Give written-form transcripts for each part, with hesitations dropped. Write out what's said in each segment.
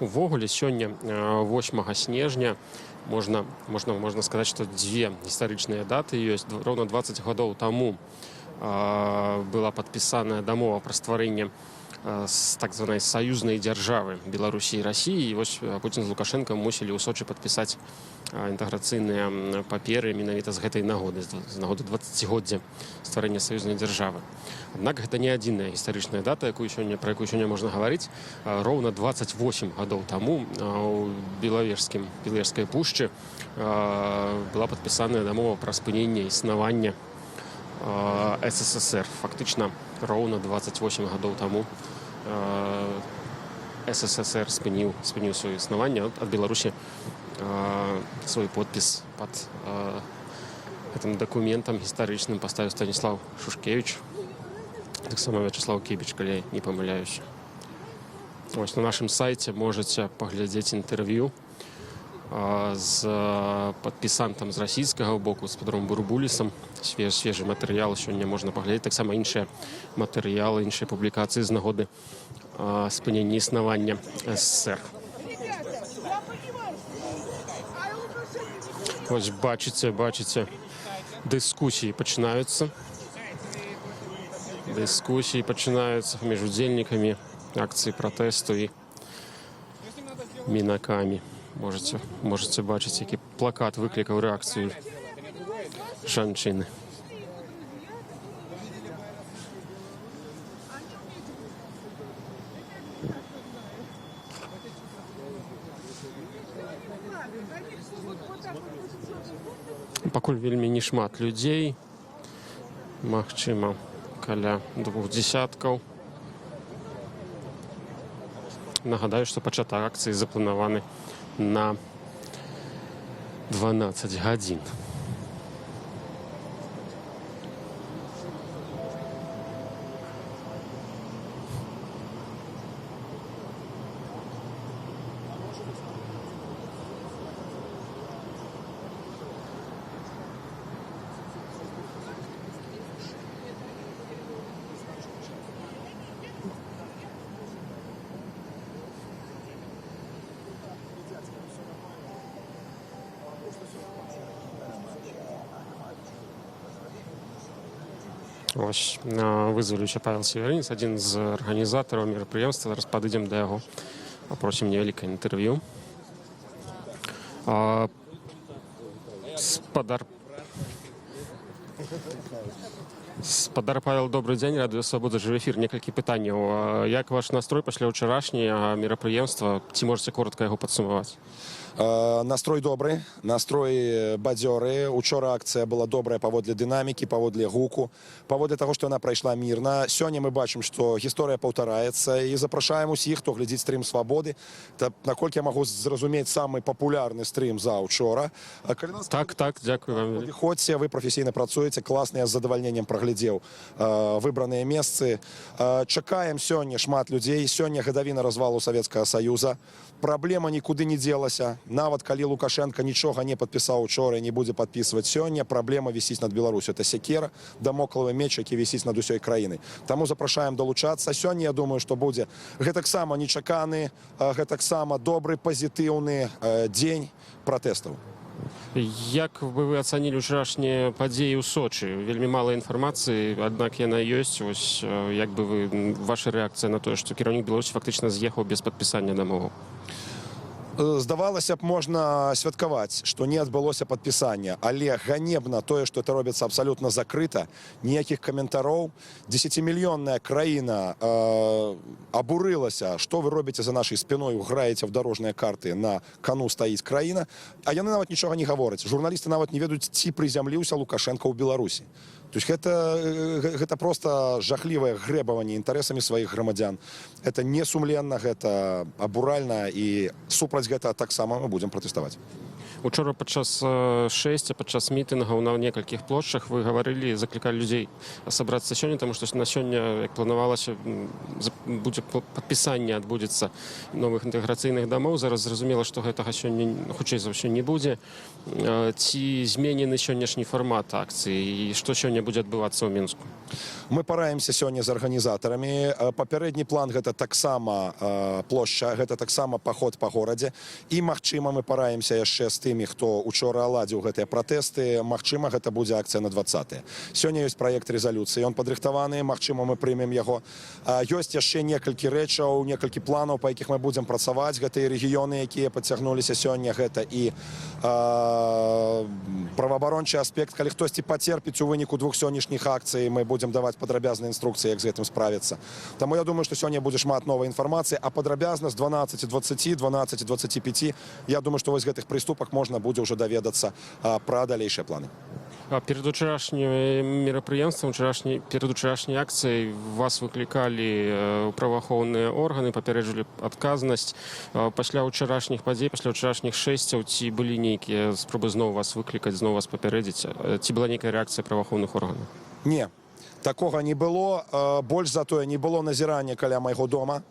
Увогуле сёння 8 снежня можна сказаць, што дзве гістарычныя даты ёсць. Роўна 20 гадоў таму была падпісаная дамова пра стварэнне з так званай саюзнай дзяржавы Беларусі і Расіі. І вось Пуцін з Лукашэнкам мусілі ў Сочы падпісаць інтэграцыйныя паперы менавіта з гэтай нагоды, з нагоды 20годдзя стварэння саюзнай дзяржавы. Аднак гэта не адзіная гістарычная дата, пра якую сёння можна гаварыць. Роўна 28 гадоў таму у Белавежскай пушчы была падпісаная дамова пра спыненне існавання СССР. Фактычна роўна 28 гадоў таму СССР спыніў сваё існаванне. Ад Беларусі свой подпіс пад гэтым дакументам гістарычным паставіў Станіслав Шушкевіч, таксама Вячеслав Кібіч, калі я не памыляюся. Вось на нашым сайце можаце паглядзець інтэрв'ю з падпісантам з расійскага боку, з Петром Бурбулісам. Свежы матэрыял сёння можна паглядзець. Таксама іншыя матэрыялы, іншыя публікацыі з нагоды спынення існавання СССР. Вось бачыце, дыскусіі пачынаюцца. Дыскусіі пачынаюцца паміж удзельнікамі акцыі пратэсту і мінакамі. Можаце бачыць, які плакат выклікаў рэакцыю жанчыны. Пакуль вельмі не шмат людзей, магчыма, каля 20. Нагадаю, што пачатак акцыі запланаваны на 12 гадзін. Ось вызваліўся Павел Северинец, адзін з арганізатараў мерапрыемства. Зараз падыдзем да яго, папросім невялікае інтэрв'ю. Спадар Павел, добрый дзень, радыё Свабода, жывы эфір. Некалькі пытанняў. Як ваш настрой пасля ўчарашняга мерапрыемства? Ці можаце коротка яго падсумаваць? Настрой добры, настрой бадзёры. Учора акцыя была добрая паводле дынамікі, паводле гуку, паводле таго, што яна прайшла мірна. Сёння мы бачым, што гісторыя паўтараецца, і запрашаем усіх, хто глядзіць стрым Свабоды. Наколькі я магу зразумець, самы папулярны стрым за учора. Так, дзякую вам. Выходзьце, вы прафесійна працуеце, класна, я з задавальненнем праглядзеў выбраныя месцы. Чакаем сёння шмат людзей. Сёння гадавіна развалу Савецкага Саюза. Праблема нікуды не дзелася. Нават калі Лукашенко нічога не падпісаў учора і не будзе падпісваць сёння, праблема вісіць над Беларусю. Это сякера, дамоклавы меч, які вісіць над усёй краінай. Таму запрашаем далучацца. Сёння, я думаю, што будзе гэтаксама нечаканы, гэтаксама добры, пазітыўны дзень пратэстаў. Як бы вы ацанілі ўчарашнія падзеі ў Сочы? Вельмі мала інфармацыі, аднак яна ёсць. Вось як бы ваша рэакцыя на тое, што кіраўнік Беларусі фактычна з'ехаў без падпісання дамоваў? Здавалася б, можна святкаваць, што не адбылося падпісання, але ганебна тое, што это робіцца абсалютна закрыта, ніякіх каментароў. 10-мільённая краіна абурылася, што вы робіце за нашай спіной, граеце в дорожныя карты, на кану стаіць краіна, а яны нават нічога не гавораць. Журналісты нават не ведаюць, ці прызямліўся Лукашенко ў Беларусі. То есть гэта просто жахлівае грэбаванне інтарэсамі сваіх грамадзян. Это несумленна, гэта абуральна, і супраць гэта таксама мы будзем пратэставаць. Учора падчас шэсця, падчас мітынгаў на некалькіх плошчах вы гаварылі, заклікалі людзей сабрацца сёння, таму што на сёння, як планавалася, будзе падпісанне адбудзецца новых інтэграцыйных дамоў. Зараз зразумела, што гэтага сёння, хутчэй за ўсё, не будзе. Ці зменены сённяшні фармат акцыі і што сёння будзе адбывацца ў Мінску? Мы параемся сёння з арганізатарамі. Папярэдні план гэта таксама плошча, гэта таксама паход па горадзе. І, магчыма, мы параемся яшчэ з тымі, хто учора аладзіў гэтыя пратэсты. Магчыма, гэта будзе акцыя на 20-е. Сёння ёсць праект рэзалюцыі, ён падрыхтаваны, магчыма, мы прымем яго. Ёсць яшчэ некалькі рэчаў, некалькі планаў, па якіх мы будзем працаваць. Гэта і рэгіёны, якія падцягнуліся сёння, гэта і праваабарончы аспект. Калі хтосьці пацерпіць у выніку двух сённяшніх акцый, мы будзем даваць падрабязныя інструкцыі, як з гэтым справіцца. Таму я думаю, што сёння будзе шмат новай інфармацыі, а падрабязна з 12:20, 12:25, я думаю, што вось гэтых прыступах можна будзе ўжо даведацца пра далейшыя планы. Перед учарашнім мерапрыемствам, перед учарашняй акцыяй вас выклікалі праваахоўныя органы, папярэджвалі адказнасць. Пасля учарашніх падзей, пасля учарашніх шэсцяў, ці былі нейкія спробы зноў вас выклікаць, зноў вас папярэдзіць? Ці была нейкая рэакцыя праваахоўных органаў? Не, такога не было. Больш за тое, не было назірання каля майго дома.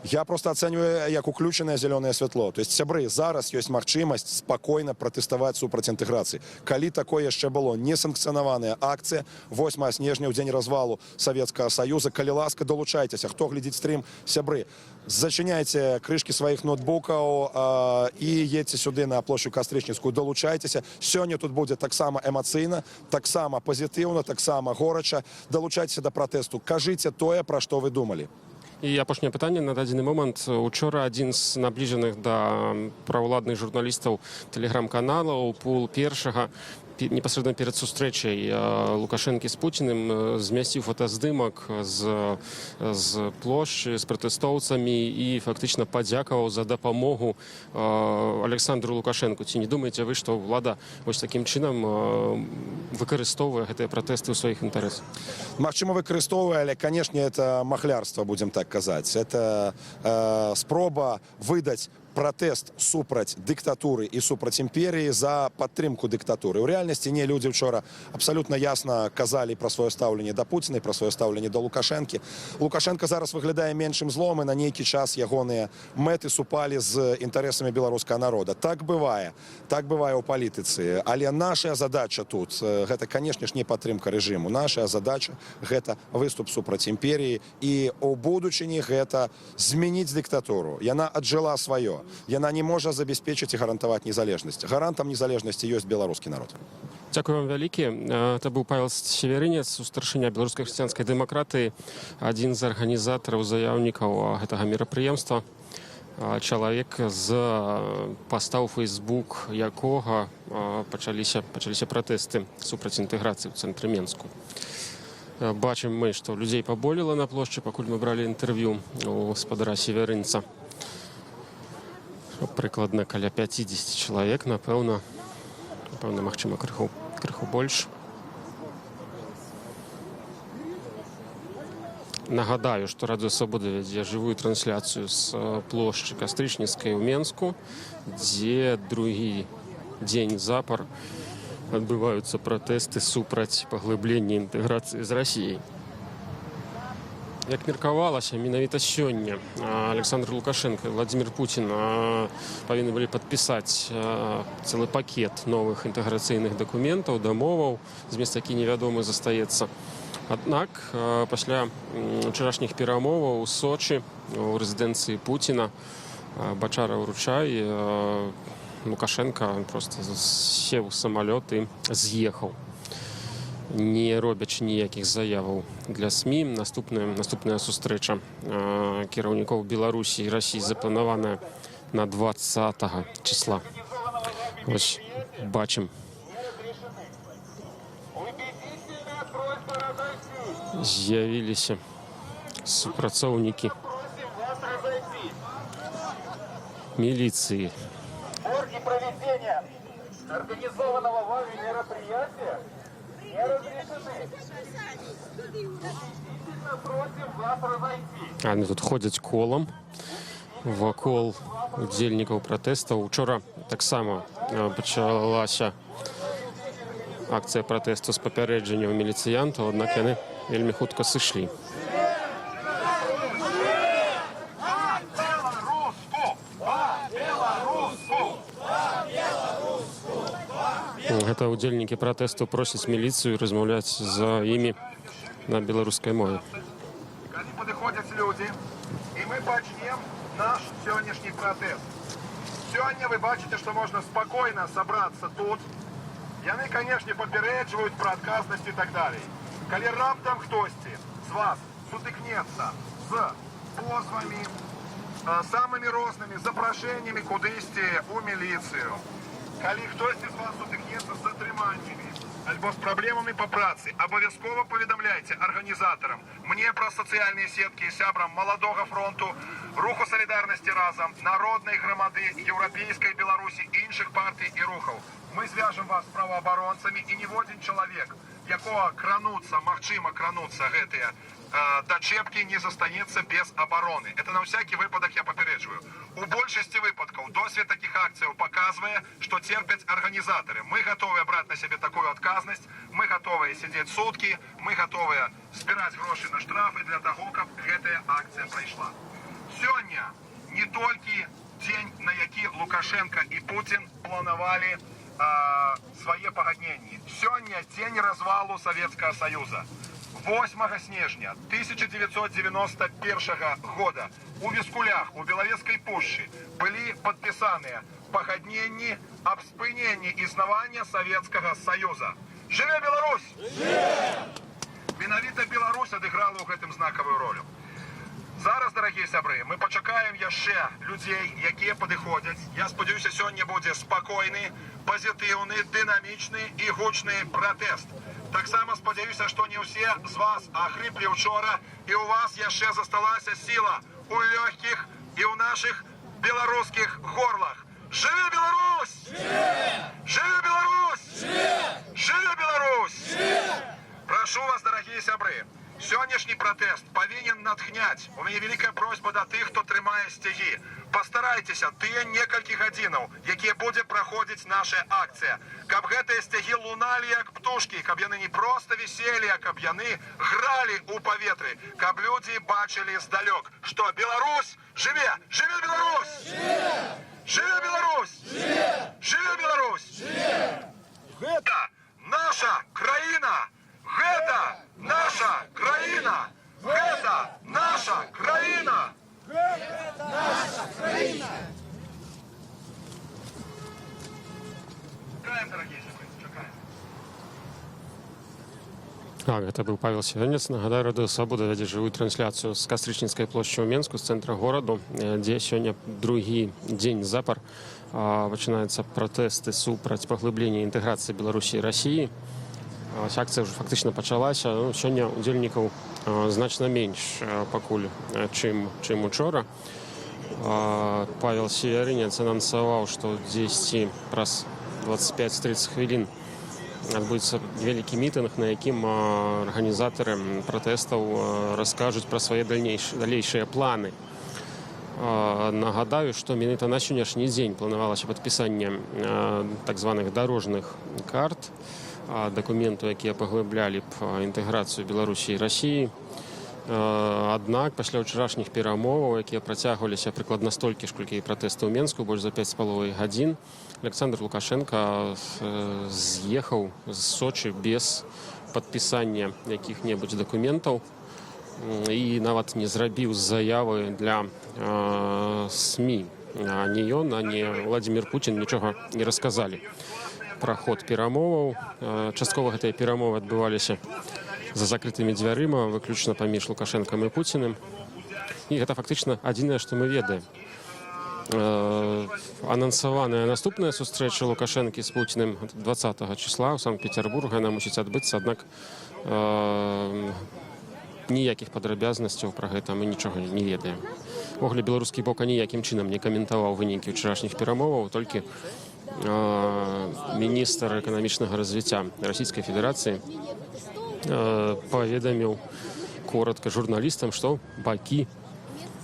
Я просто ацэньваю як уключанае зялёнае святло. То есть, сябры, зараз ёсць магчымасць спакойна пратэставаць супраць інтэграцыі. Калі такое яшчэ было несанкцыянаваная акцыя 8 снежня ў дзень развалу Савецкага Саюза, калі ласка, долучайцеся. Хто глядзіць стрым, сябры, зачыняйце крышкі сваіх ноутбукаў і едьце сюды на плошчу Кастрычніцкую, долучайцеся. Сёння тут будзе таксама эмацыйна, таксама пазітыўна, таксама горача. Далучайцеся да пратэсту. Кажыце тое, пра што вы думалі. І апошняе пытанне на дадзены момант. Учора адзін з набліжаных да праваладных журналістаў тэлеграм-каналаў Пул Першага непасрэдна перад сустрэчай Лукашэнкі з Пуціным змясціў фотаздымак з плошчы, з пратэстоўцамі і фактычна падзякаваў за дапамогу Александру Лукашэнку. Ці не думаеце вы, што ўлада вось такім чынам выкарыстоўвае гэтыя пратэсты ў сваіх інтарэсах? Магчыма, выкарыстоўвае, але, канешне, это махлярства, будзем так казаць. Это спроба выдаць пратэст супраць дыктатуры і супраць імперіі за падтрымку дыктатуры. У рэальнасці не, людзі вчора абсалютна ясна казалі пра сваё стаўленне да Пуціна, пра сваё стаўленне да Лукашэнкі. Лукашенко зараз выглядае меншым злом, і на нейкі час ягоныя мэты супалі з інтарэсамі беларускага народа. Так бывае ў палітыцы. Але наша задача тут, гэта, канешне ж, не падтрымка рэжыму. Наша задача гэта выступ супраць імперіі, і ў будучыні гэта змяніць дыктатуру. Яна аджыла сваё. Яна не можа забяспечыць і гарантаваць незалежнасць. Гарантам незалежнасці ёсць беларускі народ. Дзякую вам вялікі. Это быў Павел Северынец, старшыня беларускай хрысціянскай дэмакратыі, адзін з арганізатараў, заяўнікаў гэтага мерапрыемства. Чалавек з паста ў Фейсбук, якога пачаліся пратэсты супраць інтэграцыі ў цэнтры Менску. Бачым мы, што людзей паболела на плошчы, пакуль мы бралі інтэрв'ю у гаспадара Северынца. Прыкладна каля 50 чалавек, напэўна, магчыма, крыху больш. Нагадаю, што Радыё Свабода вядзе жывую трансляцыю з плошчы Кастрычніцкай у Менску, дзе другі дзень запар адбываюцца пратэсты супраць паглыблення інтэграцыі з Расіяй. Як меркавалася, менавіта сёння Александр Лукашенко і Владимир Путин павінны былі падпісаць цэлы пакет новых інтэграцыйных дакументаў, дамоваў, змест які невядомы застаецца. Аднак, пасля учарашніх перамоваў у Сочы, у рэзідэнцыі Пуціна, Бачараў Ручай, Лукашенко проста сеў у самалёт і з'ехаў, не робячы ніякіх заяваў для СМІ. Наступная сустрэча кіраўнікоў Беларусі і Расіі запланаваная на 20 числа. Вось бачым. З'явіліся супрацоўнікі міліцыі. Организованного вами мероприятия не разрешены. Просим вас разойтись. Они тут ходят колом вакол удзельнікаў пратэстаў. Учора таксама пачалася акцыя пратэсту з папярэджанняў міліцыянтаў, аднак яны вельмі хутка сышлі. Гэта ўдзельнікі пратэсту просяць міліцыю размаўляць з імі на беларускай мове. Калі падыходзяць людзі, і мы пачнем наш сённяшні пратэст. Сёння вы бачыце, што можна спакойна сабрацца тут. Яны, канешне, папярэджваюць пра адказнасць і так далей. Калі раптам хтосьці з вас сутыкнецца з позвамі, самымі рознымі запрашэннямі кудысьці ў міліцыю, калі хтосьці з вас сутыкнецца з затрыманнямі альбо з праблемамі па працы, абавязкова паведамляйце арганізатарам, мне праз сацыяльныя сеткі і сябрам Маладога фронту, Руху Салідарнасці разам, Народнай грамады, Еўрапейскай Беларусі, іншых партый і рухаў. Мы звяжам вас з праваабаронцамі, і ніводзін чалавек, якога крануцца, магчыма крануцца гэтыя дачэпкі, не застанецца без абароны. Это на всякий выпадак я папярэджваю. У большасці выпадкаў досвед такіх акцыяў паказвае, што церпяць арганізатары. Мы готовы браць на сябе такую адказнасць, мы готовы сидзець суткі, мы готовы збіраць грошы на штрафы для таго, каб гэтая акцыя прайшла. Сёння не толькі дзень, на які Лукашенко і Путін планавалі свае пагадненні. Сёння дзень развалу Савецкага Саюза. 8 снежня 1991 года у Віскулях, у Белавежскай пушчы былі падпісаныя пагадненні аб спыненні існавання Савецкага Саюза. Жыве Беларусь! Менавіта Беларусь адыграла ў гэтым знакавую ролю. Зараз, дарагія сябры, мы пачакаем яшчэ людзей, якія падыходзяць. Я спадзяюся, сёння будзе спакойны, пазітыўны, дынамічны і гучны пратэст. Таксама спадзяюся, што не ўсе з вас ахрыплі ўчора, і ў вас яшчэ засталася сіла у лёгкіх і ў нашых беларускіх горлах. Жыве Беларусь! Жыве Беларусь! Жыве Беларусь! Прашу вас, дарагія сябры, сённяшні пратэст павінен натхняць. У мяне вялікая просьба да тых, хто трымае сцягі. Пастарайцеся тыя некалькі гадзінаў, якія будзе праходзіць наша акцыя, каб гэтыя сцягі луналі як птушкі, каб яны не проста віселі, а каб яны гралі ў паветры, каб людзі бачылі здалёк, што Беларусь жыве! Жыве Беларусь! Жыве Беларусь! Жыве Беларусь! Гэта наша краіна! Гэта наша краіна! Гэта наша краіна! Чакаем, дарагія сябры, чакаем. Гэта быў Павел Севянец. Нагадаю, Радыё Свабода вядзе жывую трансляцыю з Кастрычніцкай плошчы ў Менску, з цэнтра гораду, дзе сёння другі дзень запар пачынаюцца пратэсты супраць паглыблення інтэграцыі Беларусі і Расіі. Акцыя ўжо фактычна пачалася. Сёння удзельнікаў значна менш пакуль, чым учора. Павел Севянец анансаваў, што дзесьці праз 25-30 хвілін адбудзецца вялікі мітынг, на якім арганізатары пратэстаў раскажуць пра свае далейшыя планы. Нагадаю, што менавіта на сённяшні дзень планавалася падпісанне так званых дарожных карт, дакументаў, якія паглыблялі б інтэграцыю Беларусі і Расіі. Аднак пасля ўчарашніх перамоваў, якія працягваліся прыкладна столькі ж, колькі і пратэсты ў Менску, больш за 5,5 гадзін, Александр Лукашенко з'ехаў з Сочы без падпісання якіх-небудзь дакументаў і нават не зрабіў заявы для СМІ. Ні ён, ані Владзімір Пуцін нічога не расказалі пра ход перамоваў. Часткова гэтыя перамовы адбываліся за закрытымі дзвярыма, выключна паміж Лукашэнкам і Пуціным. І гэта фактычна адзінае, што мы ведаем. Анансаваная наступная сустрэча Лукашэнкі з Пуціним 20 числа ў Санкт-Петербурга, яна мусіць адбыцца, аднак ніякіх падрабязнасцяў пра гэта мы нічога не ведаем. Увогуле, беларускі бок аніякім чынам не каментаваў вынікі ўчарашніх перамоваў, толькі міністр эканамічнага развіцця Расійскай Федэрацыі паведаміў коротка журналістам, што бакі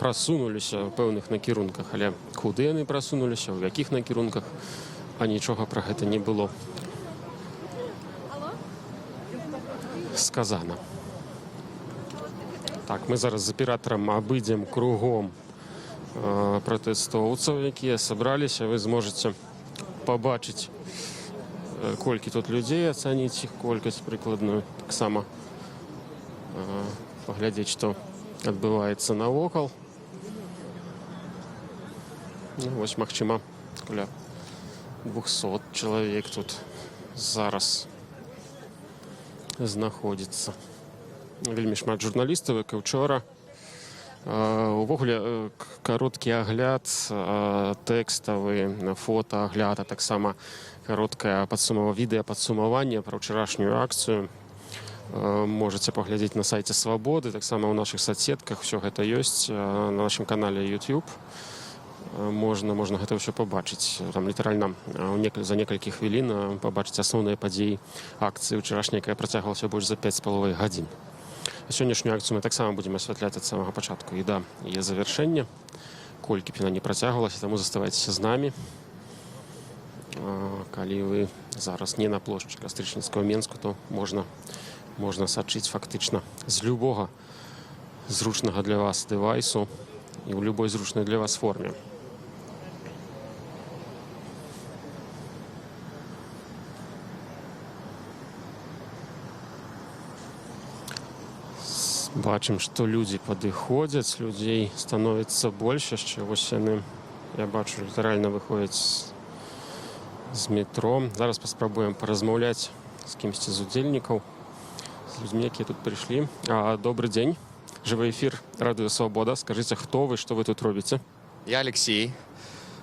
прасунуліся ў пэўных накірунках, але куды яны прасунуліся, у якіх накірунках, а нічога пра гэта не было сказана. Так, мы зараз з аператарам абыдзем кругом пратэстоўцаў, якія сабраліся. Вы зможаце пабачыць, колькі тут людзей, ацаніць іх колькасць прыкладную, таксама паглядзець, што адбываецца навокал. Ну, вось, магчыма, каля 200 чалавек тут зараз знаходзіцца. Вельмі шмат журналістаў, як і ўчора. Увогуле, кароткі агляд, тэкставы, фотаагляд, а таксама кароткае відэа падсумаванне пра ўчарашнюю акцыю можаце паглядзець на сайце Свабоды, таксама ў нашых соцсетках. Усё гэта ёсць на нашым канале YouTube. Можна гэта ўсё пабачыць. Там літаральна за некалькі хвілін пабачыць асноўныя падзеі акцыі ўчарашняй, якая працягвалася больш за 5,5 гадзін. Сённяшнюю акцыю мы таксама будзем асвятляць ад самага пачатку і да яе завяршэння. Колькі б яна не працягвалася, таму заставайцеся з намі. Калі вы зараз не на плошчы Кастрычніцкага ў Менску, то можна сачыць фактычна з любога зручнага для вас дэвайсу і ў любой зручнай для вас форме. Бачым, што людзі падыходзяць, людзей становіцца больш, яшчэ вось яны, я бачу, літаральна выходзяць з метро. Зараз паспрабуем паразмаўляць з кімсьці з удзельнікаў, з людзьмі, якія тут прыйшлі. Добры дзень, жывы эфір Радыё Свабода. Скажыце, хто вы, што вы тут робіце? Я Алексей,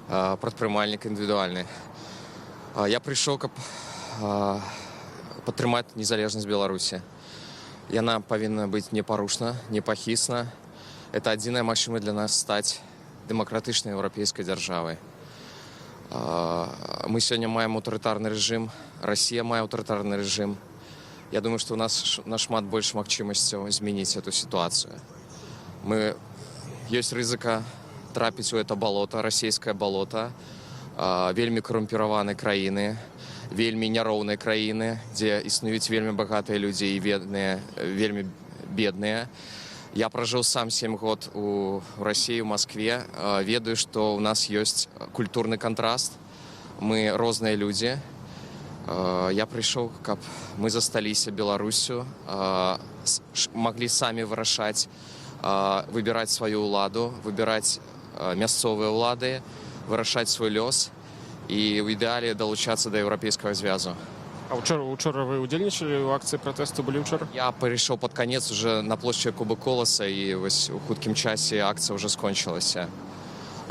прадпрымальнік індывідуальны. Я прыйшоў, каб падтрымаць незалежнасць Беларусі. Яна павінна быць непарушна, непахісна. Это адзіная магчымасць для нас стаць дэмакратычнай еўрапейскай дзяржавай. Мы сёння маем аўтарытарны рэжым, Расія мае аўтарытарны рэжым. Я думаю, што у нас нашмат больш магчымасцяў змяніць эту сітуацыю. Ёсць рызыка трапіць у это балота, расійскае балота, вельмі карумпіраванай краіны, вельмі няроўнай краіны, дзе існуюць вельмі багатыя людзі і вельмі бедныя. Я пражыў сам 7 год у Расіі, у Маскве. Ведаю, што ў нас ёсць культурны кантраст. Мы розныя людзі. Я прыйшоў, каб мы засталіся Беларусю, маглі самі вырашаць, выбіраць сваю ўладу, выбіраць мясцовыя ўлады, вырашаць свой лёс і ў ідэале далучацца да еўрапейскага звязу. А учора вы удзельнічалі ў акцыі пратэсту, былі ўчора? Я прыйшоў пад канец уже на плошчы Кубы Коласа, і вось у хуткім часе акцыя ўжо скончылася.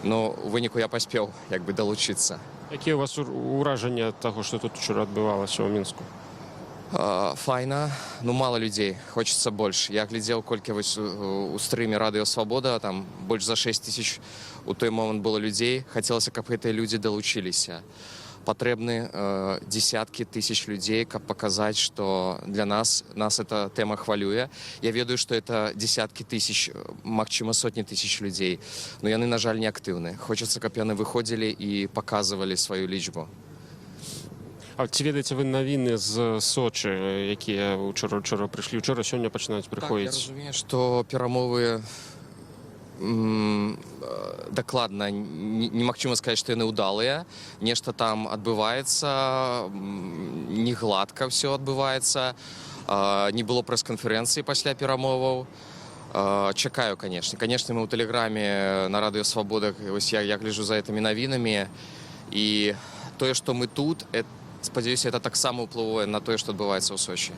Ну, у выніку я паспеў далучыцца. Якія у вас ўражанні ад таго, што тут учора адбывалася ў Мінску? Файна, мала людзей, хочацца больш. Я глядзеў, колькі у стрыме Радыё Свабода, там больш за 6 000 у той момант было людзей. Хацелася, каб гэтыя людзі далучыліся. Патрэбны десяткі тысяч людзей, каб паказаць, што для нас эта тэма хвалюе. Я ведаю, што это десяткі тысяч, магчыма, сотні тысяч людзей. Но яны, на жаль, не актыўны. Хочацца, каб яны выходзілі і паказвалі сваю лічбу. А ці ведаеце вы навіны з Сочы, якія учора прыйшлі? Учора, сёння пачынаюць прыходзіць? Так, я разумею, што перамовы дакладна немагчыма сказаць, што яны ўдалыя. Нешта там адбываецца, не гладка ўсё адбываецца. Не было прэс-канферэнцыі пасля перамоваў. Чакаю, канешне. Канешне, мы ў тэлеграме на Радыё Свабода, я гляджу за гэтымі навінамі. І тое, што мы тут, спадзяюся, это таксама ўплывае на тое, што адбываецца ў Сочі.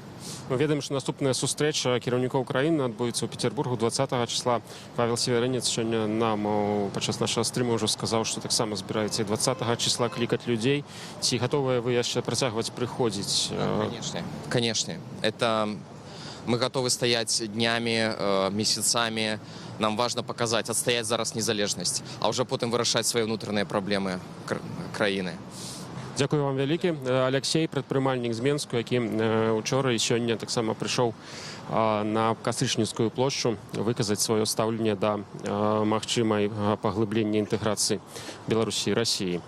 Мы ведаем, што наступная сустрэча кіраўнікоў краіны адбудзецца ў Петербургу 20 числа. Павел Северинец сёння нам падчас нашага стрыма ўжо сказаў, што таксама збіраецца 20 числа клікаць людзей. Ці гатовыя вы яшчэ працягваць прыходзіць? Канешне. Это мы гатовы стаяць днямі, месяцамі. Нам важна паказаць, адстаяць зараз незалежнасць, а ўжо потым вырашаць свае ўнутраныя праблемы краіны. Дзякую вам вялікі. Алексей, прадпрымальнік з Менску, які учора і сёння таксама прыйшоў на Кастрычніцкую плошчу выказаць сваё стаўленне да магчымай паглыблення інтэграцыі Беларусі і Расіі.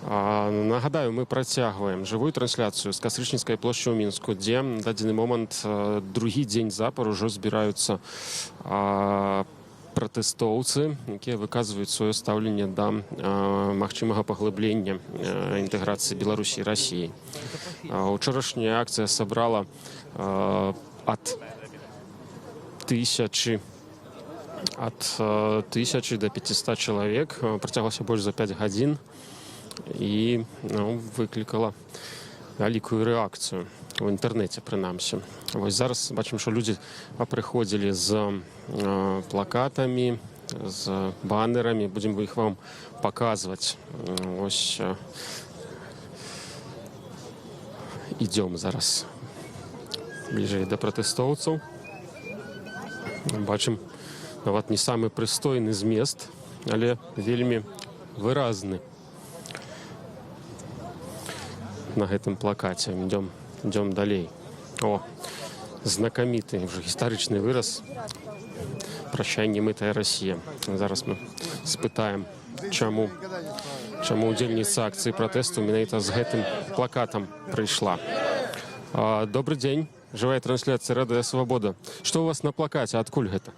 Нагадаю, мы працягваем жывую трансляцыю з Кастрычніцкай плошчы ў Мінску, дзе на дадзены момант другі дзень запар ужо збіраюцца пратэстоўцы, якія выказваюць сваё стаўленне да магчымага паглыблення інтэграцыі Беларусі і Расіі. Учорашняя акцыя сабрала ад 1000 до 500 чалавек, працяглася больш за 5 гадзін і выклікала вялікую рэакцыю у інтэрнэце, прынамсі. Вось зараз бачым, што людзі прыходзілі з плакатамі, з банерамі, будзем іх вам паказваць. Ось ідём зараз бліжэй да пратэстоўцаў. Бачым нават не самы прыстойны змест, але вельмі выразны на гэтым плакаце. Ідём далей. О, знакаміты ўжо гістарычны выраз «Прощай, немытая Россия». Зараз мы спытаем, чаму удзельніца акцыі пратэсту менавіта з гэтым плакатам прыйшла. Добрый день. Живая трансляция «Радио Свобода». Что у вас на плакате? Откуль это?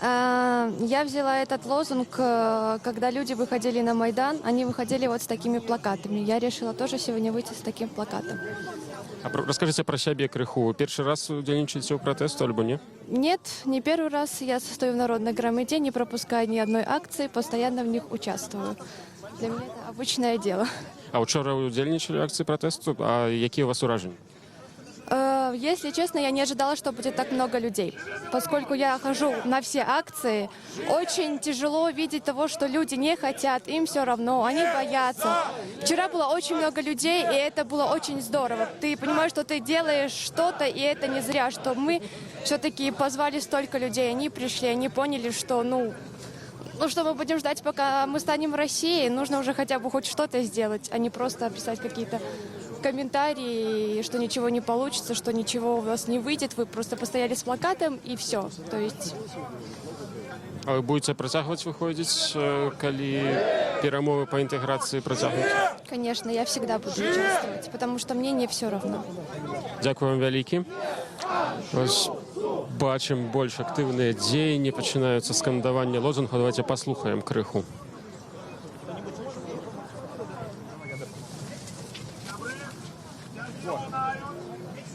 Я взяла этот лозунг, когда люди выходили на Майдан, они выходили вот с такими плакатами. Я решила тоже сегодня выйти с таким плакатом. Расскажите про себя крыху. Вы первый раз удельничаете у протеста, альбо нет? Нет, не первый раз. Я состою в Народной громаде, не пропускаю ни одной акции, постоянно в них участвую. Для меня это обычное дело. А вчера вы удельничали в акции протесту? А какие у вас уражения? Если честно, я не ожидала, что будет так много людей. Поскольку я хожу на все акции, очень тяжело видеть того, что люди не хотят, им все равно, они боятся. Вчера было очень много людей, и это было очень здорово. Ты понимаешь, что ты делаешь что-то, и это не зря, что мы все-таки позвали столько людей, они пришли, они поняли, что, что мы будем ждать, пока мы станем Россией, нужно уже хотя бы хоть что-то сделать, а не просто писать какие-то комментарии, что ничего не получится, что ничего у вас не выйдет, вы просто постояли с плакатом и все. То есть... А вы будете працягваць выходзіць, калі перамовы по інтэграцыі працягнуць? Конечно, я всегда буду участвовать, потому что мне не все равно. Дякую вам вялікі. Ось бачым больш актыўныя дзеянні, пачынаюцца скандавання лозунгу. Давайте паслухаем крыху.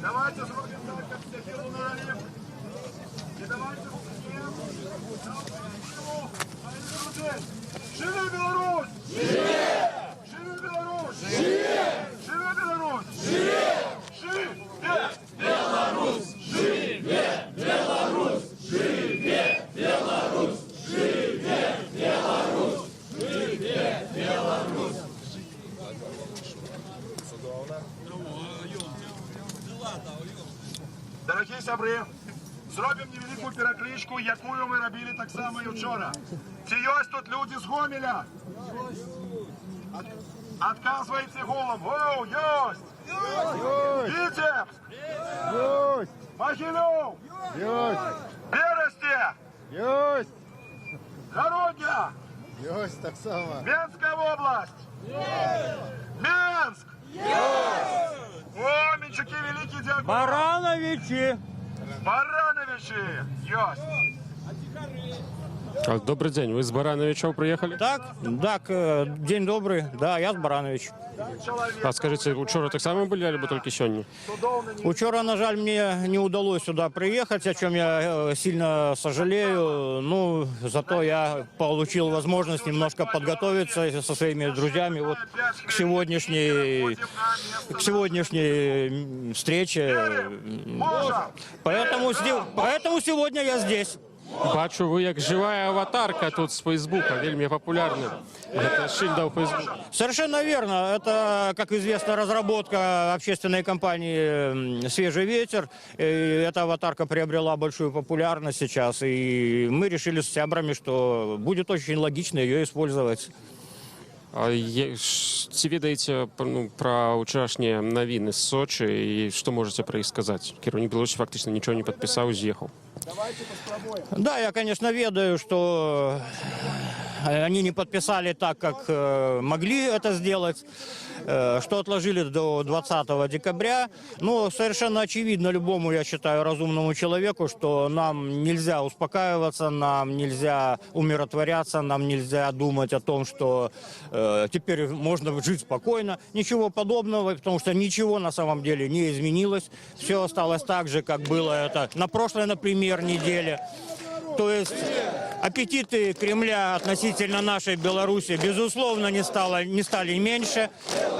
Давайте зробимо так, як всі лунали. І давайте всім. Живи Білорусь! Живи Білорусь! Живи Білорусь! Живи Білорусь! Живи Білорусь! Живи Білорусь! Живи Білорусь! Живи Білорусь! Дорогі сябри, зробимо невелику перекличку, яку ми робили так само і вчора. Ці ось тут люди з Гомеля? Отказуйте голом. О, єсть! Витебск! Єсть! Могилев! Єсть! Бересте! Єсть! Городня! Єсть, так само. Менська область! Менск! О, Менчуки, великий дякую! Барановичи. Барановичи! Єсть! Добрый день. Вы с Барановича приехали? Так, день добрый. Да, я с Баранович. А скажите, учора так само были, либо только сегодня? Учора, на жаль, мне не удалось сюда приехать, о чем я сильно сожалею. Ну, зато я получил возможность немножко подготовиться со своими друзьями вот к сегодняшней встрече. Поэтому сегодня я здесь. Бачу, вы как живая аватарка тут с Фейсбука, вельми популярны. Это шильда у Фейсбука. Совершенно верно. Это, как известно, разработка общественной компании «Свежий ветер». И эта аватарка приобрела большую популярность сейчас. И мы решили с сябрами, что будет очень логично ее использовать. Ці ведаеце про учорашнія навіны з Сочи і што можете про іх сказаць? Кіраўнік Беларусі фактычна нічого не падпісаў, з'ехаў. Да, я, конечно, ведаю, что они не подписали так, как могли это сделать, что отложили до 20 декабря. Но совершенно очевидно любому, я считаю, разумному человеку, что нам нельзя успокаиваться, нам нельзя умиротворяться, нам нельзя думать о том, что теперь можно жить спокойно. Ничего подобного, потому что ничего на самом деле не изменилось. Все осталось так же, как было это на прошлой, например, неделе. То есть аппетиты Кремля относительно нашей Беларуси, безусловно, не стали меньше.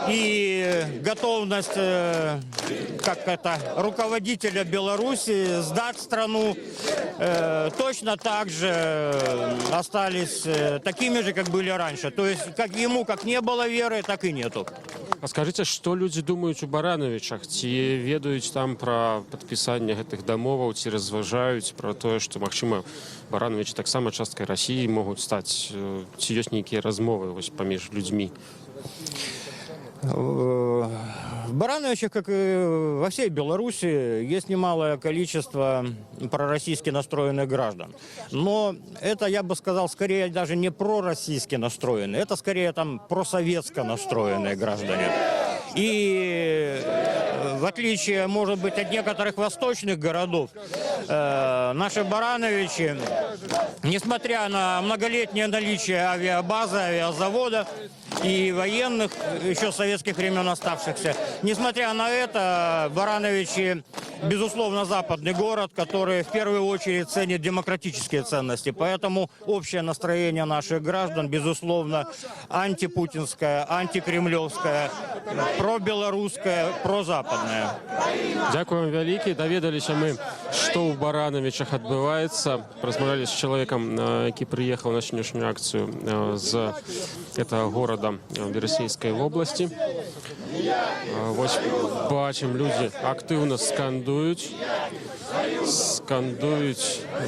И готовность руководителя Беларуси сдать страну точно так же остались такими же, как были раньше. То есть как ему как не было веры, так и нету. А скажите, что люди думают у Барановичах? Ці ведаюць там про подписание гэтых дамоваў, ці разважаюць про то, что, магчыма, Барановичи таксама часткай России могут стать? Ці ёсць нейкія размовы вось паміж людьми? В Барановичах, как и во всей Беларуси, есть немалое количество пророссийски настроенных граждан. Но это, я бы сказал, скорее даже не пророссийски настроенные, это скорее там просоветско настроенные граждане. И в отличие, может быть, от некоторых восточных городов, наши Барановичи, несмотря на многолетнее наличие авиабазы, авиазавода и военных, еще советских времен оставшихся, несмотря на это, Барановичи, безусловно, западный город, который в первую очередь ценит демократические ценности. Поэтому общее настроение наших граждан, безусловно, антипутинское, антикремлевское, пробелорусское, прозападное. Дякую вам вялікі. Даведаліся мы, што ў Барановичах адбываецца. Размаўлялі з чалавекам, які прыехаў на сённяшнюю акцыю з этого города Берасейскай вобласці. Вось бачым, людзі актыўна скандуюць,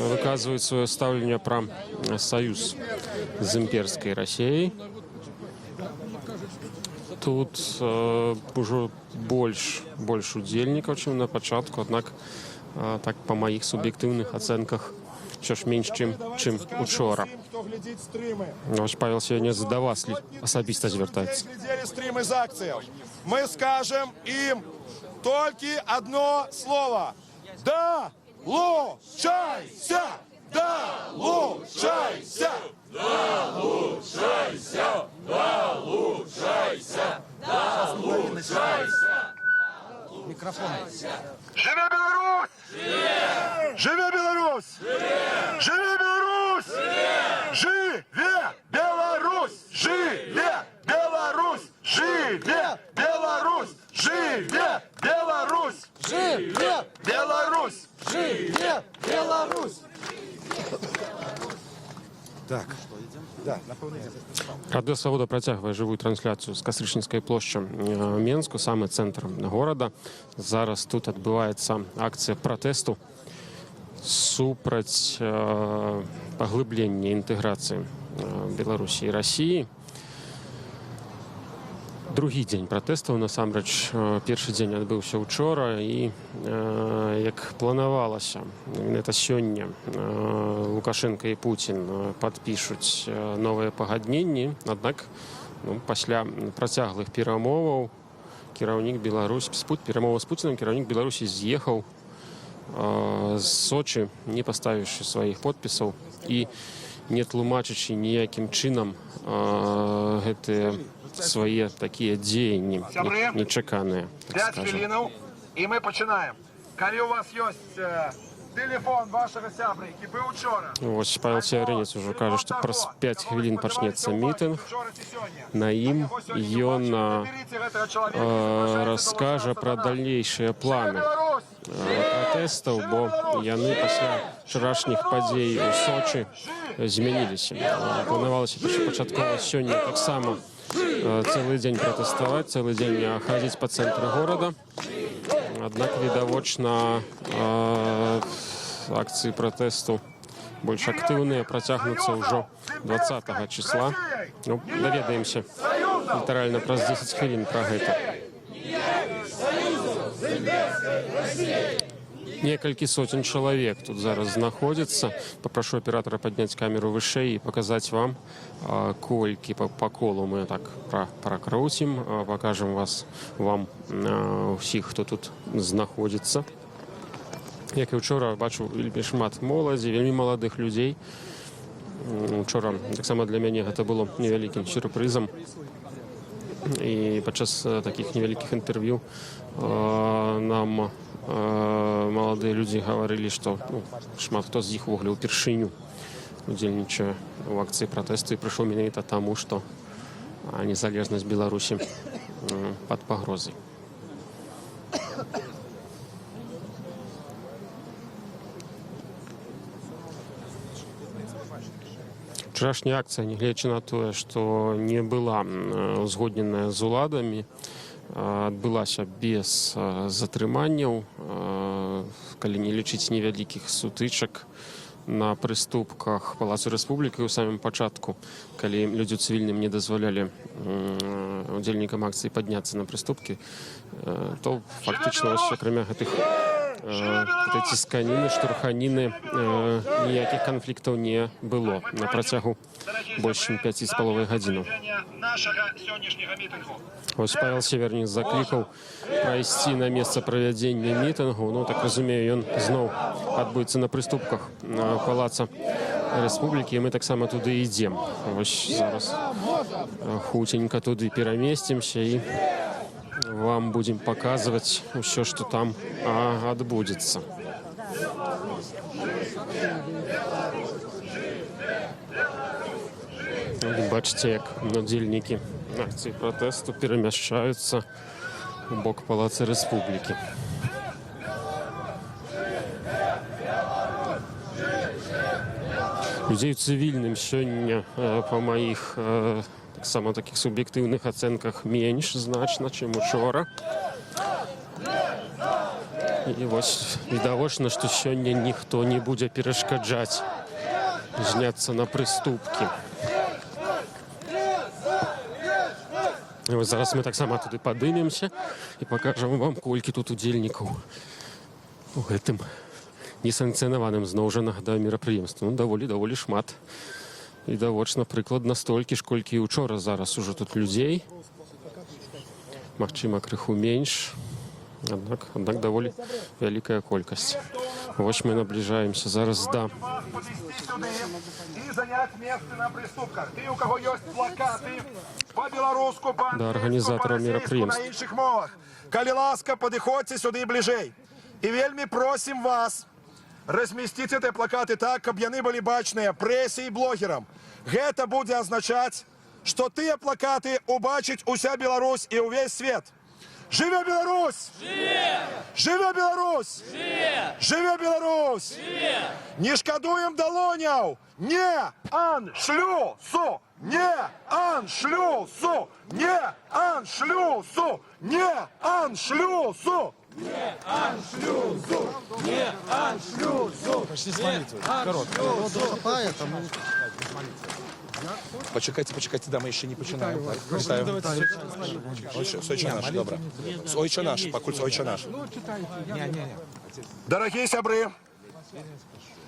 выказваюць сваё стаўленне пра саюз з імперскай Расіяй. Тут ужо больш удзельнікаў, чым на пачатку, аднак так па маіх суб'ектыўных ацэнках що ж менш, чым учора. Ваш Павел сьогодні до вас особисто звертається. Мы скажем им только одно слово. Долучайся! Долучайся! Долучайся! Долучайся! Долучайся! Микрофон. Живе Беларусь! Живе Беларусь! Живе Беларусь! Живе Беларусь! Живе Беларусь! Живе Беларусь! Живе Беларусь! Живе Беларусь! Живе Беларусь! Так. Да, напевно. Радыё Свабода працягвае жывую трансляцыю з Кастрычніцкай плошчы Менску, самы цэнтр горада. Зараз тут адбываецца акцыя пратэсту супраць паглыблення інтэграцыі Беларусі і Расіі. Другі дзень пратэстаў, насамрэч, першы дзень адбыўся учора, і як планавалася, менавіта сёння Лукашенко і Путін падпішуць новыя пагадненні, аднак пасля працяглых перамоваў перамоваў з Пуціным кіраўнік Беларусі з'ехаў з Сочы, не паставіўшы сваіх подпісаў і не тлумачачы ніякім чынам гэтыя свае такія дзеянні нечаканыя. 5 хвилинов, и мы начинаем. Коли у вас есть телефон вашего сябры, які быў учора. Вось Павел Северинец уже кажа, што праз 5 хвілін пачнецца мітынг. На ім ён раскажа пра дальнейшыя планы пратэстаў, бо яны пасля вчарашніх падзей у Сочы змяніліся. Планавалася першапачаткова сёння таксама цэлы дзень пратэставаць, цэлы дзень хадзіць па цэнтры горада. Аднак, відавочна, акцыі пратэсту больш актыўныя працягнуцца ўжо 20 числа. Даведаемся літаральна праз 10 хвілін пра гэта. некалькі сотен чалавек тут зараз знаходзіцца. Папрошу аператора падняць камеру вышэй і паказаць вам, колькі па колу мы так пракруцім, пакажам вам усіх, хто тут знаходзіцца. Як і учора, бачу вельмі шмат моладзі, вельмі маладых людзей. Учора таксама для мяне гэта было невялікім сюрпрызам. І падчас такіх невялікіх інтэрв'ю нам маладыя людзі гаварылі, што шмат хто з іх увогуле ўпершыню удзельнічае ў акцыі пратэсту і прыйшоў менавіта таму, што незалежнасць Беларусі пад пагрозай. Вчорашняя акцыя, нягледзячы на тое, што не была узгодненая з уладамі, адбылася без затрыманняў, калі не лічыць невялікіх сутычак на прыступках Палацу Рэспублікі ў самым пачатку, калі людзі ў цывільным не дазвалялі удзельнікам акцыі падняцца на прыступкі, то фактычна акрамя гэтай цісканіны, штурханіны ніякіх канфліктаў не было на працягу больш чым 5,5 гадзінаў. Вось Павел Севернік заклікаў прайсці на месца правядзення мітынгу. Ну, так разумею, ён зноў адбудзецца на прыступках Палаца Рэспублікі, і мы таксама туды ідзем. Вось зараз хуценька туды перамесцімся і вам будем показывать все, что там отбудется. Бачите, як удзельнікі акцыі пратэсту перамяшчаюцца у бок Палаца Рэспублікі. Людзей у цывільным сёння, па маіх таксама такіх суб'ектыўных ацэнках, менш значна, чым учора. І вось відавочна, што сёння ніхто не будзе перашкаджаць зняцца на прыступкі. І вось зараз мы таксама туды падымемся і пакажам вам, колькі тут удзельнікаў у гэтым несанкцыянаваным зноў жа, нагадаю, мерапрыемству. Ну, даволі шмат. Відавочна, прыкладна столькі ж, колькі і учора. Зараз ужо тут людзей. Магчыма, крыху менш. Аднак даволі вялікая колькасць. Вось мы набліжаемся зараз да... да арганізатараў мерапрыемства. Калі ласка, падыходзьце сюды бліжэй. І вельмі просім вас размясціць гэтыя плакаты так, каб яны былі бачныя прэсе і блогерам. Гэта будзе азначаць, што тыя плакаты убачыць уся Беларусь і ўвесь свет. Жыве Беларусь! Жыве Беларусь! Жыве Беларусь! Не шкадуем далоняў! Не аншлюсу! Не аншлюсу! Не аншлюсу! Не аншлюсу! Не аншлюсу! Не аншлюсу! Почти с молитвой. Коротко. Почекайте, да, мы еще не починаем. Ойче наш, добре. Ойче наш, пакуль ойче наш. Дорогі сябры,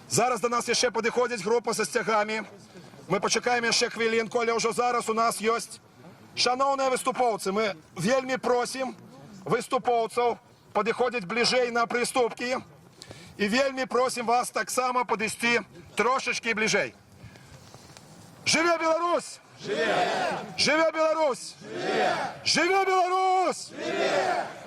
зараз до нас яшчэ падыходзіць група са сцягамі. Мы пачакаем яшчэ хвілінку, але ўжо зараз у нас ёсць шаноўныя выступоўцы. Мы вельмі просім выступоўцаў падыходзіць бліжэй на прыступкі і вельмі просім вас таксама падысці трошачкі бліжэй. Жыве Беларусь! Жыве Беларусь! Жыве Беларусь!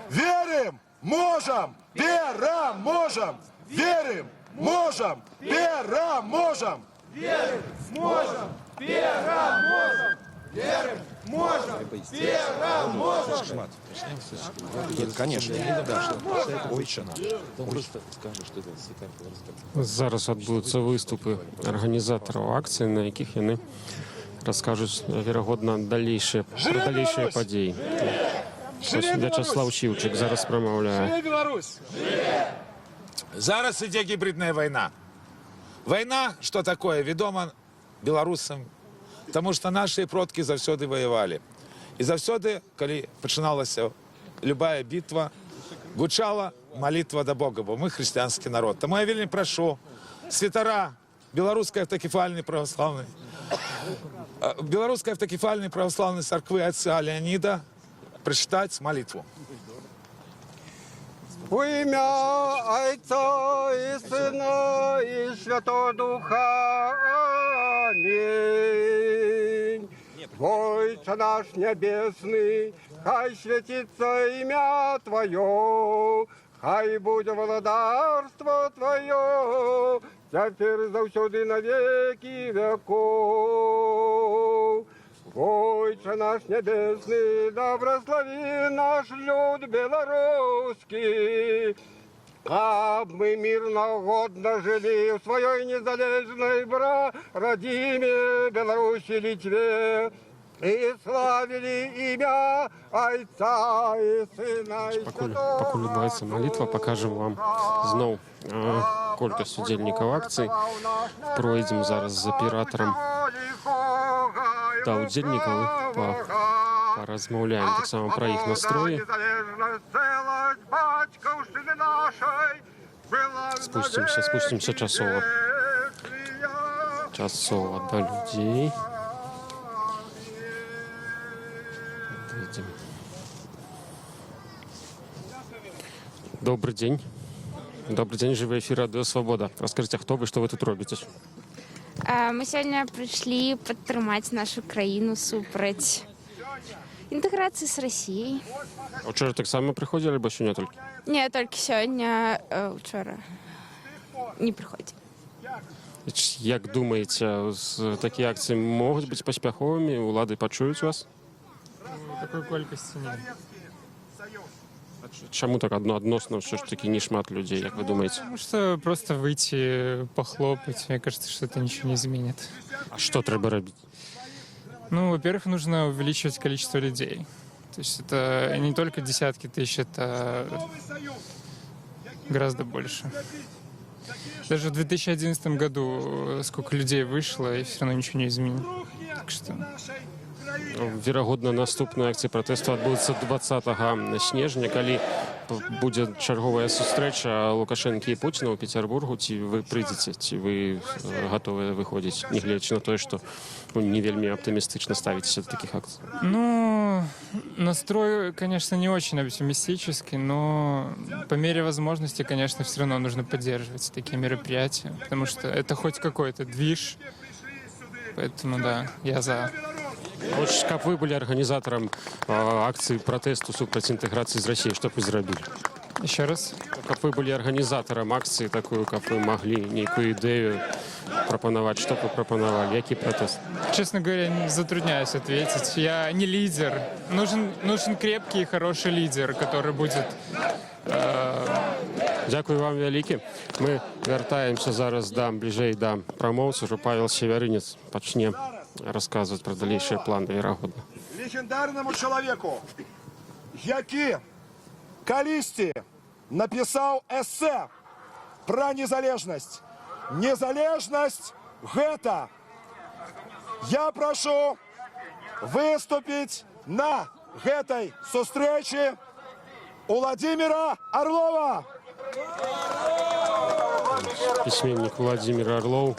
Верым! Можам! Пераможам! Верым! Можам! Пераможам! Верым! Можам! Пераможам! Верым! Можам! Пераможам! Конечно, ойче наш. Зараз адбудуцца выступы арганізатараў акцыі, на якіх яны раскажуць, верагодна, пра далейшыя падзеі. Вячаслав Сіўчык зараз прамаўляе. Жыве Беларусь! Зараз ідзе гібридная вайна. Вайна, што такое, вядома беларусам, таму што нашы продкі заўсёды ваявалі. І заўсёды, калі пачыналася любая бітва, гучала молитва до Бога, бо мы христианский народ. Тому я вельми прошу святара Белорусской автокефальной православной церкви отца Леонида прочитать молитву. Во ім'я Отця і Сина і Святого Духа. Амінь. Отче наш небесный, хай святится имя Твое, хай будет владарство Твое, теперь завсюди на веки веков. Отче наш небесный, да благослови наш люд белорусский, как мы мирно, годно жили в своей незалежной родиме Беларуси, Литве, и славили имя Отца и Сына и Пакуль Святого адбываецца малітва, пакажам вам зноў колькасць удзельнікаў акцыі. Пройдзем зараз з аператарам да удзельнікаў і паразмаўляем таксама пра іх настроі. Спусцімся часова да людзей. Выйдем. Добрый день. Добрый день, живий ефір Радіо Свобода. Розкажіть, хто ви, що ви тут робите? Ми сьогодні прийшли підтримати нашу країну супроть інтеграції з Росією. А вчора так само приходили, або сьогодні тільки? Ні, тільки сьогодні, вчора не приходили. Як думаєте, такі акції можуть бути поспіховими? Влади почують вас? Такой колькости нет. Чому так односно все ж таки не шмат людей, як ви думаєте? Потому что просто выйти, похлопать, мне кажется, что это ничего не изменит. А що треба робити? Ну, во-первых, нужно увеличивать количество людей. То есть это не только десятки тысяч, это гораздо больше. Даже в 2011 году сколько людей вышло, и все равно ничего не изменит. Так что... Верагодна, наступная акція протесту адбудзецца 20 снежня, калі будзе чарговая сустрэча Лукашэнкі і Пуціна ў Петербургу. Ці вы прыйдзеце, ці вы гатовыя выходзіць, нягледзячы на тое, што не вельмі аптымістычна ставіцеся да такіх акцый? Ну, настрой, конечно, не очень оптимистический, но по мере возможности, конечно, все равно нужно поддерживать такие мероприятия, потому что это хоть какой-то движ. Поэтому, да, я за. Ось, каб вы былі арганізатарам акцыі пратэсту супраць інтэграцыі з Расіяй, што б вы зрабілі? Еще раз. Каб вы былі арганізатарам акцыі такую, каб вы маглі нейкую ідэю прапанаваць, што б вы прапанавалі, які пратэст? Честно говоря, затрудняюсь ответить. Я не лидер. Нужен крепкий и хороший лидер, который будет... Дзякуй вам вялікі. Мы вяртаемся зараз бліжэй да прамоўцы, ўжо Павел Севярынец пачне расказваць пра далейшыя планы, верагодна. Легендарному чоловіку, який калісьці написав есе про незалежність. Незалежність – гэта. Я прошу выступить на гэтай сустрэчы Владимира Орлова. Письменник Владимир Орлов,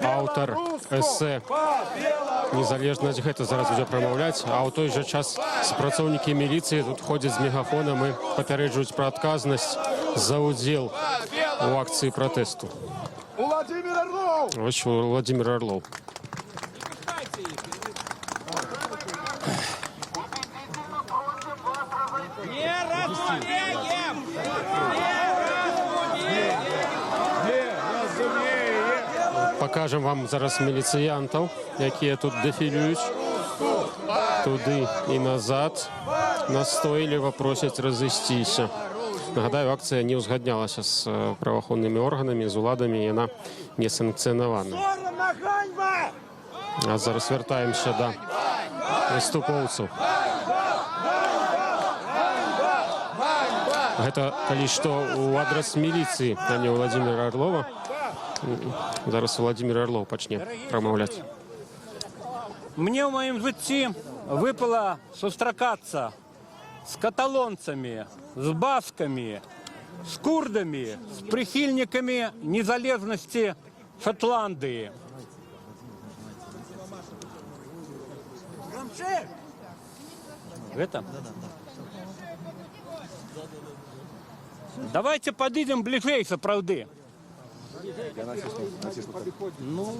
аўтар эсэ «Незалежнасць» гэта зараз будзе прамаўляць, а ў той жа час супрацоўнікі міліцыі тут ходзяць з мегафонам і папярэджваюць пра адказнасць за ўдзел у акцыі пратэсту. Владимир Орлов! Ось Владимир Орлов. Покажем вам зараз міліцыянтаў, якія тут дэфілююць туды і назад. Настойліва просяць разысціся. Нагадаю, акцыя не ўзгаднялася з праваахоўнымі органамі, з уладамі, яна не санкцыянавана. А зараз вяртаемся да выступоўцаў. Гэта, калі што, у адрас міліцыі, а не Владимира Орлова. Зараз Владимир Орлов пачне прамаўляць. Мне в моем житті выпало сустракаться с каталонцами, с басками, с курдами, с прихильниками незалежности Шотландии. Это? Давайте подойдем ближе, сапраўды. Ну,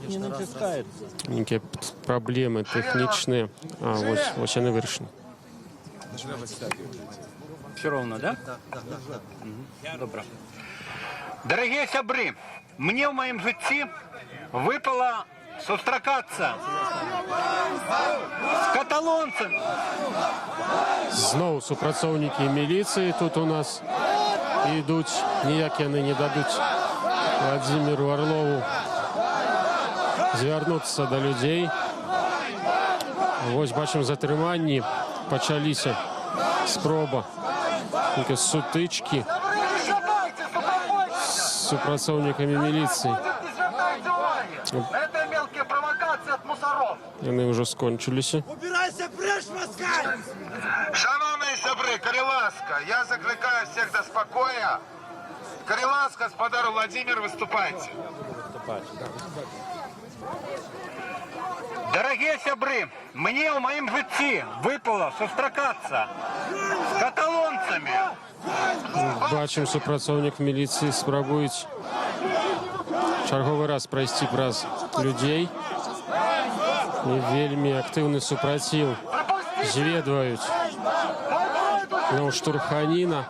не натискает. Некие проблемы техничные. Вот они вырашены. Все ровно, да? Добро. Дорогие сябры, мне в моем житті выпало сустракаться с каталонцами. Знову супрацоўнікі міліцыі тут у нас ідуць, ніяк яны не дадуць Владимиру Орлову звярнуцца да людзей. Вось бачым затрыманні, пачаліся спроба нейкай сутычкі з супрацоўнікамі міліцыі. Это мелкие провокации от мусоров. Яны ўжо скончыліся. Шановные сябры, коли ласка, я закликаю всех до спокоя. Коли ласка, господар Владимир, выступайте. Дорогие сябры, мне в моем житті выпало сустракаться с каталонцами. Бачым, супрацоўнік міліцыі спрабуюць чарговы раз прайсці праз людзей. І вельмі актыўны супраціў зведваюць. Ну, штурханіна.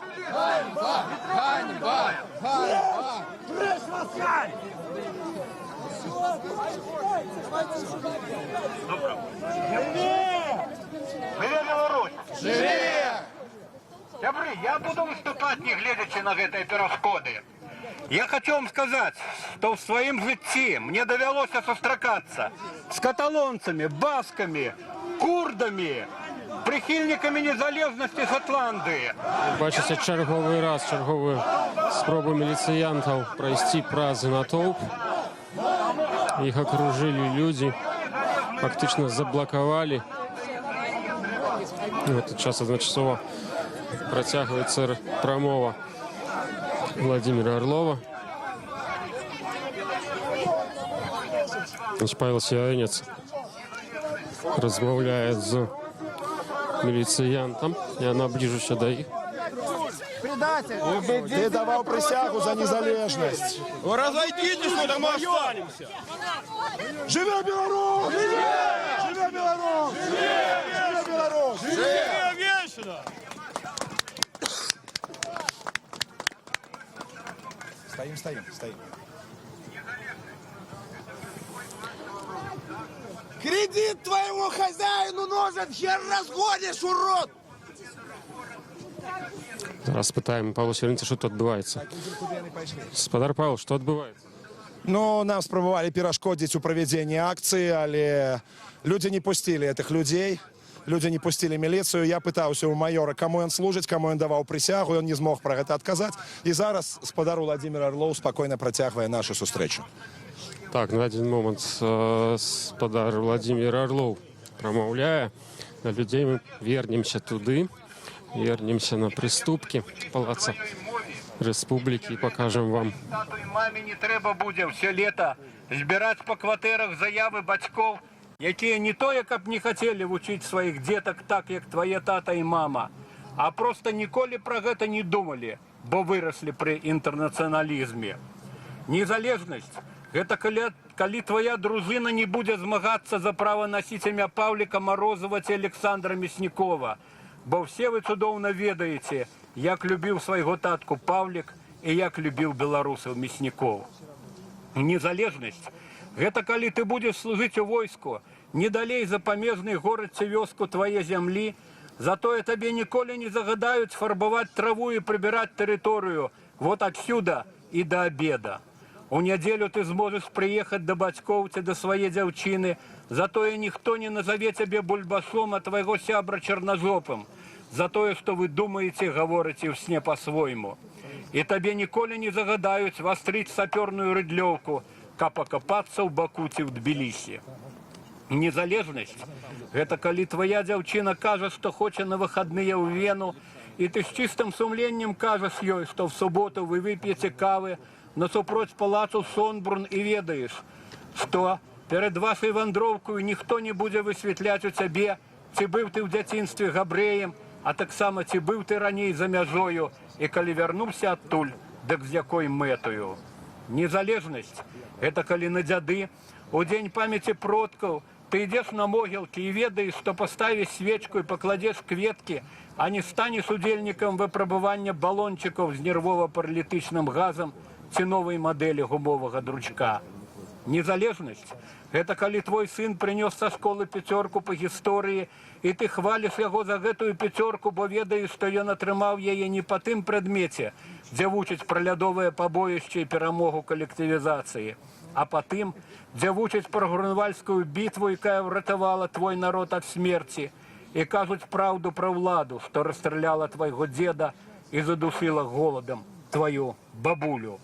Живе Беларусь! Живе! Сябры, я буду выступать, не глядячи на гэтыя перашкоды. Я хочу вам сказать, что в своем житті мне довелось сустракаться с каталонцами, басками, курдами, прихильниками незалежности Шотландии. Бачыце чарговы раз, чарговую спробу міліцыянтаў прайсці праз натоўп. Іх акружылі людзі, фактычна заблакавалі. В этот час адначасова працягваецца прамова Владимира Орлова. Павел Сіянец размаўляе з міліцыянтам. Я наближуся да іх. Ты давал присягу за незалежность. Разойдитесь, куда мы останемся. Живе Беларусь! Живе Беларусь! Живе Беларусь! Живе вечно! Стоим. Кредит твоему хозяину нужен, хер разгонишь, урод! Зараз пытаем Павла Сіянца, що тут адбываецца. Гаспадар Павел, што адбываецца? Ну, нам спробовали перешкодить у проведения акции, але люди не пустили этих людей. Люди не пустили милицию. Я пытался у майора, кому он служит, кому он давал присягу, и он не смог про это отказать. И зараз гаспадар Владимир Орлов спокойно протягивает нашу встречу. Так, на один момент гаспадар Владимир Орлов промовляє. На людей мы вернемся туды, вернемся на приступки Палаца Республики и покажем вам. Тату і мамі не треба буде все лето збирати по квартирах заяви батьків, які не то, як не хотіли вчити своїх діток так, як твоє тата і мама, а просто ніколи про це не думали, бо виросли при інтернаціоналізмі. Незалежність – це коли твоя дружина не буде змагатися за право носити ім'я Павліка Морозова чи Олександра Мяснікова, бо всі ви чудовно ведаєте, як любив свого татку Павлік і як любив білорусів Мясніков. Незалежність – це коли ти будеш служити у війську, не далей за памежний город чи вёску твоєї землі, зато тобі ніколи не загадають фарбувати траву і прибирати територію вот отсюда і до обеда. У неділю ти зможеш приїхати до батьків чи до своєї дівчини, зато і ніхто не назове тебе бульбашом, а твоего сябра черножопым, за то, что вы думаете и говорите в сне по-своему. И тебе ніколи не загадають вострить саперную рыдлёвку, каб покопаться в Баку ці в Тбілісі. Незалежність – это коли твоя девчина кажет, что хочет на выходные в Вену, и ты с чистым сумлением кажешь ей, что в субботу вы выпьете кавы насупроць палацу Сонбрун и ведаешь, что перед вашей вандроўкою ніхто не будзе высвятляць у цябе, ці быў ты ў дзяцінстве габрэем, а таксама ці быў ты раней за мяжою, і калі вярнуўся адтуль, дык з якой мэтаю. Незалежнасць – гэта калі на дзяды, у дзень памяці продкаў, ты ідзеш на могілкі і ведаеш, што паставіш свечку і пакладзеш кветкі, а не станеш удзельнікам выпрабавання балончыкаў з нервова-паралітычным газам ці новай мадэлі гумовага дручка. Незалежнасць – гэта калі твой сын прынёс са школы 5 па гісторыі, і ты хваліш яго за гэтую 5, бо ведаеш, што ён атрымаў яе не па тым прадмеце, дзе вучаць пра лядовае пабоішча і перамогу калектывізацыі, а па тым, дзе вучаць пра Грунвальдскую бітву, якая ўратавала твой народ ад смерці, і кажуць праўду пра ўладу, што расстраляла твайго дзеда і задушыла голадам твою бабулю.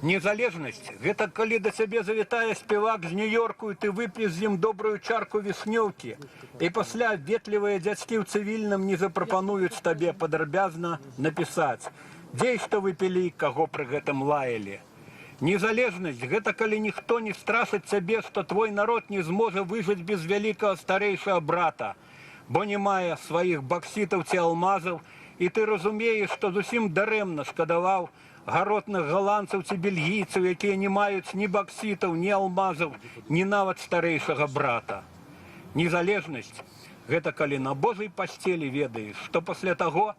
Незалежнасць – гэта калі да цябе завітае спевак з Нью-Йорку, і ты вып'еш з ім добрую чарку віснёўкі, і пасля ветлівыя дзядзькі ў цывільным не запрапануюць табе падрабязна напісаць, дзе і што вы пілі, каго пры гэтым лаялі. Незалежнасць – гэта калі ніхто не страшыць цябе, што твой народ не зможа выжыць без вялікага старэйшага брата, бо не мае сваіх баксітаў ці алмазаў, і ты разумееш, што зусім дарэмна шкадаваў гаротных галандцаў ці бельгійцаў, якія не маюць ні баксітаў, ні алмазаў, ні нават старэйшага брата. Незалежнасць – гэта калі на Божай пасцелі ведаеш, што пасля таго,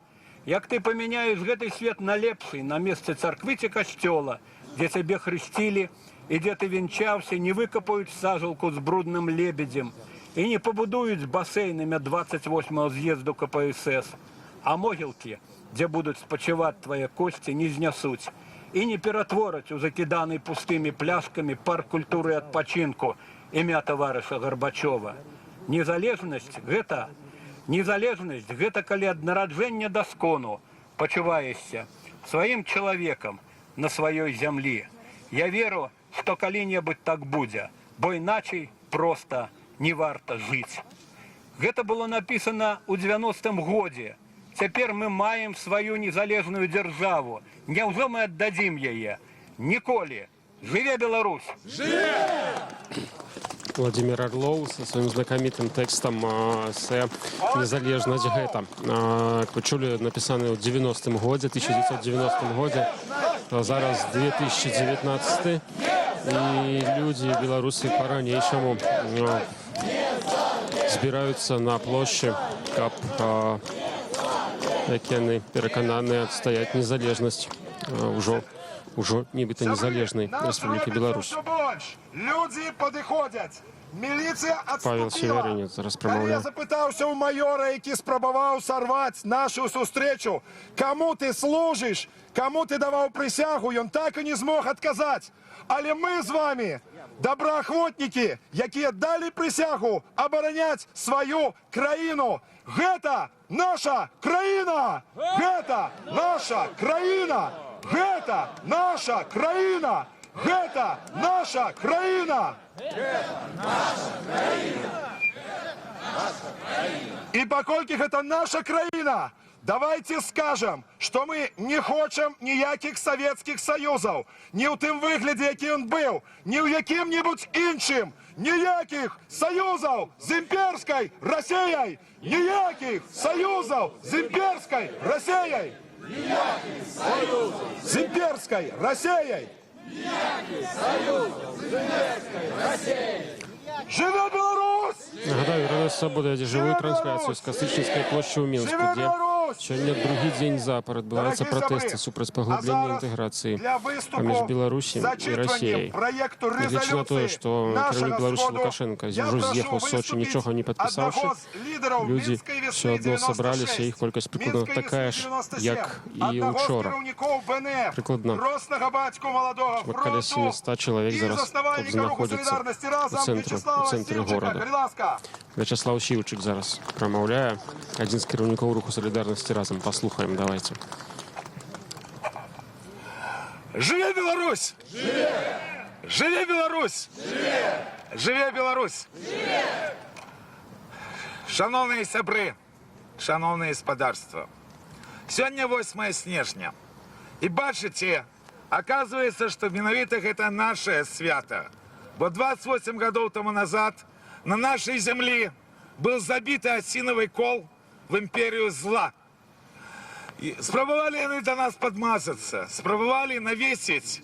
як ты памяняеш гэты свет на лепшы, на месцы царквы ці касцёла, дзе цябе хрысцілі і дзе ты венчаўся, не выкапаюць сажалку з брудным лебедзем і не пабудуюць басейнамі 28-го з'езду КПСС, а могілкі, дзе будуць спачываць твае косці, не знясуць і не ператвораць у закіданы пустымі пляшкамі парк культуры і адпачынку імя таварыша Гарбачова. Незалежнасць – гэта калі ад нараджэння да скону пачуваешся сваім чалавекам на сваёй зямлі. Я веру, што калі-небудзь так будзе, бо іначай проста не варта жыць. Гэта было напісана ў 90-м годзе. Цяпер мы маем сваю незалежную дзяржаву. Няўжо мы аддадзім яе? Ніколі. Жыве Беларусь! Владимир Орлов со своим знакомитым текстом эссе «Незалежность гэта». Как вы чули, написаны ў 90-м годзе, 1990 годзе. Зараз 2019 и люди, белорусы, по-ранейшаму збираюцца на площадь, каб які яны перакананыя адстаяць незалежнасць ўжо нібыта незалежнай Рэспублікі Беларусь. Людзі падыходзяць. Міліцыя адступіла. Павел Северинец зараз прамаўляе. Я запытаўся ў маёра, які спрабаваў сарваць нашу сустрэчу, каму ты служыш, каму ты даваў прысягу, ён так і не змог адказаць. Але мы з вами добраахвотнікі, якія далі прысягу абараняць сваю краіну. Гэта наша краіна! Гэта наша краіна! Гэта наша краіна! Гэта наша краіна! І паколькі гэта наша краіна, давайте скажем, што мы не хочам ніякіх савецкіх саюзаў, ні ў тым выглядзе, які ён быў, ні ў якім-небудзь іншым, ніякіх саюзаў з імперскай Расіяй! Ніякіх саюзаў з імперскай Расіяй! Ніякіх саюзаў з імперскай Расіяй! Ніякіх саюзаў з імперскай Расіяй! Жыве Беларусь! Нагадаю, Радыё Свабода вядзе жывую трансляцыю з Касычніцкай плошчы ў Мінску, дзе сёння другі дзень запар адбываюцца пратэсты супраць паглыблення інтэграцыі паміж Беларусі і Расіяй. Нягледзячы на тое, што кіраўнік Беларусі Лукашенка ўжо з'ехаў з Сочы, нічога не падпісаўшы, людзі ўсё адно сабраліся, іх колькасць прыкладна такая ж, як і учора. Прыкладна каля 700 чалавек зараз тут знаходзяцца у цэнтры горада. Вячеслав Сіўчык зараз прамаўляе, адзін з кіраўнікоў руху «Солідарнасці разам». Паслухаем, давайте. Жыве Беларусь! Жыве Беларусь! Жыве Беларусь! Шановні сябри, шановне господарство, сегодня 8 снежня. И бачите, оказывается, что менавіта это наше свято. Бо 28 годов тому назад на нашей земле был забит осиновый кол в империю зла. И спробовали они до нас подмазаться, спробовали навесить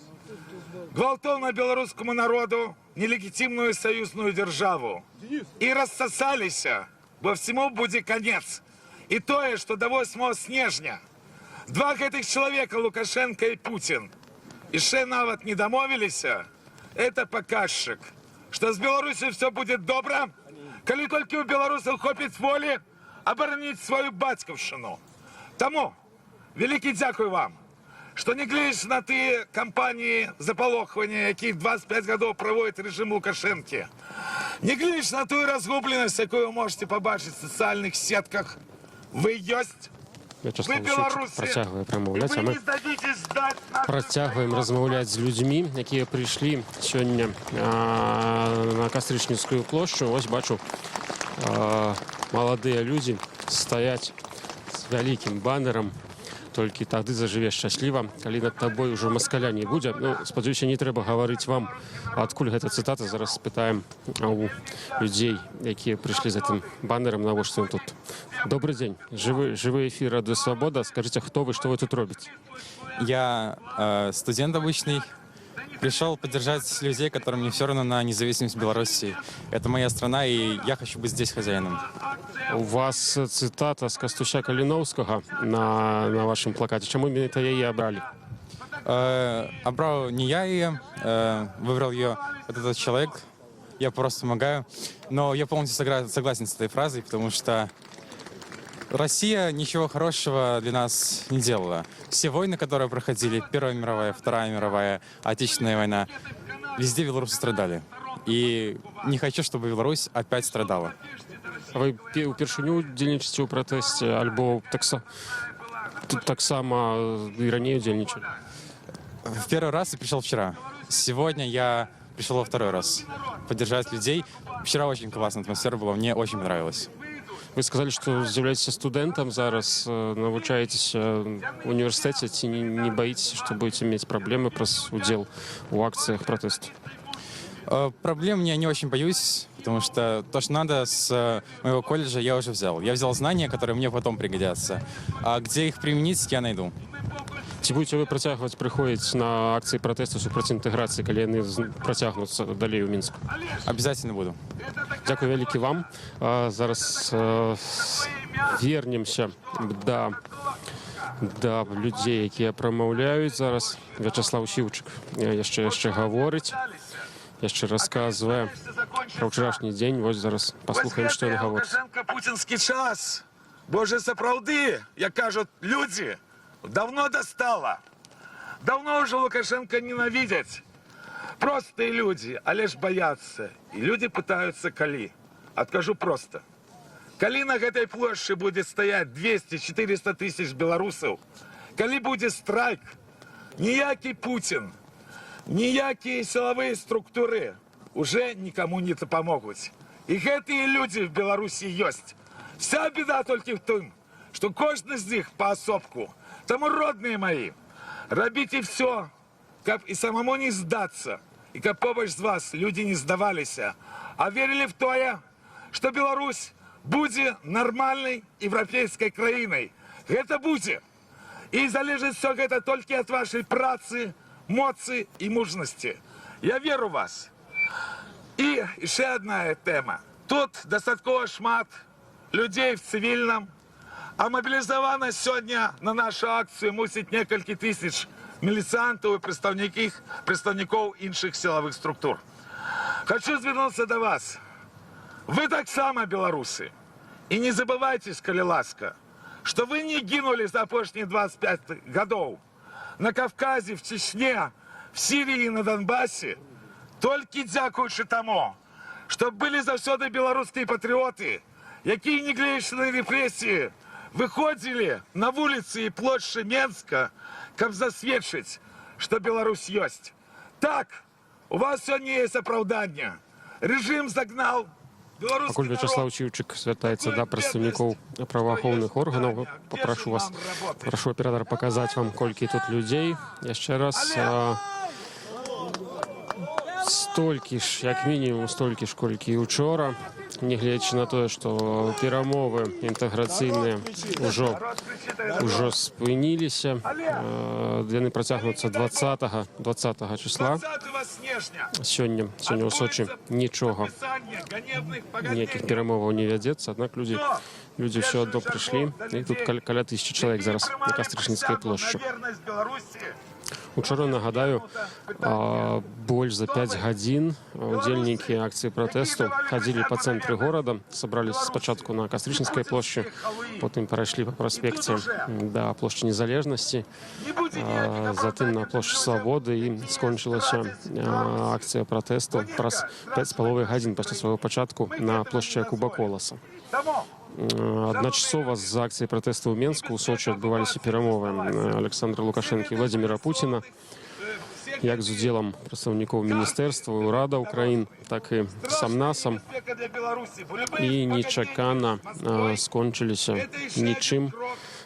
гвалтовно белорусскому народу нелегитимную союзную державу. И рассосались, бо всему будет конец. И то, что до 8 снежня два этих человека, Лукашенко и Путин, еще нават не домовились, это показчик, что с Беларусью все будет добро, коли только у белорусов хопит воли оборонить свою батьковщину. Тому великий дякую вам, что не глядишь на те кампании заполохивания, які 25 годов проводит режим Лукашенки. Не глядишь на ту разгубленность, якую вы можете побачить в социальных сетках. Вы есть. Вячеслав Ви Ущурчик белоруси. працягвае И прамаўляць, а вы мы не сдадитесь сдать нашу працягваем Украину. размаўляць з людзьмі, якія прыйшлі сёння на Кастрычніцкую плошчу. Вось бачу, маладыя людзі стаяць з вялікім банерам. Толькі тады зажывеш шчасліва, калі над табой ужо маскаля не будзе. Ну, спадзяюся, не трэба гаварыць вам, адкуль гэта цытата. Зараз спытаем у людзей, якія прыйшлі за тым банерам, навошта ён тут. Добрый день. Живой эфир «Радио Свобода». Скажите, кто вы, что вы тут робите? Я студент обычный. Пришел поддержать людей, которым не все равно на независимость Беларуси. Это моя страна, и я хочу быть здесь хозяином. У вас цитата с Костуся Калиновского на вашем плакате. Чему именно это яе обрали? Обрал не я ее, выбрал ее вот этот человек. Я просто помогаю. Но я полностью согласен с этой фразой, потому что Россия ничего хорошего для нас не делала. Все войны, которые проходили, Первая мировая, Вторая мировая, Отечественная война, везде белорусы страдали. И не хочу, чтобы Беларусь опять страдала. А вы упершыню удзельнічаеце ў пратэсце, альбо таксама і раней удзельнічалі? В первый раз я пришел вчера. Сегодня я пришел во второй раз поддержать людей. Вчера очень классная атмосфера была, мне очень понравилось. Вы сказали, что являетесь студентом зараз, навучаетесь в университете, ці не боитесь, что будете иметь проблемы про удел в акциях протеста? Проблем я не очень боюсь, потому что то, что надо с моего колледжа, я уже взял. Я взял знания, которые мне потом пригодятся. А где их применить, я найду. Ці будете вы працягваць прыходзіць на акцыі пратэсту супраць інтэграцыі, калі яны працягнуцца далей у Мінску? Обязательно буду. Дзякуй вялікі вам. Зараз вернемся да людзей, якія прамаўляюць зараз. Вячеслав Ущурчик яшчэ гаворыць, яшчэ расказвае пра ўчарашні дзень. Вось зараз паслухаем, што ён гаворыць. Лукашенко-путинский час, боже сапраўды, як кажут люди, давно достало. Давно уже Лукашенко ненавидят. Простые люди, а лишь боятся. И люди пытаются кали. Откажу просто. Кали на этой площади будет стоять 200-400 тысяч белорусов, кали будет страйк, ніякий Путин, ніякие силовые структуры уже никому не помогут. И эти люди в Беларуси есть. Вся беда только в том, что каждый из них поособку. Тому, родные мои, робите все, как и самому не сдаться, и как побач с вас люди не сдавались, а верили в то, что Беларусь будет нормальной европейской краиной. Это будет. И залежит все это только от вашей працы, моцы и мужности. Я верю в вас. И еще одна тема. Тут достаточно шмат людей в цивильном, а мобилизовано сегодня на нашу акцию мусить несколько тысяч милициантов и представников інших силовых структур. Хочу звернуться до вас. Вы так само белорусы. И не забывайте, коли ласка, что вы не гинули за прошлые 25 годов на Кавказе, в Чечне, в Сирии и на Донбассе, только дякуючи тому, что были завсёды белорусские патриоты, які, не глядячи на репрессии, выходили на улицы и площадь Минска, как засведчить, что Беларусь есть. Так, у вас сегодня есть оправдание. Режим загнал Пакуль Вячеслав Чыўчык звяртаецца да прадстаўнікоў праваахоўных органаў, папрошу аператора паказаць вам, колькі тут людзей. Яшчэ раз, столькі ж, як мінімум, столькі ж, колькі і учора. Нягледзячы на тое, што перамовы інтэграцыйныя ўжо спыніліся. Яны працягнуцца 20 числа. Сёння ў Сочы нічога, ніякіх перамоваў не вядзецца, аднак людзі ўсё адно прыйшлі, і тут каля 1000 чалавек зараз на Кастрычніцкай плошчы. Учора, нагадаю, больш за 5 гадзін удзельнікі акцыі пратэсту хадзілі па цэнтры горада, сабраліся спачатку на Кастрычніцкай плошчы, потым перайшлі па праспекце да плошчы Незалежнасці, затым на плошчы Свабоды, і скончылася акцыя пратэсту праз 5,5 гадзін пасля свайго пачатку на плошчы Якуба Коласа. Адначасова з акцыяй пратэсту ў Менску ў Сочы адбываліся перамовы Александра Лукашэнкі і Владзіміра Пуціна, як з удзелам прадстаўнікоў міністэрства і ўрадаў краін, так і сам-насам. І нечакана скончыліся нічым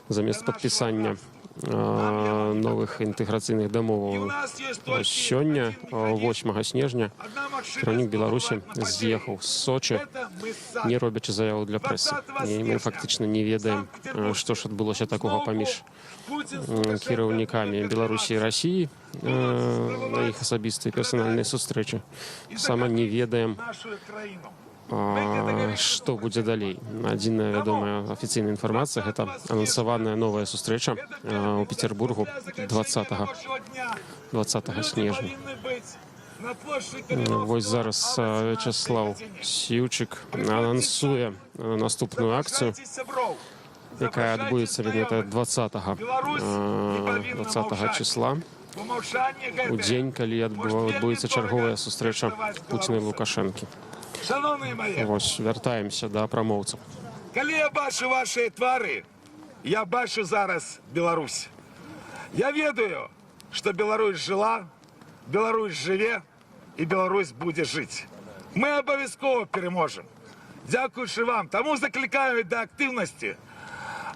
замест падпісання новых інтэграцыйных дамоваў. Сёння, 8 снежня, кіраўнік Беларусі з'ехаў з Сочы, не робячы заяву для прэсы. І мы фактычна не ведаем, што ж адбылося такога паміж кіраўнікамі Беларусі і Расіі на іх асабістыя персанальныя сустрэчы. Сама не ведаем, што будзе далей. Адзіная вядомая афіцыйная інфармацыя — гэта анансаваная новая сустрэча ў Петербургу 20 снежня. Вось зараз Вячеслав Чыўчык анансуе наступную акцыю, якая адбудзецца 20 числа, у дзень, калі адбудзецца чарговая сустрэча Пуціна і Лукашэнкі. Вось, вяртаемся да прамоўцаў. Калі я бачу ваши твары, я бачу зараз Беларусь. Я ведаю, што Беларусь жыла, Беларусь жыве і Беларусь будзе жыць. Мы абавязкова пераможам. Дзякуючы вам, таму заклікаю да актыўнасці.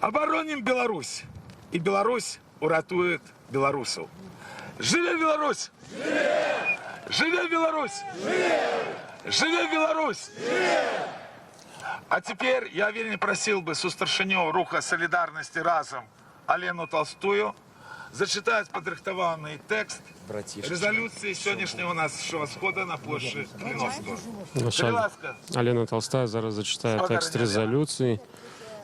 Абаронім Беларусь, і Беларусь уратуе беларусаў. Жыве Беларусь! Жыве Беларусь! Жыве Беларусь! А теперь я вельмі просил бы сустаршынёў руха солидарности разом Алену Толстую зачитать падрыхтаваны тэкст резолюции сегодняшнего нашего схода на площади Калиновского. Алена Толстая зараз зачитае тэкст резолюции,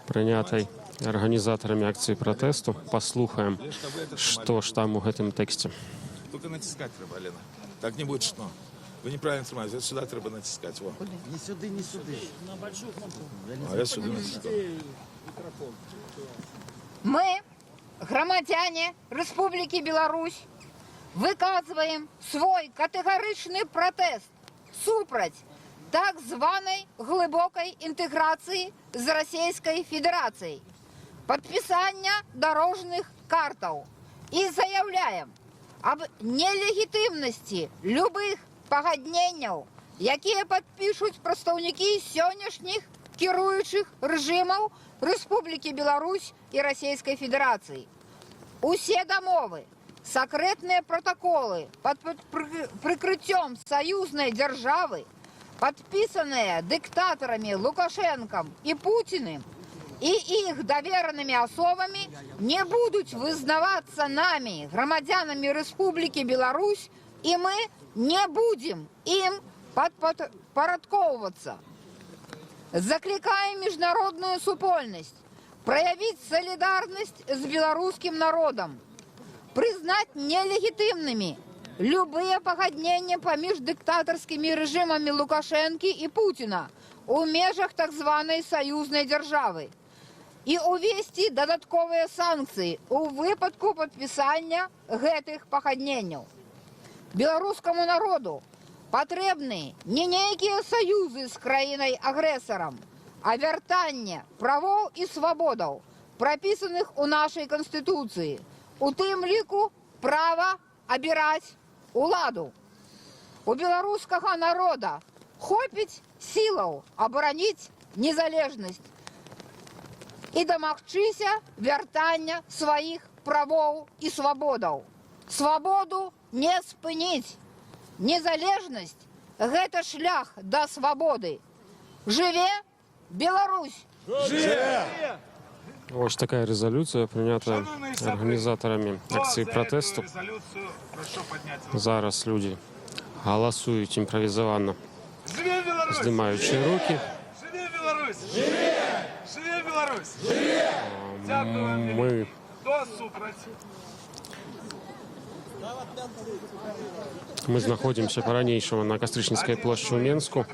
прынятай организаторами акции протесту. Послухаем, что ж там у гэтым тэксце. Только натискать треба, Алена. Так не будет что. Вы неправильно снимаете. Сюда треба натискать. Во. Не сюда, не сюда. На большую кнопку. А я сюда натискаю. Мы, громадяне Республики Беларусь, выказываем свой категоричный протест супраць так званой глубокой интеграции с Российской Федерацией, подписания дорожных картов, и заявляем об нелегитимности любых пагадненняў, якія падпішуць прадстаўнікі сённяшніх кіруючых рэжымаў Рэспублікі Беларусь і Расійскай Федэрацыі. Усе дамовы, сакрэтныя пратаколы пад прыкрыццём саюзнай дзяржавы, падпісаныя дыктатарамі Лукашэнкам і Пуціным і іх даверанымі асобамі, не будуць вызнавацца намі, грамадзянамі Рэспублікі Беларусь, и мы не будем им подпорядковываться. Закликаем международную супольность проявить солидарность с белорусским народом, признать нелегитимными любые пагаднения поміж диктаторскими режимами Лукашенки и Путина у межах так званой союзной державы и увести додатковые санкции у выпадку подписания гэтых пагадненняў. Белорусскому народу патрэбны не нейкія саюзы з краінай-агрэсарам, а вяртанне правоў і свабодаў, прапісаных у нашай Конституцыі, у тым ліку права абіраць уладу. У беларускага народа хопіць сілаў абараніць незалежнасць і дамагчыся вяртання сваіх правоў і свабодаў. Свабоду не спыніць. Незалежнасць – гэта шлях да свабоды. Жыве Беларусь! Ось такая резолюція прийнята організаторами акції протесту. Зараз люди голосують імпровізовано, здимаючи руки. Живе Білорусь! Живе Білорусь! Дякую вам. Ми Хто супроть? Мы знаходимся по-ранейшему на Кастрычніцкай плошчы ў Менску,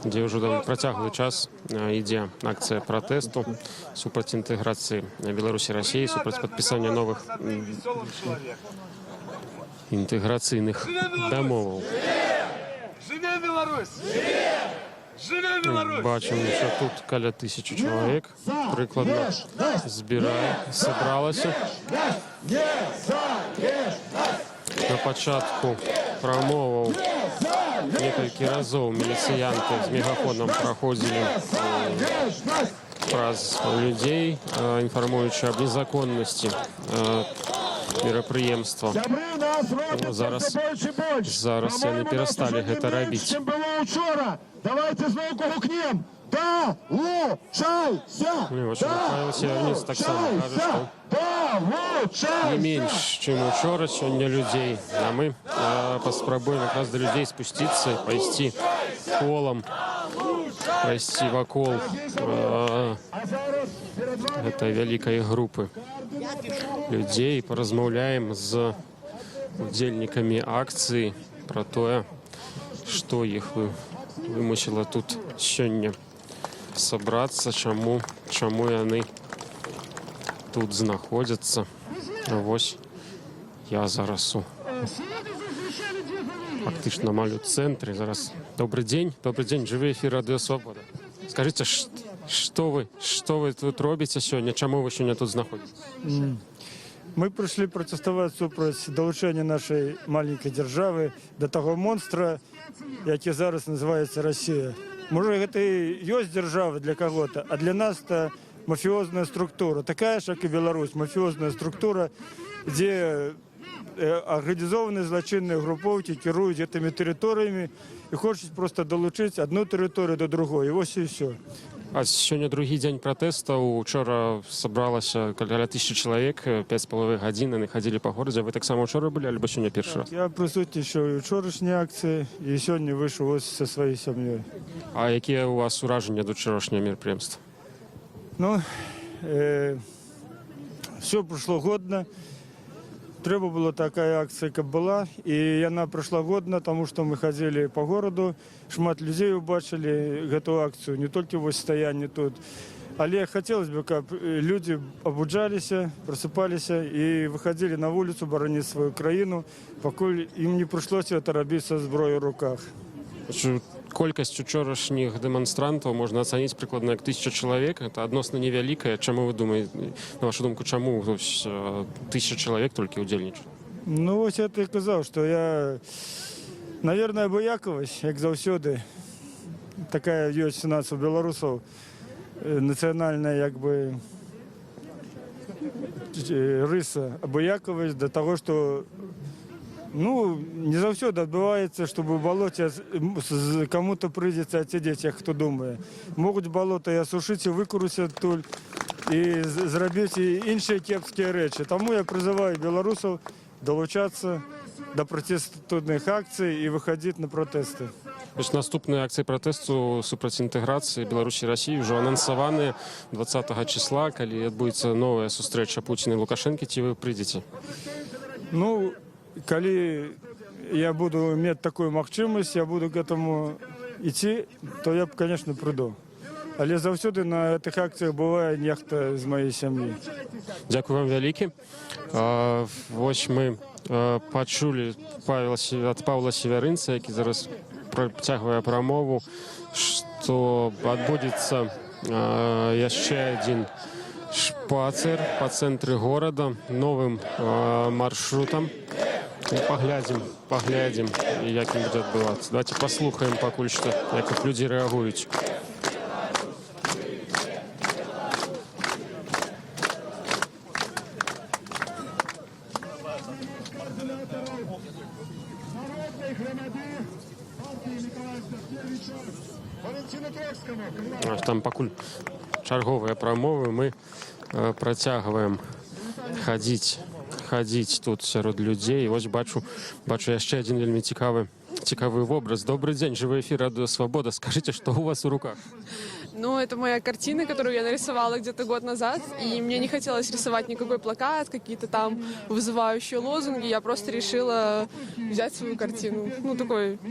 дзе ўжо працяглы час ідзе акцыя пратэсту супраць інтэграцыі Беларусі і Расіі, супраць падпісання новых інтэграцыйных дамоваў. Живе Білорусь! Живе Білорусь! Бачым, що тут каля 1000 чалавек прыкладна сабралася. На пачатку прамоваў некалькі разоў міліцыянты з мегафонам праходзілі праз людзей, інфармуючы аб незаконнасці мерапрыемства. Зараз яны перасталі гэта рабіць. Давайте знову гукнем. Долучайся! Михайло Северніц таксама кажа, што не менш, чым учора сёння людзей. А мы паспрабуем якраз да людзей спусціцца, пайсці колам, прайсці вакол гэтай вялікай групы людзей, паразмаўляем з удзельнікамі акцыі пра тое, што іх вымусіла тут сёння сабрацца, чаму яны тут знаходзяцца. Вось я зараз фактычна амаль у цэнтры. Зараз добрый дзень, жывы эфір Радыё Свабода. Скажыце, што вы тут робіце сёння, чаму вы сёння тут знаходзіцеся? Мы пришли протестовать супраць долучэння нашей маленькой державы до того монстра, який зараз называется Россия. Может, это и есть держава для кого-то, а для нас это мафиозная структура. Такая же, как и Беларусь, мафиозная структура, где организованные злочинные групповки кируют этими территориями и хочет просто долучить одну территорию до другой. И вот и все. А сёння другі дзень пратэстаў. Учора сабралася каля 1000 чалавек, 5,5 гадзін яны хадзілі па горадзе. Вы таксама учора былі, альбо сёння першы раз? Я присутнічаў і учорашняй акцыі, і сёння выйшаў ось са сваёй сям'ёй. А якія у вас уражанні ад учорашняга мерапрыемства? Ну, все прошло годно. Трэба была такая акция, как была, и она прошла годно, потому что мы ходили по городу, шмат людей убачили эту акцию, не только в состоянии тут. Але хотелось бы, как люди обуджались, просыпались и выходили на улицу боронить свою краину, покуль им не пришлось это робить со зброей в руках. Колькасць учорашніх дэманстрантаў можна ацаніць прыкладна як 1000 чалавек. Это адносна невялікая. Чаму вы думаеце, на вашу думку, чаму 1000 чалавек толькі ўдзельнічаюць? Ну, ось я і казав, що я, наверное, абыякавасць, як заўсёды. Такая ёсць у нас у беларусаў нацыянальная, як бы, рыса, абыякавасць до того, что ну, не заўсёды адбываецца, чтобы в болоте кому-то прыйдзецца отсидеть, як хто думае. Могуць болото і асушыць, і выкурыць адтуль, і зрабіць і іншыя кепскія рэчы. Таму я призываю беларусаў долучацца до пратэстных акцый і выходить на протесты. Наступныя акцыі пратэсту супраць інтэграцыі Беларусі і Расіі ўжо анансаваныя 20 числа, калі адбудзецца новая сустрэча Пуціна і Лукашэнкі. Ці вы прыйдзеце? Ну, калі я буду мець такую магчымасць, я буду к этому ідці, то я б, конечно, прыйду. Але заўсёды на гэтых акцыях бывае нехта з маёй сям'і. Дзякую вам вялікі. Вось мы пачулі ад Павла Севярынца, які зараз працягвае прамову, што адбудзецца яшчэ адзін шпацыр па цэнтры горада новым маршрутам. Ну, паглядзім, як ім будзе адбывацца. Давайте паслухаем пакуль што, як тут людзі рэагуюць. Там пакуль чарговыя прамовы, мы працягваем хадзіць тут сярод людзей. Вось бачу яшчэ адзін вельмі цікавы вобраз. Добрый дзень, жывы эфир «Радио Свобода». Скажите, что у вас в руках? Ну, это моя картина, которую я нарисовала где-то год назад, и мне не хотелось рисовать никакой плакат, какие-то там вызывающие лозунги, я просто решила взять свою картину. Ну,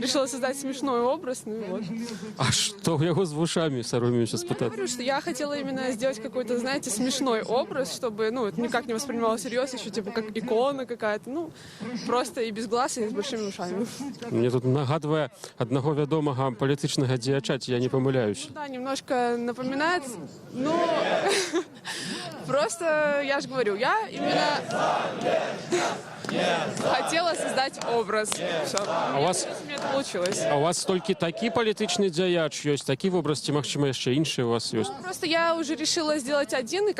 решила создать смешной образ, ну и вот. А что у него с ушами, соромеюсь спытать? Я говорю, что я хотела именно сделать какой-то, знаете, смешной образ, чтобы, это никак не воспринималось всерьез, еще типа как икона какая-то, просто и без глаз, и с большими ушами. Мне тут нагадывая одного вядомага палітычнага дзеяча, я не помыляюсь. Да, немножко напоминает, просто я же говорю, я именно хотела создать образ. Все. А у вас это получилось. А у вас толькі такі палітычны дзеяч ёсць, такі вобраз, ці магчыма яшчэ іншыя у вас ёсць? Просто я уже решила сделать один и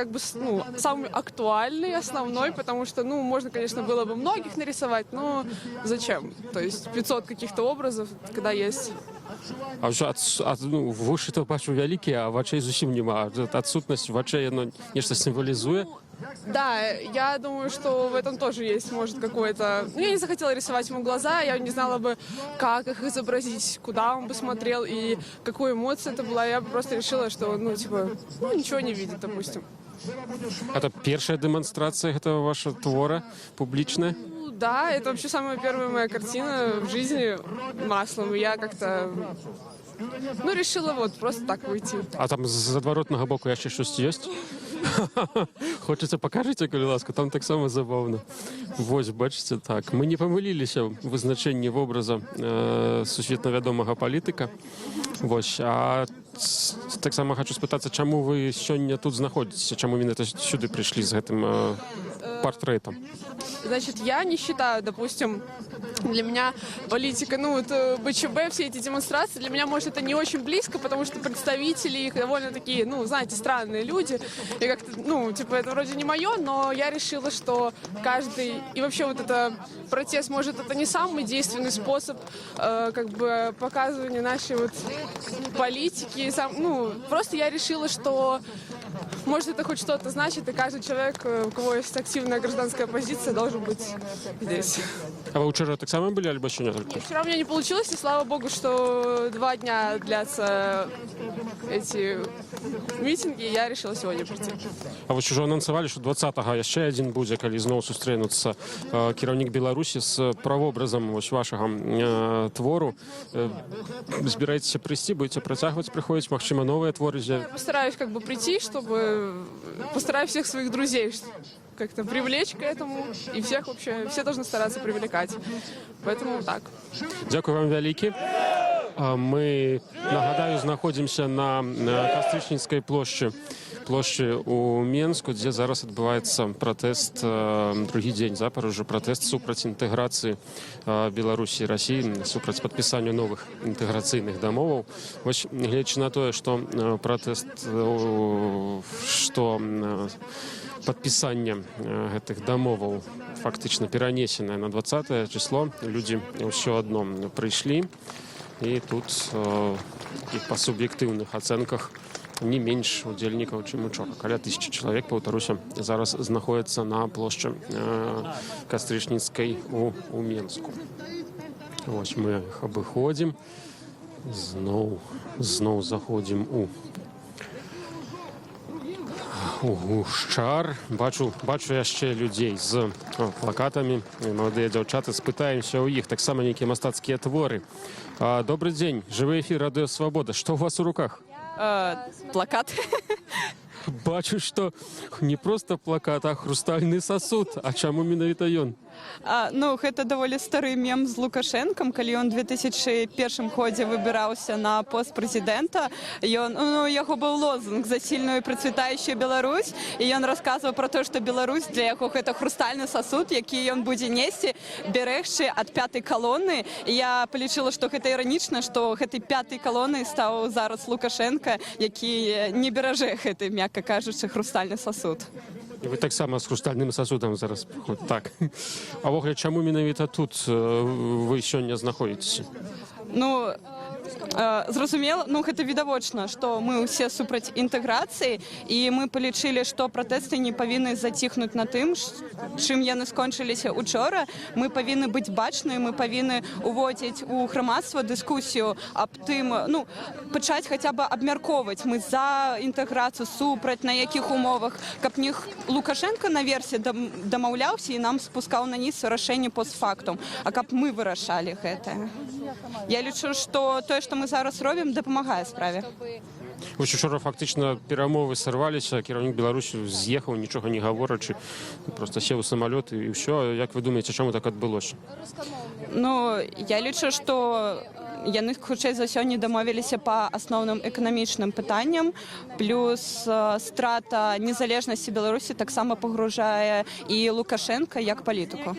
самый актуальный, основной, потому что, можно, конечно, было бы многих нарисовать, но зачем? То есть 500 каких-то образов, когда есть. А ўжо вушы то бачу вялікія, а вачэй зусім няма. Адсутнасць вачэй, яно нешта сімвалізуе? Да, я думаю, что в этом тоже есть, может, какое-то... Я не захотела рисовать ему глаза, я не знала бы, как их изобразить, куда он бы смотрел и какую эмоцию это была. Я бы просто решила, что, ничего не видит, допустим. Это первая демонстрация этого вашего твора, публичная? Да, это вообще самая первая моя картина в жизни маслом, и я как-то... решила просто так выйти. А там з адваротнага боку яшчэ штосьці ёсць? Хочацца пакажыце, калі ласка, там таксама забаўна. Вось, бачыце, так. Мы не памыліліся ў вызначэнні вобраза сусветна вядомага палітыка. Вось, а таксама хочу спытацца, чаму вы сёння тут знаходзіцеся, чаму менавіта сюды прыйшлі з гэтым портрэтом? Значит, я не считаю, допустим, для меня политика, БЧБ, все эти демонстрации, для меня, может, это не очень близко, потому что представители их довольно такие, знаете, странные люди. И как-то, это вроде не мое, но я решила, что каждый... И вообще это протест, может, это не самый действенный способ показывания нашей политики. Просто я решила, что, может, это хоть что-то значит, и каждый человек, у кого есть активная гражданская позиция, должен быть здесь. А вы вчера так само были, альбо сегодня только? Вчера у меня не получилось, и слава богу, что 2 дня длятся эти митинги, и я решила сегодня прийти. А вы уже анонсовали, что 20-го яшчэ один будзе, калі зноў сустрэнуцца кіраўнік Беларусі з правобразам вашага твору. Збіраецеся прыйсці, будете працягваць прыходзіць, магчыма, новыя творы з'явяцца? Я постараюсь прийти, чтобы постараюсь всех своих друзей как-то привлечь к этому, и всех вообще, все должны стараться привлекать. Поэтому так. Дякую вам вялікі. Мы, нагадаю, знаходзімся на Кастрычніцкай плошчы у Менску, дзе зараз адбываецца пратэст, другі дзень запар ужо пратэст супраць інтэграцыі Беларусі і Расіі, супраць падпісання новых інтэграцыйных дамоваў. Вось, гледзячы на тое, што пратэст, што падпісанне гэтых дамоваў фактычна перанесенае на 20 число, людзі ўсё адно прыйшлі, і тут па суб'ектыўных ацэнках не менш удзельнікаў, чым учора. Каля 1000 чалавек, паўтаруся, зараз знаходзяцца на плошчы Кастрычніцкай у Менску. Вось мы іх абыходзім, зноў заходзім у гушчар. Бачу яшчэ людзей з плакатамі, маладыя дзяўчаты, спытаемся ў іх, таксама нейкія мастацкія творы. Добрый дзень, жывы эфир «Радио Свобода». Что у вас в руках? Плакат. Бачу, что не просто плакат, а хрустальный сосуд. А чаму менавіта ён? Ну, гэта даволі стары мем з Лукашэнкам, калі ён у 2001 годзе выбіраўся на пост прэзідэнта. Яго быў лозунг «За сильную и процветающую Беларусь», і ён расказваў про то, што Беларусь для яго гэта хрустальны сасуд, які ён будзе несці, бярэгчы ад пятай калоны. Я палічыла, што гэта іранічна, што гэтай пятай калонай стаў зараз Лукашенко, які не беражэ гэты, мякка кажучы, хрустальны сасуд. І вы таксама з хрустальным сасудам зараз прыходзіце. Так. А вогуле, чаму менавіта тут вы сёння знаходзіцеся? Ну, зразумела, гэта відавочна, што мы ўсе супраць інтэграцыі, і мы палічылі, што пратэсты не павінны заціхнуць на тым, чым яны скончыліся учора. Мы павінны быць бачныя, мы павінны уводзіць у грамадства дыскусію аб тым, пачаць хаця б абмяркоўваць. Мы за інтэграцыю, супраць, на якіх умовах, каб не Лукашенко наверсе дамаўляўся і нам спускаў на низ рашэнне постфактум, а каб мы вырашалі гэтае. Я лічу, што тое, што мы зараз робім, дапамагае справе. Вось учора фактычна перамовы сарваліся, кіраўнік Беларусі з'ехаў, нічога не гаворачы, проста сеў у самалёт і ўсё. Як вы думаеце, чаму так адбылося? Я лічу, што яны хутчэй за ўсё не дамовіліся па асноўным эканамічным пытанням, плюс страта незалежнасці Беларусі таксама пагружае і Лукашенка як палітыку.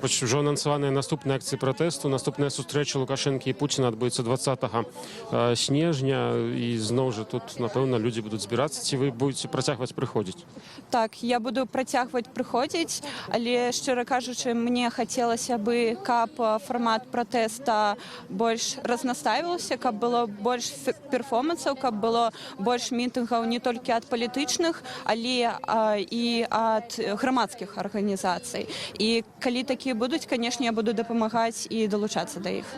Ўжо анансаваныя наступныя акцыі пратэсту, наступная сустрэча Лукашэнкі і Пуціна адбудзецца 20 снежня, і зноў жа тут, напэўна, людзі будуць збірацца, ці вы будзеце працягваць прыходзіць? Так, я буду працягваць прыходзіць, але, шчыра кажучы, мне хацелася бы, каб фармат пратэста больш разнастаіваўся, каб было больш перформансаў, каб было больш мітынгаў не толькі ад палітычных, але і ад грамадскіх арганізацый. І калі такія будуць, канешне, я буду дапамагаць і далучацца да іх.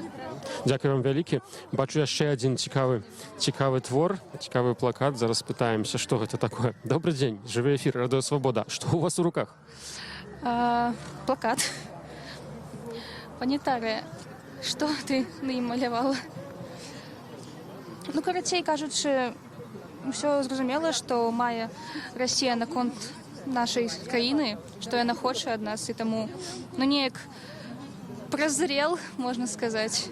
Дзякую вам вялікі. Бачу яшчэ адзін цікавы твор, цікавы плакат. Зараз пытаемся, што гэта такое. Добрый дзень, жывы эфір, Радыё Свабода. Што у вас у руках? Плакат. Панітарыя, што ты на ім малявала? Карацей кажучы, ўсё зразумела, што мае Расія наконт нашай краіны, што яна хоча ад нас, і таму, неяк празрел, можна сказаць.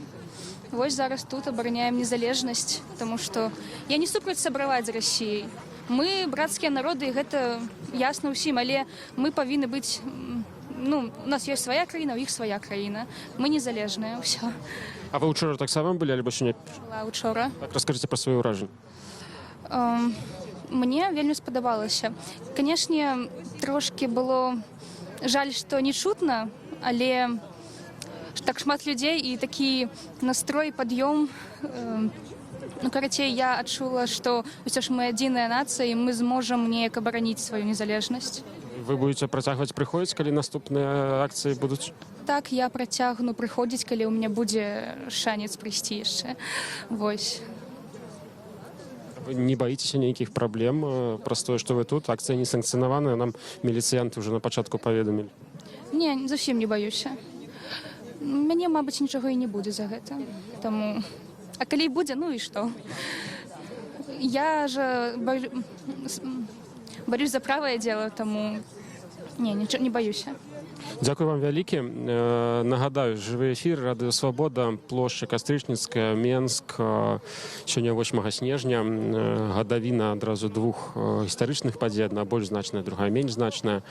Вось зараз тут абараняем незалежнасць, таму што я не супраць сабраваць з Расіяй. Мы брацкія народы, і гэта ясна ўсім, але мы павінны быць, у нас ёсць свая краіна, у іх свая краіна. Мы незалежныя, ўсё. А вы учора таксама былі, альбо сёння? Была учора. Так, раскажыце пра свае ўражанні. Мне вельмі спадабалася. Канешне, трошкі было жаль, што не чутна, але так шмат людзей і такі настрой, пад'ём. Карацей, я адчула, што ўсё ж мы адзіная нацыя, і мы зможам неяк абараніць сваю незалежнасць. Вы будете працягваць прыходзіць, калі наступныя акцыі будуць? Так, я працягну прыходзіць, калі ў мяне будзе шанец прыйсці яшчэ. Вось. Вы не баіцеся нейкіх праблем праз тое, што вы тут? Акцыя не санкцыянаваная, нам міліцыянты ўжо на пачатку паведамілі. Не, зусім не баюся. Мяне, мабыць, нічога і не будзе за гэта. Таму... А калі будзе, і што? Я ж борюсь за правае дело, таму не баюся. Дзякую вам вялікі. Нагадаю, жывы эфір, Радыё Свабода, плошча Кастрычніцкая, Менск. Сёння 8 снежня. Гадавіна адразу двух гістарычных падзей. Адна больш значная, другая менш значная.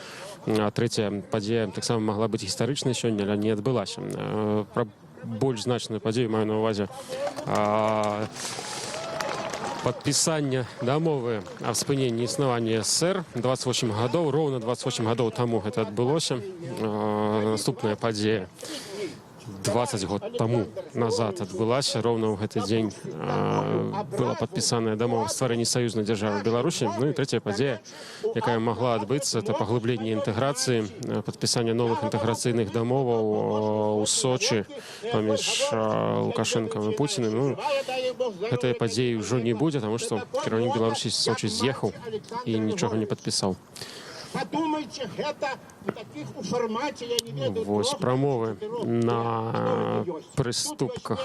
Трэцяя падзея таксама магла быць гістарычнай сёння, але не адбылася. Пра больш значную падзею маю на ўвазе падпісання дамовы аб спыненні існавання СССР 28 гадоў, роўна 28 гадоў таму гэта адбылося. Наступная падзея 20 год таму назад адбылася. Роўна ў гэты дзень была падпісаная дамова аб стварэнні саюзнай дзяржавы Беларусі. І трэцяя падзея, якая магла адбыцца, это паглыбленне інтэграцыі, падпісанне новых інтэграцыйных дамоваў у Сочы паміж Лукашэнкам і Пуціним. Гэтай падзеі ўжо не будзе, таму што кіраўнік Беларусі з Сочы з'ехаў і нічога не падпісаў. Подумайте, гэта у таких у фармаце, я не ведаю. Вось прамовы на прыступках.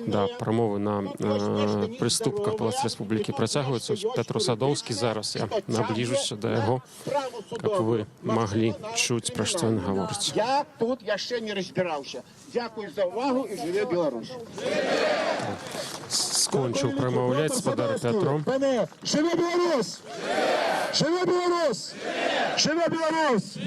Да, прамовы на прыступках Палац Рэспублікі працягваюцца. Пятро Садоўскі зараз, я набліжуся да яго, каб вы маглі чуць, пра што ён гаворыць. Я тут яшчэ не разбіраўся. Дзякуй за ўвагу і жыве Беларусь. Скончыў прамаўляць спадар Пятро. Жыве Беларусь! Жыве Беларусь! Жыве Беларусь!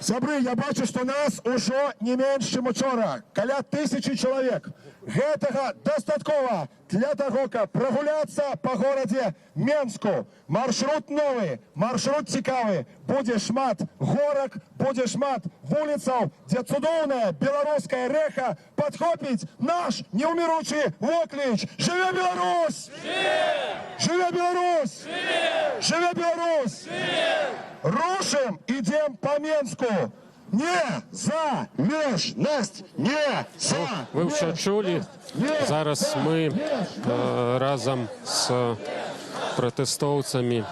Сябры, я бачу, што нас ужо не менш, чым учора. Каля 1000 чалавек. Гэтага дастаткова для таго, каб прагуляцца па горадзе Менску. Маршрут новы, маршрут цікавы. Будзе шмат горак, будзе шмат вуліцаў, дзе цудоўная беларуская рэха падхопіць наш неўміручы вокліч. Жыве Беларусь! Жыве Беларусь! Жыве Беларусь! Рушым, ідзем па Менску. Не залежнасць! Не залежнасць! Вы ўсё чулі? Зараз мы разам з пратэстоўцамі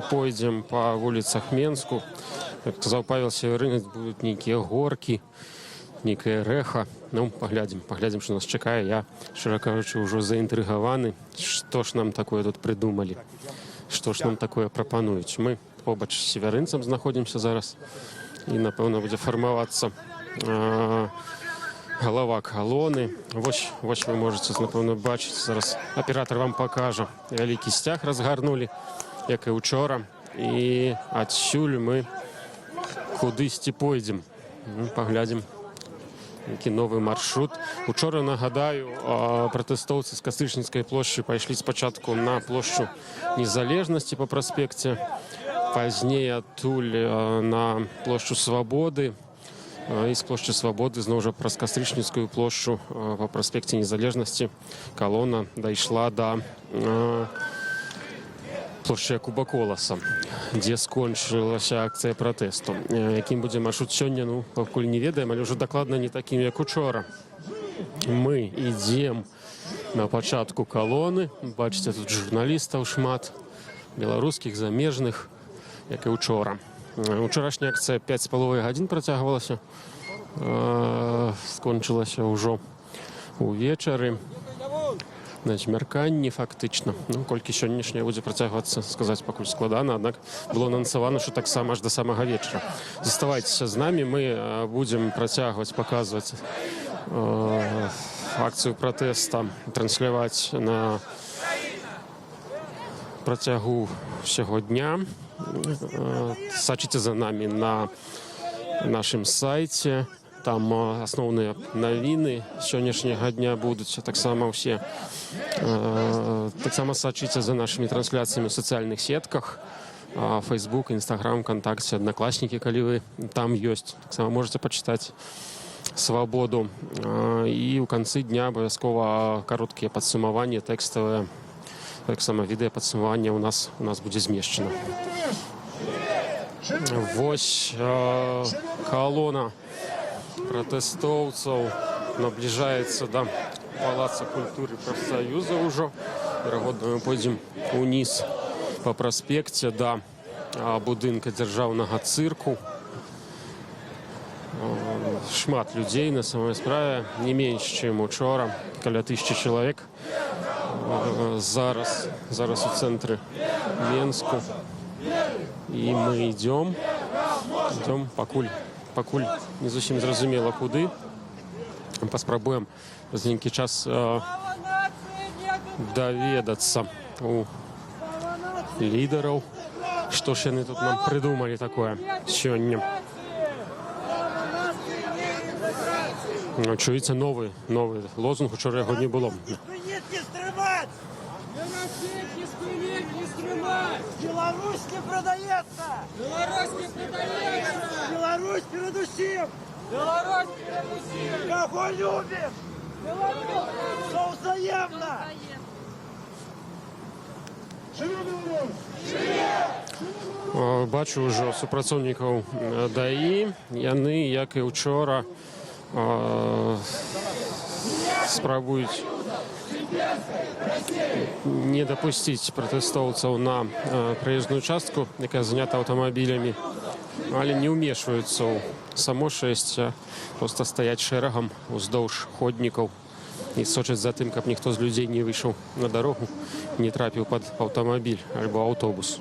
пойдзем па вуліцах Менску. Як сказаў Павел Северынец, будуць нейкія горкі, нейкая рэха. Ну, паглядзім, што нас чакае. Я, шчыра кажучы, ўжо заінтрыгаваны. Што ж нам такое тут прыдумалі? Што ж нам такое прапануюць? Мы побач з северынцам знаходзімся зараз. І, напэўна, будзе фармавацца галава калоны. Вось вы можаце, напэўна, бачыць. Зараз аператар вам пакажа. Вялікі сцяг разгарнулі, як і учора. І адсюль мы кудысьці пойдзем. Паглядзім, які новы маршрут. Учора, нагадаю, пратэстоўцы з Кастрычніцкай плошчы пайшлі спачатку на плошчу Незалежнасці па праспекце. Пазней адтуль на плошчу Свабоды. І з плошчы Свабоды зноў жа праз Кастрычніцкую плошчу па праспекце Незалежнасці калона дайшла да плошчы Якуба Коласа, дзе скончылася акцыя пратэсту. Якім будзе маршрут сёння, ну, пакуль не ведаем, але ўжо дакладна не такім, як учора. Мы ідзем на пачатку калоны. Бачыце, тут журналістаў шмат, беларускіх, замежных, як і учора. Учорашняя акцыя 5,5 гадзін працягвалася. Скончылася ўжо увечары. На змярканні, фактычна. Ну, колькі сённяшняя будзе працягвацца, сказаць пакуль складана, аднак было анансавана, што таксама аж да самага вечара. Заставайцеся з намі, мы будзем працягваць, паказваць акцыю пратэста, трансляваць на працягу ўсяго дня. Сачыце за намі на нашым сайце. Там асноўныя навіны сённяшняга дня будуць. Таксама ўсе таксама сачыце за нашымі трансляцыямі ў сацыяльных сетках. Facebook, Instagram, ВКонтакце, Аднакласнікі, калі вы там ёсць. Таксама можаце пачытаць Свабоду. І ў канцы дня абавязкова кароткія падсумаванні тэкставыя. Таксама відэападсумаванне ў нас будзе змешчана. Вось калона пратэстоўцаў набліжаецца да Палаца культуры прафсаюза ўжо. Верагодна, мы пойдзем уніз па праспекце да будынка дзяржаўнага цырку. Шмат людзей на самой справе, не менш, чым учора, каля 1000 чалавек. Зараз у цэнтры Менску. І мы ідём, пакуль не зусім зразумела куды. Паспрабуем за нейкі час даведацца у лідараў, што ж яны тут нам прыдумалі такое сёння. Чуецца новы лозунг, учора яго не было. Беларусь не продается! Беларусь не продается! Беларусь перед усім! Беларусь перед усім! Кого любим? Беларусь! Все взаимно! Живи Беларусь! Живи! Бачу ўжо супрацоўнікаў ДАІ. Яны, як і учора, спрабуюць не дапусціць пратэстоўцаў на праезжную частку, якая занята аўтамабілямі, але не ўмешваюцца ў само шэсце, проста стаяць шэрагам уздоўж ходнікаў і сочаць за тым, каб ніхто з людзей не выйшаў на дарогу, не трапіў пад аўтамабіль альбо аўтобус.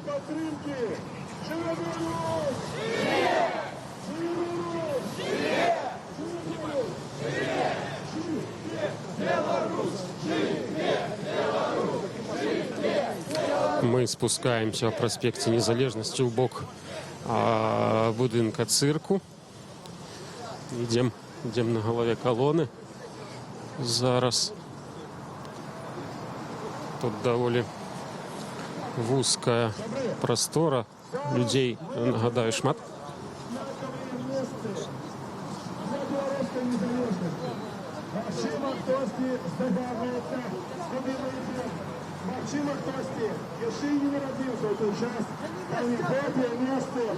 Мы спускаемся в проспекте Незалежности в бок будинка цирку. Идем на голове колонны. Зараз тут довольно вузкая простора. Людей, нагадаю, шмат. Максима Кости, если не народился в тот час, там не копия места.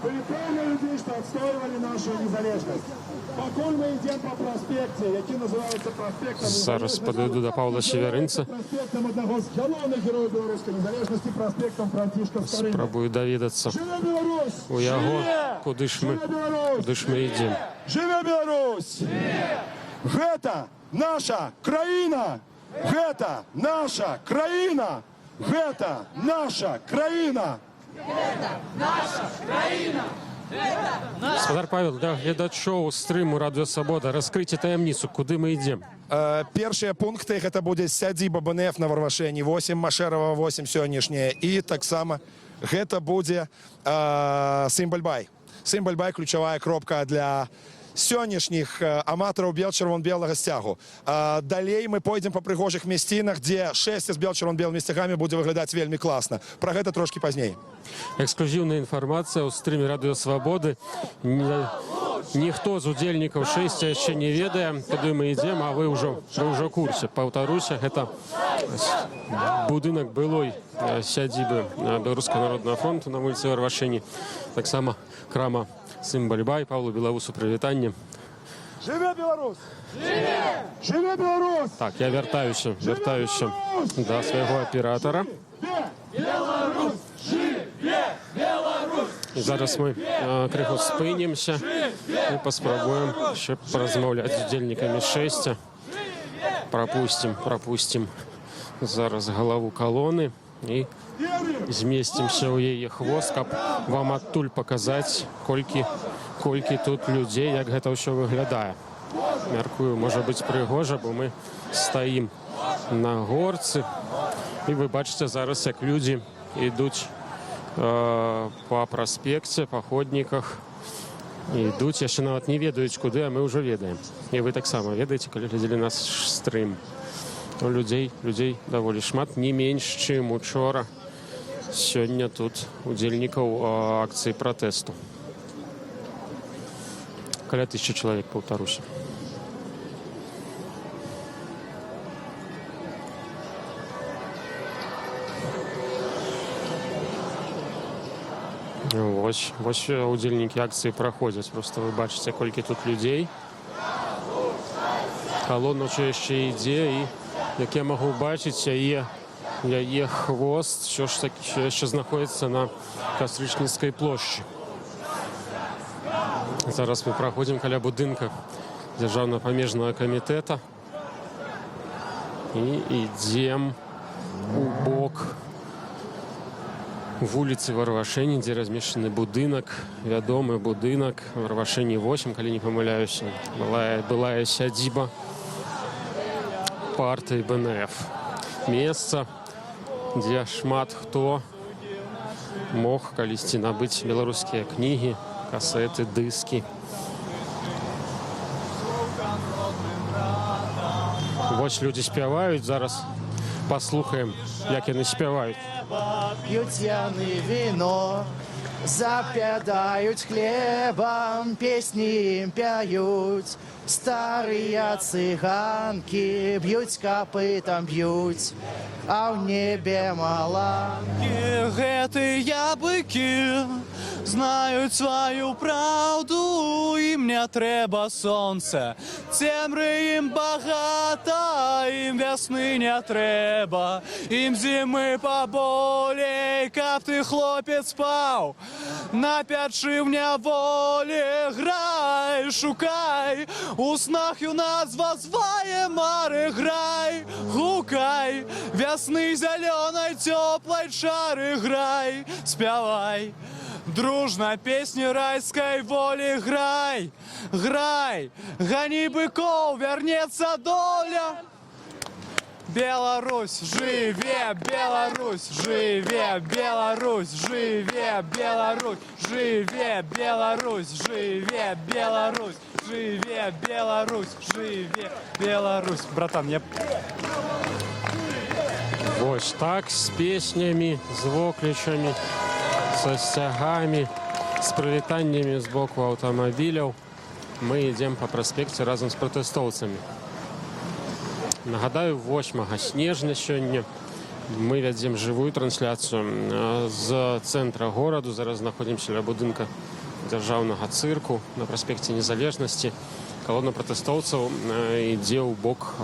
Были полно людей, что отстаивали нашу незалежность. Покуль мы идем по проспекте, який называется проспектом Зараз подойду до Павла Северинца. Проспектом одного з головних героїв белорусской незалежности, проспектом Францишка Скорыни. Спробую доведаться у яго, куди ж ми йдемо. Живе Беларусь! Гэта наша країна! Гэта наша країна! Гэта наша країна! Господар Павел, для гледачоў стрыму Радыё Свабода раскрыйце таямніцу, куды мы ідзем. Першыя пункты гэта будзе сядзіба БНФ на Варвашэні 8, Машэрава 8 сённяшняя, і таксама гэта будзе Сымбальбай. Сымбальбай ключавая кропка для сённяшніх аматараў бел-чырвон-белага сцягу. Далей мы пойдзем па прыгожых мясцінах, дзе шэсце з бел-чырвон-белымі сцягамі будзе выглядаць вельмі класна. Пра гэта трошкі пазней. Эксклюзіўная інфармацыя ў стрыме Радыё Свабоды. Ніхто з удзельнікаў шэсця яшчэ не ведае, куды мы ідзем, а вы ўжо ў курсе. Паўтаруся, гэта будынак былой сядзібы Беларускага народнага фронту на вуліцы Варвашэні. Таксама крама Сымбальбай. Павлу Белавусу прывітанне. Живе Беларусь! Живе Беларусь! Так, я вяртаюся да свайго аператара. Беларусь! Живе Беларусь! І зараз мы крыху спынемся і паспрабуем яшчэ паразмаўляць з удзельнікамі шэсця. Прапусцім зараз галаву калоны і змесцімся ў яе хвост, каб вам адтуль паказаць, колькі тут людзей, як гэта ўсё выглядае. Мяркую, можа быць прыгожа, бо мы стаім на горцы, і вы бачыце зараз, як людзі ідуць па праспекце, па ходніках, ідуць, яшчэ нават не ведаюць куды, а мы ўжо ведаем. І вы таксама ведаеце, калі глядзелі наш стрым. Людзей даволі шмат, не менш, чым учора. Сёння тут удзельнікаў акцыі пратэсту. Каля 1000 чалавек, паўтаруся. Вось удзельнікі акцыі праходзяць. Проста вы бачыце, колькі тут людзей. Калона ўсё яшчэ ідзе, і як я магу бачыць, яе хвост яшчэ знаходзіцца на Кастрычніцкай плошчы. Зараз мы праходзім каля будынка Дзяржаўна-памежнага камітэта і ідзем у бок вуліцы Варвашэні, дзе размешчаны будынак, вядомы будынак Варвашэні 8, калі не памыляюся. Былая сядзіба партыі БНФ. Месца, дзе шмат хто мог калісьці набыць беларускія кнігі, касеты, дыскі. Вось людзі спяваюць, зараз паслухаем, як яны спяваюць. П'ють яны вино, запядаюць хлебам, песні ім пяюць. Старыя цыганкі б'юць капытам б'юць, а ў небе маланкі гэтыя быкі з знають свою правду, їм не треба сонце. Темри їм багато, їм весни не треба. Їм зими поболей, каб ти, хлопець, спав. На печі в неволі грай, шукай. У снах юнацтва зває мари, грай, гукай. Весны зеленой теплой чары грай, спявай. Дружно песни райской воли грай, грай. Гони быков, вернется доля. Беларусь, живе, Беларусь, живе, Беларусь, живе, Беларусь, живе, Беларусь, живе, Беларусь, живе, Беларусь, живе, Беларусь. Братан, я... Ось так, з песнями, з воклічами, со сцягами, з прывітаннямі з боку аўтамабіляў мы ідзем па праспекце разам з пратэстоўцамі. Нагадаю, 8 снежня сёння мы вядзем жывую трансляцыю з цэнтра гораду. Зараз знаходзімся ля будынка дзяржаўнага цырку на праспекце Незалежнасці. Колонна пратэстоўцаў ідзе ў бок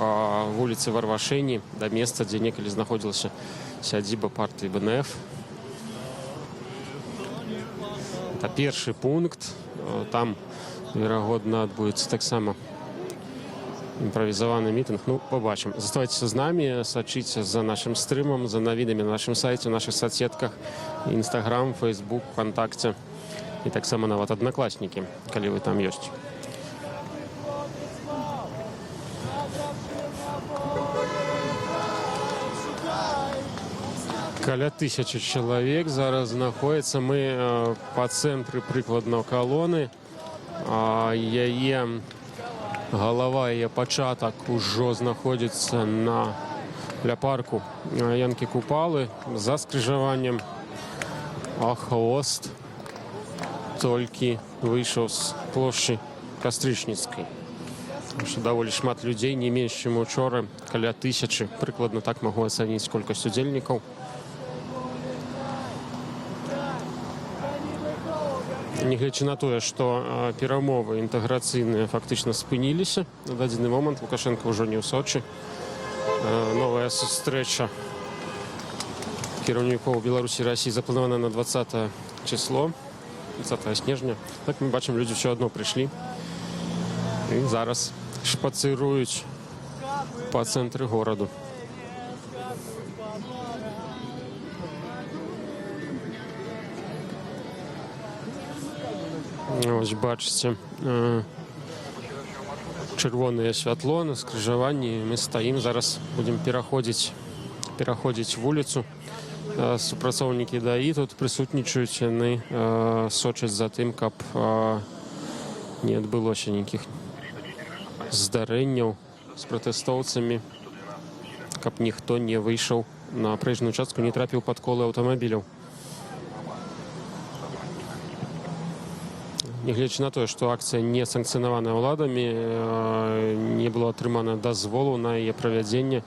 вуліцы Варвашэні да месца, дзе некалі знаходзілася сядзіба партыі БНФ. Это першы пункт. Там, верагодна, адбудзецца таксама імправізаваны мітынг. Ну, побачым. Заставайцеся з намі, сачыце за нашым стрымам, за навінамі на нашым сайце, у нашых соцсетках, Інстаграм, Фейсбук, ВКонтакце і таксама нават Аднакласнікі, калі вы там ёсць. Каля 1000 чалавек зараз знаходіцца. Мы па цэнтры прыкладна калоны. Яе галава, яе пачатак ужо знаходзіцца ля парку Янкі Купалы за скрыжаваннем, а хвост толькі выйшаў з плошчы Кастрычніцкай. Даволі шмат людзей, не менш, чым учора, каля 1000, прыкладна так магу ацаніць колькасць удзельнікаў. Нягледзячы на тое, што перамовы інтэграцыйныя фактычна спыніліся, на дадзены момант Лукашенко ўжо не ў Сочы. Новая сустрэча кіраўнікоў Беларусі і Расіі запланавана на 20 число, 20 снежня. Так мы бачым, людзі ўсё адно прыйшлі і зараз шпацыруюць па цэнтры гораду. Ось бачыце, чырвонае святло на скрыжаванні. Мы стаім, зараз будзем пераходзіць вуліцу. Супрацоўнікі ДАІ тут прысутнічаюць, яны сочаць за тым, каб не адбылося нейкіх здарэнняў з пратэстоўцамі, каб ніхто не выйшаў на праезжную частку, не трапіў пад колы аўтамабіляў. Нягледзячы на тое, што акцыя не санкцыянаваная ўладамі, не было атрымана дазволу на яе правядзенне,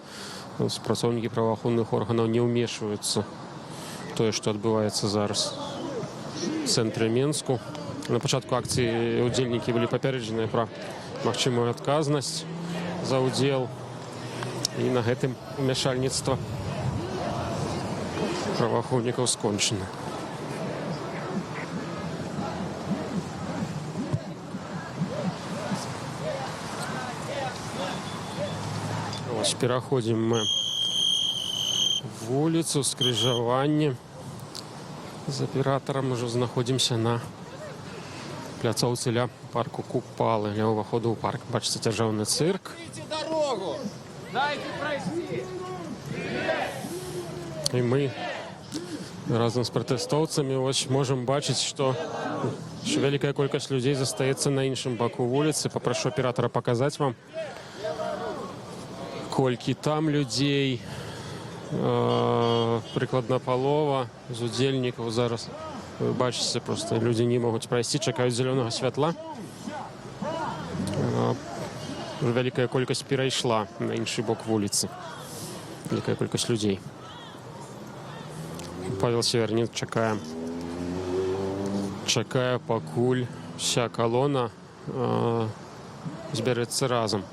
супрацоўнікі праваахоўных органаў не ўмешваюцца ў тое, што адбываецца зараз у цэнтры Менску. На пачатку акцыі удзельнікі былі папярэджаныя пра магчымую адказнасць за ўдзел, і на гэтым умяшальніцтва праваахоўнікаў скончана. Пераходзім мы вуліцу, скрыжаванне. З аператарам ужо знаходзімся на пляцоўцы ля парку Купалы, ля ўваходу ў парк. Бачыце, дзяржаўны цырк. І мы разам з пратэстоўцамі можам бачыць, што вялікая колькасць людзей застаецца на іншым баку вуліцы. Папрашу аператара паказаць вам, колькі там людзей. Прыкладна палова з удзельнікаў зараз. Вы бачыце, проста людзі не могуць прайсці, чакаюць зялёнага святла. Вялікая колькасць перайшла на іншы бок вуліцы. Вялікая колькасць людзей. Павел Севернін чакае Чакае, пакуль вся калона зберэцца разам.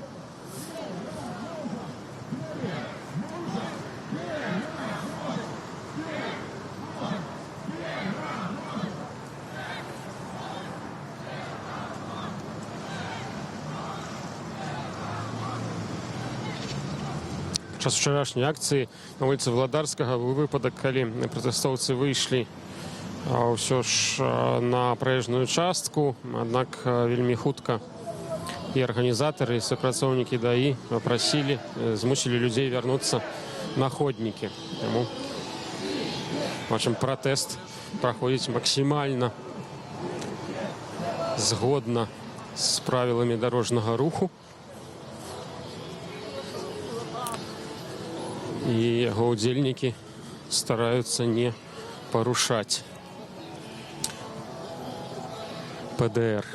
Час вчорашняй акцыі на вуліцы Владарскага быў выпадак, калі пратэстоўцы выйшлі ўсё ж на праезжную частку, аднак вельмі хутка і арганізатары, і супрацоўнікі ДАІ прасілі, змусілі людзей вярнуцца на ходнікі. Таму бачым, пратэст праходзіць максімальна згодна з правіламі дарожнага руху. І яго ўдзельнікі стараюцца не парушаць ПДР.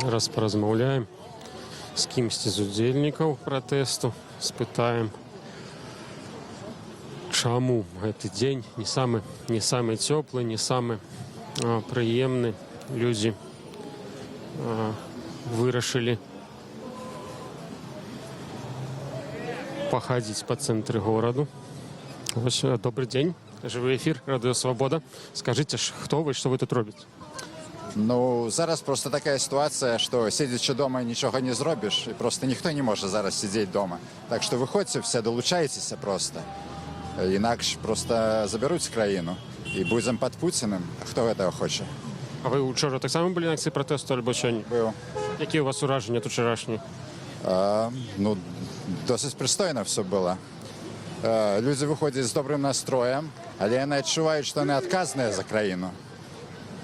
Раз паразмаўляем з кімсьці з удзельнікаў пратэсту, спытаем, чаму гэты дзень не самы цёплы, не самы прыемны. Людзі вырашылі пахадзіць па цэнтры гораду. Вось, добры дзень, жывы эфір, Радыё Свабода. Скажыце ж, хто вы, што вы тут робіце? Ну, зараз просто такая ситуация, что сидячи дома ничего не зробишь, и просто никто не может зараз сидеть дома. Так что выходите все, долучайтесь просто. Інакш просто заберуць краіну і будзем пад Пуціним. Хто гэтага хоча? А вы учора таксама былі на акцыі пратэсту альбо сёння? Быў. Якія у вас уражанні тут учарашнія? Ну, досыць прыстойна все было. Людзі выходзяць з добрым настроем, але яны адчуваюць, што яны адказныя за краіну.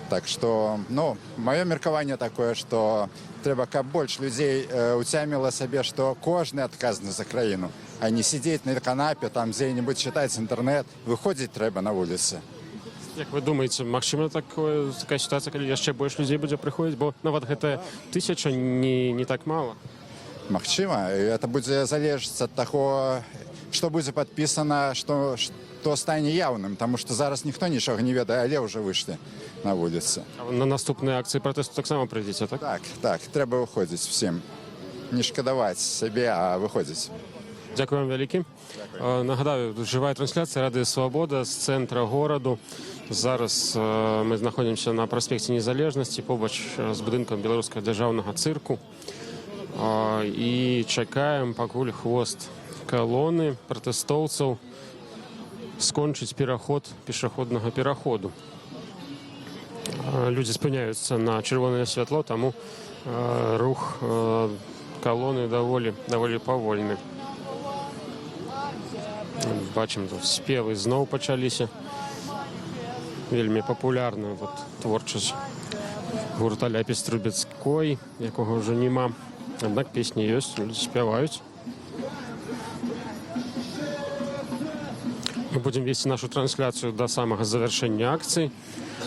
Так что, ну, маё меркаванне такое, што трэба, каб больш людзей уцяміла сабе, што кожны адказны за краіну, а не сидеть на канапе, там где-нибудь читать интернет. Выходить трэба на вуліцы. Як вы думаеце, магчыма такая сітуацыя, калі яшчэ больш людзей будзе прыходзіць, бо нават гэтая 1000 не так мала? Магчыма, это будзе залежыць ад таго, што будзе падпісана, што стане яўным, таму што зараз ніхто нічога не ведае, але ўжо выйшлі на вуліцы. А на наступныя акцыі пратэсту таксама прыйдзеце, так? Так, трэба выходзіць всім. Не шкадаваць сабе, а выходзіць. Дякую вам вялікі. Нагадаю, жывая трансляцыя Радыё Свабода з цэнтра гораду. Зараз мы знаходзімся на праспекце Незалежнасці, побач з будынкам беларускага дзяржаўнага цырку. І чакаем, пакуль хвост калоны пратэстоўцаў скончыць пераход пешаходнага пераходу. Людзі спыняюцца на чырвонае святло, таму рух калоны даволі павольны. Бачым, тут спевы зноў пачаліся. Вельмі папулярная творчасць гурта Ляпіс Трубецкой, якога ўжо няма. Аднак песні ёсць, людзі спяваюць. Мы будзем весці нашу трансляцыю да самага завяршэння акцыі.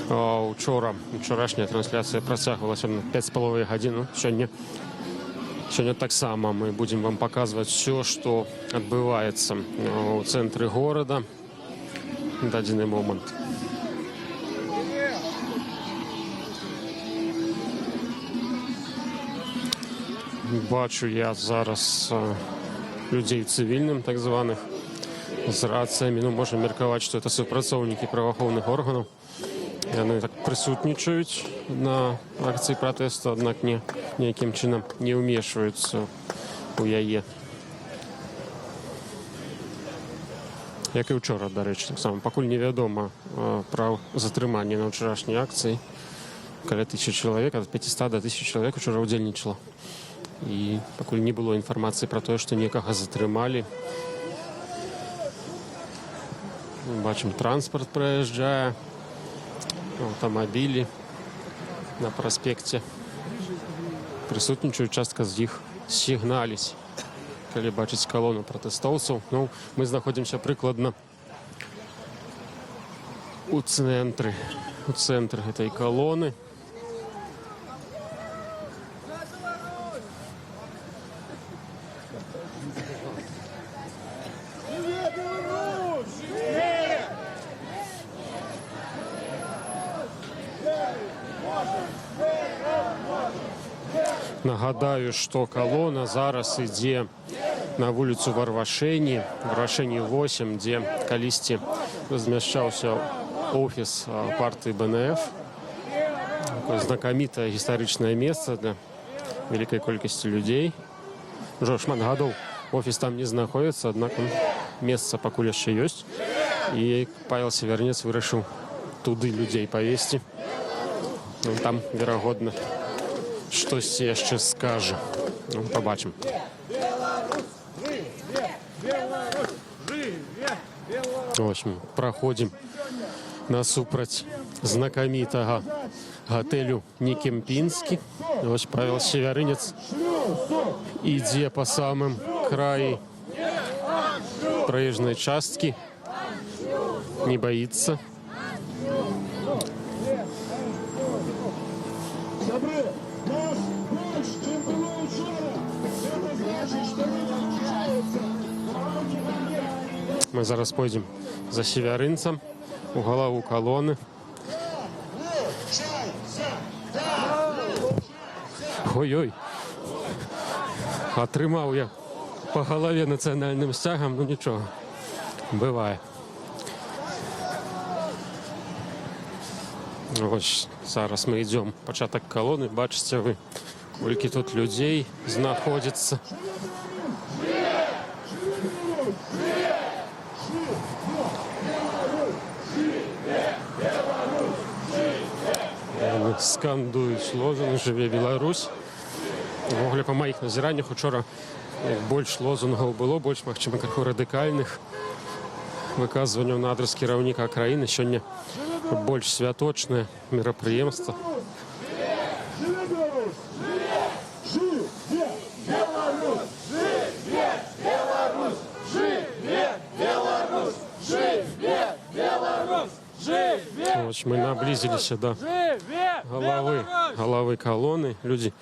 Учорашняя трансляцыя працягвалася на 5,5 гадзін. Сёння таксама мы будзем вам паказваць все, што адбываецца ў цэнтры горада на дадзены момант. Бачу я зараз людзей цывільным, так званых, з рацыямі. Ну, можна меркаваць, што это супрацоўнікі праваахоўных органаў. Яны так прысутнічаюць на акцыі пратэсту, аднак ніякім чынам не ўмешваюцца ў яе. Як і ўчора, дарэчы, таксама. Пакуль невядома пра затрыманне на ўчарашняй акцыі. Каля 1000 чалавек, ад 500 до 1000 чалавек учора ўдзельнічала. І пакуль не было інфармацыі пра тое, што некага затрымалі. Бачым, транспарт праязджае, аўтамабілі на праспекце. Прысутнічаюць, частка з іх сігналіць, калі бачыць калону пратэстоўцаў. Ну, мы знаходзімся прыкладна у цэнтры гэтай калоны. Нагадаю, што калона зараз ідзе на вуліцу Варвашэні, Варвашэні 8, дзе калісьці размяшчаўся офіс партыі БНФ. Такое знакамітае гістарычнае месца для вялікай колькасці людзей. Ужо шмат гадоў офіс там не знаходзіцца, аднак месца пакуль яшчэ ёсць. І Павел Севярнец вырашыў туды людзей павесці. Там, верагодна, штосьці яшчэ скажа. Пабачым. Вось мы праходзім насупраць знакамітага гатэлю Некемпінскі. Вось Павел Севярынец ідзе па самым краі праезжнай часткі. Не боится. Мы зараз пойдем за Севярынцам у галаву калоны. Ой-ой. Атрымаў я по галаве нацыянальным сцягам, ну нічога. Бывае. Вось зараз мы ідзём пачатак калоны. Бачыце вы, колькі тут людзей знаходзіцца. Скандуюць лозунг «Жыве Беларусь». Увогуле, па маіх назіраннях учора больш лозунгаў было, больш, магчыма, крыху радыкальных выказванняў на адрас кіраўніка краіны. Сёння больш святочнае мерапрыемства. Вось мы наблизились до галавы калоны. Людзі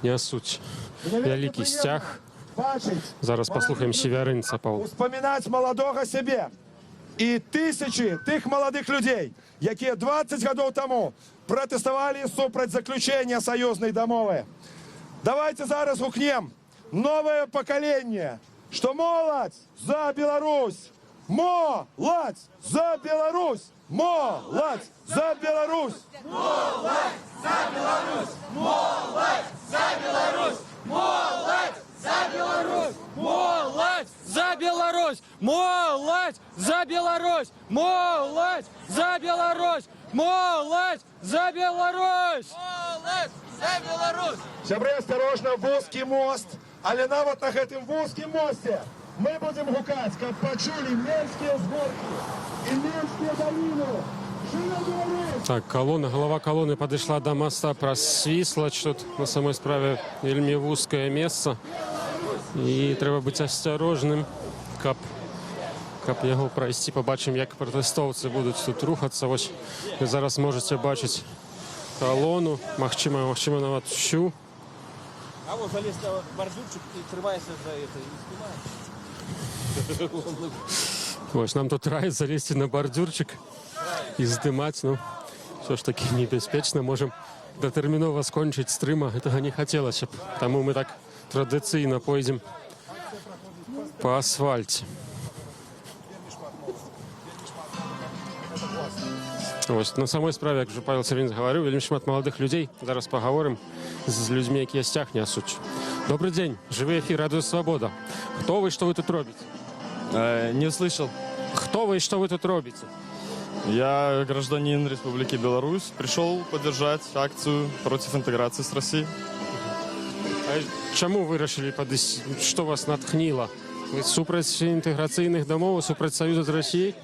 нясуць вялікі сцяг. Зараз паслухаем Севярынца, Павел. Успамінаць маладога сябе і тысячы тых маладых людзей, якія 20 гадоў таму пратэставалі супраць заключэння саюзнай дамовы. Давайте зараз гукнем новае пакаленне, што моладзь за Беларусь! Моладзь за Беларусь! Моладзь за Беларусь! Моладзь за Беларусь! Моладзь за Беларусь! Моладзь за Беларусь! Моладзь за Беларусь! Моладзь за Беларусь! Моладзь за Беларусь! Моладзь за Беларусь! Моладзь за Беларусь! Сябры, осторожно, вузкі мост, але нават на гэтым вузкім мосце мы будем гукаць, каб пачулі менскія згоркі і менскія даліны. Так, колонна, голова колонны подошла до моста, просвисла. Тут на самой справе вельми вузкое место. И треба быть осторожным, каб його пройти. Побачим, як протестовцы будут тут рухаться. Ось ви зараз можете бачить колонну, магчыма нават всю. А вот залез на бордюрчик и срывайся за это и снимаешь. Ось нам тут рай залезть на бордюрчик и здымать, ну, все ж таки небяспечна. Можем датэрмінова скончыць стрыма. Гэтага не хацелася б. Таму мы так традыцыйна пойдзем па асфальце. Ось, на самой справе, як уже Павел Севярынец гаварыў, вельмі шмат маладых людзей. Зараз пагаворым з людзьмі, якія сцяг нясуць. Добрый день, жывы эфир «Радио Свобода». Кто вы, что вы тут робите? Не услышал. Кто вы и что вы тут робите? Я гражданин Республики Беларусь. Пришел поддержать акцию против интеграции с Россией. А чему вы решили подойти? Что вас натхнило? Вы супраць интеграцийных домов, супраць союза с Россией?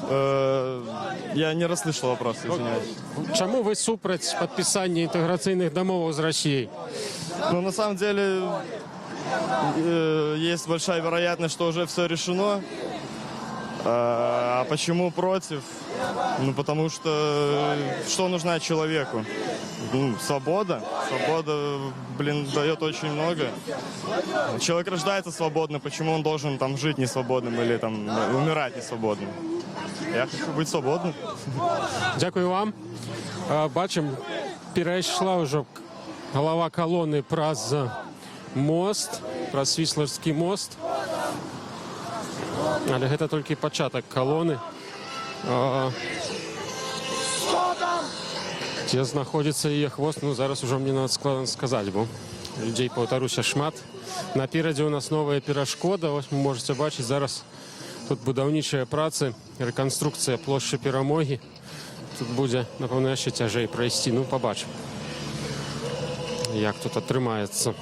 Я не расслышал вопрос, извиняюсь. Чему вы супраць подписания интеграцийных домов с Россией? Ну, на самом деле, есть большая вероятность, что уже все решено. А почему против? Ну, потому что нужна человеку? Ну, свобода. Свобода, дает очень много. Человек рождается свободным, почему он должен там жить несвободным или там умирать несвободным? Я хочу быть свободным. Дякую вам. Бачим, перейшла уже Голова колонны праз мост, праз Свіслацкі мост. Але гэта толькі пачатак колонны. Дзе знаходзіцца яе хвост, ну зараз ужо мне нават складана сказаць, бо людзей, паўтаруся, шмат. Наперадзе у нас новая перашкода. Вось вы можете бачыць зараз тут будаўнічыя працы, рэканструкцыя плошчы Перамогі. Тут будзе, напэўна, яшчэ цяжэй прайсці. Ну, пабачым, як тут атрымаецца.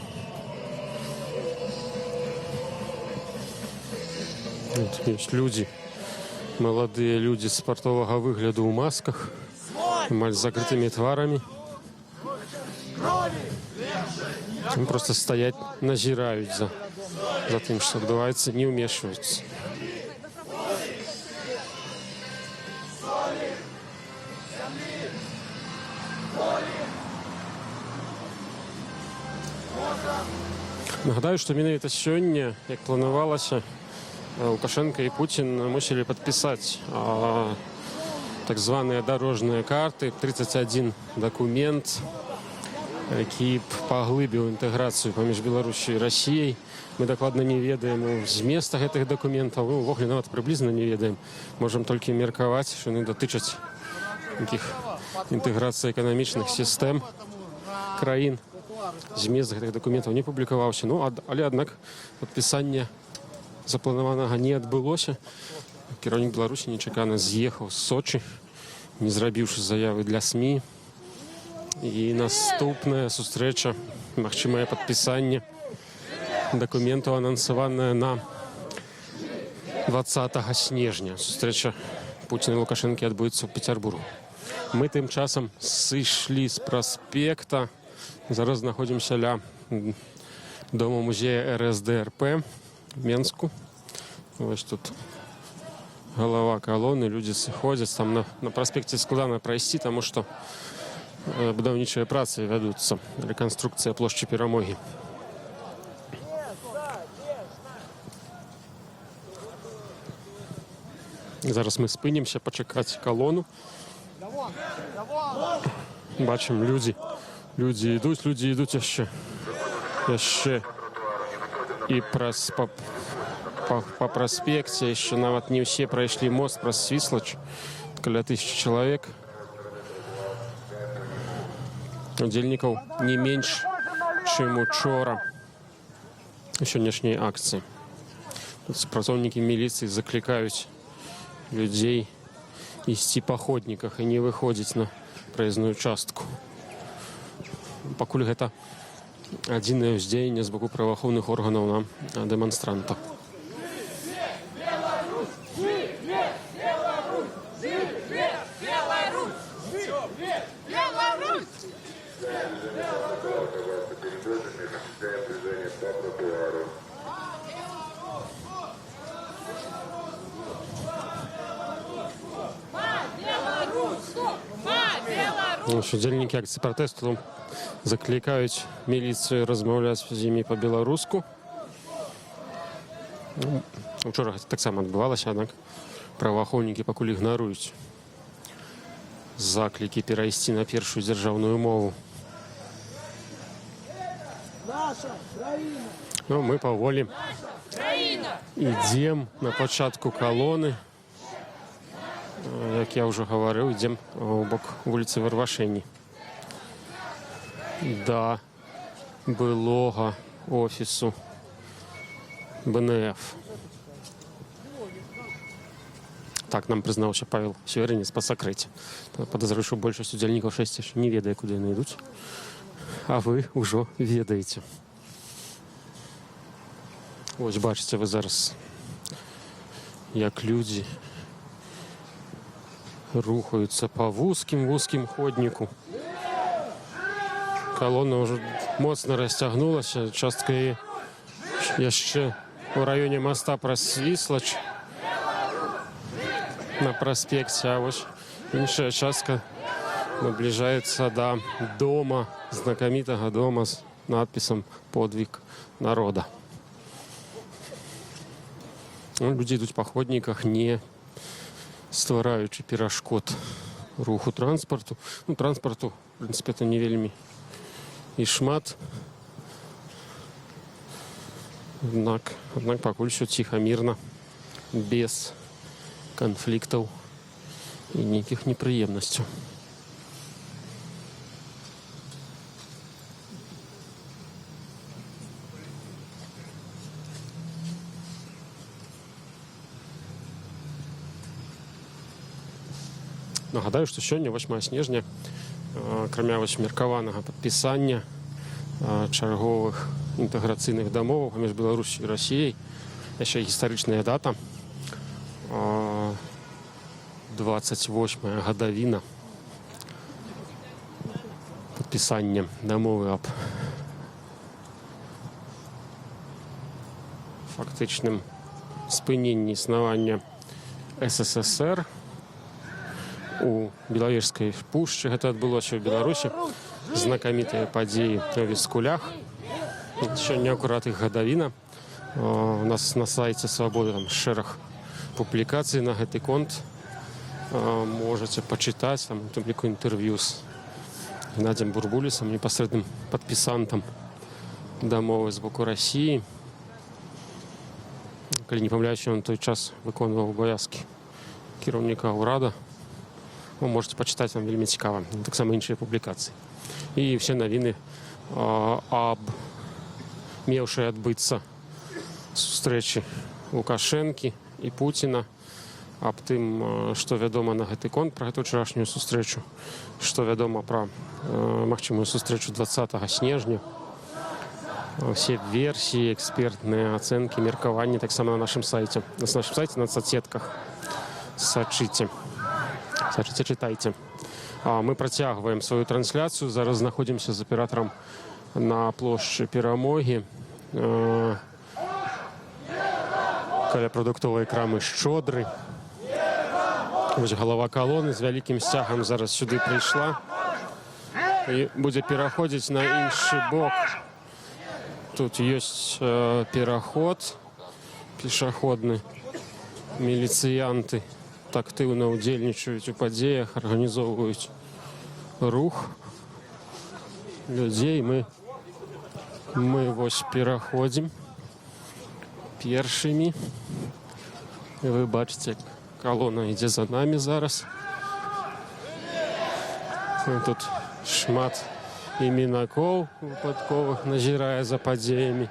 Тут ёсць людзі, маладыя людзі спартовага выгляду ў масках, амаль з закрытымі тварамі. Просто стаяць, назіраюць за тым, што адбываецца, не ўмешваюцца. Нагадаю, што менавіта сёння, як планавалася, Лукашенко і Путін мусілі падпісаць так званыя дарожныя карты, 31 дакумент, які б паглыбіў інтэграцыю паміж Беларусю і Расіяй. Мы дакладна не ведаем зместа гэтых дакументаў, мы ўвогуле нават прыблізна не ведаем. Можам толькі меркаваць, што яны датычаць такіх інтэграцыі эканамічных сістэм краін. Змест гэтых дакументаў не публікаваўся. Ну, але, аднак, падпісанне запланаванага не адбылося. Кіраўнік Беларусі нечакана з'ехаў з Сочы, не зрабіўшы заявы для СМІ. І наступная сустрэча, магчымае падпісанне дакументаў анансаваная на 20 снежня. Сустрэча Пуціна і Лукашэнкі адбудзецца ў Петербургу. Мы тым часам сышлі з праспекта. Зараз знаходзімся ля дома музея РСДРП в Менску. Вось тут голова колонны, людзі сыходзяць. Там на праспекце складана прайсці, таму што будаўнічыя працы вядуцца. Рэканструкцыя плошчы Перамогі. Зараз мы спынімся пачакаць колону. Бачым, людзі ідуць яшчэ. І па праспекце яшчэ нават не ўсе прайшлі мост праз Свіслач. Каля 1000 чалавек. Удзельнікаў не менш, чым учора у сённяшняй акцыі. Тут супрацоўнікі міліцыі заклікаюць людзей ісці па ходніках і не выходзіць на праезную частку. Пакуль гэта адзінае ўздзеянне з боку праваахоўных органаў на дэманстрантах. Удзельнікі акцыі пратэсту заклікаюць міліцыю размаўляць з імі па-беларуску. Учора гэта таксама адбывалася, аднак праваахоўнікі пакуль ігнаруюць заклікі перайсці на першую дзяржаўную мову. Ну, мы паволі ідзем на пачатку колоны. Як я ўжо гаварыў, ідзем у бок вуліцы Варвашэні. Да былога офісу БНФ. Так нам прызнаўся Павел Северинец па сакрэце. Падазраю, што большасць удзельнікаў 6 яшчэ не ведае, куды яны ідуць. А вы ўжо ведаеце. Вось бачыце вы зараз, як людзі рухаюцца па вузкім ходніку. Колонна ўжо моцна расцягнулася. Частка яшчэ у раёне моста праз Свіслач на праспекце, а вось іншая частка набліжаецца да дома, знакамітага дома з надпісам «Подвиг народа». Людзі ідуць па ходніках, не ствараючы перашкод руху транспарту. Ну, транспарту, в прынцыпе, это не вельмі і шмат. Аднак пакуль усё ціха, мірна, без канфліктаў і нейкіх непрыемнасцяў. Нагадаю, што сёння 8 снежня, акрамя меркаванага падпісання чарговых інтэграцыйных дамоваў паміж Беларусю і Расіяй, яшчэ гістарычная дата, 28-я гадавіна падпісання дамовы аб фактычным спыненні існавання СССР у Белавежскай пушчы. Гэта адбылося ў Беларусі. Знакамітыя падзеі ў Віскулях. Сёння акурат іх гадавіна. У нас на сайце Свабоды там шэраг публікацый на гэты конт. Можаце пачытаць, там у тым ліку інтэрв'ю з Геннадзем Бурбулісам, непасрэдным падпісантам дамовы з боку Расіі. Калі не памыляюся, ён той час выконваў абавязкі кіраўніка ўрада. Вы можете почитать, там вельмі цікава. Так само іншыя публікацыі. І все навіны аб меўшай адбыцца сустрэчы Лукашэнкі і Пуціна, аб тым, што вядома на гэты конт пра гэту ўчарашнюю сустрэчу, што вядома пра магчымую сустрэчу 20 снежня. Все версіі, экспертныя ацэнкі, меркаванні таксама на нашым сайце. На нашым сайце, на соцсетках. Сачыце. Сачыце, чытайце. Мы працягваем сваю трансляцыю. Зараз знаходзімся з аператарам на плошчы Перамогі. Каля прадуктовай крамы Шчодры. Вось галава калоны з вялікім сцягам зараз сюды прыйшла. І будзе пераходзіць на іншы бок. Тут ёсць пераход пешаходны. Міліцыянты актыўна ўдзельнічаюць у падзеях, арганізоўваюць рух людзей. Мы вось пераходзім першымі. Вы бачыце, калона ідзе за намі зараз. Тут шмат імінакоў выпадковых назірае за падзеямі.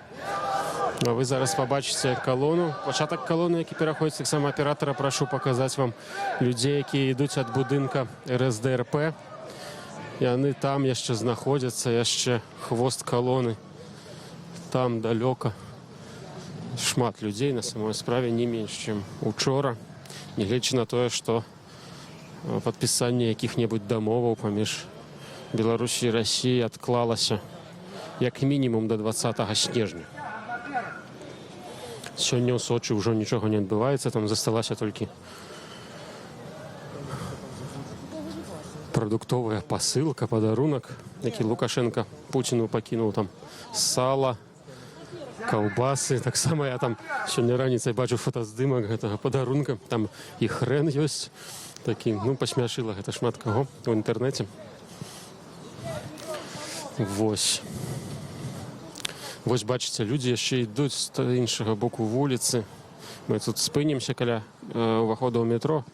А вы зараз побачыце калону, пачатак калоны, які пераходзіць. Таксама аператара прашу паказаць вам людзей, якія ідуць ад будынка РСДРП. Яны там яшчэ знаходзяцца, яшчэ хвост калоны. Там далёка. Шмат людзей на самой справе, не менш, чым учора. Нягледзячы на тое, што падпісанне якіх-небудзь дамоваў паміж Беларусі і Расіяй адклалася як мінімум да 20 снежня. Сёння ў Сочы ўжо нічога не адбываецца, там засталася толькі прадуктовая пасылка, падарунак, які Лукашенко Пуціну пакінуў, там сала, каўбасы. Таксама я там сёння раніцай бачу фотаздымак гэтага падарунка, там і хрэн ёсць такі, пасмяшыла гэта шмат каго ў інтэрнэце. Вось бачыце, людзі яшчэ ідуць з іншага боку вуліцы. Мы тут спынімся каля ўвахода ў метро.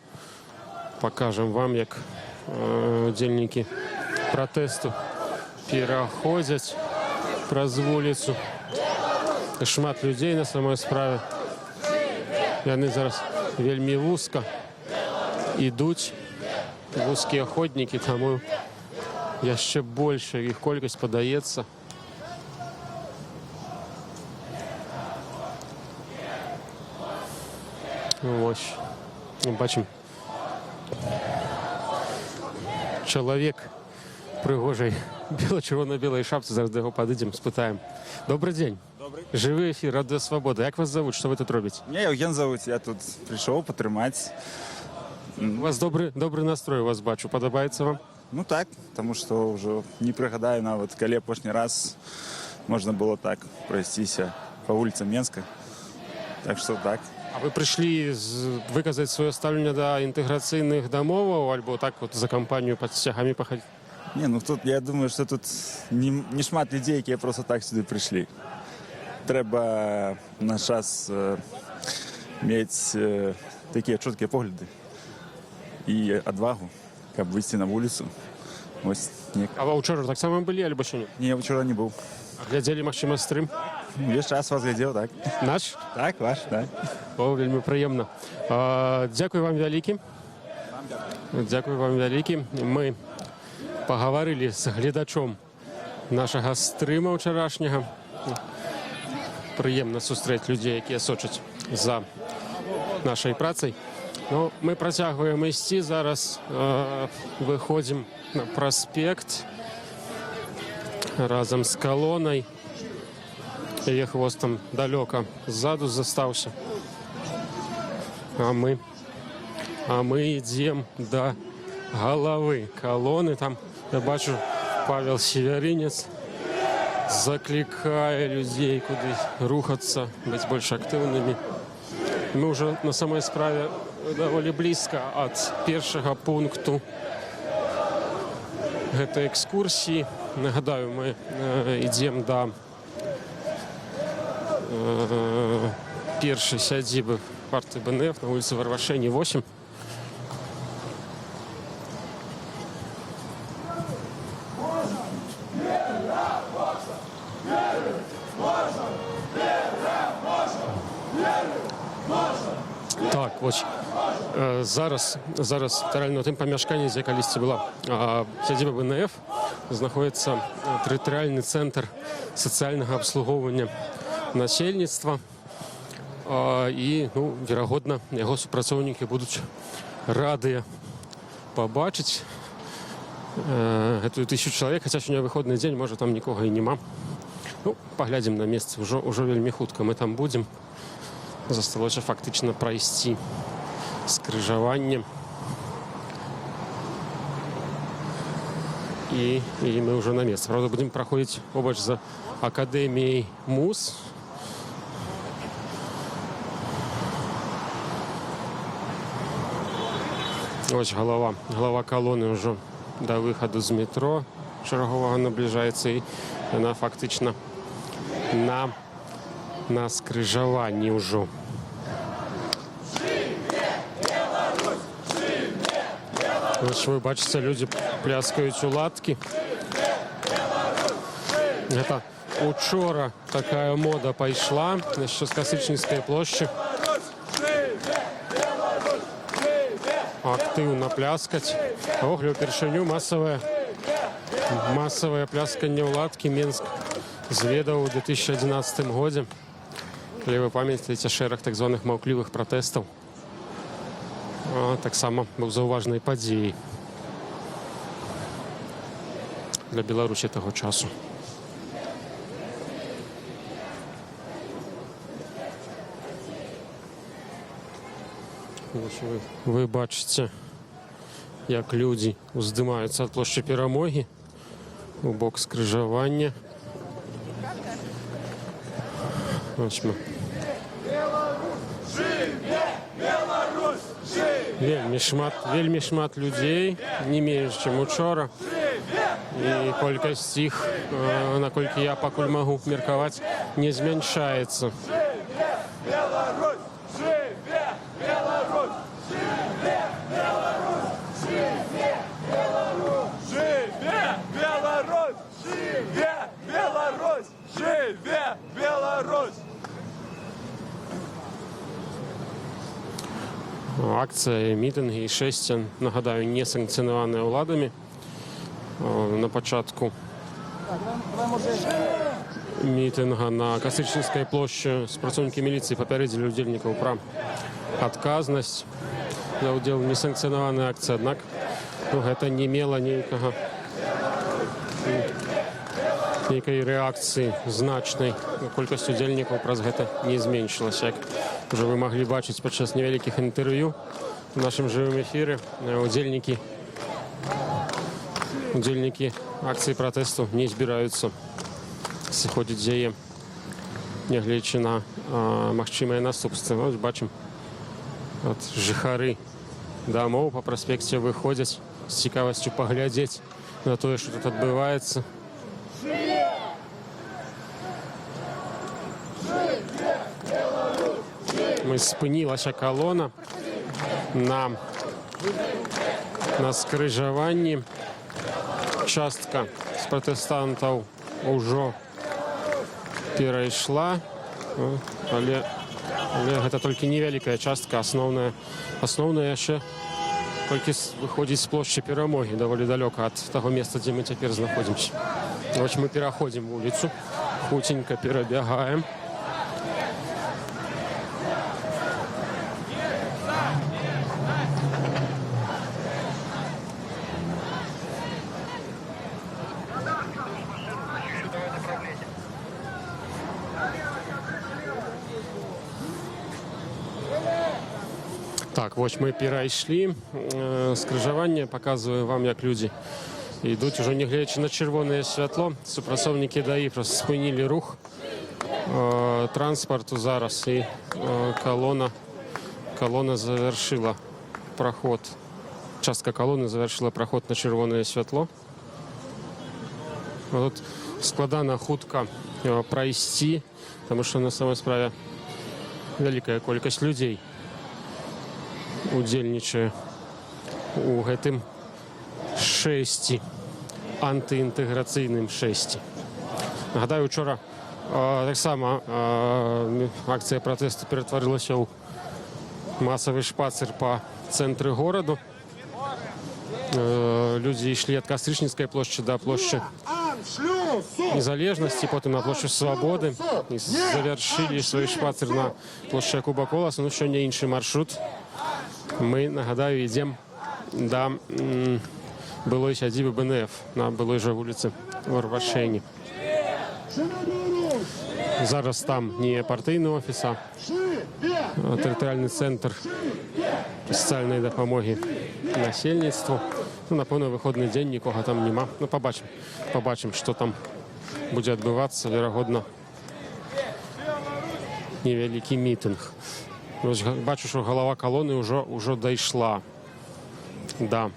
Пакажам вам, як удзельнікі пратэсту пераходзяць праз вуліцу. Шмат людзей на самой справе. Яны зараз вельмі вузка ідуць, вузкія ходнікі, таму яшчэ большая іх колькасць падаецца. Вось, бачым, чалавек прыгожай бело-чырвона-белай шапцы, зараз да яго падыдзем, спытаем. Добрый дзень. Добрый. Жывы эфір Радыё Свабода. Як вас зовут, што вы тут робіце? Меня Евген зовут, я тут пришел потрымаць. У вас добрый настрой, у вас бачу. Падабаецца вам? Ну так, потому что уже не прыгадаю нават, калі апошні раз можна было так прайсціся по улицам Менска. Так что так. А вы прыйшлі выказаць сваё стаўленне да інтэграцыйных дамоваў, альбо так вот за кампанію пад сцягамі пахадзіць? Не, ну тут, я думаю, що тут не шмат людей, які просто так сюди прийшли. Треба на час мати такі чіткі погляди і відвагу, як вийти на вулицю. Ось, А ви вчора так само були, або ще ні? Ні, вчора не був. А глядели, магчыма, стрим? Весь час вас глядел, так. Наш? Так, ваш, так. О, вельмі прыемна. Дзякуй вам вялікі. Дзякуй вам вялікі. Мы пагаварылі з гледачом нашага стрыма ўчарашняга. Прыемна сустрэць людзей, якія сочаць за нашай працай. Ну, мы працягваем ісці. Зараз выходзім на праспект разам з калонай. Яе хвостам далёка ззаду застаўся. А мы ідзем да галавы калоны. Там, я бачу, Павел Северинец заклікае людзей куды рухацца, быць больш актыўнымі. Мы ўжо на самой справе даволі блізка ад першага пункту гэтай экскурсіі. Нагадаю, мы ідзем да першай сядзібы партыі БНФ на вуліцы Варвашэні 8. Так, вось зараз реально тым памяшканні, дзе калісьці была сядзіба БНФ, знаходіцца тэрытарыяльны цэнтр сацыяльнага абслугоўвання насельніцтва. І, ну, верагодна, яго супрацоўнікі будуць радыя пабачыць гэтую 1000 чалавек, хаця сёння выходны дзень, можа, там нікога і няма. Ну, паглядзім на месцы, ўжо вельмі хутка мы там будзем. Засталося фактычна прайсці скрыжаванне. І мы ўжо на месцы. Правда, будзем праходзіць побач за акадэміяй МУЗ. Ось галава калоны ўжо да выхаду з метро чарговага набліжаецца, і яна фактычна на скрыжаванні ўжо. Ось вы бачыце, людзі пляскаюць у ладкі. Гэта учора такая мода пайшла яшчэ з Касычніцкай плошчы. Актыўна пляскаць. Охлю, упершыню масавае плясканне ў ладкі Менск зведаў у 2011 годзе. Калі вы памятаеце шэраг так званых маўклівых пратэстаў. Таксама быў заўважнай падзеяй для Беларусі таго часу. Вы бачыце, як людзі уздымаюцца ад плошчы Перамогі у бок скрыжавання. Вельмі шмат людзей, не менш, чым учора. І колькасць іх, наколькі я пакуль магу меркаваць, не змяншаецца. Акцыя, мітынгі і шэсце, нагадаю, не санкцыянаваныя ўладамі. На пачатку мітынга на Касычніцкай плошчы супрацоўнікі міліцыі папярэдзілі удзельнікаў пра адказнасць за ўдзел у несанкцыянаванай акцыі, аднак гэта не мела нейкай рэакцыі значнай. Колькасць удзельнікаў праз гэта не зменшылася. Як уже вы маглі бачыць падчас невялікіх інтэрв'ю у нашым жывым эфіры, удзельнікі акцыі пратэсту не збіраюцца сыходзіць з яе, нягледзячы на магчымыя наступствы. Вось бачым, жыхары дамоў па праспекце выходзяць з цікавасцю паглядзець на тое, што тут адбываецца. Мы спынілася калона на скрыжаванні. Частка з пратэстантаў ужо перайшла, але гэта толькі невялікая частка, асноўная яшчэ толькі выходзіць з плошчы Перамогі, даволі далёка ад таго месца, дзе мы цяпер знаходзімся. Вось мы пераходзім вуліцу, хуценька перабягаем. Так, вось мы перайшлі скрыжаванне, паказваю вам, як людзі ідуць, ужо не гледзячы на чырвонае святло. Супрацоўнікі ДАІ проста спынілі рух транспарту зараз, і калона завяршыла праход. Частка калоны завяршыла праход на чырвонае святло. Тут складана хутка прайсці, таму што на самой справе вялікая колькасць людзей удзельнічае у гэтым шэсці, антыінтэграцыйным шэсці. Нагадаю, учора таксама акцыя пратэсту ператварылася ў масавы шпацыр па цэнтры гораду. Людзі ішлі ад Кастрычніцкай плошчы да плошчы Незалежнасці, потым на плошчу Свабоды, і завяршылі свой шпацыр на плошчы Якуба Коласа. Ну, сёння іншы маршрут. Мы, нагадаю, ідзем да былой сядзібы БНФ на былой жа вуліцы Варвашэні. Зараз там не партыйны офіс, а тэрытарыяльны цэнтр сацыяльнай дапамогі насельніцтву. Ну, напэўна, выходны дзень, нікога там няма. Ну, пабачым, што там будзе адбывацца. Верагодна, невялікі мітынг. Бачу, што галава калоны ўжо дайшла да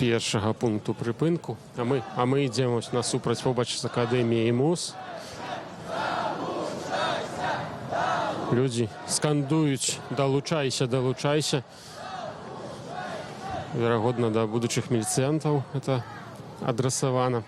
першага пункту прыпынку. А мы ідзем насупраць побач з акадэміяй МУС. Людзі скандуюць «Далучайся, далучайся». Верагодна, да будучых міліцыянтаў гэта адрасавана.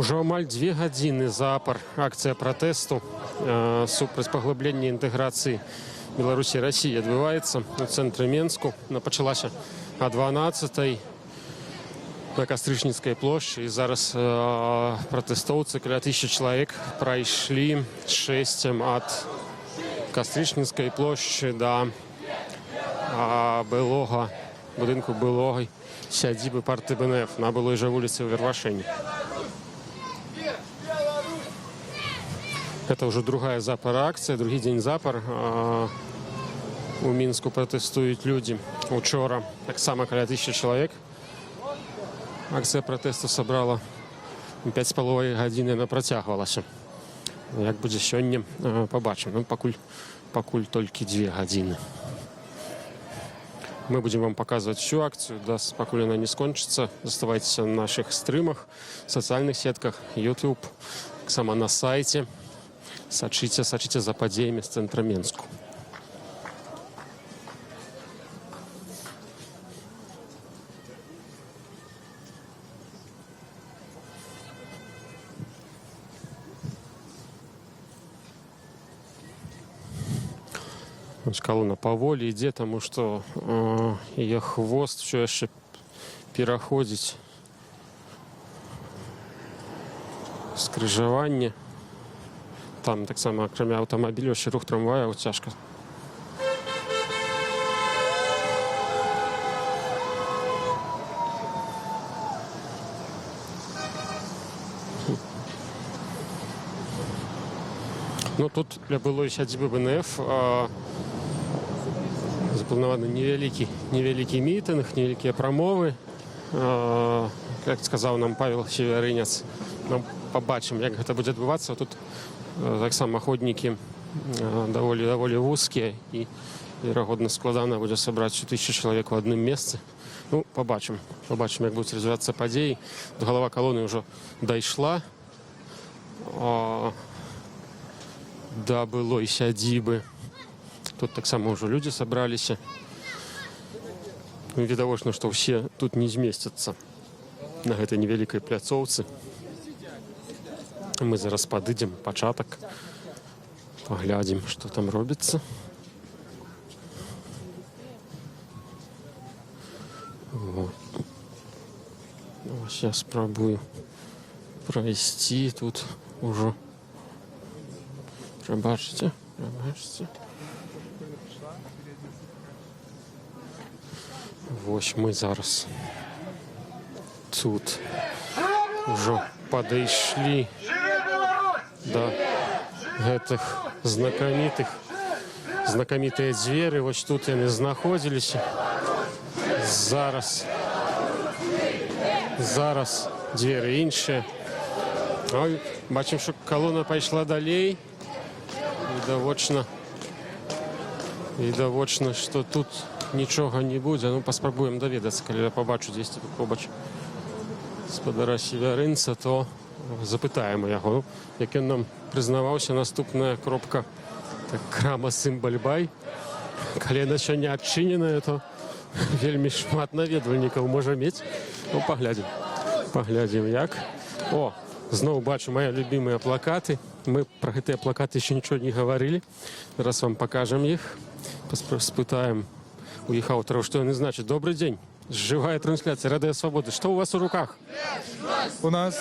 Ужо амаль 2 гадзіны запар акцыя пратэсту супраць паглыблення інтэграцыі Беларусі і Расіі адбываецца у цэнтры Менску. Пачалася о 12-й на Кастрычніцкай плошчы, і зараз пратэстоўцы, каля 1000 чалавек, прайшлі шэсцем ад Кастрычніцкай плошчы да былога будынку былой сядзібы партыі БНФ на былой жа вуліцы ў Варвашэні. Это ўжо другая запар акцыя, другі дзень запар. У Мінску пратэстуюць людзі. Учора таксама каля 1000 чалавек. Акцыя пратэсту сабрала 5,5 гадзіны, яна працягвалася. Як будзе сёння, пабачым. Ну, пакуль толькі 2 гадзіны. Мы будзем вам паказваць всю акцыю, пакуль яна не скончыцца. Заставайцеся на нашых стрымах, сацыяльных сетках, YouTube, таксама на сайце. Сачыце за падзеямі з цэнтра Менску. Калона паволі ідзе, таму што яе хвост ўсё яшчэ пераходзіць скрыжаванне. Там таксама, акрамя аўтамабіляў, яшчэ рух трамваяў цяжка. Ну, тут для былой сядзібы БНФ запланаваны невялікі мітынг, невялікія прамовы. Як сказаў нам Павел Северынец, нам пабачым, як гэта будзе адбывацца. Тут таксама ходнікі даволі вузкія і верагодна складана будзе сабраць 1000 чалавек у адным месцы. Ну, побачым, як будуць развівацца падзеі. Галава калоны ўжо дайшла да былой сядзібы. Тут таксама ўжо людзі сабраліся. Відавочна, што ўсе тут не змесцяцца на гэтай невялікай пляцоўцы. Мы зараз падыдзем пачатак, паглядзім, што там робіцца. Вот. Ось я спрабую прайсці тут ужо. Прабачце. Вось мы зараз тут ужо падышлі да гэтых знакамітыя дзверы. Вось тут яны знаходзіліся. Зараз дзверы іншыя. Бачым, што калона пайшла далей. Відавочна, што тут нічога не будзе. Ну, паспрабуем даведацца, калі я пабачу дзесьці тут побач гаспадара Северынца, то запытаем яго. Як ён нам прызнаваўся, наступная кропка крама Сым-Бальбай. Калі яна сёння адчыненая, то вельмі шмат наведвальнікаў можа мець. Ну, паглядзім як. О, зноў бачу мае любімыя плакаты. Мы пра гэтыя плакаты яшчэ нічога не гаварылі. Зараз вам пакажам іх. Спытаем у іх аўтараў, што яны значаць. Добрый дзень. Жывая трансляцыя Радыё Свабоды. Што у вас у руках? У нас...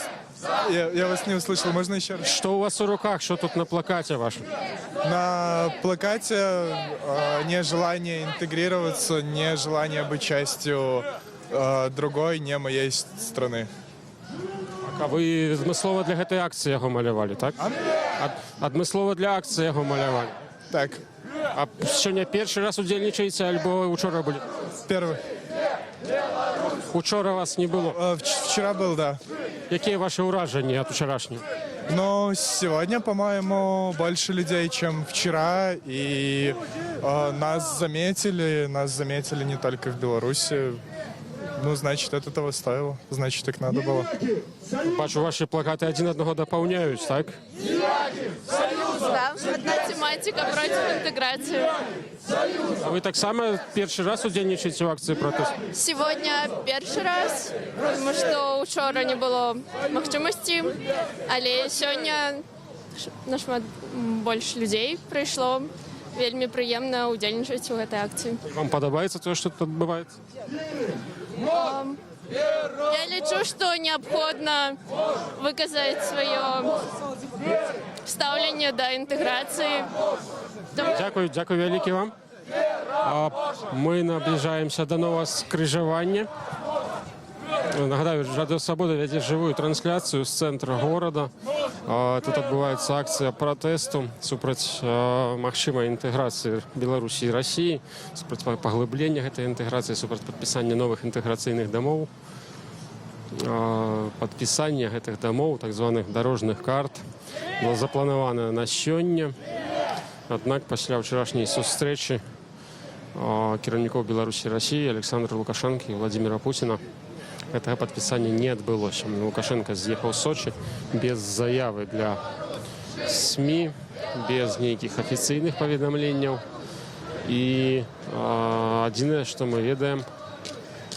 Я вас не услышал, можно еще раз? Что у вас в руках? Что тут на плакате вашем? На плакате нежелание интегрироваться, нежелание быть частью другой, не моей страны. А вы адмыслова для гэтай акцыі яго малявалі, так? Адмыслова для акцыі яго малявалі? Так. А сёння першы раз удзельнічаеце, альбо учора былі? Первый. Учора вас не было? Вчера был, да. Какие ваши уражения от вчерашнего? Но сегодня, по-моему, больше людей, чем вчера. И нас заметили не только в Беларуси. Ну, значит, это того стоило. Значит, так надо было. Бачу, ваши плакаты один одного дополняют, так? Да, одна тематика против интеграции. А вы так само перший раз удзельнічаеце в акції протесту? Сегодня перший раз, тому що вчора не було можливості, але сьогодні нашмат більше людей прийшло. Вельми приємно удзельнічати у цій акції. Вам подобається те, що тут відбувається? Я лічу, що необхідно виказати своє ставлення до інтеграції. Дякую вялікі вам. Мы наближаемся до нового скрыжавання. Нагадаю, Радыё Свабода вядзе жывую трансляцыю з цэнтра горада. Тут адбываецца акцыя пратэсту супраць магчымай інтэграцыі Беларусі і Расіі, супраць паглыблення гэтай інтэграцыі, супраць падпісання новых інтэграцыйных дамоў, падпісання гэтых дамоў, так званых дарожных карт, было запланавана на сёння. Аднак пасля ўчарашняй сустрэчы кіраўнікоў Беларусі і Расіі Александра Лукашенко і Владимира Путина гэтага падпісання не адбылося. Лукашенко з'ехаў з Сочи без заявы для СМІ, без нейкіх афіцыйных паведамленняў. І адзінае, што мы ведаем,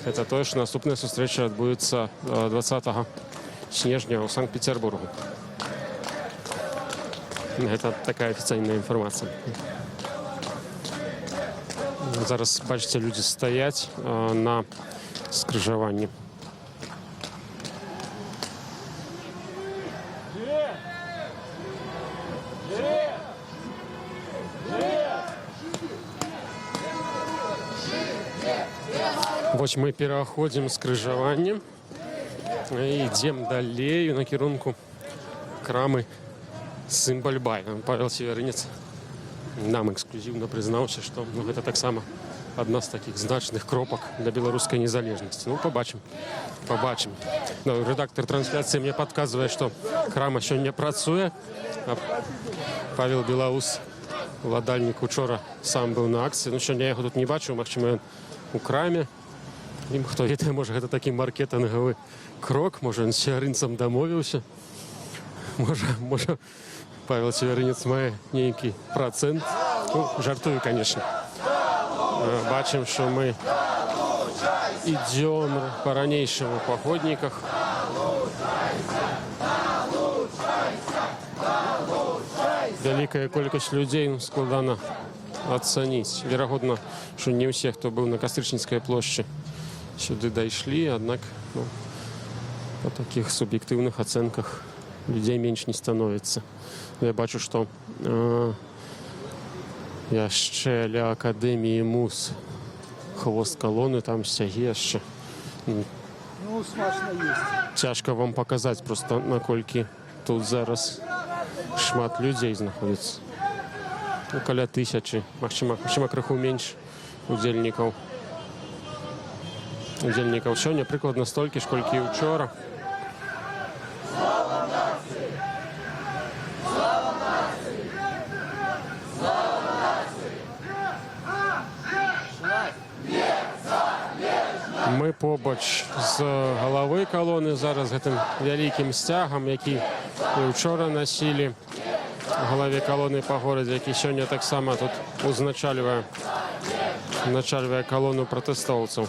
гэта тое, што наступная сустрэча адбудзецца 20 снежня ў Санкт-Петербургу. Гэта такая афіцыйная інфармацыя. Зараз, бачыце, людзі стаяць на скрыжаванні. Вось мы пераходзім скрыжаванне і ідзем далей у накірунку крамы Сімбальбай. Павел Северинец нам эксклюзивно признаўся, што гэта таксама адна з такіх значных кропак для беларускай незалежнасці. Ну, побачым. Ну, рэдактор трансляцыі мне падказвае, што крама сёння працуе. Павел Белаус, уладальнік, учора сам быў на акцыі. Ну, сёння я яго тут не бачыў, магчыма, ён у краме. Ім, хто ведае, можа, гэта такі маркетынгавы крок, можа, ён з северынцам дамовіўся. Можа, Павел Северинец мае нейкі процент. Ну, жартую, конечно. Бачым, што мы ідём па-ранейшаму па ходніках. Вялікая колькасць людзей складана ацаніць. Верагодна, што не ўсе, хто быў на Кастрычніцкай плошчы, сюды дайшлі, аднак па такіх суб'ектыўных ацэнках людзей менш не становіцца. Я бачу, што яшчэ ля Акадэміі МУЗ хвост калоны, там сцягі яшчэ. Ну, смачна есть. Цяжка вам паказаць проста, наколькі тут зараз шмат людзей знаходзіцца. Ну, каля 1000, магчыма, крыху менш удзельнікаў. Удзельнікаў сёння прыкладна столькі ж, колькі і учора. Мы побач з галавой калоны зараз гэтым вялікім сцягам, які і учора насілі галаве калоны па горадзе, які сёння таксама тут узначальвае калону пратэстоўцаў.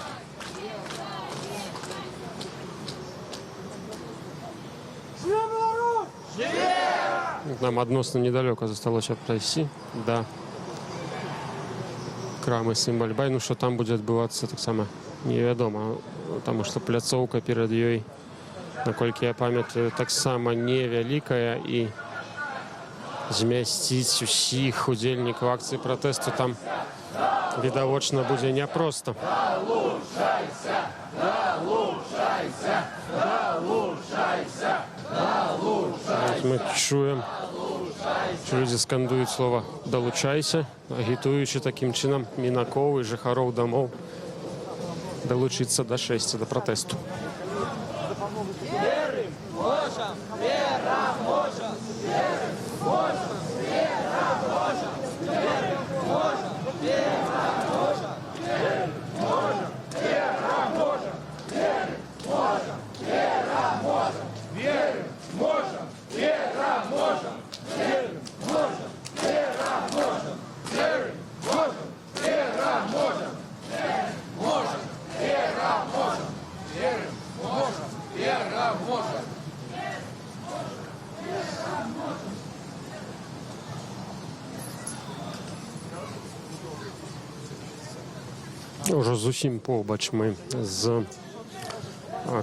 Нам адносна недалёка засталося прайсці да крамы Сімбальбай. Ну, што там будзе адбывацца, таксама невядома, таму што пляцоўка перад ёй, наколькі я памятаю, таксама невялікая, і змясціць усіх удзельнікаў акцыі пратэсту там відавочна будзе няпроста. Мы чуем, што людзі скандуюць слова «далучайся», агітуючы такім чынам мінакоў і жыхароў дамоў далучыцца да шэсця, да пратэсту. Ужо зусім побач мы з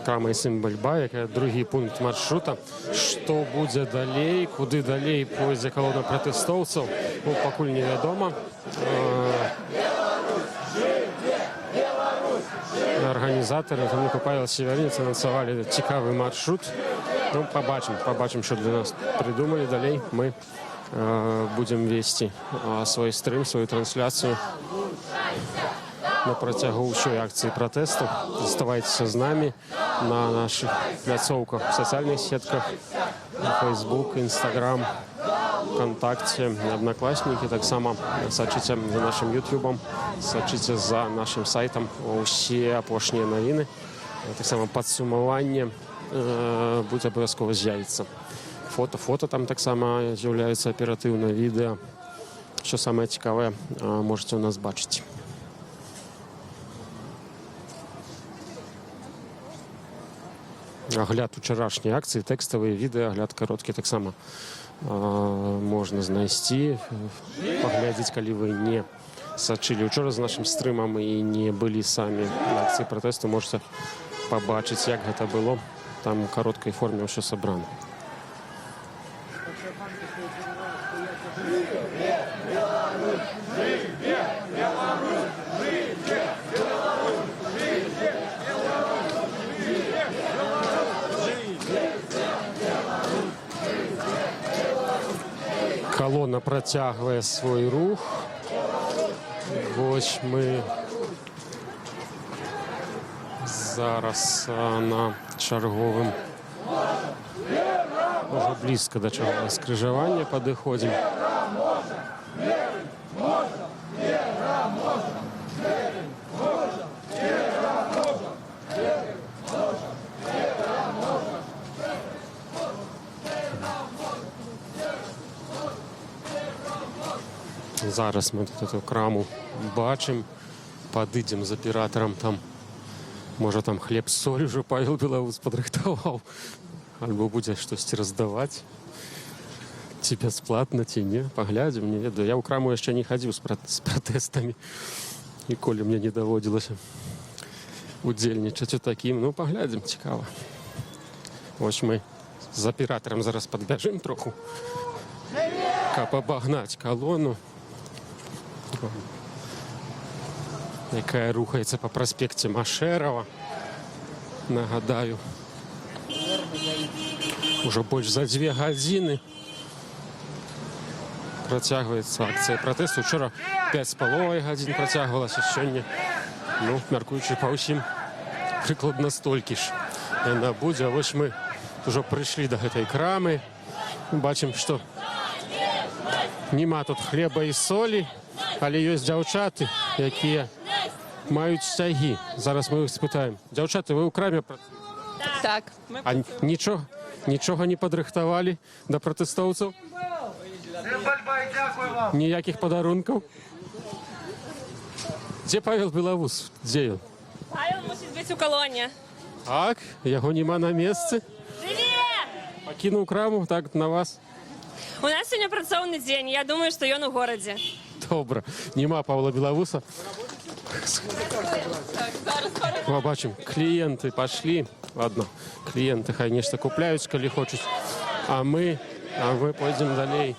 крамай Сімбальбай, якая другі пункт маршрута. Што будзе далей, куды далей пойдзе калона пратэстоўцаў, ну, пакуль невядома. Арганізатары, тому Павел Северинец, анансавалі цікавы маршрут. Ну, побачым, што для нас придумалі. Далей мы будзем весці свой стрым, сваю трансляцыю на працягу ўсёй акцыі пратэсту. Заставайцеся з намі на нашых пляцоўках, в сацыяльных сетках, на Facebook, Instagram, ВКонтакце, Одноклассники. Таксама сачыце за нашим Ютубом, сачыце за нашим сайтам усе апошнія навіны. Таксама падсумаванне будзе абавязкова з'явіцца. Фото там таксама з'яўляецца аператыўна, відэа. Што самае цікавае, можаце ў нас бачыць. Агляд учарашняй акцыі, тэкставыя відэа, агляд кароткі таксама можна знайсці, паглядзець, калі вы не сачылі учора з нашым стрымам і не былі самі на акцыі пратэсту, можете пабачыць, як гэта было. Там у кароткай форме ўсё сабрана. колона працягвае свой рух. Вось мы зараз на чарговым, уже близко до чаргового скрыжавання падыходзім. Зараз мы тут эту краму бачым, падыдзем з аператарам, там, можа, там хлеб з соль уже Павел Белавус падрыхтаваў, альбо будзе штосьці раздаваць, ці бясплатна, ці не, паглядзім, не ведаю. Я ў краму яшчэ не хадзіў з пратэстамі, ніколі мне не даводзілася удзельнічаць у такім, ну, паглядзім, цікава. Вось мы з аператарам зараз падбяжым троху, каб абагнаць калону, якая рухаецца па праспекце Машэрава. Нагадаю, ужо больш за 2 гадзіны працягваецца акцыя пратэсту. Учора 5,5 гадзін працягвалася, сёння, ну, мяркуючы па ўсім, прыкладна столькі ж яна будзе. А вось мы ужо прыйшлі да гэтай крамы. Бачым, што нема тут хлеба і солі, але ёсць дзяўчаты, якія маюць сцягі. Зараз мы іх спытаем. Дзяўчаты, вы ў краме працуеце? Так. А нічога не падрыхтавалі да пратэстоўцаў? Ніякіх падарункаў? Дзе Павел Белавус? Дзе ён? Павел мусіць быць у калоне. Так, яго няма на месцы. Пакінуў краму, так, на вас. У нас сёння працоўны дзень. Я думаю, што ён у горадзе. Добра, няма Павла Белавуса. Мы бачым, кліенты пашлі. Ладно, кліенты хай нешта купляюць, калі хочуць. А мы пойдзем далей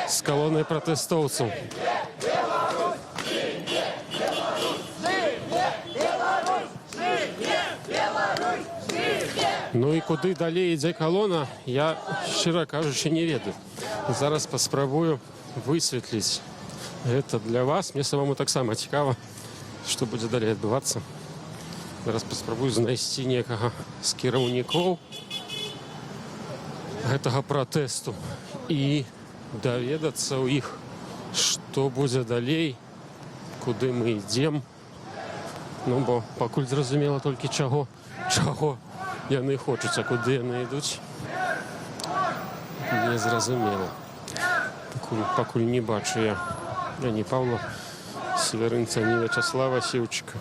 з калонай пратэстоўцаў. Ну і куды далей ідзе калона, я, шчыра кажучы, не ведаю. Зараз паспрабую высветліць гэта для вас. Мне самому таксама цікава, што будзе далей адбывацца. Зараз паспрабую знайсці некага з кіраўнікоў гэтага пратэсту і даведацца ў іх, што будзе далей, куды мы ідзем. Ну, бо пакуль зразумела толькі чаго яны хочуць, а куды яны ідуць, не зразумела. Пакуль не бачу я ні Павла Севярынца, ні Вячаслава Сіўчыка.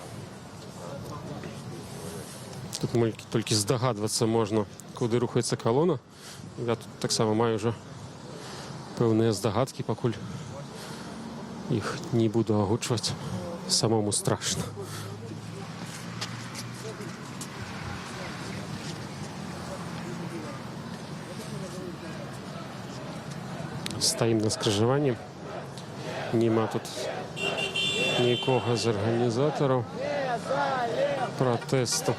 Тут толькі здагадвацца можна, куды рухаецца калона. Я тут таксама маю ўжо пэўныя здагадкі, пакуль іх не буду агучваць, самому страшна. Стаім на скрыжаванні. Нема тут нікога з арганізатараў пратэсту.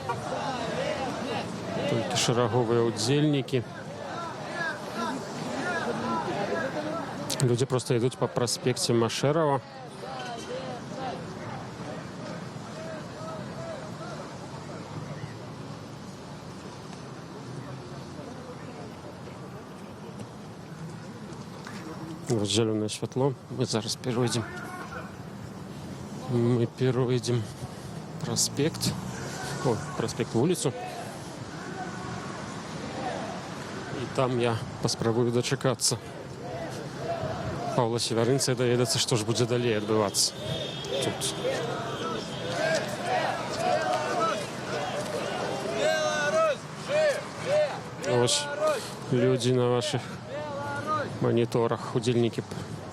Толькі шараговыя удзельнікі. Людзі проста ідуць па праспекце Машэрава. Вот зеленое святло. Мы зараз перейдем. Мы перейдем проспект. О, проспект, улицу. И там я паспрабую дачакацца Павла Севярынца і даведацца, што ж будзе далей адбывацца тут. Ось людзі на ваших мониторах, удзельнікі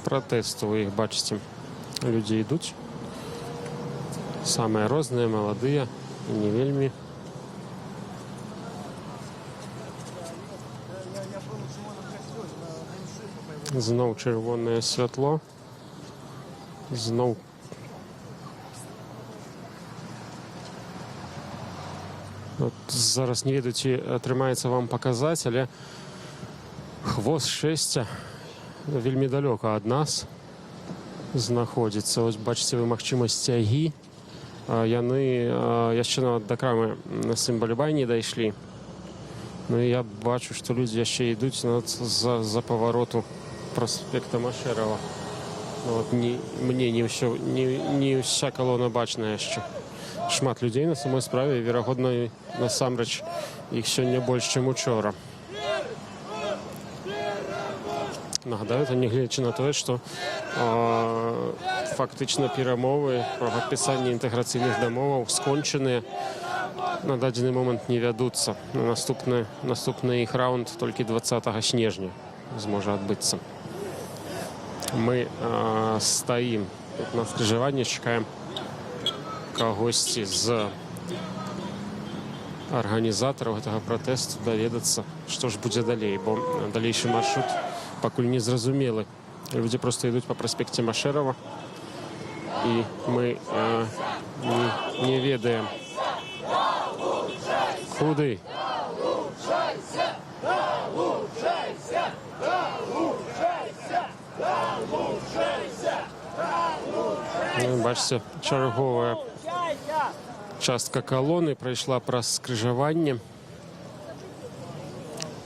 пратэсту, вы іх бачыце. Людзі ідуць. Самыя розныя, маладыя і не вельмі. Зноў чырвонае святло. Зноў. От зараз не ведаю, ці атрымаецца вам паказаць, але хвост шэсця вельмі далёка ад нас знаходзіцца. Ось бачыце вы магчымасць цягі. Яны яшчэ нават да крамы на Сымбалюбай не дайшлі. Ну і я бачу, што людзі яшчэ ідуць за павароту праспекта Машэрава. Ну, вот мне не ўся калона бачная яшчэ. Шмат людзей на самой справе, верагодна, насамрэч іх сёння больш, чым учора. Нагадаю, это нягледзячы на тое, што фактычна перамовы пра падпісанне інтэграцыйных дамоваў скончаныя, на дадзены момант не вядуцца. Наступны іх раунд толькі 20 снежня зможа адбыцца. Мы стаім тут на скрыжаванні, чакаем кагосьці з арганізатараў гэтага пратэсту даведацца, што ж будзе далей, бо далейшы маршрут пакуль не зразумелы. Людзі проста ідуць па праспекце Машэрава, і мы не ведаем, куды. Бачыце, чарговая частка калоны прайшла праз скрыжаванне.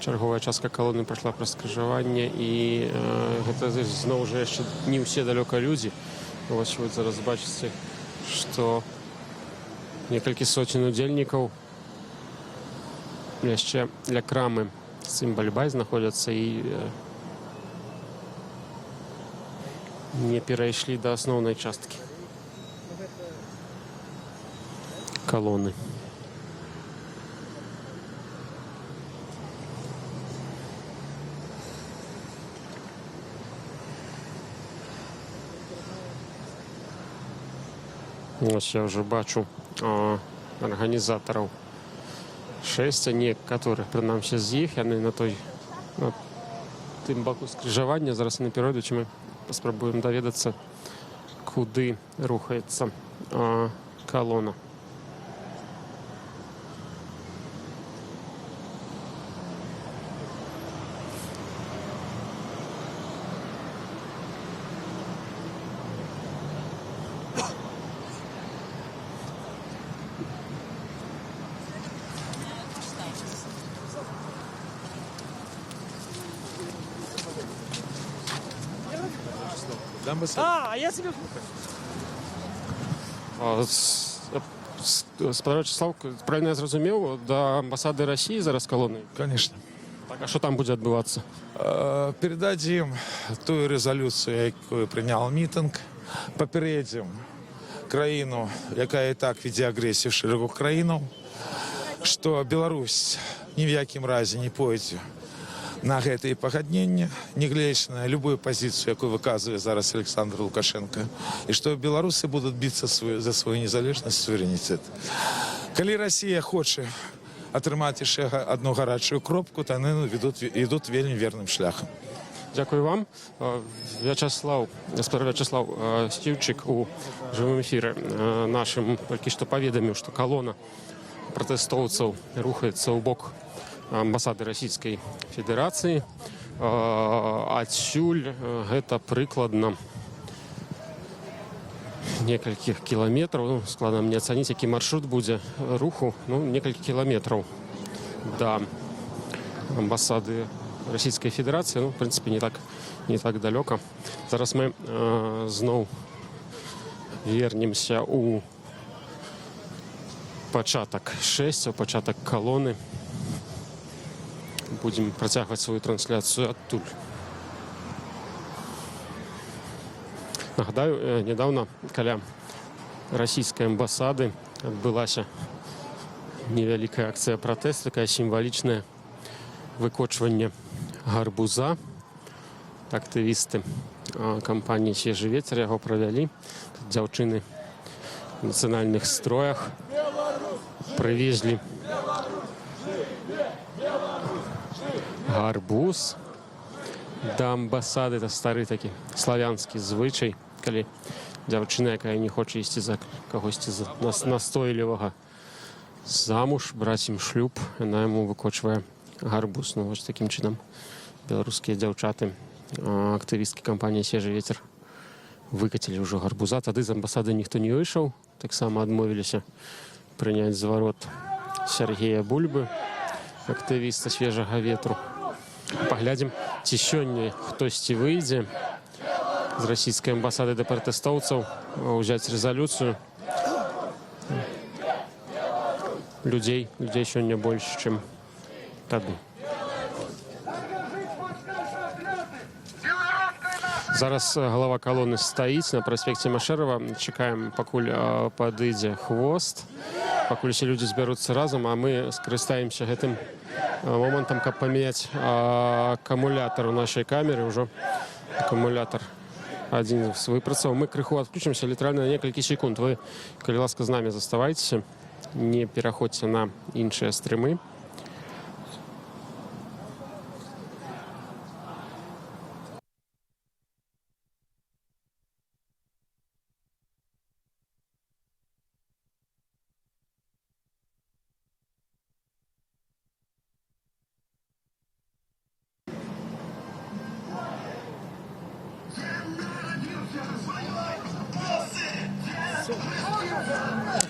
Чарговая частка калоны прайшла праз скрыжаванне, і гэта зноў жа яшчэ не ўсе далёка людзі. Вось вы зараз бачыце, што некалькі соцень удзельнікаў яшчэ ля крамы Сымбалюбай знаходзяцца і не перайшлі да асноўнай часткі калоны. Ось я ўжо бачу арганізатараў 6, а некаторых, прынамсі з іх, яны на тым баку скрыжавання. Зараз наперадуць мы паспрабуем даведацца, куды рухаецца калона. Я себе... Спадар Вячеслав, правильно я зразумеў, да амбасады России зараз калоны? Конечно. Так, а что там будет отбываться? Передадим ту резолюцию, якую прийняв мітинг, попередим країну, яка і так веде агресію в широких країнах, що Білорусь ні в якім разі не пойде на гэтые пагадненні, нягледзячы на любую пазіцыю, якую выказвае зараз Александр Лукашенко, і што беларусы будуць біцца за сваю незалежнасць, суверэнітэт. Калі Расія хоча атрымаць яшчэ одну гарачую кропку, то яны ідуць вельмі верным шляхам. Дякую вам. Спадар Вячеслав Стіўчык у жывым эфіры нашым толькі што паведаміў, што калона пратэстоўцаў рухаецца ў бок амбасады Расійскай Федэрацыі. Адсюль гэта прыкладна некалькіх кіламетраў. Складана мне ацаніць, які маршрут будзе руху. Некалькі кіламетраў да амбасады Расійскай Федэрацыі. В прынцыпе, не так далёка. Зараз мы зноў вернемся у пачатак 6, у пачатак калоны. Будем працягваць сваю трансляцыю адтуль. Нагадаю, нядаўна каля расійскай амбасады адбылася невялікая акцыя пратэсту, такая сімвалічная выкочванне гарбуза. Актывісты кампаніі «Свежы ветер» яго правялі. Дзяўчыны в нацыянальных строях прывезлі гарбуз да амбасады. Это стары такі славянскі звычай, калі дзяўчына, якая не хоча ісці за кагосьці настойлівага замуж, браць ім шлюб, яна яму выкочвае гарбуз. Вось такім чынам беларускія дзяўчаты актывісткі кампаніі «Свежий ветер» выкацілі ўжо гарбуза. Тады з амбасады ніхто не выйшаў. Таксама адмовіліся прыняць зварот Сергея Бульбы, актывіста «Свежага ветру». Паглядзім, ці сёння хтосьці выйдзе з расійскай амбасады да пратэстоўцаў ўзяць рэзалюцыю. Людзей сёння больш, чым тады. Зараз галава калоны стаіць на праспекце Машэрава. Чакаем, пакуль падыдзе хвост, пакуль усе людзі збяруцца разам, а мы скарыстаемся гэтым момантам, каб памяняць акумулятар у нашай камеры. Ўжо акумулятар адзін выпрацаваў. Мы крыху адключымся літаральна на некалькі секунд. Вы, калі ласка, з намі заставайцеся, не пераходзьце на іншыя стрымы.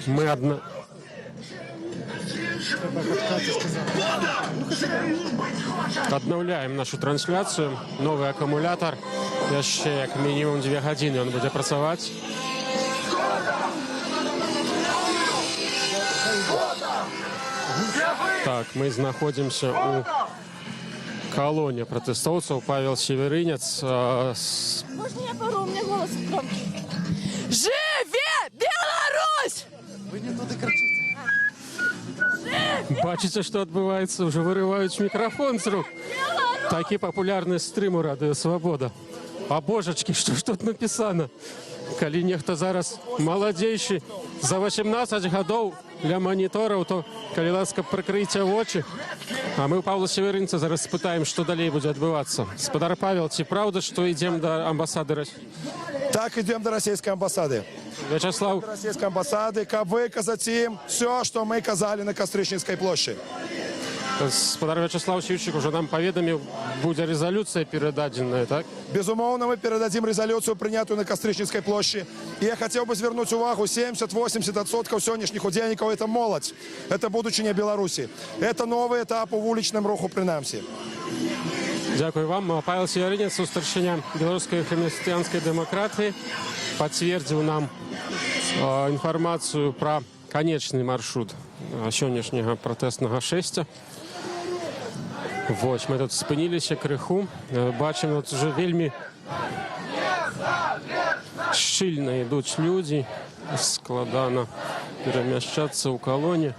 Мы аднаўляем нашу трансляцыю. Новы акумулятар. Яшчэ як мінімум 2 гадзіны ён будзе працаваць. Так, мы знаходзімся у калоне пратэстоўцаў. Павел Северынец. Можно я пару? У меня голос громкий. Живе Беларусь! Вы не туды кричите. Бачыце, што адбываецца? Уже вырываюць мікрафон з рук. Такі папулярны стрым у радыё «Свабода». А божачкі, што ж тут напісана? Калі нехта зараз маладзейшы за 18 гадоў для манітораў, то, калі ласка, прыкрыйце вочы. А мы у Павла Северынца зараз спытаем, што далей будзе адбывацца. Спадар Павел, ці праўда, што ідзем да амбасады Расіі? Так, идем до российской амбассады. Вячеслав. До российской амбассады, как выказать им все, что мы казали на Кастрычніцкай площади. Спадар Вячеслав Сівчык уже нам паведаміў, будзе рэзалюцыя перададзеная, так? Безумоўно, мы передадим резолюцию, принятую на Кастрычніцкай площади. И я хотел бы звернуть увагу, 70-80% сегодняшних удзельников – это молодь. Это будущее Беларуси. Это новый этап у уличном руху принамсі. Дякую вам. Павел Северынец, старшыня беларускай хрысціянскай дэмакратыі, пацвердзіў нам інфармацыю пра канечны маршрут сённяшняга пратэснага шэсця. Вось, мы тут спыніліся крыху. Бачым, вот уже вельмі шчыльна ідуць людзі. Складана перамяшчацца ў калоне.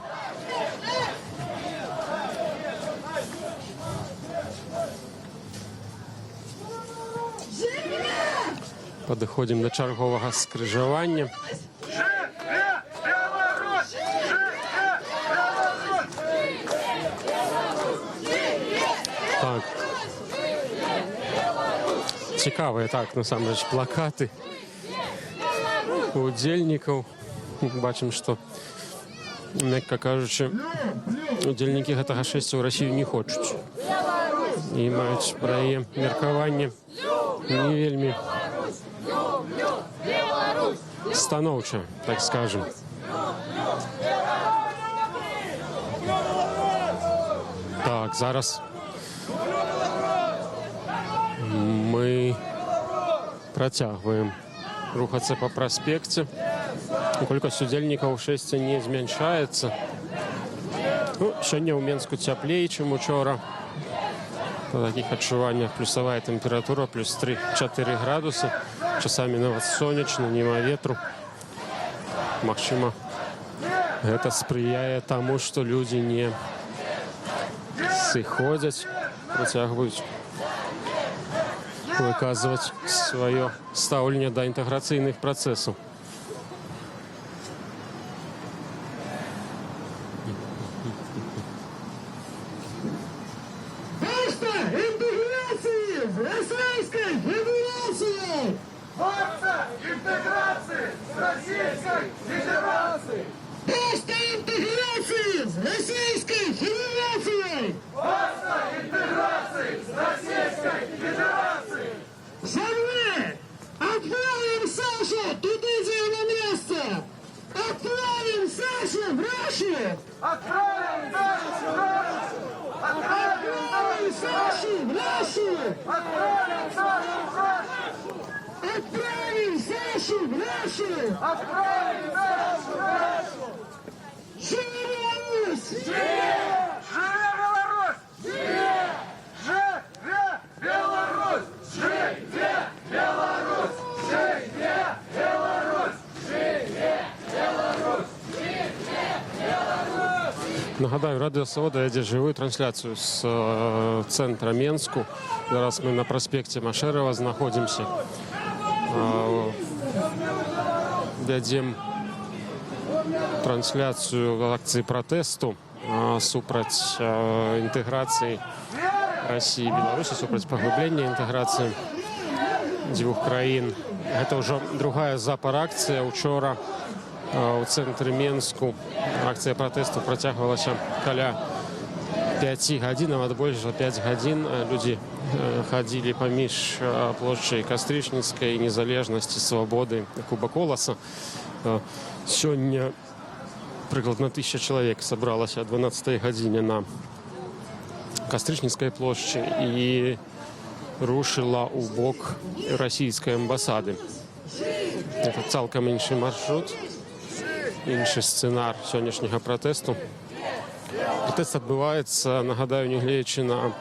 Падыходзім да чарговага скрыжавання. Так. Цікавыя, так, насамрэч, плакаты удзельнікаў. Бачым, што, мякка кажучы, удзельнікі гэтага шэсця ў Расію не хочуць. І маюць пра яе меркаванне не вельмі станоўча, так скажем. Так, зараз мы працягваем рухацца па праспекце. Колькасць удзельнікаў шэсця не змяншаецца. Ну, сёння ў Менску цяплей, чым учора. Па такіх адчуваннях плюсавая тэмпература, плюс 3-4 градусы. Часамі нават сонечна, няма ветру. Магчыма, гэта спрыяе таму, што людзі не сыходзяць, працягваюць выказваць сваё стаўленне да інтэграцыйных працэсаў. Место интеграции с Российской Федерацией! Место интеграции с Российской Федерацией! Место интеграции с Российской Федерацией! Место интеграции с Российской Федерацией! Отправим Сашу в Россию! Отправим Сашу в Россию! Отправим Сашу в Россию! Отправим Сашу в Россию! Живи Беларусь! Живи Беларусь! Живи Беларусь! Живи Беларусь! Живи Беларусь! Живи Беларусь! Нагадаю, Радіо Свобода веде живу трансляцію з центра Менску. Зараз ми на проспекті Машерова знаходимося. Ведем трансляцію акції протесту супраць інтеграції Росії і Білорусі, супраць поглиблення інтеграції двох країн. Це вже друга запар акція. Учора у центрі Менску акція протесту протягувалася каля 5 гадзін, а більше 5 гадзін. Люди ходили паміж площадью Кастричницкой, Незалежности, Свободы, Куба Колоса. Сёння прикладно 1000 человек собралось о 12 гадзине на Кастричницкой площади и рушила у бок российской амбассады. Это цалкам інший маршрут, інший сценар сьогоднішнього протесту. Протест відбувається, нагадаю, не глядячи на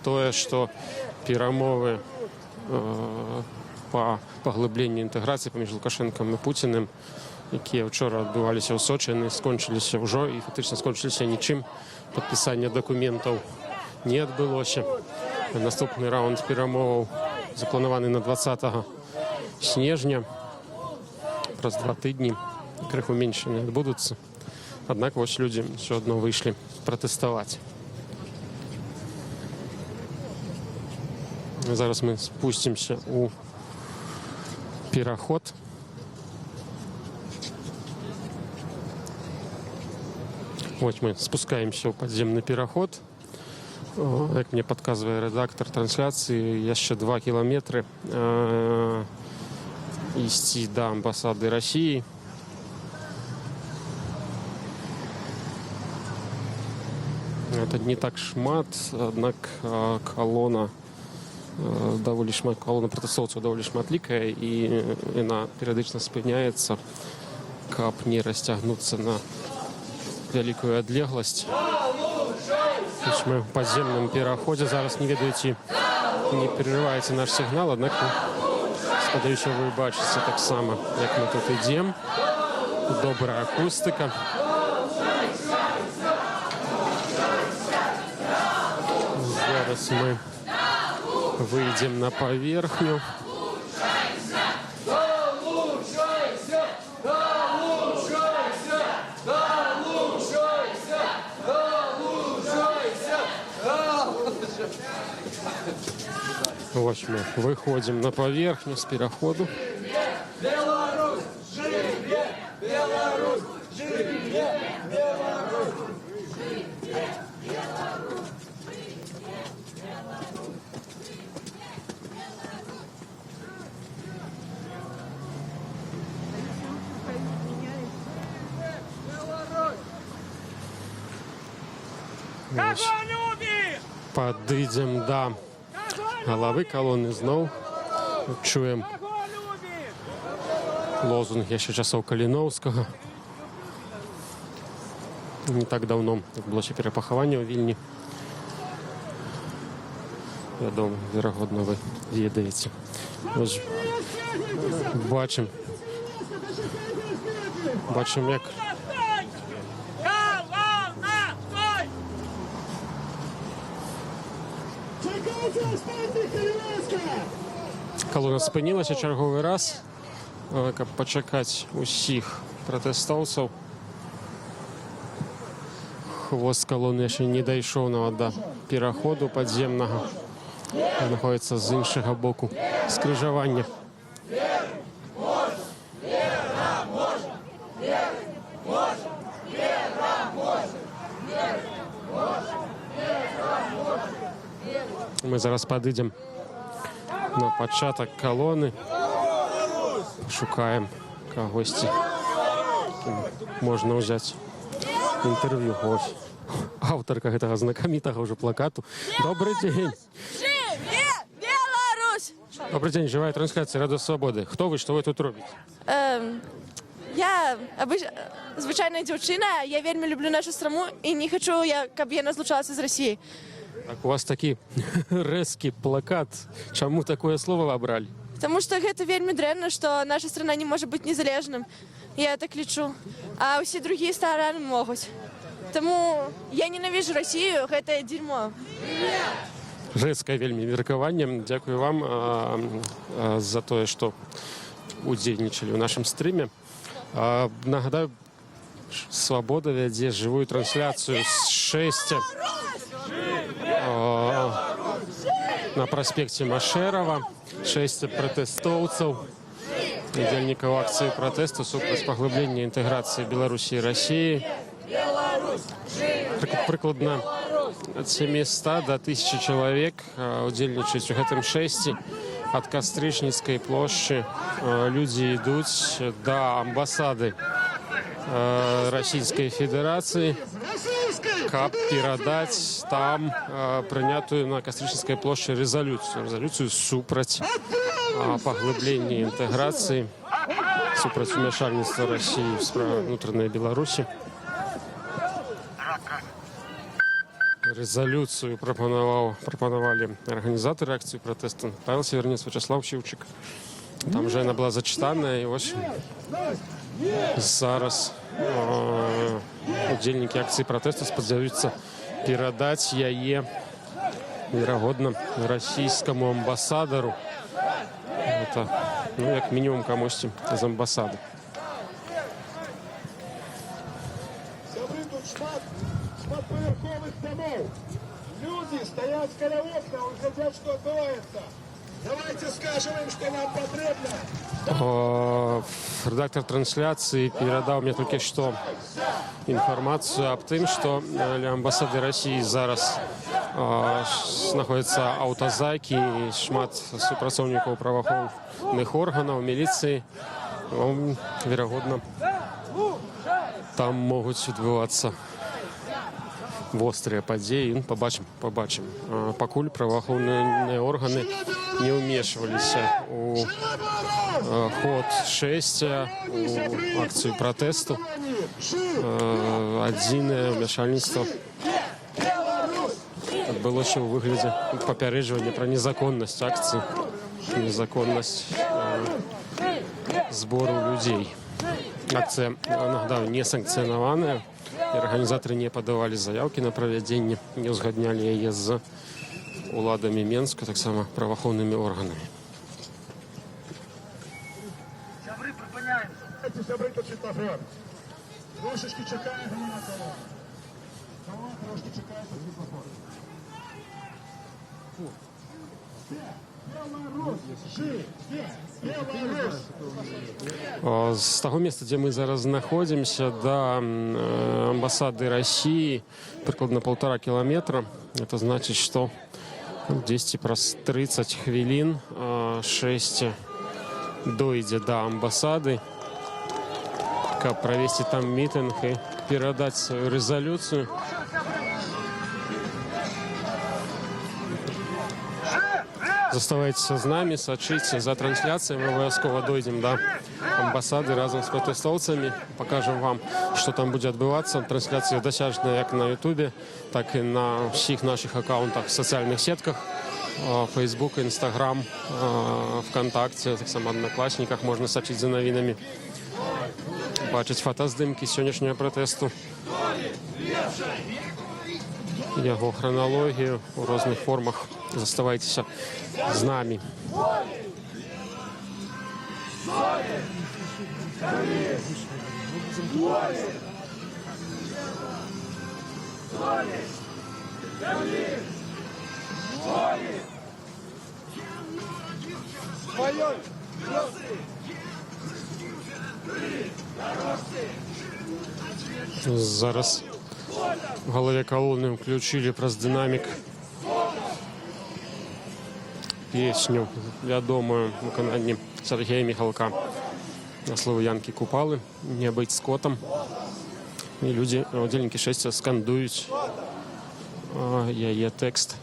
те, що перемови по поглибленню інтеграції поміж Лукашенком і Путіним, які вчора відбувалися у Сочі, не скончилися вже і фактично скончилися нічим. Підписання документів не відбулося. Наступний раунд перемов запланований на 20 снежня. Раз 2 тижні, криху менше не відбудуться. Однак ось люди все одно вийшли протестувати. Зараз ми спустимося у переход. Ось ми спускаємося у підземний переход. Як мені підказує редактор трансляції, є ще 2 кілометри йти до амбасади Росії. Это не так шмат, однак колона доволі шмат, колона протестовців доволі шматлікая, і вона періодично спиняється, каб не розтягнутися на велику відлеглость. Тобто ми в підземному переході, зараз не ведаєте, не переривається наш сигнал, однак, сподіваюся, ви бачите так само, як ми тут йдемо. Добра акустика. Зараз ми вийдемо на поверхню. Ось ми виходимо на поверхню з переходу. Беларусь, живе! Беларусь, живе! Беларусь! Підійдемо до голови колони знову. Чуємо лозунг ще часов Каліновського. Не так давно було ще перепоховання у Вільні. Я думаю, вірогідно ви відаєте. Ось бачимо, як колона спинилася черговий раз, щоб почекати усіх протестовців. Хвост колони ще не дійшов до переходу підземного. Знаходиться з іншого боку скрижування. Ми зараз підійдемо на початок колони. Шукаємо когось, можна взяти интервью. Ось. Авторка этого знакомитого уже плакату. Добрый день. Живе Беларусь! Добрый день, живая трансляция Радио Свободы. Кто вы, что вы тут робите? Я звичайна дівчина, я вельми люблю нашу страну і не хочу, щоб я розлучалася з Росією. Так у вас такий резкий плакат. Чому такое слово обрали? Тому що це вельми древно, що наша страна не може бути незалежним. Я так лічу. А всі інші країни можуть. Тому я ненавижу Росію, це дерьмо. Жесткое вельми меркаванне. Дякую вам за то, что удзельничали в нашем стриме. Нагадаю, Свобода вядзе живую трансляцию с 6 на проспекте Машерова. 6 пратэстоўцаў, удзельнікаў акцыі пратэсту супраць паглыблення інтэграцыі Беларусі і Расіі. Прыкладна ад 700 до 1000 чалавек удзельнічаюць у гэтым шэсці. Ад Кастрычніцкай плошчы людзі ідуць да амбасады Расійскай Федэрацыі, каб перадаць там прынятую на Кастрычніцкай плошчы рэзалюцыю супраць паглыблення інтэграцыі, супраць умяшальніцтва Расіі ў справы ўнутранай Беларусі. Резолюцию пропонували организаторы акции протеста Павел Севернец, Вячеслав Шевчик. Там же она была зачитана, и вот зараз удзельники акции протеста спадзяюцца перадаць яе, верагодна, расійскому амбасадару. Это, ну, як мінімум камусьці з амбасады. Шматпавярховых домов. Люди стоят каля окна, глядят, что отбывается. Давайте скажем им, что нам потребно. Редактор трансляции передал мне только что информацию об том, что ля амбасады России зараз находятся аўтазайкі и шмат супрацоўнікаў праваахоўных органаў, милиции. Верагодна, там могут адбывацца вострыя падзеі. Побачым. Пакуль праваахоўныя органы не ўмешваліся у ход шэсця, у акцыю пратэсту. Адзінае ўмяшальніцтва адбылося ў выглядзе папярэджвання пра незаконнасць акцыі, незаконнасць збору людзей. Акцыя, нагадаю, не санкцыянаваная. Организаторы не подавали заявки на проведение, не узгадняли яе з уладами Менска, так само правоохранными органами. Сябры, припиняемся. Эти сябры тут светофор. Трошечки чекаємо на колонну. Колонна трошки чекає тут светофор. З того места, где мы зараз знаходимся, до амбассады России прикладно 1,5 километра. Это значит, что 10 праз 30 хвилин 6 дойдзе до амбассады, каб провести там митинг и передать свою резолюцию. Заставайтесь з нами, сачыце за трансляцыяй. Мы абавязкова дойдзем до амбасады разом з пратэстоўцамі. Пакажам вам, што там будзе адбывацца. Трансляцыя дасяжная як на Ютубе, так і на ўсіх нашых аккаунтах в сацыяльных сетках. Facebook, Instagram, ВКонтакте, так само Одноклассниках. Можна сачыць за навінамі. Бачыць фотаздымкі сённяшняга пратэсту. Яго храналогію ў розных формах. Заставайтеся з намі. Зараз в голове колонны включили праз динамик песню вядомую выкананні Сергея Михалка на слово Янкі Купалы «Не быть скотом». І люди, удзельнікі шэсця, скандуюць яе тэкст.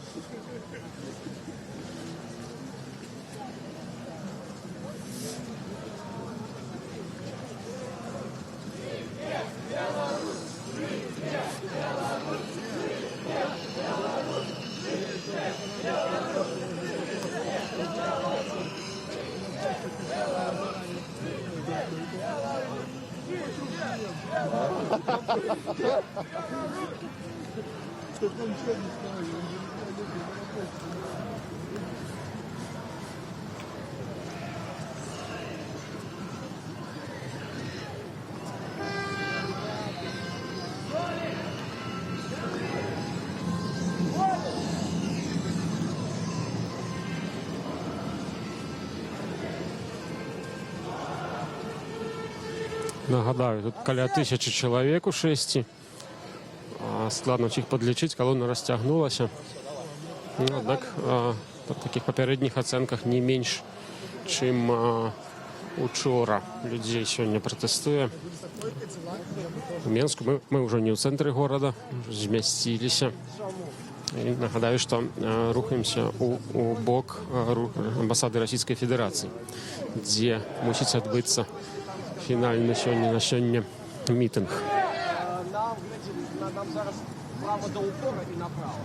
Нагадаю, тут каля 1000 чалавек у шэсці. Складна ўсіх падлічыць, калона расцягнулася. Аднак па такіх папярэдніх ацэнках не менш, чым учора людзей сёння пратэстуе. У Менску мы ўжо не ў цэнтры горада, змясціліся. І нагадаю, што рухаемся у бок амбасады Расійскай Федэрацыі, дзе мусіць адбыцца фінальны на сёння мітынг. Нам зараз право до упора і направо.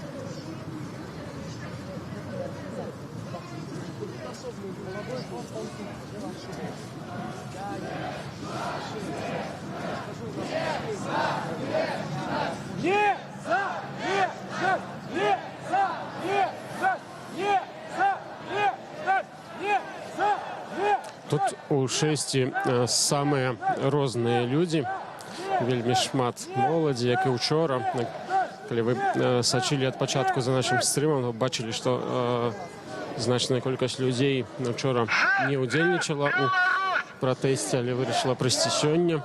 Тут у шэсці самыя розныя людзі. Вельмі шмат моладзі, як і учора. Калі вы сачылі ад пачатку за нашым стрымам, то бачылі, што значная колькасць людзей учора не ўдзельнічала ў пратэсце, але вырашыла прыйсці сёння.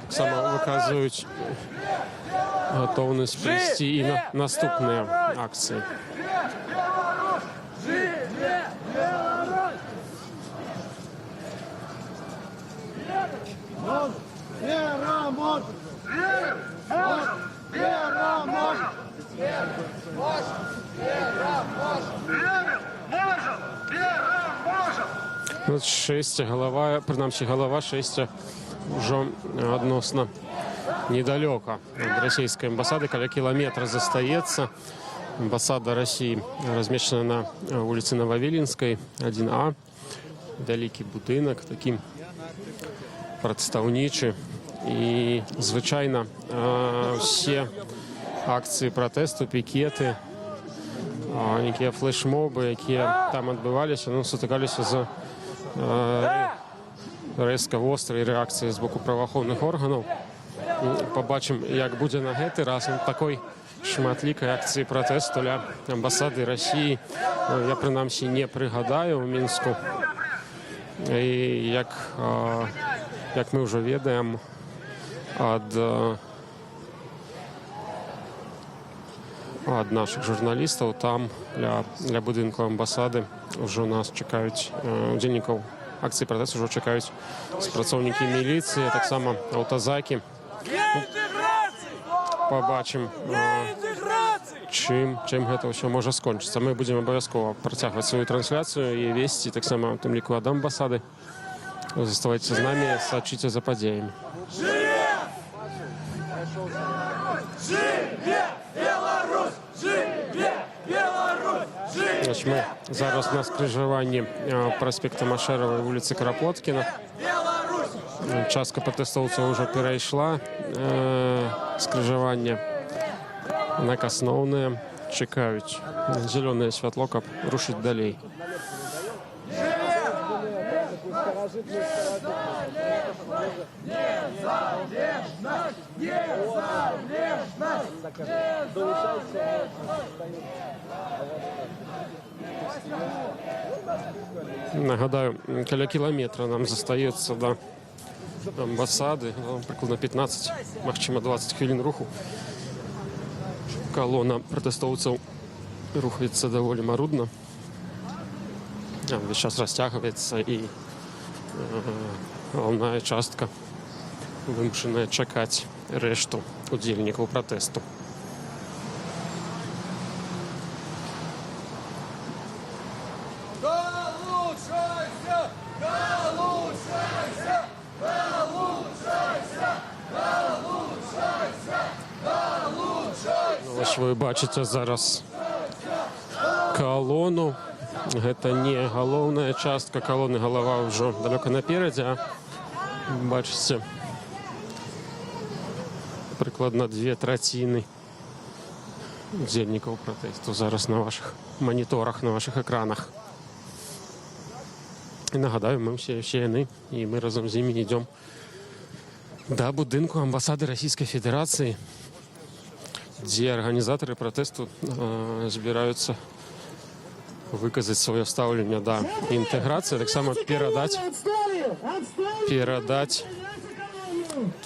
Таксама выказваюць гатоўнасць прыйсці і на наступныя акцыі. Вера может! Вера может! Вот шэсця, галава, прынамсі галава шэсця ўжо адносна недалёка ад расійскай амбасады, каля кіламетра застаецца. Амбасада Расіі размешчана на вуліцы Новавіленскай, 1А. Вялікі будынак, такі прадстаўнічы. І звычайна ўсе акцыі пратэсту, пікеты, нейкія флешмобы, якія там адбываліся, сутыкаліся з рэзка вострай рэакцыяй з боку праваахоўных органаў. Пабачым, як будзе на гэты раз такой шматлікай акцыі пратэсту ля амбасады Расіі. Я, прынамсі, не прыгадаю ў Мінску. І як мы ўжо ведаем, ад нашых журналістаў там ля будынку амбасады ўжо нас чакаюць, удзельнікаў акцыі пратэсту ўжо чакаюць спрацоўнікі міліцыі, таксама аўтазакі. Пабачым, чым гэта ўсё можа скончыцца. Мы будзем абавязкова працягваць сваю трансляцыю і весці таксама у тым ліку ад амбасады. Заставайцеся з намі, сачыце за падзеямі. Мы зараз на скрыжаванні праспекта Машэравай, вуліцы Карапоткіна. Частка пратэстоўцаў ўжо перайшла скрыжаванне. Аднак асноўныя чакаюць зялёнае святло, каб рушыць далей. Нагадаю, каля кіламетра нам застаецца да амбасады, прыкладна 15, магчыма 20 хвілін руху. Калона пратэстоўцаў рухаецца даволі марудна. Весь час расцягваецца і галоўная частка вымушаныя чакаць рэшту удзельнікаў пратэсту. Вось вы бачыце зараз калону. Гэта не галоўная частка калоны, галава ўжо далёка наперадзе, а бачыце прыкладна 2/3 удзельнікаў пратэсту зараз на вашых маніторах, на вашых экранах. І нагадаю, мы ўсе яны, і мы разам з імі ідём да будынку амбасады Расійскай Федэрацыі, дзе арганізатары пратэсту збіраюцца выказаць сваё стаўленне да інтэграцыі, таксама перадаць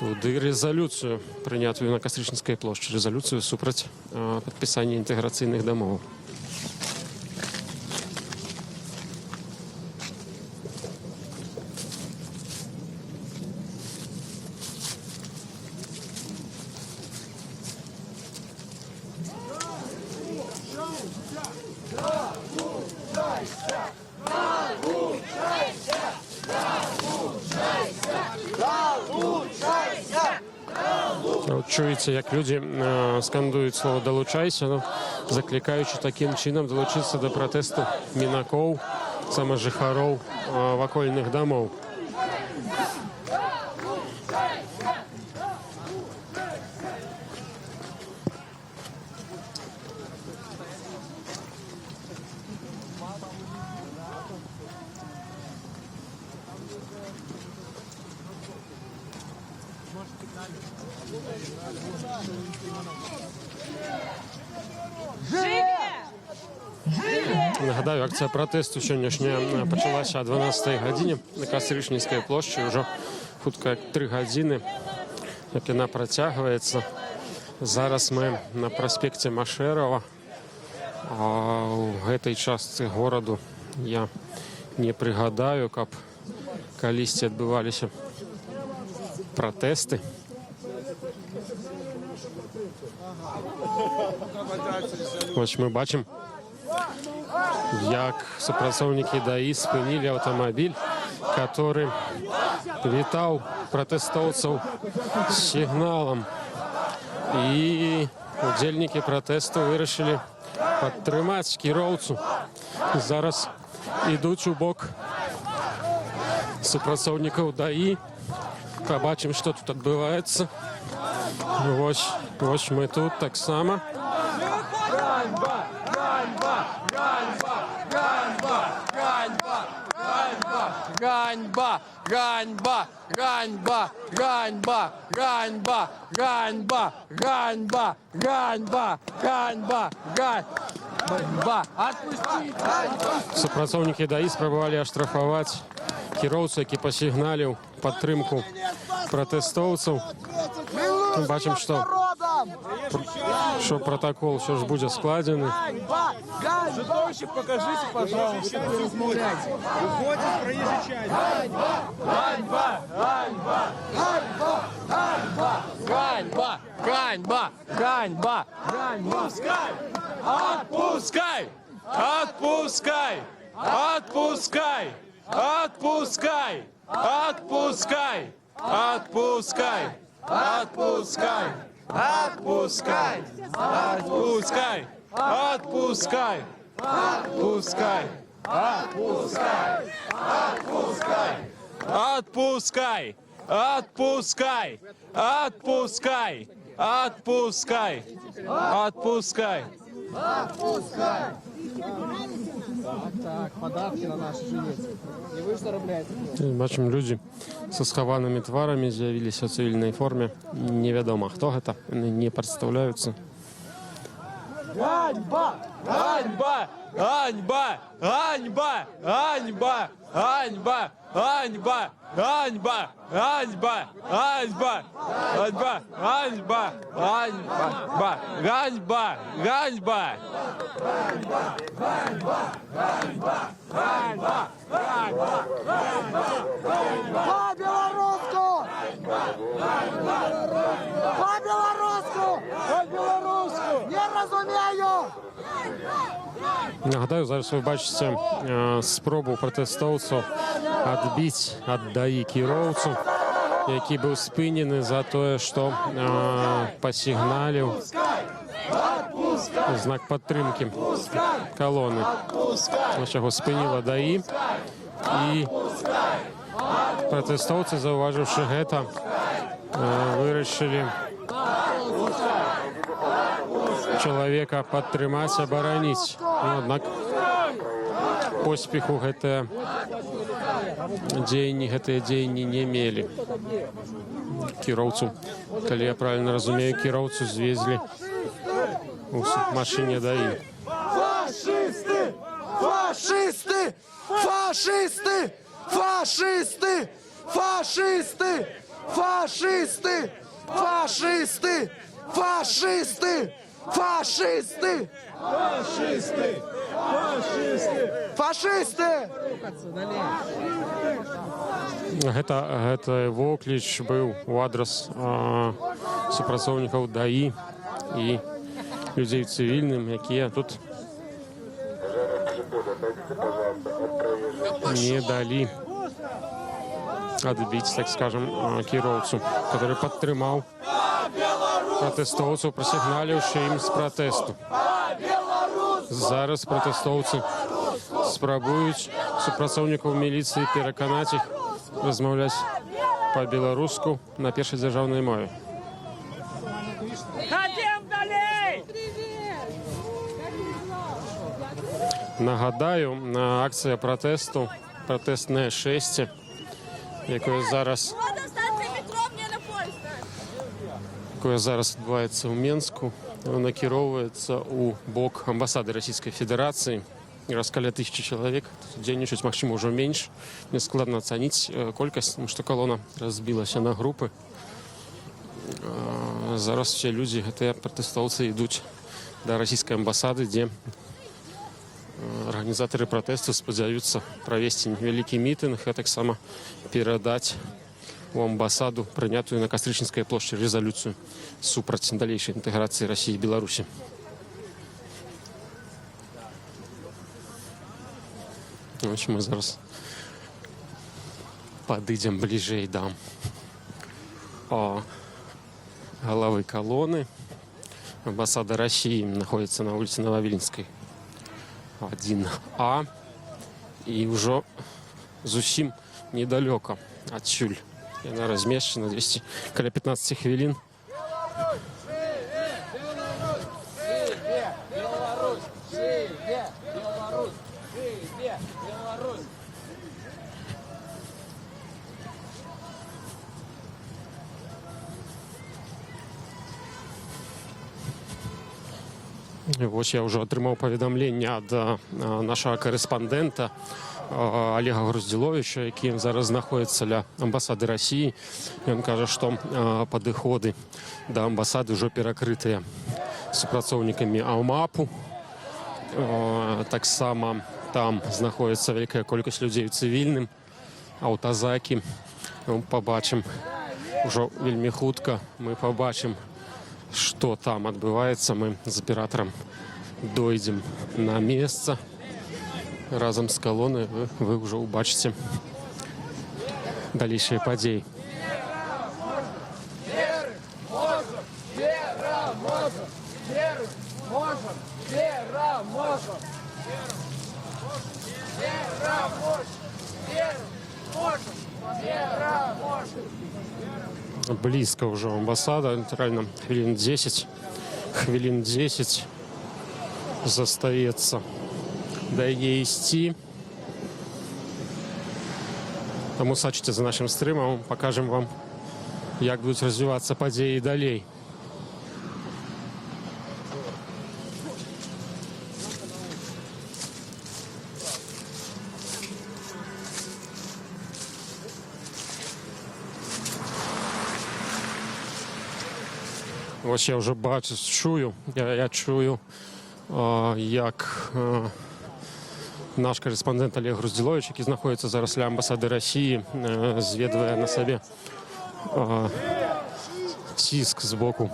туды рэзалюцыю, прынятую на Кастрычніцкай плошчы, рэзалюцыю супраць падпісання інтэграцыйных дамоваў. Чуеце, як людзі скандуюць слова «далучайся», заклікаючы такім чынам далучыцца да пратэсту мінакоў, сама жыхароў вакольных дамоў. Нагадаю, акцыя пратэсту сённяшняя пачалася о 12 гадзіне на Кастрычніцкай плошчы. Ўжо хутка 3 гадзіны, як яна працягваецца. Зараз мы на праспекце Машэрава. У гэтай частцы гораду я не прыгадаю, каб калісьці адбываліся пратэсты. Вось мы бачым, як супрацоўнікі ДАІ спынілі аўтамабіль, который вітаў пратэстоўцаў з сігналам. І удзельнікі пратэсту вырашылі падтрымаць кіроўцу. Зараз ідуць у бок супрацоўнікаў ДАІ. Пабачым, што тут адбываецца. Вось мы тут таксама. Ганьба! Ганьба! Ганьба! Ганьба! Ганьба! Ганьба! Ганьба! Ганьба! Ганьба! Ганьба! Отпустить! Супрацоўнікі ДАІ спрабавалі аштрафаваць кіроўцу, які пасігналіў падтрымку пратэстоўцаў. Мы бачым, што протокол все же будет складены. Жетончик покажите, пожалуйста. Размовляйте. Уходим в проезжей части. Ганьба! Ганьба! Ганьба! Ганьба! Ганьба! Ганьба! Ганьба! Отпускай! Отпускай! Отпускай! Отпускай! Отпускай! Отпускай! Отпускай! Отпускай! Отпускай! Отпускай! Отпускай! Отпускай! Отпускай! Отпускай! Отпускай! Отпускай! Отпускай! Так, податки на наши жилеты. И вы что робляете? Бачым, людзі са схаванымі тварамі з'явіліся ў цывільнай форме. Невядома, хто гэта, не прадстаўляюцца. Ганьба! Ганьба! Ганьба! Ганьба! Ганьба! Ганьба! Ганьба! Ганьба! Ганьба! Ганьба! Ганьба! Ганьба! Ганьба! Ганьба! Ганьба! По-белорусски! По-белоруску! По-белоруску! Не розумію! Нагадаю, зараз ви бачите спробу протестовців відбити від ДАІ кіровцю, який був спинений за те, що посигналив знак підтримки колони. Ось його спинила ДАІ. І протестовці, зауваживши це, вирішили чоловіка підтримати, оборонити. Однак поспіху гэтыя дзеянні не мелі. Кіроўцу, калі я правильно разумею, кіроўцу звезлі у машине ДАИ. Фашисты! Фашисты! Фашисты! Фашисты! Фашисты! Фашисты! Фашисты! Фашисты! Фашисты! Фашисты! Фашисты! Фашисты! Гэта вокліч быў у адрас супрацоўнікаў ДАИ і людзей цывільным, якія тут не далі адбіць, так скажем, кіроўцу, который падтрымаў пратэстоўцаў, прасігналіўшы ім з пратэсту. Зараз пратэстоўцы спрабуюць супрацоўнікаў міліцыі пераканаць іх размаўляць па-беларуску на першай дзяржаўнай мове. Нагадаю, акцыя пратэсту, пратэстнае шэсце, якое зараз адбываецца ў Менску, накіроўваецца ў бок амбасады Расійскай Федэрацыі. Раз каля 1000 чалавек, дзейнічаюць, магчыма, ўжо менш. Мне складна ацаніць колькасць, тому што калона разбілася на групы. Зараз все людзі, гэтыя пратэстоўцы, ідуць да расійскай амбасады, дзе арганізатары пратэсту спадзяюцца правесці невялікі мітынг, а таксама перадаць у амбасаду прынятую на Кастрычніцкай плошчы рэзалюцыю супраць далейшай інтэграцыі Расіі і Беларусі. Ось мы зараз падыдзем бліжэй да галавы калоны. Амбасада Расіі знаходзіцца на вуліцы Новавіленскай 1А, і ўжо зусім недалёка адсюль яна размешчана, каля 15 хвілін. Вось я ўжо атрымаў паведамленне ад нашага корэспандэнта Олега Груздзіловіча, які зараз знаходіцца ля амбасады Расіі. Ён кажа, што падыходы да амбасады ўжо перакрытыя супрацоўнікамі АУМАПу. Таксама там знаходіцца вялікая колькасць людзей у цывільным, аўтазакі. Пабачым ўжо вельмі хутка, мы пабачым, што там адбываецца. Мы з аператарам дойдзем на месца. Разам з калонай вы ўжо ўбачыце далейшыя падзеі. Блізка ўжо амбасада, натуральна, хвілін 10 застаецца да яе ісці. Таму сачыце за нашым стрымам, пакажам вам, як будуць развівацца падзеі далей. Ось я вже бачу, чую, я чую, як наш корэспандэнт Олег Груздзіловіч, які знаходіцца зараз ля амбасады Расіі, зведвае на сабе ціск з боку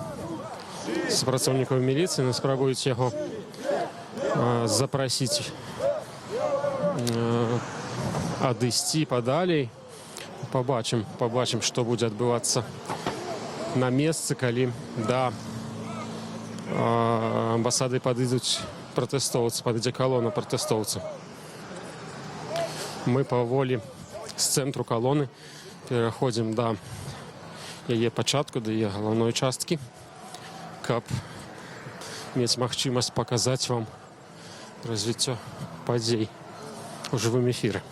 супрацоўнікаў міліцыі, спрабуюць яго запрасіць адысці падалей. Пабачым, што будзе адбывацца на месцы, калі да амбасады падыдуць пратэстоўцы, падыдзе калона пратэстоўцаў. Мы паволі з цэнтру калоны пераходзім да яе пачатку, да яе галоўной часткі, каб мець магчымасць паказаць вам развіццё падзей у жывым эфіры.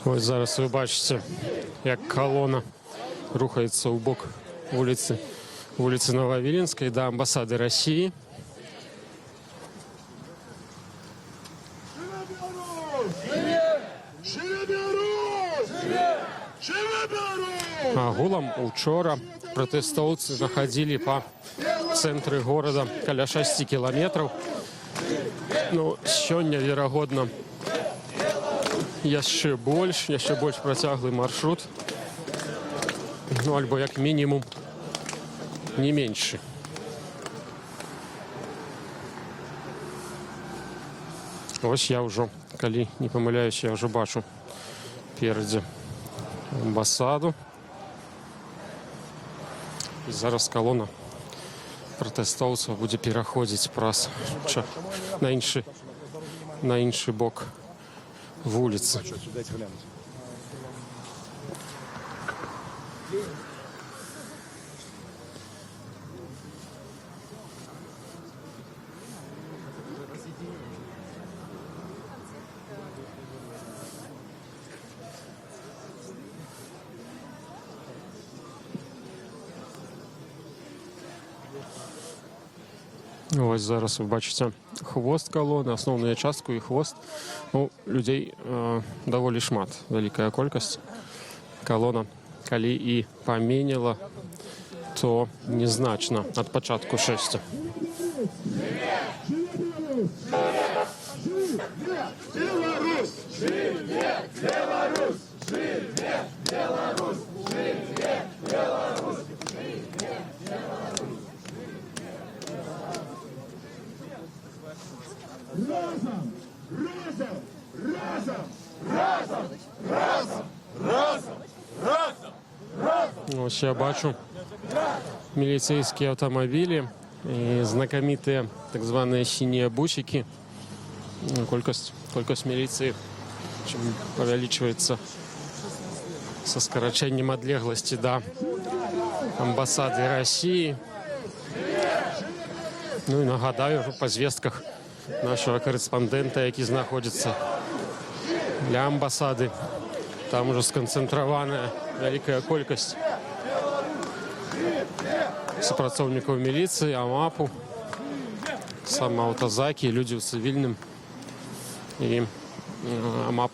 Ось зараз ви бачите, як колона рухається у бок вулиці Нововиленської до амбасади Росії. Агулам учора пратэстоўцы заходили по цэнтры города каля 6 километров. Ну, сёння, верагодна, яшчэ больш працяглы маршрут. Ну, альбо як мінімум не меншы. Ось я ўжо, калі не памыляюсь, я ўжо бачу перадзе амбасаду. І зараз калона пратэстоўцаў будзе пераходзіць праз на іншы бок вуліцы. Ось зараз ви бачите хвост колони, основну частку і хвост. Ну, людей даволі шмат, велика колькость. Колона, калі і паменіла, то незначно ад пачатку шэсця. Беларусь! Живе Беларусь! Живе Беларусь! Живе Беларусь! Живе Беларусь! Разом! Разом! Разом! Разом! Разом! Разом! Разом! Разом! Ось я бачу міліцейські автомобілі і знакомитые так званые синие бусики. Колькость милиции павялічваецца со скарачэннем адлегласці до амбасады России. Ну і нагадаю по звестках нашего корреспондента, які знаходится для амбасады. Там уже сконцэнтраваная вялікая колькасць супрацоўнікаў міліцыі, АМАПу, самааўтазакі, людзі ў цывільным. І АМАП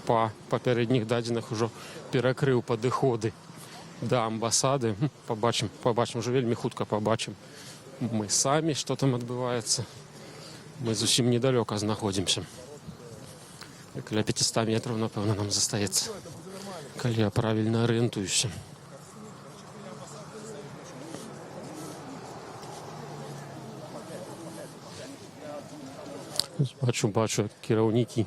па папярэдніх дадзеных ужо перакрыў падыходы да амбасады. Пабачым, ужо вельмі хутка пабачым мы самі, што там адбываецца. Мы зусім недалёка знаходзімся. Каля 500 метров, напэўна, нам застаецца, калі я правільна арыентуюся. Бачу кіраўнікі.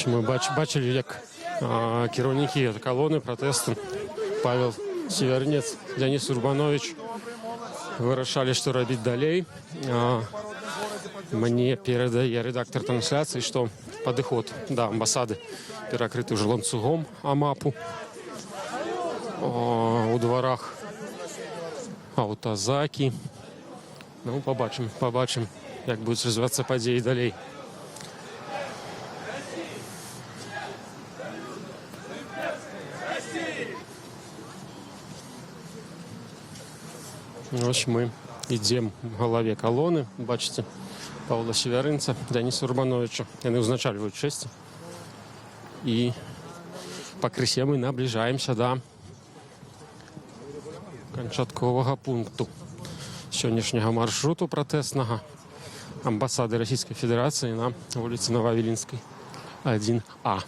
Мы бачили, як кіраўнікі колоны пратэсту Павел Севернец, Денис Урбанович вырашалі, што рабіць далей. Мне перадае редактор трансляцыі, што падыход да амбасады перакрыты ўжо ланцугом АМАПу. У дварах аўтазакі. Ну, побачым, як будуць развівацца падзеі далей. Ось мы ідзем в галаве калоны, бачыце, Паўла Севярынца, Дзяніса Урбановича. Яны ўзначальваюць шэсць. І пакрысе мы набліжаемся да канчатковага пункту сённяшняга маршруту пратэснага амбасады Расійскай Федэрацыі на вуліцы Новавілінскай 1А.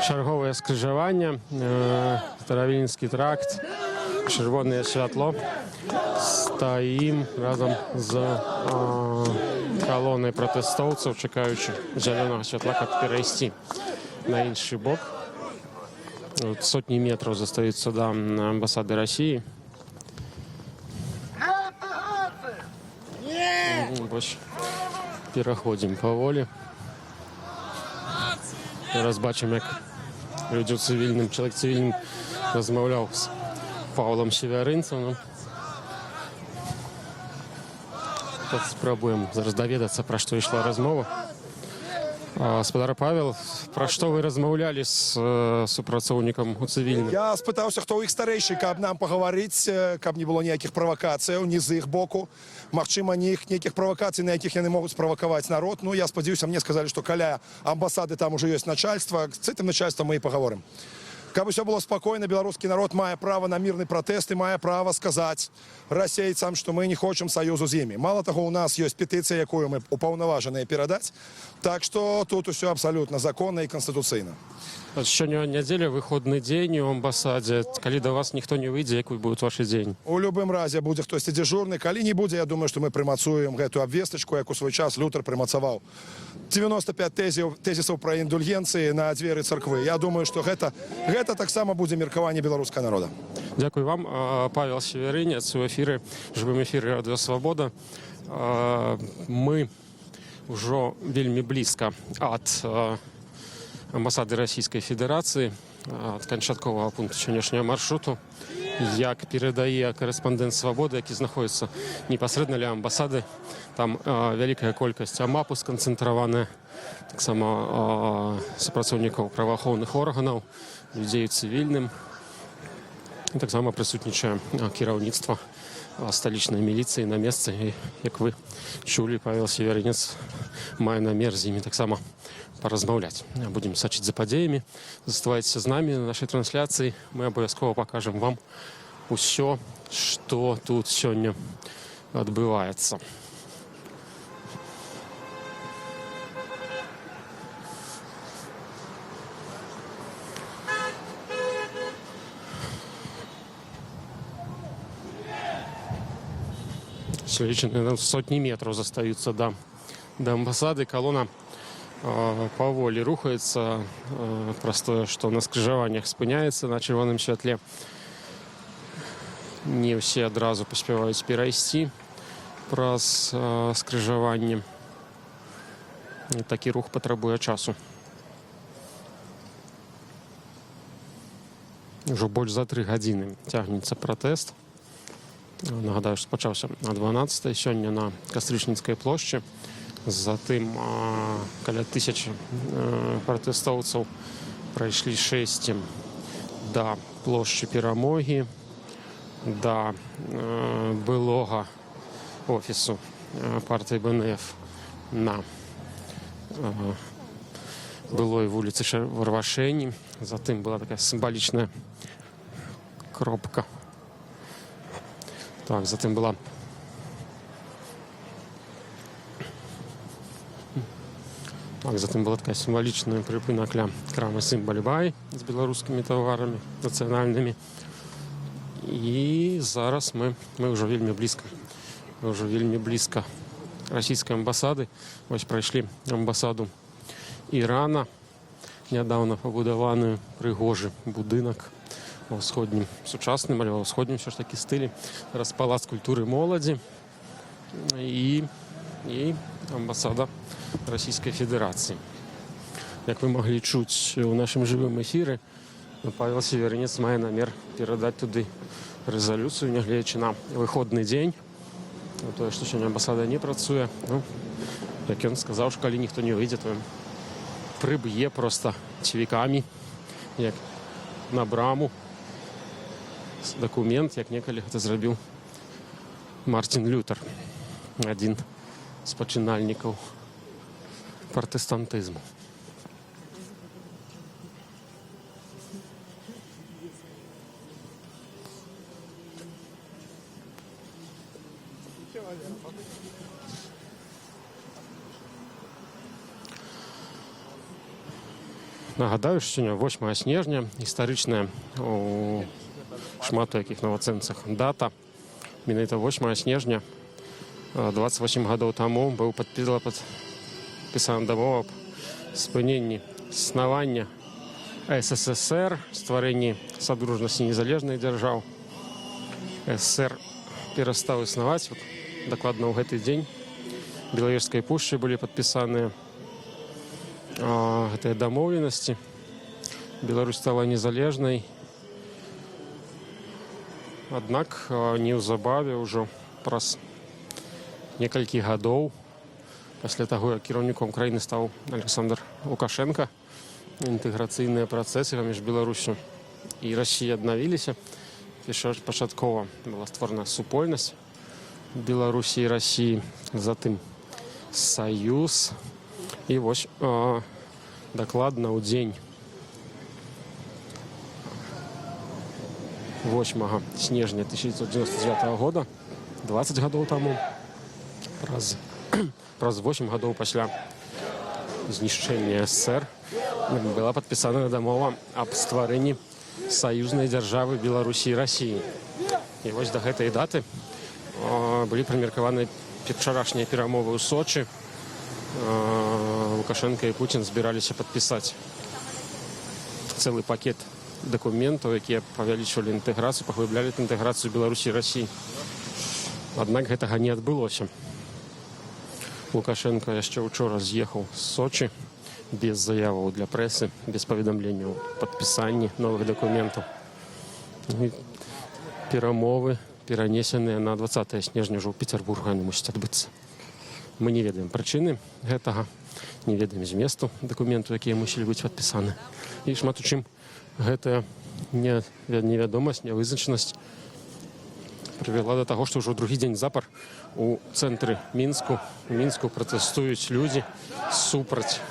Чарговае скрыжаванне, Старавілінскі тракт, чырвонае святло. Стаім разам з калонай пратэстоўцаў, чакаючы зялёнага святла, каб перайсці на іншы бок. Сотні метраў застаюцца да амбасады Расіі. Вось пераходзім паволі. Зараз бачым, як людзі ў цывільным, чалавек цывільным размаўляў з Паўлам Севярынцам. Спрабуем зараз даведацца, пра што ішла размова. Гаспадар Павел, пра што вы размаўлялі з супрацоўнікам у цывільным? Я спытаўся, хто ў іх старэйшы, каб нам пагаварыць, каб не было ніякіх правакацыяў, ні з іх боку. Магчыма, нейкіх правакацый, на якіх яны могуць справакаваць народ. Ну, я спадзяюся, мне сказалі, што каля амбасады там уже ёсць начальства. З гэтым начальствам мы і паговорым. Каб усё было спакойна, беларускі народ мае права на мірны пратэст і мае права сказаць расейцам, што мы не хочам саюзу з імі. Мала таго, у нас ёсць петыцыя, якую мы упаўнаважаныя перадаць. Так што тут усё абсалютна законна і канстытуцыйна. Сёння нядзеля, выходны дзень у амбасадзе. Калі да вас ніхто не выйдзе, якой будзе ваш дзень? У любым разе будзе хтосьці дзяжурны. Калі не будзе, я думаю, што мы прымацуем гэтую абвестачку, як у свой час Лютер прымацаваў 95 тэзісаў пра індульгенцыі на дзверы царквы. Я думаю, што гэта таксама будзе меркаванне беларускага народа. Дзякуй вам. Павел Севярынец у эфіры, жывым эфіры Радыё Свабода. Мы ўжо вельмі блізка ад амбасады Расійскай Федэрацыі, ад канчатковага пункту сённяшняга маршруту. Як перадае корэспандэнт Свабоды, які знаходіцца непасрэдна ля амбасады. Там вялікая колькасць амапу сканцэнтраваная, таксама супрацоўнікаў праваахоўных органаў, людзей у цывільным. Таксама прысутнічае кіраўніцтва сталічнай міліцыі на месцы. Як вы чулі, Павел Севярынец мае намер з імі таксама паразмаўляць. Будзем сачыць за падзеямі. Заставайцеся з намі на нашай трансляцыі. Мы абавязкова пакажам вам усё, што тут сёння адбываецца. Сотні метраў застаюцца да амбасады. Калона паволі рухаецца, праз тое, што на скрыжаваннях спыняецца на чырвоным святле. Не ўсе адразу паспяваюць перайсці праз скрыжаванне. Такі рух патрабуе часу. Ужо больш за 3 гадзіны цягнецца пратэст. Нагадаю, што пачаўся на 12-й, сёння на Кастрычніцкай плошчы. Затым каля 1000 пратэстоўцаў прайшлі 6 да плошчы Перамогі, да былога офісу партыі БНФ на былой вуліцы Варвашэні. Затым была такая сімвалічная Кропка. Так, затым была такая сімвалічная прыпынак ля крамы Сімбаль-Бай з беларускімі таварамі нацыянальнымі. І зараз мы ўжо вельмі блізка расійскай амбасады. Вось прайшлі амбасаду Ірана, нядаўна пабудаваны прыгожы будынак ва ўсходнім сучасным, але ва ўсходнім ўсё ж такі стылі. Зараз палац культуры моладзі і амбасада Расійскай Федэрацыі. Як вы маглі чуць у нашым жывым эфіры, Павел Северинец мае намер перадаць туды рэзалюцыю, нягледзячы на выходны дзень. Тое, што сёння амбасада не працуе. Як ён сказаў, што калі ніхто не выйдзе, то прыб'е проста цвікамі, як на браму дакумент, як некалі гэта зрабіў Мартин Лютер, адзін з пачынальнікаў пратэстантызму. Нагадаю, що сьогодні 8 снежня, історична у шмату яких новоценцах дата. Менавіта 8 снежня 28 гадоў таму быў падпісана дамова аб спыненні існавання СССР, стварэнні садружнасці незалежных дзяржаў. СССР перастаў існаваць. Дакладна ў гэты дзень Белавежскай пушчы былі падпісаныя гэтыя дамоўленасці. Беларусь стала незалежнай. Аднак неўзабаве ўжо праз некалькі гадоў пасля таго, як кіраўніком краіны стаў Александр Лукашенко, інтэграцыйныя працэсы паміж Беларусю і Расіяй аднавіліся. Пачаткова была створана супольнасць Беларусі і Расіі, затым саюз. І вось дакладна ў дзень 8 снежня 1999 года, 20 гадоў таму, праз 8 гадоў пасля знішчэння СССР, была падпісана дамова аб стварэнні саюзнай дзяржавы Беларусі і Расіі. І вось да гэтай даты былі прымеркаваны учарашнія перамовы ў Сочы. Лукашенко і Путін збіраліся падпісаць цэлы пакет дакументаў, якія павялічвалі інтэграцыю, паглыблялі інтэграцыю Беларусі і Расіі. Аднак гэтага не адбылося. Лукашенко яшчэ учора з'ехаў з Сочы без заяваў для прэсы, без паведамленняў падпісанні новых дакументаў. Перамовы перанесеныя на 20 снежня ўжо ў Петербургу яны мусяць адбыцца. Мы не ведаем прычыны гэтага, не ведаем зместу дакументу, якія мусілі быць падпісаны. І шмат у чым гэтая невядомасць, нявызначанасць прывяла да таго, што ўжо другі дзень запар у цэнтры Мінску пратэстуюць людзі супраць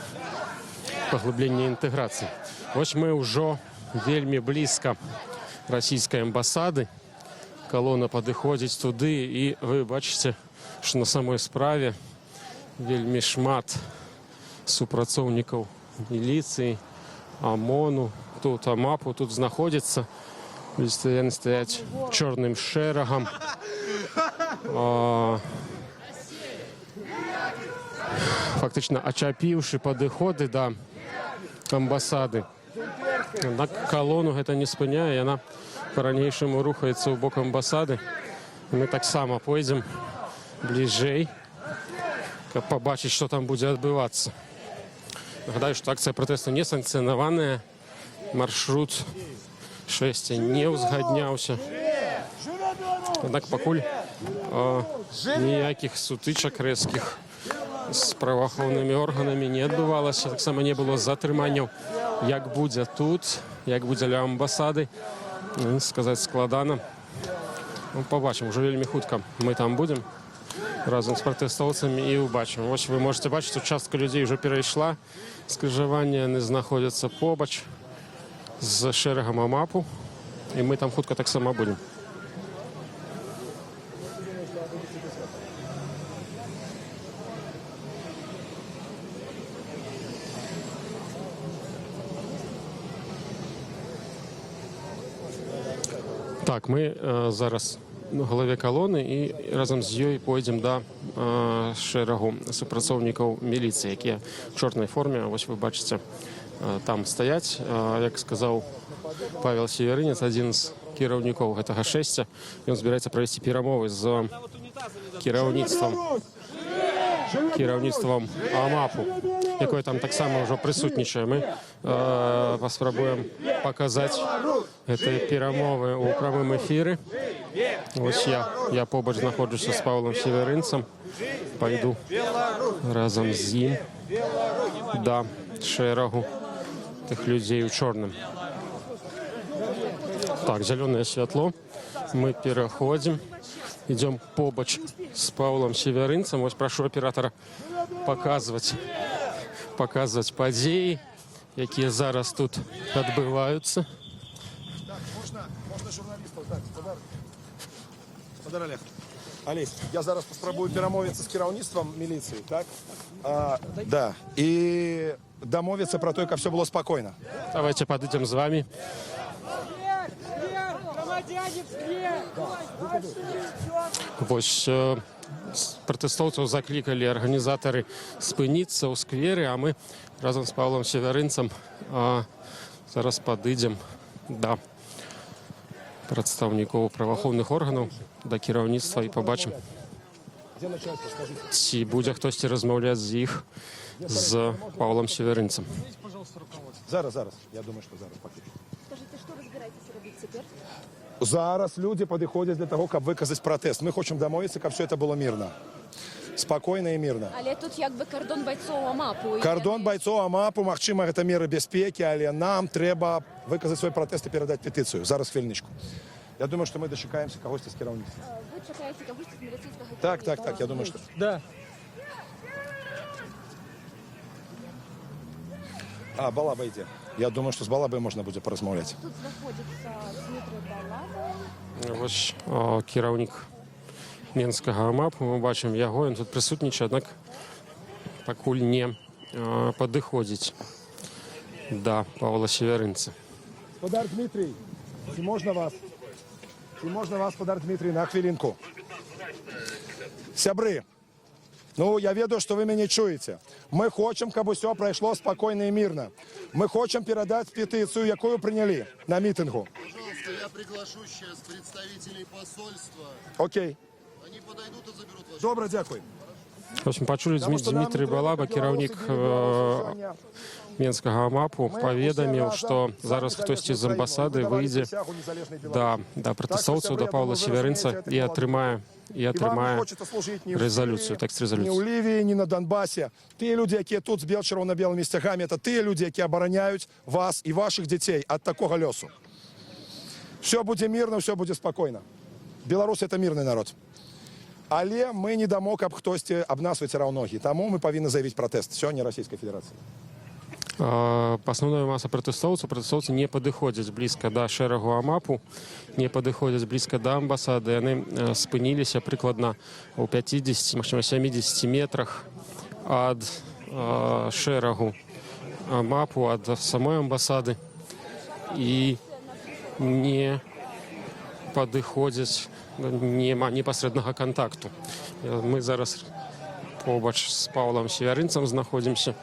паглыблення інтэграцыі. Вось мы ўжо вельмі блізка расійскай амбасады. Калона падыходзіць туды, і вы бачыце, што на самой справе вельмі шмат супрацоўнікаў міліцыі, ОМОНу, тут АМАПу тут знаходзіцца. Яны стаяць чорным шэрагам. Фактычна ачапіўшы падыходы да амбасады. Аднак калону гэта не спыняе, яна па-ранейшаму рухаецца ў бок амбасады. Мы таксама пойдзем бліжэй, каб пабачыць, што там будзе адбывацца. Нагадаю, што акцыя пратэсту не санкцыянаваная, маршрут шэсця не ўзгадняўся. Аднак пакуль ніякіх сутычак рэзкіх з праваахоўнымі органамі не адбывалася. Таксама не было затрыманняў. Як будзе тут, як будзе ля амбасады, сказаць складана. Пабачым, ужо вельмі хутка мы там будзем разам з пратэстоўцамі і ўбачым. Вось вы можете бачыць, частка людзей ўжо перайшла скрыжаванне, яны знаходзяцца побач з шэрагам АМАПу. і мы там хутка таксама будем. Так, мы зараз на галаве калоны і разам з ёй пойдзем да шэрагу супрацоўнікаў міліцыі, якія в чорнай форме, вось вы бачыце, там стаяць. Як сказаў Павел Северынец, адзін з кіраўнікоў гэтага шэсця, ён збіраецца правесці перамовы з кіраўніцтвам АМАПу, якое там таксама ўжо прысутнічае. Мы паспрабуем паказаць гэтыя перамовы ў прамым эфіры. Вось я побач знаходжуся з Павлом Северынцам, пайду разам з ім да шэрагу тых людзей у чорным. Так, зялёнае святло, мы пераходзім, ідём побач з Павлом Северынцам. Вось прашу аператара паказваць падзеі, якія зараз тут адбываюцца. Можна журналістаў, так, Спадар Олег. Олесь, я зараз паспрабую перамовіцца з кіраўніцтвам міліцыі, так? Да, і дамовіцца пра тое, каб все было спакойна. Давайте падыдзем з вами. Вось пратэстоўцаў заклікалі арганізатары спыніцца ў скверы, а мы разам з Павлом Северынцам зараз падыдзем да прадстаўнікоў праваахоўных органаў, да кіраўніцтва і пабачым, ці будзе хтосьці размаўляць з іх з Павлом Северынцам. Зараз, я думаю, што зараз пакажу. Зараз люди падыходзяць для того, каб выказаць пратэст. Мы хочам дамовіцца, каб все это было мирно. Спакойна і мирно. Але тут як бы кардон байцоў АМАПу. Кардон байцоў АМАПу, магчыма, гэта меры бяспекі, але нам трэба выказаць свой пратэст і перадаць петыцыю. Зараз хвіліночку. Я думаю, што мы дачакаемся кагосьці з кіраўніцтва. Вы чакаеце кагосьці з міліцейскага? Так, я думаю, што... Да. Балаба ідзе. Я думаю, што з Балабай можна будзе паразмаўляць. Тут знаходзіцца Дмітрый Балаба. Вось кіраўнік Менскага АМАПу, мы бачым яго, ён тут прысутнічае, аднак пакуль не падыходзіць да Павла Северынца. Спадар Дмітрый, ці можна вас? Ці можна вас, спадар Дмітрый, на хвілінку? Сябры, я ведаю, што вы мяне чуеце. Мы хочам, каб усё прайшло спакойна і мирно. Мы хочам перадаць петыцыю, якую прынялі на мітынгу. Пожалуйста, я приглашу сейчас представителей посольства. Окей. Они подойдут и заберут вас. Добра, дзякуй. Вось мы пачулі Дмітрый Балаба, кіраўнік Менскага АМАПу, паведаміў, што зараз хтосьці з амбасады выйдзе да пратэстоўцаў, да Павла Северынца і атрымае рэзалюцыю, тэкст рэзалюцыі. Ні ў Лівіі, ні на Донбасе. Тыя людзі, якія тут з чырвона-белымі сцягамі, это тыя людзі, якія абараняюць вас і вашых дзяцей ад такога лёсу. Все будзе мирно, все будзе спакойна. Беларусь — это мирный народ. Але мы не дамо, каб хтосьці аб нас выціраў ногі. Таму мы павінны заявіць пратэст сёння Расійскай Федэрацыі. Асноўная маса пратэстоўцаў не падыходзяць блізка да шэрагу АМАПу, не падыходзяць блізка да амбасады. Яны спыніліся прыкладна ў 50, магчыма, 70 метрах ад шэрагу АМАПу, ад самой амбасады і не падыходзяць, няма непасрэднага кантакту. Мы зараз побач з Павлом Северынцам знаходзімся.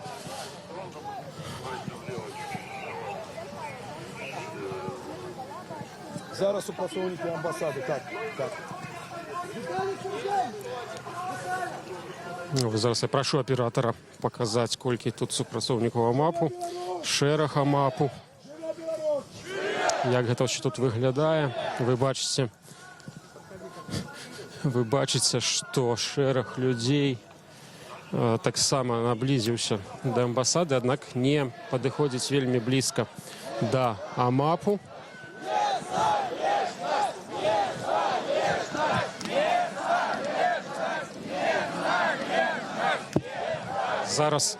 Зараз супрацоўнікі амбасады, так. Зараз я прашу аператара паказаць, колькі тут супрацоўнікаў АМАПу, шэраг АМАПу. Як гэта ўсё тут выглядае. Вы бачыце, што шэраг людзей таксама наблізіўся да амбасады, аднак не падыходзіць вельмі блізка да АМАПу. Зараз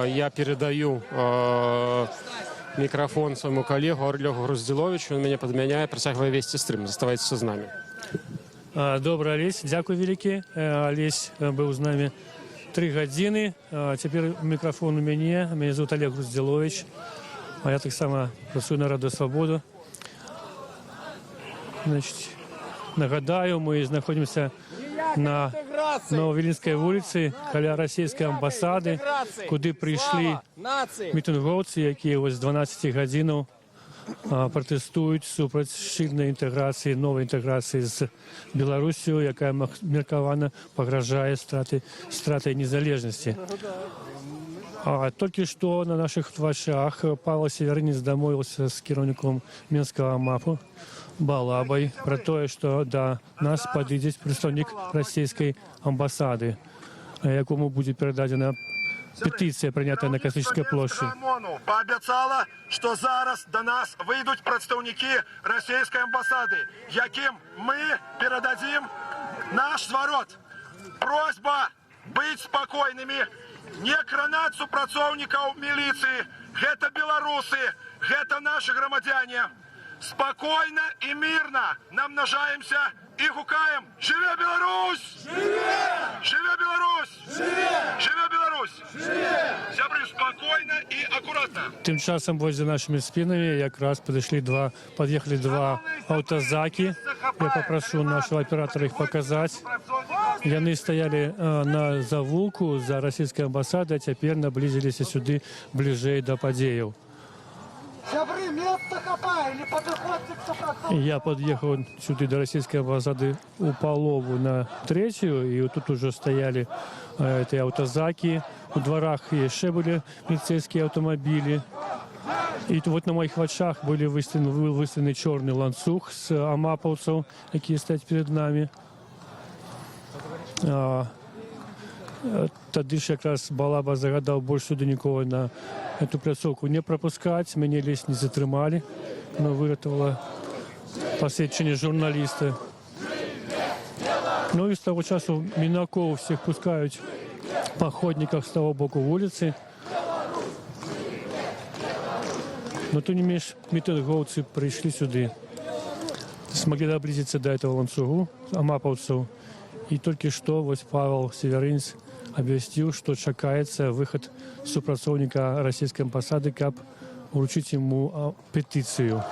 я передаю микрофон своему коллегу Олегу Груздиловичу. Он меня подменяет, працягвае вести стрим. Заставайтесь з нами. Добрый, Олесь. Дякую великий. Олесь был с нами 3 годины. Теперь микрофон у меня. Меня зовут Олег Груздилович. Я так само працюю на Радио Свободу. Значит, нагадаю, мы находимся на Нововілінській вулиці, каля російської амбасади, куди прийшли мітинговці, які ось з 12 годин протестують супроти щільної інтеграції, нової інтеграції з Білорусією, яка мірковано погрожає стратой незалежності. Только что на наших очах Павел Северинец домовился с керівником Мінського АМАПу Балабой про то, что до нас підійде представник російської амбасади, якому буде передадена петиція, прийнята на Космической площади. Пообіцяла, що зараз до нас вийдуть представники російської амбасади, яким ми передадим наш зворот. Просьба бути спокійними, не кранати супрацовників міліції. Це білоруси, це наші громадяни. Спокойно и мирно намножаемся и гукаем: «Живе Беларусь! Живе Беларусь! Живе Беларусь!» Сябры, спокойно и аккуратно. Тим часом возле нашими спинами якраз подъехали два автозаки. Я попрошу нашего оператора их показать. Яны стояли на завулку за российской амбассадой, а теперь наблизились сюда ближе до подеев. Я подъехал сюда до российской амбассады у Полову на 3-ю, и вот тут уже стояли эти автозаки. У дворах еще были милицейские автомобили. И вот на моих очах были выставлены черный ланцуг с амаповцев, которые стоят перед нами. Тоді ж якраз Балаба загадав більше сюди нікого на цю пляцовку не пропускати. Мене ледь не затримали. Воно вирятувало посвідчення журналіста. Ну і з того часу мінаков всіх пускають по ходниках з того боку вулиці. Но тем не менее митинговцы пришли сюда, смогли доблизиться до этого ланцугу амаповцев. И только что вот Павел Северинец объяснил, что чекается выход супрацовника российской амбассады, как вручить ему петицию.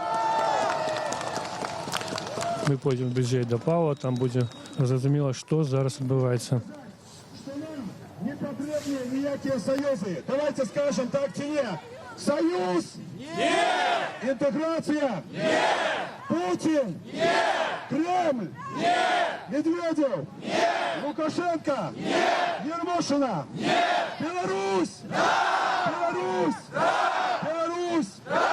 Мы пойдем ближе до Павла, там будет зрозуміло, что зараз відбувається. Не потрібні ніякі союзи. Давайте скажем так чи ні. Союз? Нет! Интеграция? Нет! Путин? Нет! Кремль? Нет! Медведев? Нет! Лукашенко? Нет! Ермошина? Нет! Беларусь? Да! Беларусь? Да! Беларусь? Да!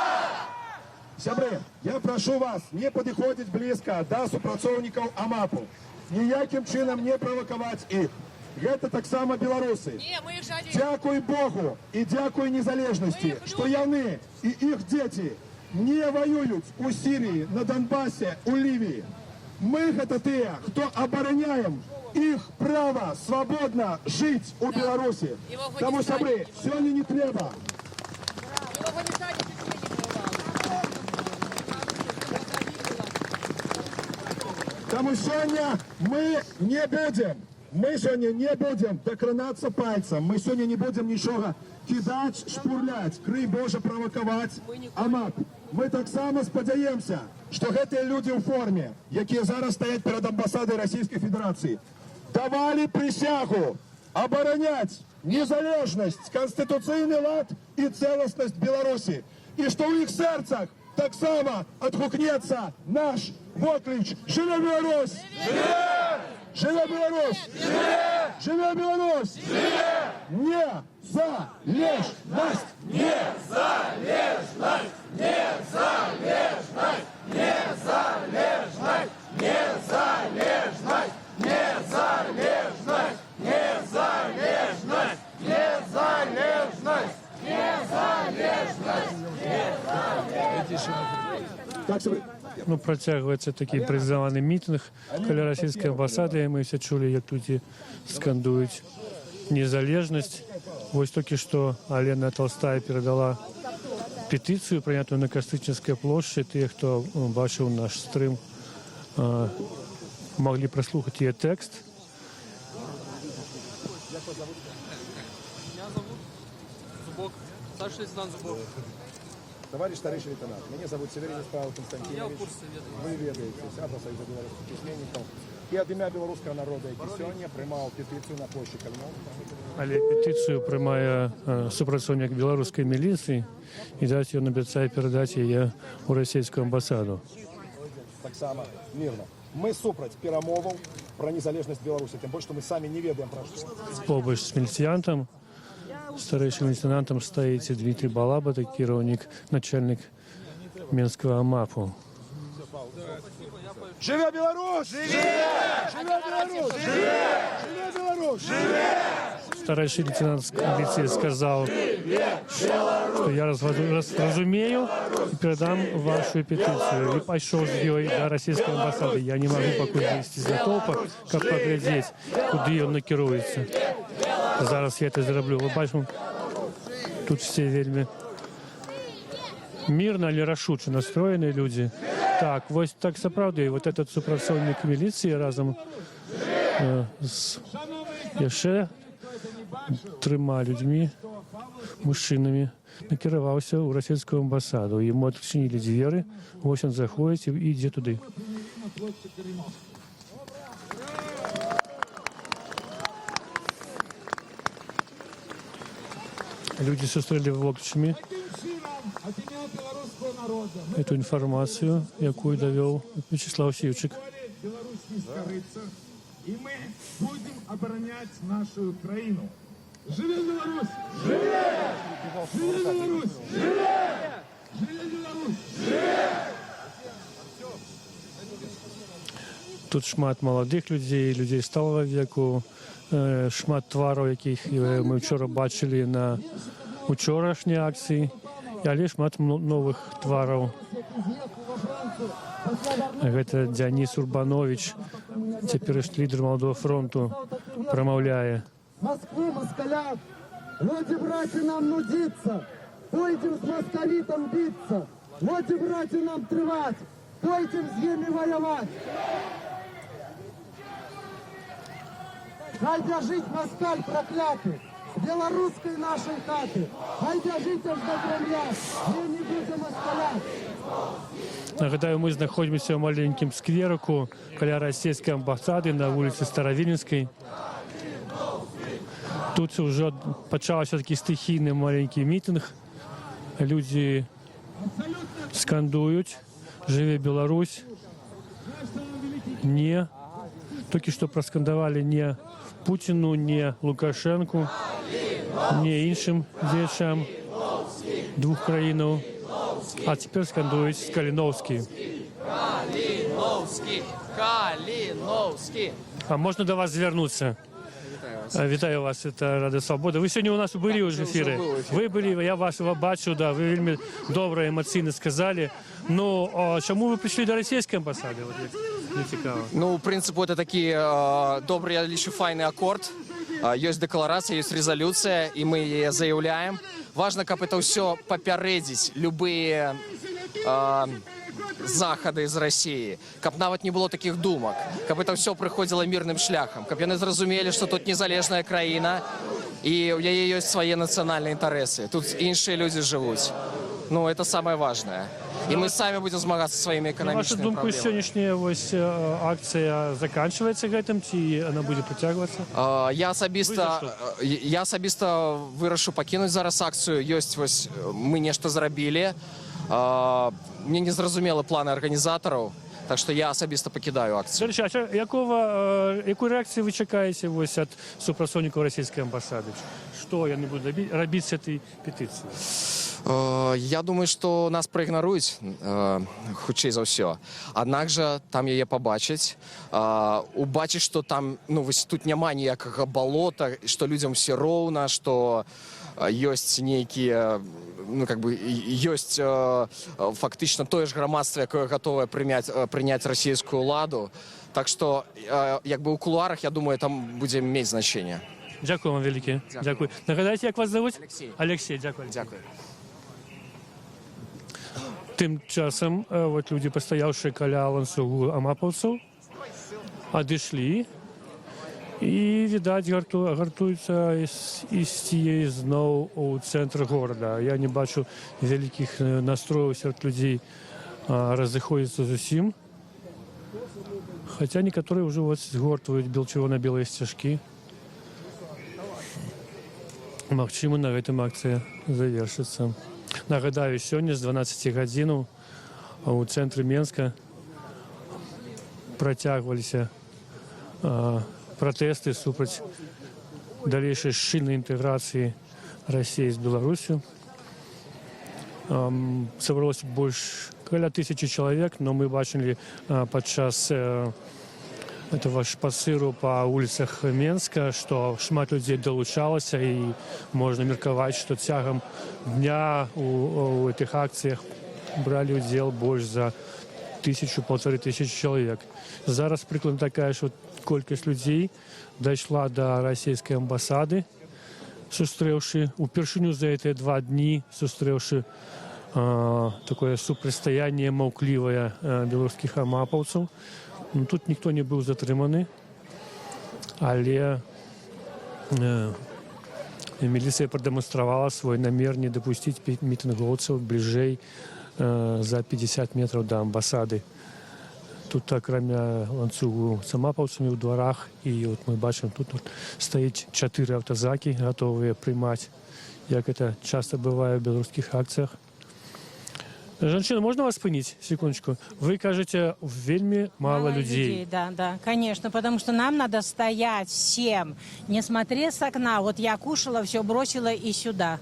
Сябры, я прошу вас не підходити близько до супрацовників АМАПу. Ніяким чином не провокувати їх. Это так само белорусы. Дякую Богу и дякую незалежности, что яны и их дети не воюют у Сирии, на Донбассе, у Ливии. Мы это те, кто обороняем их право свободно жить у Беларуси. Тому сябры, сегодня не треба. Тому сегодня мы не будем. Мы сегодня не будем докранаться пальцем, мы сегодня не будем ничего кидать, шпурлять, крый Боже провоковать. АМАП, мы так само сподіваємося, що ці люди у формі, які зараз стоять перед амбасадою Російської Федерації, давали присягу обороняти незалежність, конституційний лад і цілісність Білорусі. І що у їх серцях так само відгукнеться наш воклич «Живе Білорусь!» Живе! Живе Беларусь! Живе! Живе Беларусь! Живе! Незалежность! Незалежность! Незалежность! Незалежность! Незалежность! Незалежность! Незалежность! Незалежность! Незалежность! Ну, протягивается такий призыванный митинг каля российской амбассады. Мы все чули, як люди скандують незалежность. Вот только что Алена Толстая передала петицію, прийняту на Костичинській площі. Ті, хто бачив наш стрім, могли прослухати її текст. Меня зовут Зубок. Старший лейтенант Зубок. Товарищ старший лейтенант, меня зовут Северинец Павел Константинович. Я в курсе, ведаю. Вы ведаетесь, або Союза белорусских письменников. І від ім'я білоруського народу, який сьогодні приймав петицію на площі Кальновська. Але петицію приймає супрацовник білоруської міліції і дати її обіцяє передати її у російську амбасаду. Так само мирно. Ми супроть перемоваў про незалежність Білорусі, тим більше, що ми самі не ведаємо про що. Побач з міліціянтом, старшим лейтенантом стоїть Дмитрий Балаба, керівник, начальник Мінського АМАПу. Живе Білорусь! Живе! Живе Білорусь! Живе! Живе Білорусь! Живе! Старший лейтенант милиции сказал, что я разумею и передам вашу петицию. И пошел с ней до российской амбассады. Я не могу пока вывести из натовпа, как поглядеть, куда он накируется. Зараз я это зароблю. Вы бачите, тут все вельми мирно или рашуче настроенные люди. Так, вот так сапраўды, вот этот супрацовник милиции разом с еще 3 людьми, мужчинами, накіраваўся ў расійскую амбасаду. Ему адчынілі дзверы, вось он заходзіць і ідзе туды. Люди сустрэлі вопчамі эту інфармацыю, якую давёў Вячеслав Сівчык. И мы будем оборонять нашу Украину. Живе Беларусь! Живе! Живе Беларусь! Живе! Живе Беларусь! Живе! Тут шмат маладых людзей, людзей сталага веку, шмат твараў, якіх мы вчора бачылі на учорашняй акцыі, але шмат новых твараў. Гэта Дзяніс Урбанович, цяперашні лідар Маладога фронту, прамаўляе. Москву, москалят, вот и братья нам нудиться, пойдем с московитом биться, вот и братья нам трывать, пойдем с ними воевать. Хай жить москаль проклятый, белорусской нашей хаты, хай жить аж до Кремля, мы не будем москалять. Нагадаю, мы знаходзімся ў маленькім скверыку каля расійскай амбасады на вуліцы Старавіленскай. Тут уже пачаўся такі стыхійны маленькі мітынг. Людзі скандуюць «Жыве Беларусь!». Не. Толькі што праскандавалі не Путіну, не Лукашенку, не іншым дзеячам двух краінаў. А цяпер скандуюць Каліноўскі. Каліноўскі! Каліноўскі! А можна до вас звярнуцца? Вітаю вас, это Радыё Свабода. Вы сегодня у нас были уже в эфире. Вы были, я вашего бачу, да, вы вельми добра, эмоційна сказали. Ну, чому ви прийшли до російської амбасади? Вот, не цікаво. Ну, в принципе, это такие добрый, я лишу файный аккорд. Есть декларация, есть резолюция, и мы ее заявляем. Важно, как это все попередить, любые заходы из России, каб нават не было таких думок, каб это все приходило мирным шляхом, каб яны зразумелі, что тут незалежная краіна, и у яе есть свои национальные интересы. Тут іншыя люди живут. Ну, это самое важное. И мы сами будем змагаться своими экономическими проблемами. На вашу думку, сегодняшняя акция заканчивается гэтым, ці она будет працягвацца? Я асабіста вырашу пакінуць зараз акцыю. Ёсць вось мы нешта зрабілі. Мне не зразумелы планы арганізатараў, так што я асабіста пакідаю акцыю. Якую рэакцыю вы чакаеце ад супрацоўнікаў расійскай амбасады? Што яны будуць рабіць з этой петыцыяй? Я думаю, што нас праігнаруюць, хутчэй за ўсё. Аднак жа там яе пабачыць, убачыць, што там, ну, вось тут няма ніякага балота, што людзям все роўна, што ёсць нейкія, ну, как бы, ёсць фактычна тое ж грамадства, якое гатовае прыняць расійскую ўладу. Так што, як бы, у кулуарах, я думаю, там будзе мець значэнне. Дзякую вам вялікі. Дзякую. Нагадайце, як вас завуць? Алексей. Алексей, дзякую. Дзякую. Тым часам вот люди, пастаявшыя каля ланцугу амапаўцаў, адышлі і, відаць, гартуюцца ісці зноў у цэнтр горада. Я не бачу вялікіх настрояў сярод людзей разыходзіцца зусім. Хаця некаторыя ўжо згортваюць чырвона-белыя сцяжкі. Магчыма, на гэтым акцыя завершыцца. Нагадаю, сёння з 12 гадзінаў у цэнтры Менска працягваліся пратэсты супраць далейшай шчыльнай інтэграцыі Расіі з Беларусю. Сабралося больш каля 1000 чалавек, но мы бачылі падчас этого шпацыру па вуліцах Менска, што шмат людзей далучалася і можна меркаваць, што цягам дня у гэтых акцыях бралі ўдзел больш за 1000-1500 чалавек. Зараз прыкладна такая ж колькасць людзей дайшла да расійскай амбасады, сустрэўшы упершыню за гэтыя 2 дні, сустрэўшы такое супрацьстаянне маўклівае беларускіх амапаўцаў. Тут ніхто не быў затрыманы, але міліцыя прадэманстравала свой намер не дапусціць мітынгоўцаў бліжэй за 50 метраў да амбасады. Тут акрамя ланцугу з амапаўцамі ў дварах, і от мы бачым, тут стаіць 4 аўтазакі, гатовыя прымаць, як это часта бывае ў беларускіх акцыях. Жанчына, можно вас спынить? Секундочку. Вы кажете, вельми мало людей. Да, конечно, потому что нам надо стоять всем, не смотреть с окна. Вот я кушала, все бросила и сюда.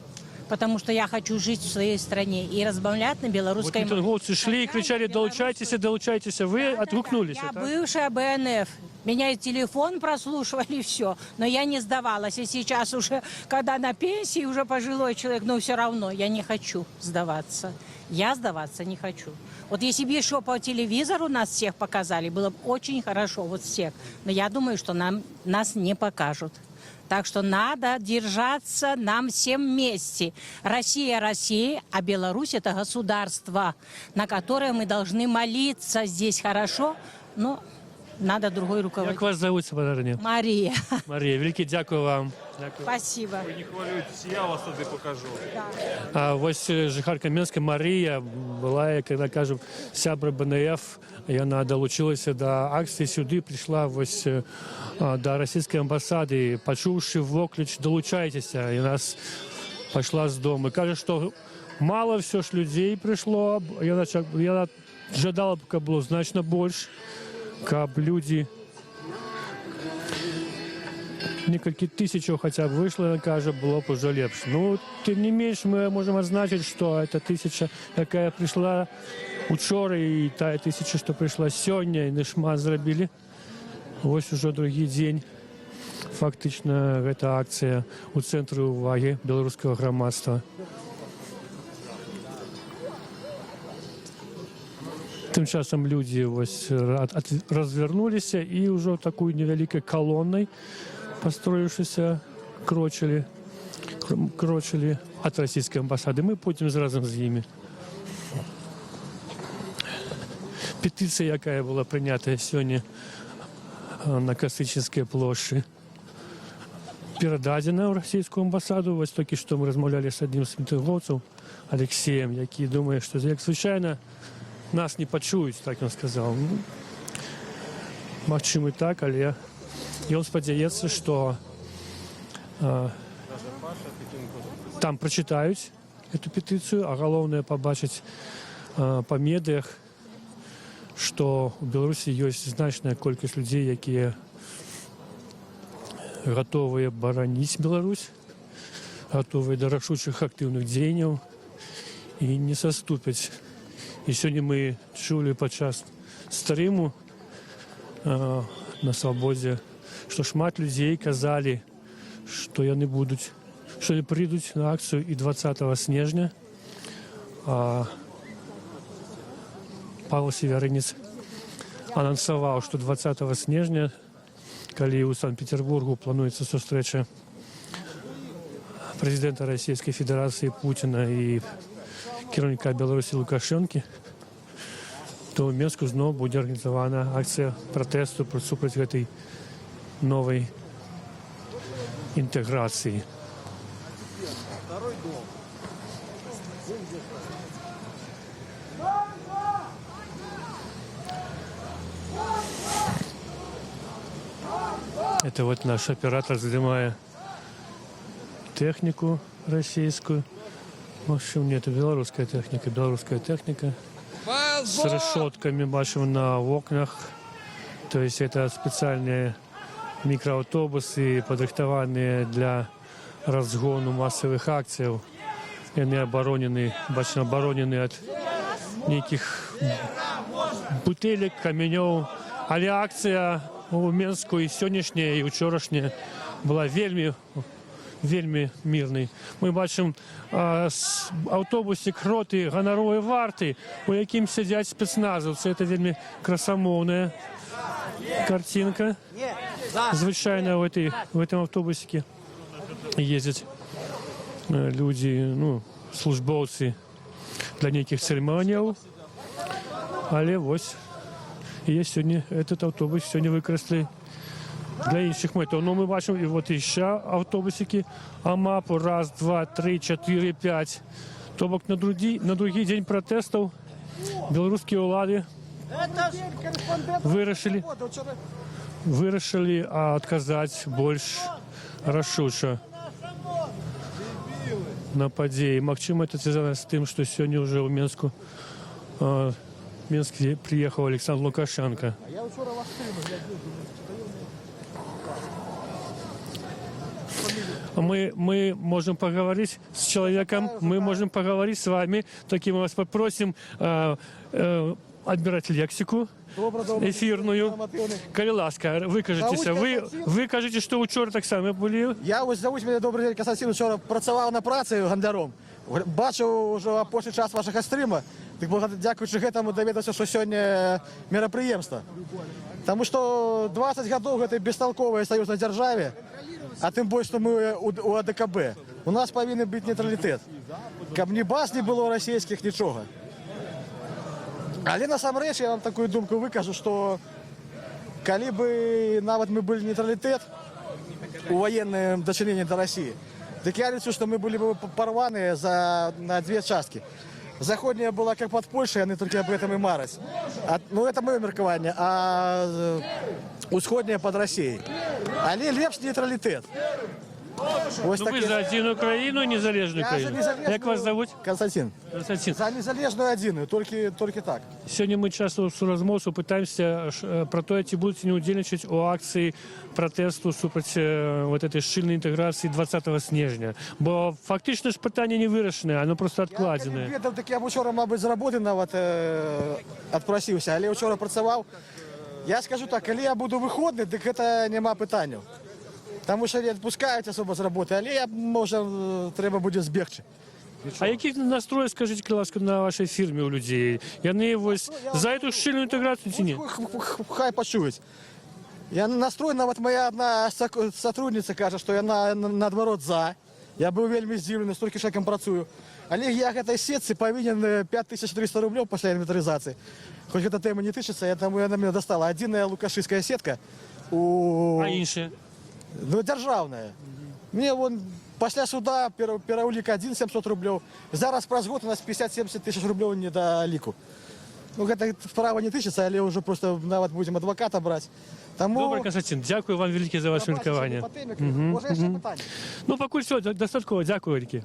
Потому что я хочу жить в своей стране и разбавлять на белорусской мове. Вот митинговцы шли и кричали: долучайтесь, долучайтесь. Вы отгукнулись. Я бывшая БНФ. Меня и телефон прослушивали, все. Но я не сдавалась. И сейчас уже, когда на пенсии, уже пожилой человек, но все равно я не хочу сдаваться. Я сдаваться не хочу. Вот если бы еще по телевизору нас всех показали, было бы очень хорошо, вот всех. Но я думаю, что нас не покажут. Так что надо держаться нам всем вместе. Россия, Россия, а Беларусь — это государство, на которое мы должны молиться здесь хорошо, но надо другой руководитель. Как вас зовут, сударыня? Мария. Мария, великий дякую вам. Дякую. Спасибо. Вы не хвалюйтесь, я вас туди покажу. Да. Вось жыхарка Менска Мария была, когда кажем, сябра БНФ, яна долучилась до акции сюды, пришла вось до российской амбассады, почувши воклич «долучайтесь», и нас пошла с дома. Кажет, что мало все ж людей пришло, я жадала, пока было значно больше, как люди... Некалькі тысячаў хотя бы вышло, кажа, было б уже лепш. Ну, тем не менш, мы можем отзначить, что эта тысяча, якая пришла учора, и та тысяча, что пришла сегодня, и не шмат зрабили. Вось уже другі дзень. Фактично, эта акция у цэнтры уваги белорусского громадства. Тым часам люди вось развернулись и уже такой невеликой колонной, построившись, крочили от российской амбассады. Мы пойдем разом с ними. Петиция, якая была принята сегодня на Косычинской площади, передадена в российскую амбассаду. Вот только что мы размовляли с одним из митинговцев, Алексеем, який думает, что, як случайно, нас не почують, так він сказав. Магчыма так, але ён спадзяецца, што там прачытаюць эту петыцыю, а галоўнае пабачыць па медыях, што ў Беларусі ёсць значная колькасць людзей, якія гатовыя бараніць Беларусь, гатовыя да рашучых актыўных дзеянняў і не саступяць. І сёння мы чулі падчас стрыму на свабодзе, што шмат людзей казалі, што яны прыйдуць на акцыю і 20 снежня. Павел Северынец анансаваў, што 20 снежня, калі ў Санкт-Петербургу плануецца сустрэча прэзідэнта Расійскай Федэрацыі Пуціна і кіраўніка Беларусі Лукашэнкі, то ў Мінску зноў будзе арганізавана акцыя пратэсту супраць гэтай новай інтэграцыі. Это вот наш оператор снимает технику российскую. В общем, нет, белорусская техника. С решетками бачим на окнах. То есть это специальные микроавтобусы, подрыхтованные для разгону массовых акций. Они оборонены от неких бутылек, каменёў. Але акция у Мінску і сённяшняя, і учорашняя была вельмі мірнай. Мы бачым аўтобусік роты ганаровай варты, у якім сядзяць спецназаўцы. Это вельмі красамоўная картинка. Звычайна в этом автобусике ездят люди, службоўцы для нейкіх церемоніяў. Але вось есть сегодня этот автобус, сегодня выкористали для іншых мэтаў. Но мы бачим и вот еще автобусики АМАПу 1, 2, 3, 4, 5. То бок на другі день протестов белорусские улады вырашили отказать больше рашуча на падзеі. Магчыма, это звязано с тем, что сегодня уже в Минске приехал Александр Лукашенко. Мы можем поговорить с человеком, мы можем поговорить с вами. Таким мы вас попросим отбирать лексику эфирную. Калі ласка, выкажитеся. Вы кажете, что учора так само были? Я ось зовуть мене добрий день, Константин. Вчора працював на праці гандаром. Бачив уже апошні час ваших стрімів. Так дякуючи гэтаму даведаўся, што сёння мерапрыемства. Таму што 20 гадоў гэтай бесталковай саюзнай дзяржаве, а тым больш, што мы у АДКБ, у нас павінен быць нейтралітэт. Каб ні баз не было расійскіх, нічога. Але насамрэч я вам такую думку выкажу, што калі бы нават мы былі нейтралітэт у ваенным дачыненні да Расіі, дык я лічу, што мы былі бы парваныя на две часткі. Заходняя была как под Польшей, они только об этом и марят. Ну, это мое меркование. А усходняя под Россией. Але лепш нейтралитет. Вы за адзіную Украину, незалежную Украину. Как вас зовут? Константин. За незалежную адзіную, только так. Сегодня мы часто с размовцу пытаемся про то, ці будут не удзельничать у акции протесту супраць вот этой шчыльной интеграции 20 снежня. Бо фактично ж питання не вирішене, оно просто откладене. Я так я вчора, мабуть, з роботи нават відпросився, але вчора працював. Я скажу так, коли я буду виходити, так це нема питання. Тому що не відпускають особо з роботи, але я, може, треба буде збігти. А які настрої, скажіть, будь ласка, на вашій фірмі у людей? Вони ось за цю щільну інтеграцію чи ні? Хай почують. Я настроєна, от моя одна сотрудниця каже, що я наоборот за. Я був вельми здивлений, стільки шагом працюю. Але я к этой сетці повинен 5300 рублей після інвентаризації. Хоч ця тема не тичиться, тому вона мене достала. Одна лукашистська сетка. А інша? Ну, державная. Мне вон после суда пераулик 700 рублей. Зараз праз год у нас 50-70 тысяч рублей не до лику. Ну, это справа не тычится, але уже просто нават будем адвоката брать. Тому... Добре, Константин, дякую вам велике за ваше міркування. Ну, покуль все, достатково, дякую велике.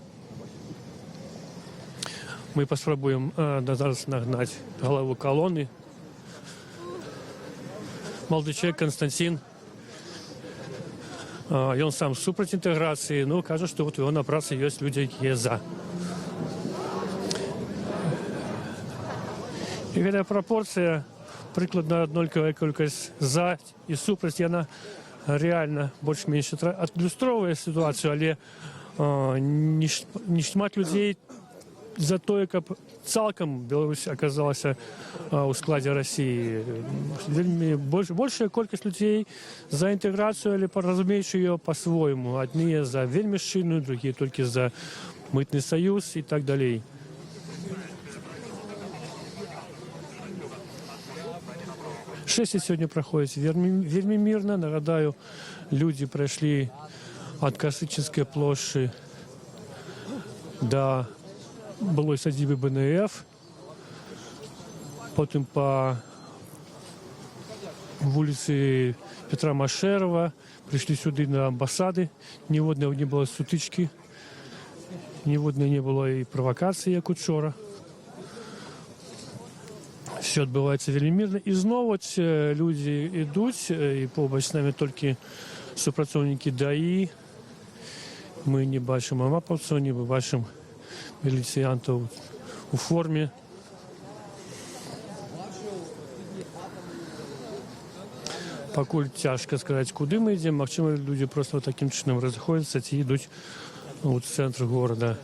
Мы попробуем зараз нагнать голову колонны. Молодой человек Константин. Ён сам супраць інтэграцыі, но кажа, што вот у яго на працы ёсць людзі, якія за. І гэтая прапорцыя, прыкладна аднолькавая колькасць за і супраць, яна рэальна больш-менш адлюстроўвае сітуацыю, але не шмат людзей за тое, каб цалкам Беларусь аказалася ў складзе Расіі. Большая колькасць людзей за інтэграцыю, але разумеючы ее по-свойму. Адныя за вельмі шчыльную, другія толькі за мытны саюз і так далей. Шествие сегодня проходит вельми мирно. Нагадаю, люди прошли от Косичинской площади до былой садибы БНФ, потом по вулице Петра Машерова, пришли сюда на амбассады, ни одной не было сутички, ни одной не было и провокации, як учора. Все відбувається вельми мирно. І знову люди йдуть, і побач з нами тільки супрацовники ДАІ. Ми не бачимо мапавців, не бачимо міліціянтів у формі. Пакуль тяжко сказати, куди ми йдемо. Максимум люди просто таким чином розходяться і йдуть у центр міста.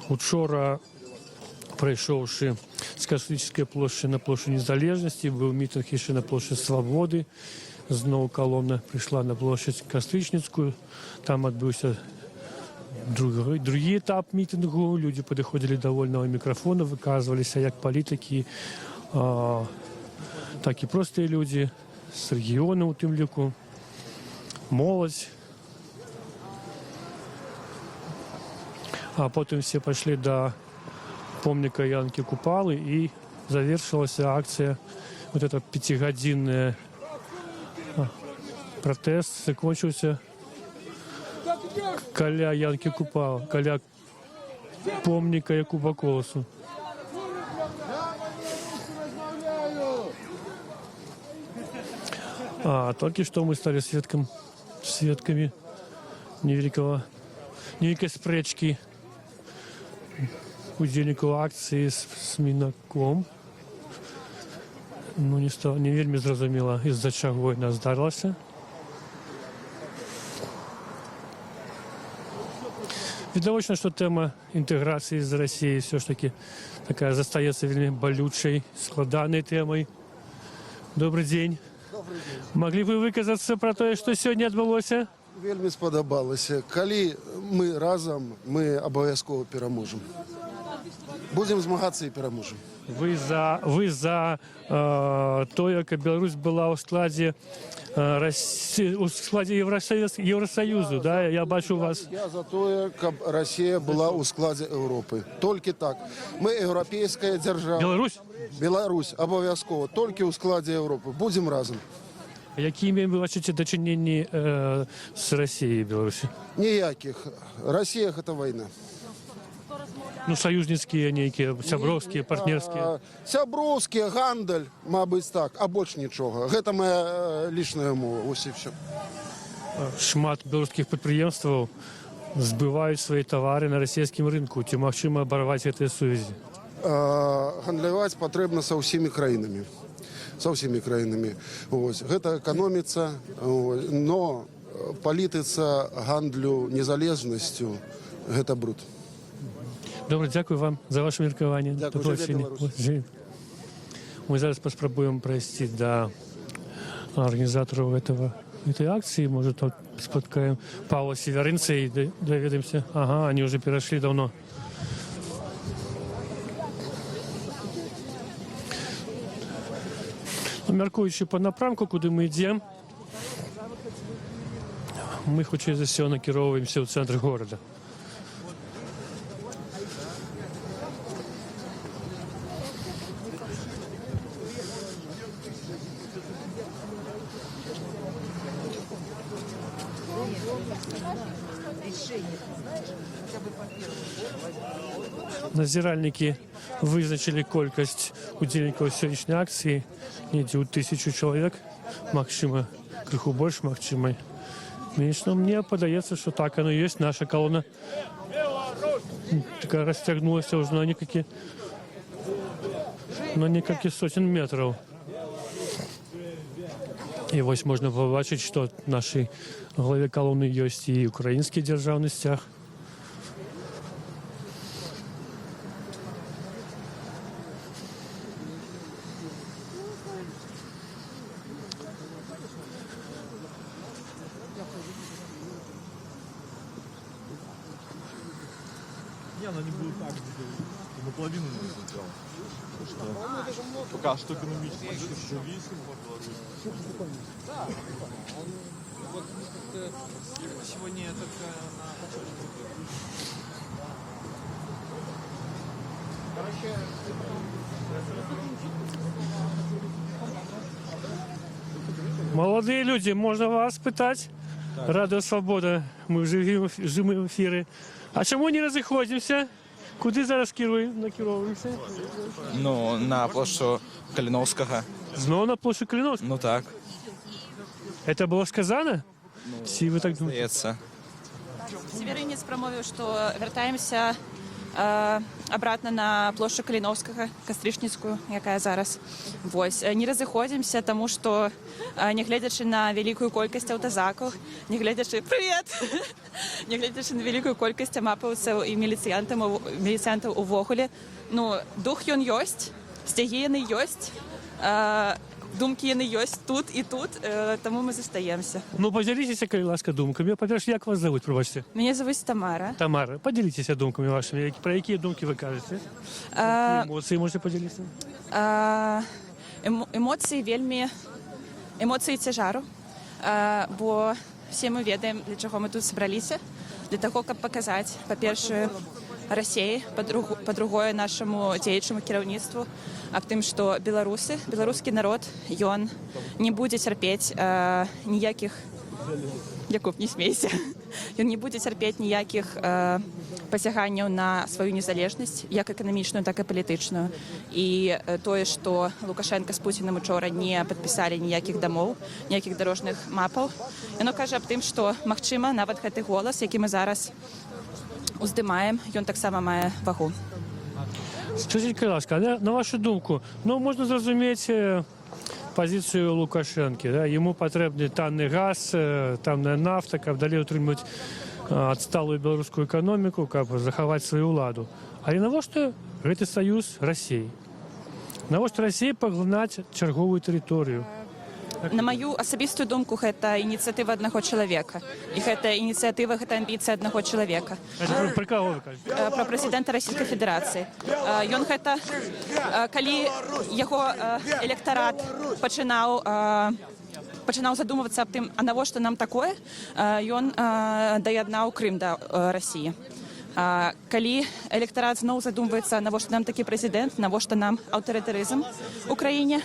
Учора, пройшовши з Космической площади на площадь Незалежности, був мітинг ще на площадь Свободи. Знову колонна прийшла на площадь Костричницьку. Там відбувся другий етап мітингу. Люди підходили до вольного мікрофону, виказувалися як політики, так і просто люди з регіону у тим ліку, молодь. А потім всі пішли до помника Янки Купалы, и завершилась акция, вот эта 5-годинная протест закончился каля Янки Купалы, каля помника Якуба Колосу. Только что мы стали свидками невеликой спречки удзельнікаў акцыі з Мінаком. Ну, не вельмі зразумела, з-за чаго яна здарылася. Відавочна, што тэма інтэграцыі з Расіяй все ж таки такая застаецца вельмі балючай, складанай тэмай. Добрый дзень. Маглі бы выказацца пра тое, што сёння адбылося? Вельмі спадабалася. Калі мы разам, мы абавязкова пераможам. Будем змагацца і пераможам. Вы за тое, каб Беларусь была ў складзе Евросоюзу, да? Я бачу вас. Я за тое, каб Расія была ў складзе Еўропы. Толькі так. Мы еўрапейская дзяржава. Беларусь? Беларусь абавязкова. Толькі ў складзе Еўропы. Будзем разам. Якімі вы бачыце дачыненні з Расіяй і Беларусі? Ніякіх. Расія гэта вайна. Ну, саюзніцкія нейкія, сяброўскія, партнерскія. Сяброўскія, гандаль, мабыць так, а больш нічога. Гэта моя лічная мова, ось і все. Шмат беларускіх прадпрыемстваў збываюць свае тавары на расійскім рынку. Ці магчыма абарваць гэтыя сувязі? Гандляваць патрэбна са ўсімі краінамі. Са ўсімі краінамі. Гэта эканоміцца, но палітыца гандлю незалежнасцю гэта бруд. Добре, дякую вам за ваше меркаванне. Мы зараз паспрабуем прайсці да арганізатараў этой акцыі. Можа, тут спаткаем Павла Северынца і даведаемся. Ага, они уже перайшлі давно. Мяркуючы па напрамку, куды мы ідзем, мы хутчэй за ўсё накіроўваемся ў цэнтр горада. Назіральнікі вызначылі колькасць удзельнікаў сённяшняй акцыі недзе ў 1000 чалавек, магчыма, крыху больш, магчыма, менш. Но мне падаецца, што так оно ёсць. Наша колонна такая расцягнулася ўжо на некалькі сотен метраў. І вось можна пабачыць, што нашай главе колонны ёсць і украінскі дзяржаўны сцяг. Не, она не будет так, наполовину не сделала. что пока что экономически зависим от Беларуси. Вот сегодня я только Молодые люди, можно вас пытать? Радио Свобода, мы в живым эфире. А чому не розходимося? Куди зараз накеровуємося? Ну, на площу Калиновского. Знову на площу Калиновского? Ну так. Это было сказано? Всі ви так думаєте? Здається. Северинец промовив, що вертаємося обратно на площу Калиновского, Кастричницкую, яка зараз. Вось. Не розходимося, тому що, не глядячи на велику кількість автозаків, не глядячи... Привіт! Не глядячи на велику кількість мапаўцаў і міліцыянтаў увогуле, ну, дух ён ёсць, сцягі яны ёсць, думкі яны ёсць тут і тут, тому ми застаємося. Ну, поділіться, коли ласка, думками. По-перше, як вас зовут, пробачте? Мене звуть Тамара. Тамара, поділіться думками вашими. Про які думки ви кажете? Які емоції можете поділитися? Емоції вельмі... Емоції цяжару, бо всі ми ведаем, для чого ми тут зібралися. Для того, каб паказаць, па-першае, Расіі, па-другое, нашаму дзеячаму кіраўніцтву аб тым, што беларускі народ, ён не будзе цярпець ніякіх... Якуб, не смейся. Ён не будзе цярпець ніякіх пасяганняў на сваю незалежнасць, як эканамічную, так і палітычную. І тое, што Лукашенко з Пуцінам учора не падпісалі ніякіх дамоў, ніякіх дарожных мапаў, яно кажа аб тым, што, магчыма, нават гэты голас, які мы зараз уздымаем, ён таксама мае вагу. Скажіть, будь ласка, на вашу думку, ну, можна зрозуміти позицію Лукашенки, да? Йому потрібен танний газ, танна нафта, каб далі отримати відсталу білоруську економіку, каб заховати свою владу. Але навошта гэты союз Росії? Навошта Росія паглынаць чарговую тэрыторыю? На мою асабістую думку, гэта ініцыятыва аднаго чалавека. І гэта ініцыятыва, гэта амбіцыя аднаго чалавека. Пра каго вы кажаце? Пра прэзідэнта Расійскай Федэрацыі. Ён гэта, калі яго электарат пачынаў задумвацца аб тым, а навошта нам такое, ён даяднаў Крым да Расіі. Калі электарат зноў задумваецца, навошта нам такі прэзідэнт, навошта нам аўтарытарызм у краіне,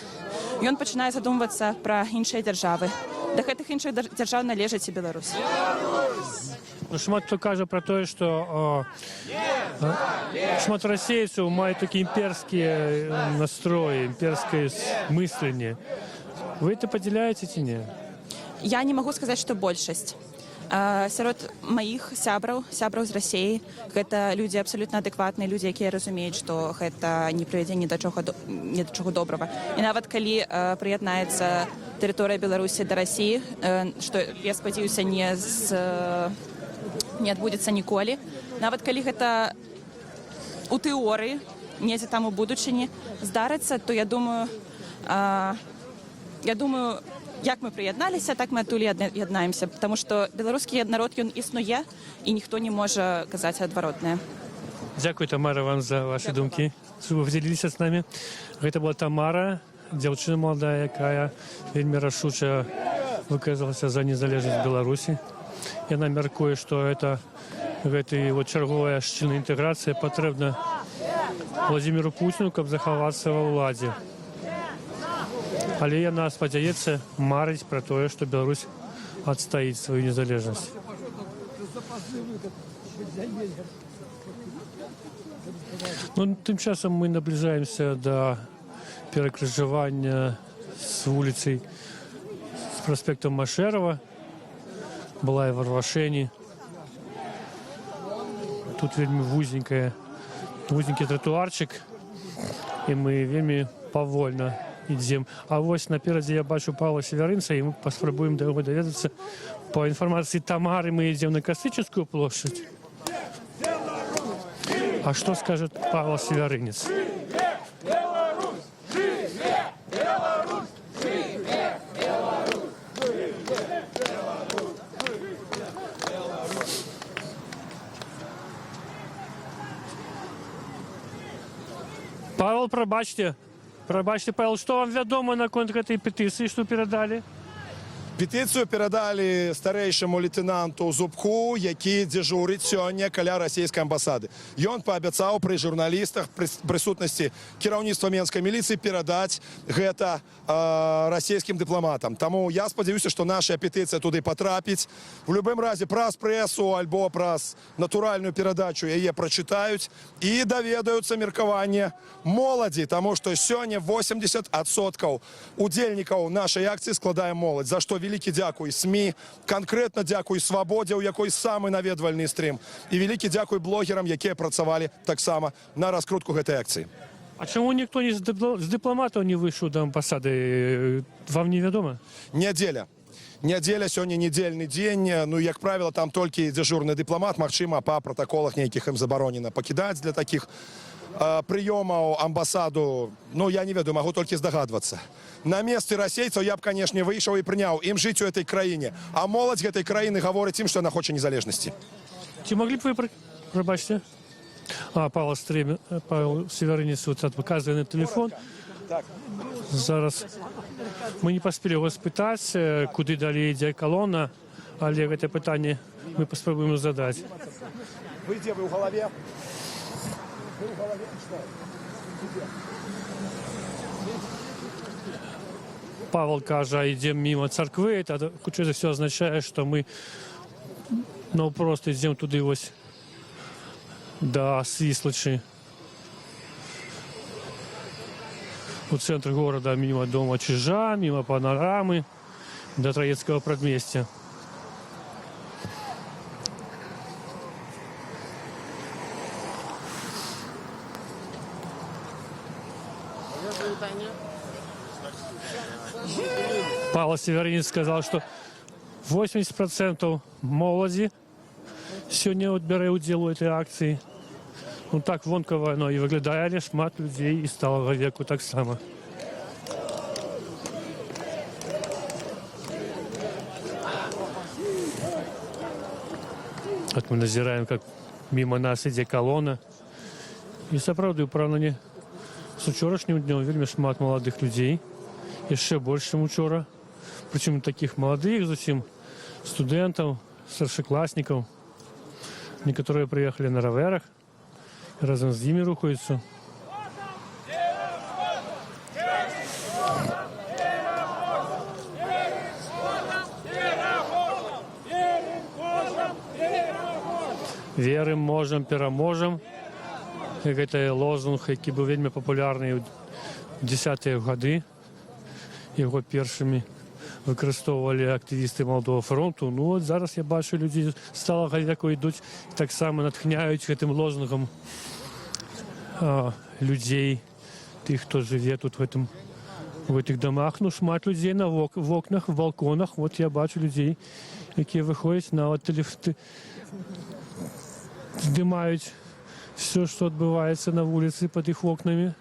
ён пачынае задумвацца пра іншыя дзяржавы. Да гэтых іншых дзяржаў належыць і Беларусь. Шмат хто кажа пра тое, што шмат расейцаў маюць такі імперскія настроі, імперскае мысленне. Вы это падзяляеце ці не? Я не магу сказаць, што большасць. Сярод маіх сябраў з Расіі, гэта людзі абсалютна адэкватныя, людзі, якія разумеюць, што гэта не прывядзе ні да чаго добрага. І нават калі прыяднаецца тэрыторыя Беларусі да Расіі, што, я спадзяюся, не адбудзецца ніколі, нават калі гэта у тэорыі, недзе там у будучыні здарыцца, то я думаю, як мы прыядналіся, так мы адтуль яднаемся, потому што беларускі народ, ён існуе, і ніхто не можа казаць адваротнае. Дзякуй, Тамара, вам за ваши думкі, што вы подзяліліся з намі. Гэта была Тамара, дзяўчына маладая, якая вельмі рашуча выказалася за незалежнасць Беларусі. Яна мяркуе, што гэта чарговая шчыльная інтэграцыя патрэбна Владзіміру Пуціну, каб захавацца ва ўладзе. Але яна спадзяецца, марыць пра тое, што Беларусь адстаіць сваю незалежнасць. Ну, тым часам мы набліжаемся да перакрыжавання з вуліцай з праспектам Машэрава, Былая Варвашэні. Тут вельмі вузенькі тратуарчык, і мы вельмі павольна ідзем. А вось наперадзе я бачу Павла Севярынца, і мы паспрабуем да яго даведацца. Па інфармацыі Тамары мы ідзем на Кастрычніцкую плошчадь. А што скажа Павел Севярынец? Павел, пробачьте, Павел, что вам вядома наконт этой петиции, что передали? Петыцыю перадалі старэйшаму лейтенанту Зубку, які дзяжурыць сёння каля расійскай амбасады. Ён паабяцаў пры журналістах прысутнасці кіраўніцтва менскай міліцыі перадаць гэта расійскім дыпламатам. Таму я спадзяюся, што наша петыцыя туды патрапіць. У любым разе праз прэсу альбо праз натуральную перадачу яе прачытаюць і даведаюцца меркаванне моладзі, таму што сёння 80% удзельнікаў нашай акцыі складае моладзь, за што вялікі дзякуй СМІ, канкрэтна дзякуй Свабодзе, у якой самы наведвальны стрым. І вялікі дзякуй блогерам, якія працавалі таксама на раскрутку гэтай акцыі. А чаму ніхто з дыпламатаў не выйшаў да амбасады? Вам невядома? Нядзеля. Нядзеля, сёння недзельны дзень. Ну, як правіла, там толькі дзяжурны дыпламат. Магчыма, па пратаколах нейкіх ім забаронена пакідаць для такіх прыёмаў амбасаду. Ну, я не ведаю, магу толькі здагадвацца. На месцы расейцаў я б, канешне, выйшаў і прыняў ім жыць у этой краіне. А моладзь гэтай краіны гаворыць ім, што яна хоча незалежнасці. Ці маглі б вы, пробачце? Павел Северинец показывает на телефон. Зараз мы не поспели его спытаць, куды далей ідзе колонна, але гэта пытанне мы паспрабуем задаць. Вы дзе, вы ў галаве? Павел кажа, ідзем мимо царквы, это хутчэй за ўсё азначае, што мы наўпрост ідзем туды вось да Свіслачы. У центр города, мимо дома Чижа, мимо панорамы, до Троецкого предместья. Павел Северинец сказал, что 80% моладзі сегодня бярэ ўдзел у этой акции. Ну так вонкава оно и выглядае, але шмат людзей і сталага веку таксама. Вот мы назираем, как мимо нас ідзе колонна. І сапраўды, ўпраўна, з учорашнім днём вельмі шмат маладых людзей. Яшчэ больш, чым учора. Причем таких молодых зусім студентов, старшеклассников. Некоторые приехали на роверах, разом с ними рухаются. Верым, можем, пераможем. Гэта лозунг, які быў вельмі папулярны ў 10-е гады. Яго першымі выкарыстоўвалі актывісты Малодого фронту. Ну от зараз я бачу, людзі сталага веку ідуць і таксама натхняюць гэтым лозунгам людзей, тых, хто жыве тут в этих домах. Ну, шмат людзей на вокнах, в балконах. Вот я бачу людзей, якія выходзяць, нават здымаюць все, что адбываецца на вуліцы под іх вокнамі.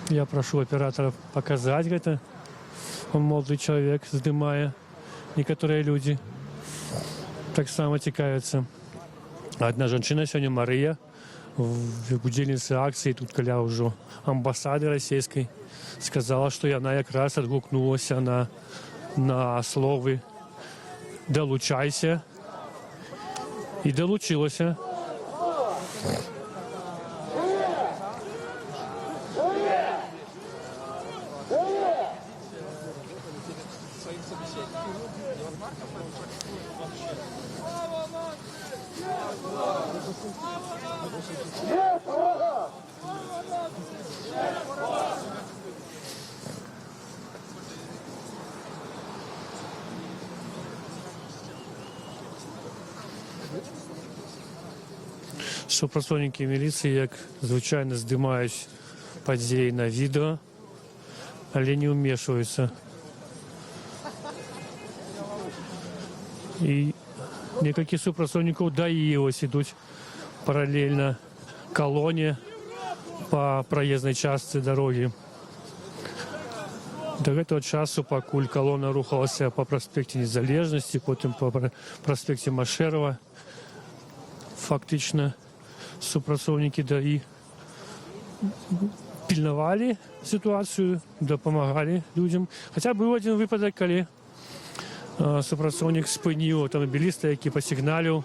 Я прошу оператора показать это. Он молодой человек, здымая. Некоторые люди так само цікавяцца. Одна жанчына сегодня, Мария, удзельніца акции тут каля ўжо амбасады расійскай, сказала, что яна якраз адгукнулася на словы «долучайся» и долучилася. Супрацоўнікі міліцыі, як звычайна, здымаюць падзеі на відэо, але не ўмешваюцца. І некалькі супрацоўнікаў ДАІ ось ідуць паралельна колоне по праезнай частцы дарогі. До гэтага часу, пакуль колона рухалася по праспекце Незалежнасці, потым по праспекце Машэрава, фактычна супрацоўнікі ДАІ пільнавалі сітуацыю, дапамагалі людзям. Хаця быў адзін выпадак, калі супрацоўнік спыніў аўтамабіліста, які пасігналіў,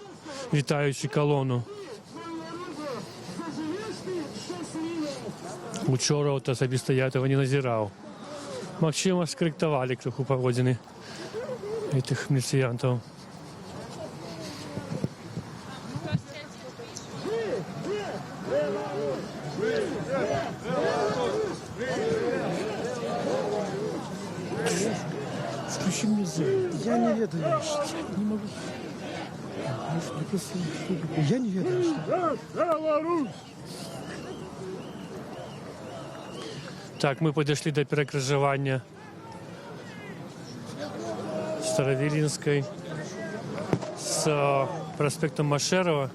вітаючы калону. Учора асабіста я этого не назіраў. Магчыма, скарэктавалі крыху паводзіны гэтых міліцыянтаў. Включи мне зелень. Я не ведаю, что. Не могу. Я не ведаю, что. Так, мы падышлі да перакрыжавання Старавілінскай з праспектам Машэрава.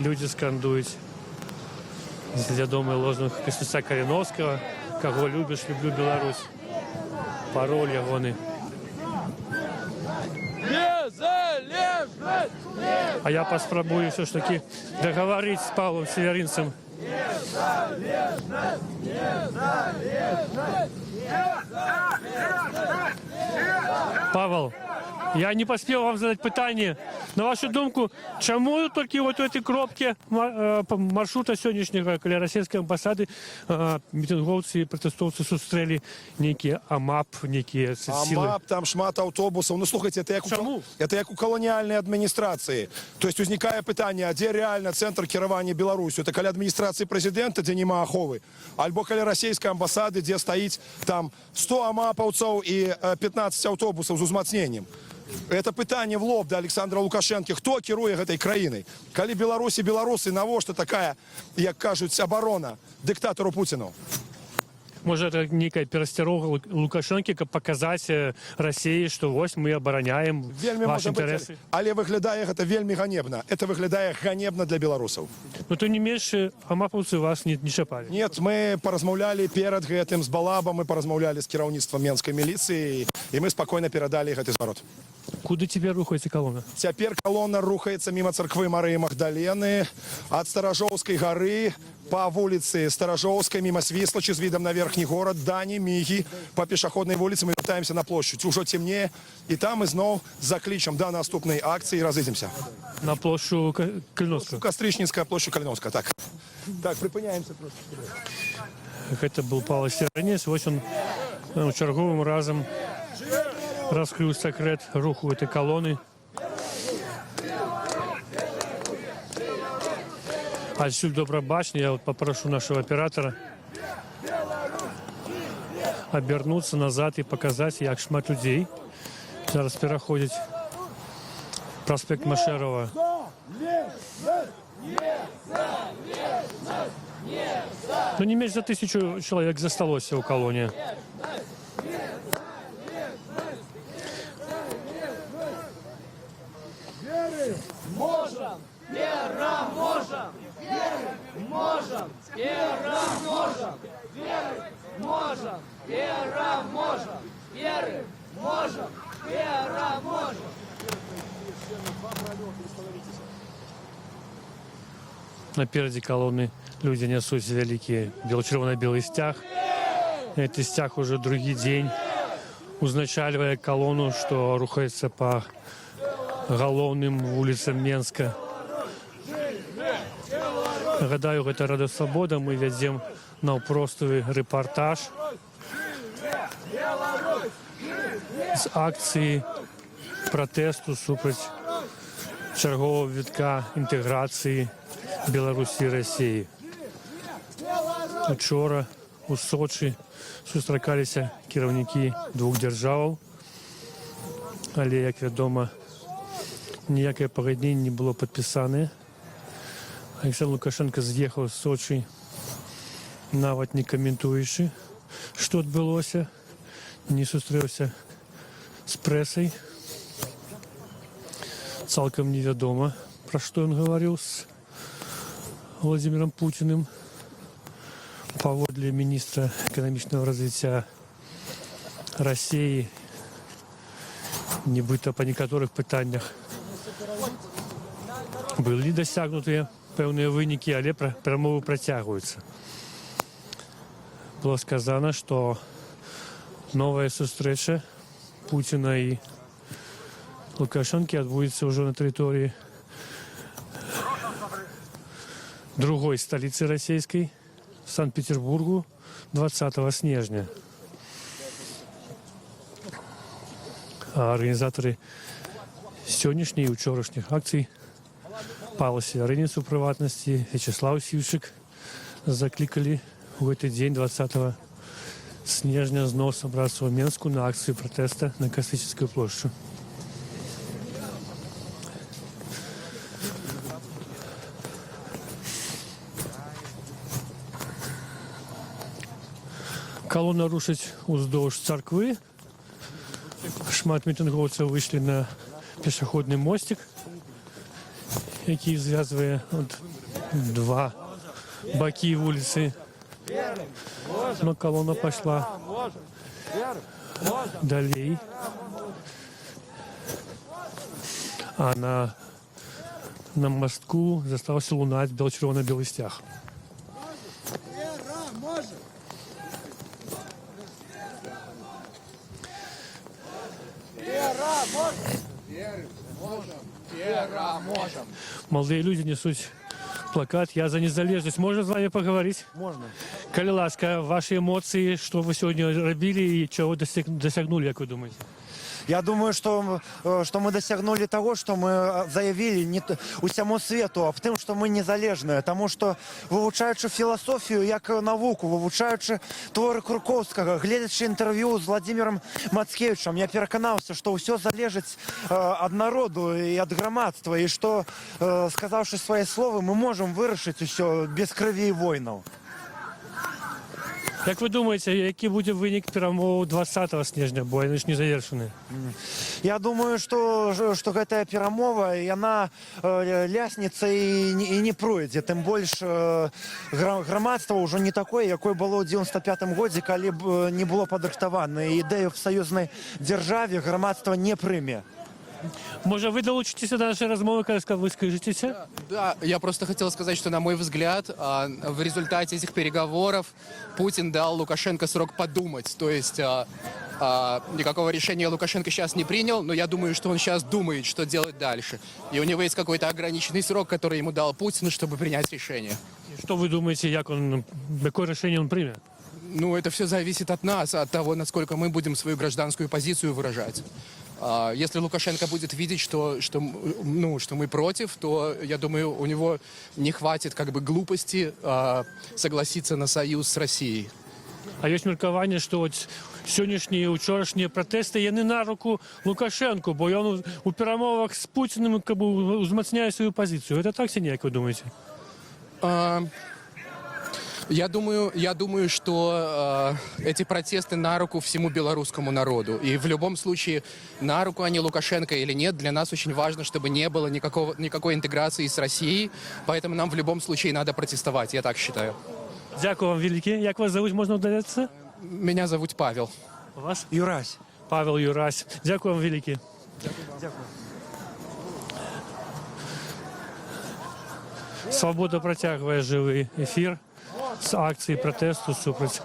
Людзі скандуюць вядомы лозунг пісьменніка Каліновскага «Каго любіш, люблю Беларусь». Пароль ягоны. А я паспрабую ўсё ж такі дагаварыць з Павлом Северинцем. Павел, я не поспел вам задать питание. На вашу думку, чему только вот в этой кропке маршрута сегодняшнего, каля российской амбассады, митинговцы и протестовцы сустрели некие АМАП, некие силы? АМАП, там шмат автобусов. Ну, слухайте, это як у колониальной администрации. То есть возникает питание, где реально центр кіравання Беларусью? Это каля администрации президента, где нема аховы? Альбо каля российской амбассады, где стоит там 100 АМАПовцев и 15 автобусов с узмацнением? Это питание в лоб до Александра Лукашенко. Хто кіруе гэтай краінай? Калі беларусы, навошта такая, як кажуць, оборона диктатору Путину? Может, это некая перасцярога Лукашенко, каб показать России, что вот мы обороняем ваши интересы. Але выглядае гэта вельмі ганебна. Это выглядае ганебна для беларусаў. Но тем не меньше, амаповцы вас не шапали. Нет, мы поразмаўлялі перад гэтым з Балабам, мы поразмаўлялі з кіраўніцтвам менскай міліцыі, і мы спокойно перадалі гэты зварот. Куды теперь рухаецца колонна? Цяпер колонна рухаецца мимо царквы Марыі Магдалены, ад Старажоўскай гары, по улице Старожовской, мимо Свислочи, с видом на верхний город, Дани, Миги, по пешеходной улице мы вертаемся на площадь. Уже темнее, и там мы снова закличем до наступной акции и разыдемся. На площадь Калиновскую? Костричницкая площадь Калиновская, так. Так, припиняемся просто. Это был Павел Северинец, вот он черговым разом раскрыл секрет руху этой колонны. Отсюда добра башня, я вот попрошу нашего оператора обернуться назад и показать, як шмат людей зараз переходит проспект Машерова. Ну, не меньше за 1000 человек засталось у колонии. Можем, переможем, можем, переможем, можем, переможем, можем, переможем. Напереди колонны люди несут великий червоно-белый стяг. Этот стяг уже другий день узначаливает колонну, что рухается по головным улицам Менска. Гадаю, это Рада Свобода. Мы ведем навпростовый репортаж з акції протесту супроть чергового витка інтеграції Білорусі і Росії. Учора у Сочі зустрічалися керівники двох держав, але, як відомо, ніяке погодження не було підписане. Александр Лукашенко з'їхав з Сочі, навіть не коментуючи, що відбулося, не зустрівся з пресою. Цалком невідомо, про що він говорив з Владимиром Путиным. Поводле министра экономичного развития России, нібито по некоторых питаннях были досягнуты пэўныя вынікі, але перамовы працягваюцца. Было сказано, што новая сустрэча Пуціна і Лукашэнкі адбудзецца ўжо на тэрыторыі другой сталіцы расійскай, Санкт-Петербургу, 20 снежня. А арганізатары сённяшняй і учорашніх акцый Павел Северинец у прыватнасці, Вячеслав Сівчык заклікалі в этот день, 20 снежня, зноў собраться в Менску на акцию протеста на Космическую площадь. Колонна рушить уздоўж царквы. Шмат мітынгоўцаў выйшлі на пешаходны мостик, які звязвае два бакі вуліцы. Но колонна пошла далей. А на мостку застался лунать бело-червоно-белый стяг. Молодые люди несут плакат «Я за незалежность». Можно с вами поговорить? Можно. Калі ласка, ваши эмоции, что вы сегодня робили и чего досягнули, как вы думаете? Я думаю, что мы досягнули того, что мы заявили усяму свету аб тым, што мы незалежныя, таму што вывучаючы філасофію як навуку, вывучаючы творы Крукоўскага, гледзячы інтэрв'ю з Владзімірам Мацкевічам, я пераканаўся, што ўсё залежыць ад народу і ад грамадства, і што, сказаўшы свае словы, мы можам вырашыць усё без крыві і войнаў. Як вы думаете, які будзе вынік перамоў 20 снежня, бо яны ж не завершаны? Я думаю, што гэтая перамова, яна лясніца і не пройдзе. Тым больш грамадства ўжо не такое, якое было ў 95-м годзе, калі б не было падрыхтавана. Ідэю в саюзнай дзяржаве грамадства не прыме. Может, вы долучитесь до нашей размовы, когда вы скажетесь? Да, я просто хотел сказать, что, на мой взгляд, в результате этих переговоров Путин дал Лукашенко срок подумать. То есть никакого решения Лукашенко сейчас не принял, но я думаю, что он сейчас думает, что делать дальше. И у него есть какой-то ограниченный срок, который ему дал Путин, чтобы принять решение. И что вы думаете, какое решение он примет? Ну, это все зависит от нас, от того, насколько мы будем свою гражданскую позицию выражать. Если Лукашенко будет видеть, что мы против, то, я думаю, у него не хватит глупости согласиться на союз с Россией. А есть меркование, что сегодняшние, учорашние протесты яны на руку Лукашенко, бо он у перемовок с Путиным узмацняет свою позицию. Это так, Сеня, как вы думаете? Я думаю, что эти протесты на руку всему белорусскому народу. И в любом случае, на руку они Лукашенко или нет, для нас очень важно, чтобы не было никакой интеграции с Россией. Поэтому нам в любом случае надо протестовать, я так считаю. Дякую вам велике. Як вас зовут, можно удалиться? Меня зовут Павел. Вас? Юрась. Павел Юрась. Дякую вам велике. Дякую. Свобода працягвае жывы эфір з акцыі пратэсту супраць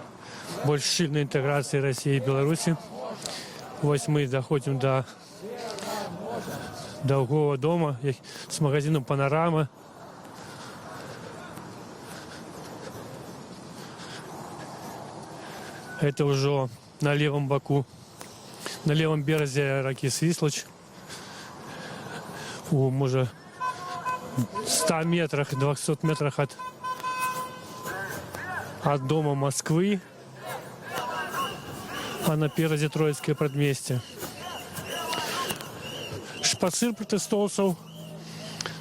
больш шчыльнай інтэграцыі Расіі і Беларусі. Вось мы даходзім да Даўгога дома з магазіном «Панарама». Это ўжо на левом баку, на левом беразе ракі Свіслач. У, можа, 100 метрах, 200 метрах от дома Москвы, а наперадзе Троицкое прадмесце. Шпацыр пратэстоўцаў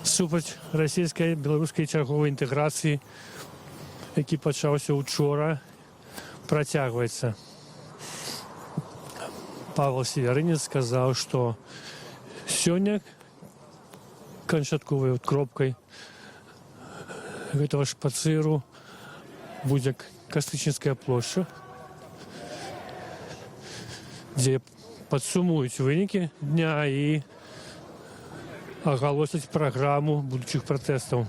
супраць расійскай беларускай чарговай інтэграцыі, які пачаўся учора, працягваецца. Павел Северинец сказаў, што сёння канчатковай кропкай гэтага шпацыру будзе Кастрычніцкая плошча, дзе падсумуюць вынікі дня і агалосяць праграму будучых пратэстаў.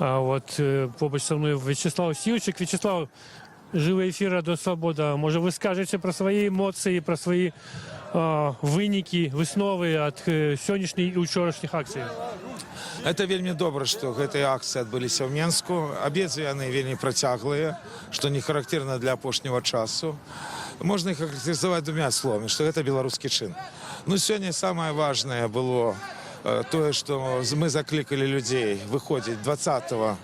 А от побач со мною Вячеслав Сівчик. Вячеслав, живий ефір «Радіо Свобода». Може, ви скажете про свої емоції, про свої виніки, висновы от сённяшняй і учорашніх акцый? Это вельмі добра, што гэтыя акцыі адбыліся ў Менску. Абедзве яны вельмі працяглыя, што не характэрна для апошняга часу. Можна іх характарызаваць двумя словамі, што гэта беларускі чын. Ну, сёння самае важнае было тое, што мы заклікалі людзей выходзіць 20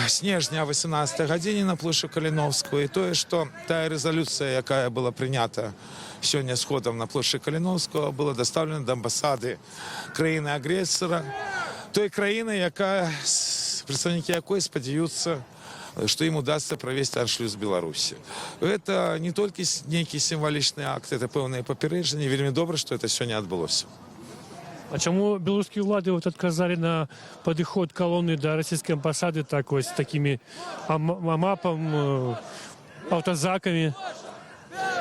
снежня о 18 гадзіне на плошчу Каліновскую, і тое, што тая рэзалюцыя, якая была прынята сёння сходам на плошчы Каліновского, была даставлена да амбасады краіны-агрэсара, той краіны, прадстаўнікі якой спадзяюцца, што ім удасца правесці аншлюз Беларусі. Гэта не толькі нейкі сімвалічны акт, это пэўнае папярэджанне. Вельмі добра, што это сёння адбылося. А чему белорусские влады вот отказали на подход колонны до российской амбассады так вот с такими АМАПом, автозаками?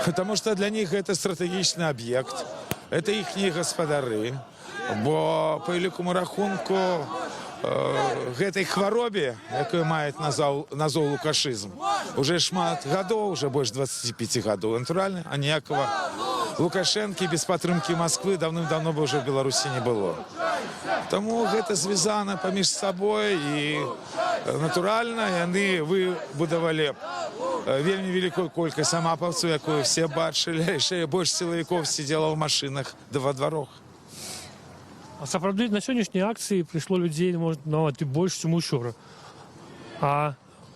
Потому что для них это стратегічны аб'ект, это іхнія гаспадары, бо по великому рахунку гэтай хваробе, якую мае назву лукашызм, уже шмат гадоў, уже больш 25 гадоў, натуральна, а ніякага Лукашэнкі без падтрымкі Масквы давным-давно бы уже в Беларусі не было. Таму гэта звязана паміж сабой, і натуральна яны выбудавалі вельмі вялікую колькасць амапаўцаў, якую все бачылі, яшчэ больш сілавікоў сидзела ў машынах да во дварах. А сапраўды на сённяшняй акцыі прыйшло людзей, можа, нават і больш, чым учора.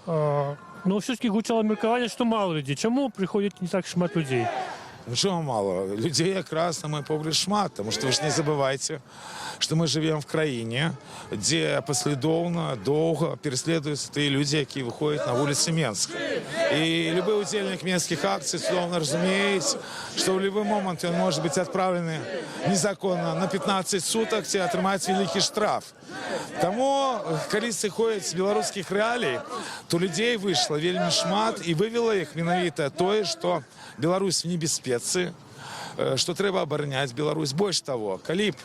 Но все-таки гучало меркаванне, што мало людзей. Чаму прыходзіць не так шмат людзей? Ну, чего мало? Людей якраз, на мой погляд, шмат, потому что вы же не забывайте, что мы живем в краине, где последовно, долго переследуются те люди, которые выходят на улицы Менска. И любой удельник менских акций словно разумеет, что в любой момент он может быть отправлен незаконно на 15 суток и отрымать великий штраф. Тому, коли сыходит с белорусских реалий, то людей вышло вельмі шмат и вывело их менавіта тое, что Беларусь в небяспецы, что трэба абараняць Беларусь. Больш того, калі б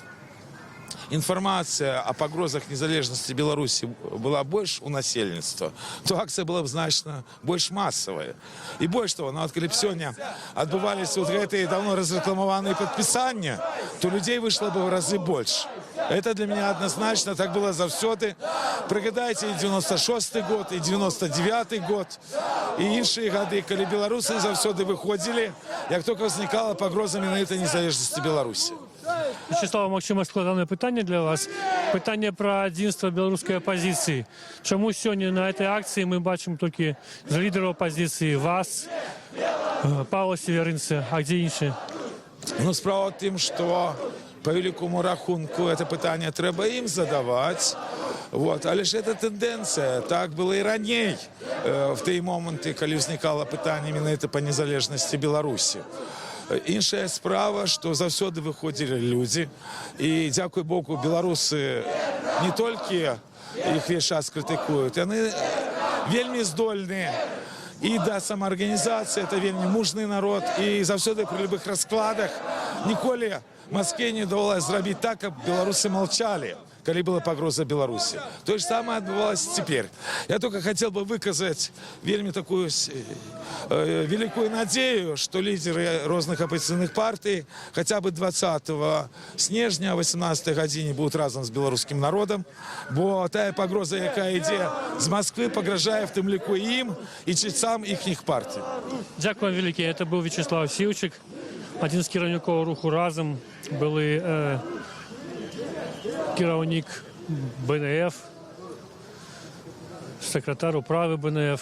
информация о погрозах незалежности Беларуси была больше у насельніцтва, то акция была бы значно больше массовая. И больше того, нават калі б сёння адбывались вот гэтые давно разрекламованные подписания, то людей вышло бы в разы больше. Это для меня однозначно, так было заўсёды. Прыгадайце и 96-й год, и 99-й год, и іншыя гады, калі беларусы заўсёды выходили, як только возникала погроза менавіта незалежности Беларуси. Вячеслав, магчыма, складанае пытанне для вас. Пытанне пра адзінства беларускай апазіцыі. Чаму сёння на этой акцыі мы бачым толькі з лідараў апазіцыі вас, Павла Северынца, а дзе іншыя? Ну, справа в тым, што по великому рахунку это пытанне трэба ім задаваць. Вот. Але ж это тенденция. Так было и раней, в той моменты, калі ўзнікала пытанне менавіта па незалежнасці Беларусі. Іншая справа, што заўсёды выходзілі людзі, і, дзякуй Богу, беларусы не толькі іх весь час крытыкуюць, яны вельмі здольныя і да самаарганізацыі, это вельмі мужны народ, і заўсёды пры любых раскладах ніколі Москве не удавалось зрабіць так, каб беларусы молчали, калі была погроза Беларуси. То же самое отбывалось теперь. Я только хотел бы выказать вельмі такую великую надею, что лидеры разных оппозиционных партий хотя бы 20 снежня о 18 гадзіне будут разом с белорусским народом, бо тая погроза, якая ідзе з Москвы, погрожае в тым ліку им и членам ихних партий. Дякую вам вялікі. Это был Вячеслав Сівчик, один з кіраўнікоў руху «Разом», былы кіраўнік БНФ, сакратар управы БНФ.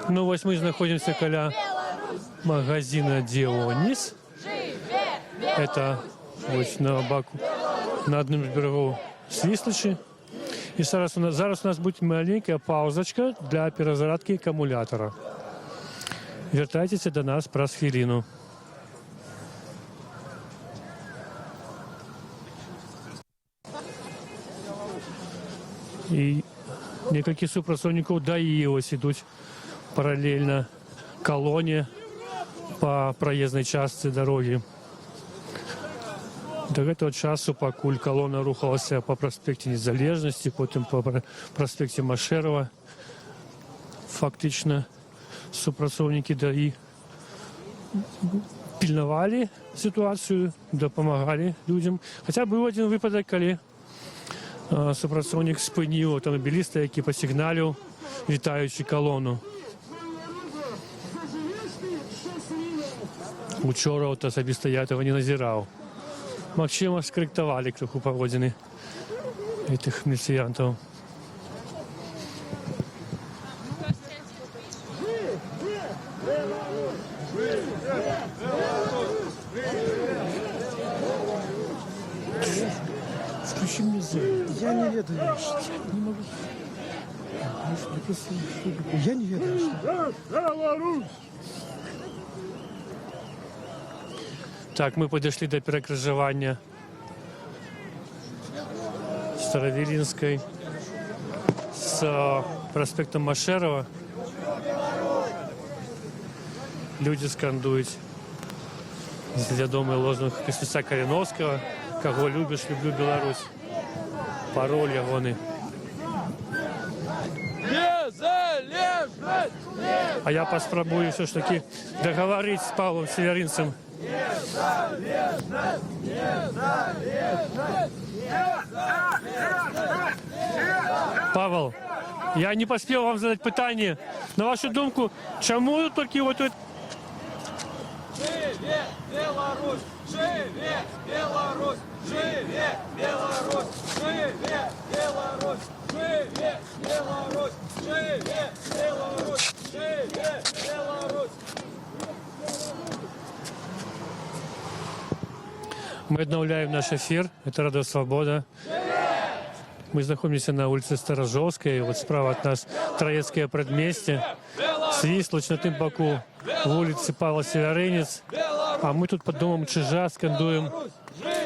Ну вось мы знаходзімся каля магазина «Дионис». Это вось на баку, на адным з берагоў Свіслачы. І зараз у нас будет маленькая паузочка для перезарядки аккумулятора. Вертайтеся до нас праз хвіліну. І некалькі супрацоўнікаў ДАІ ось ідуць паралельна колоне по проездной части дороги. До этого часу, пакуль колона рухалася по проспекте Незалежности, потом по проспекте Машерова, фактично супрацовники ДАИ пильновали ситуацию, допомагали людям. Хотя був один випадок, коли супрацовник спинив автомобіліста, який посигналив, вітаючи колону. Учора от особисто я этого не назирав. Максима скорректовали криху поводины этих милициантов. Включи мне звук. Я не ведаю. Не могу. Я не ведаю. Так, мы подошли до перекрыжевания Старовилинской с проспектом Машерова. Люди скандуют вядомый лозунг Костуся Калиновского: «Кого любишь, люблю Беларусь». Пароль ягоны. А я поспробую все ж таки договорить с Павлом Северинцем. Павел, я не поспел вам задать питание. На вашу думку, чему только вот это... Живе Беларусь! Живе Беларусь! Живе Беларусь! Живе Беларусь! Живе Беларусь! Живе Беларусь! Живе Беларусь! Мы обновляем наш эфир. Это Радио Свобода. Мы находимся на улице Сторожовской. Вот справа от нас Троецкое предместье. Свист, Лучнотым Баку в улице Павла Северинец. А мы тут под домом Чижа скандуем.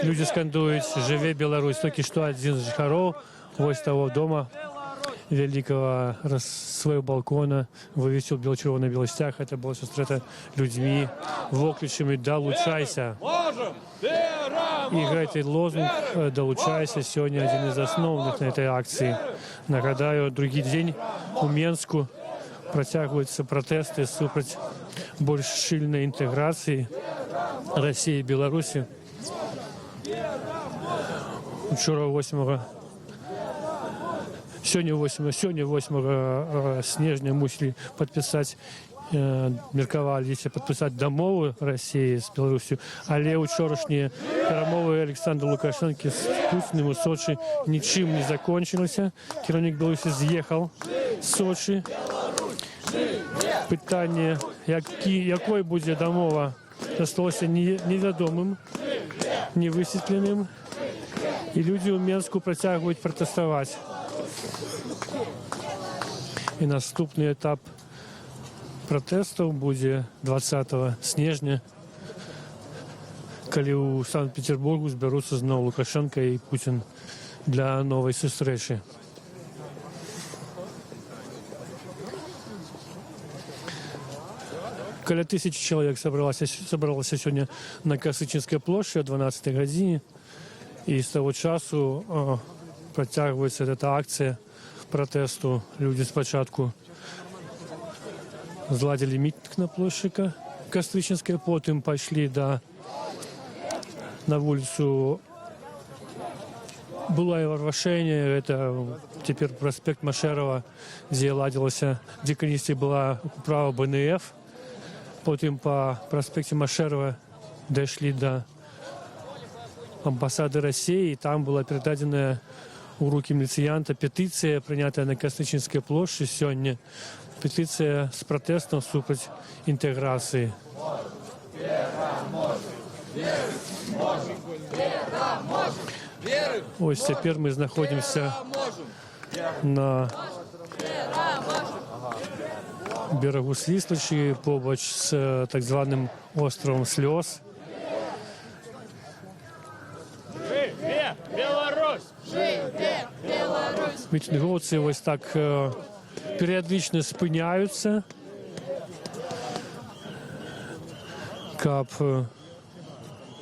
Люди скандуют «Живе Беларусь». Только что один из жихаров вот того дома великого своего балкона вывесил бело-червоно на белостях. Это было сустрето людьми, вокличами «Долучайся». И гэты лозунг «Долучайся» сегодня один из основных на этой акции. Нагадаю, другий день у Менску протягиваются протесты супраць больш шчыльнай інтэграцыі России и Беларуси. Вчора 8 снежня мусілі падпісаць, меркаваліся падпісаць дамову России з Беларусью, але учорашнія перамовы Александра Лукашэнкі з Путіним у Сочи нічым не закончылася. Кіраўнік Беларусі з'ехаў з Сочи. Пытанне, якой будзе дамова, засталося невядомым, невысветленым, і людзі ў Менску працягваюць пратэставаць. І наступны этап пратэстаў будзе 20 снежня, калі ў Санкт-Петербургу збяруцца зноў Лукашенко і Путін для новай сустрэчы. Каля 1000 человек собралось сегодня на Касычинской площади о 12 године. И с того часу протягивается эта акция протесту. Люди спочатку зладили митинг на площади Кастрычинской, потом пошли на улицу Булаева Рвашения, это теперь проспект Машерова, где ладилася, где колись была управа БНФ. Потом по проспекте Машерова дошли до амбассады России, и там была передадена у руки милициянта петиция, принятая на Кастрычинской площади сегодня. Петиция с протестом супраць интеграции. Ось теперь мы находимся на берегу Свіслочі, побач з так званим островом Сльоз. Живе Беларусь! Живе Беларусь! Мітинговці ось так періодично спиняються. каб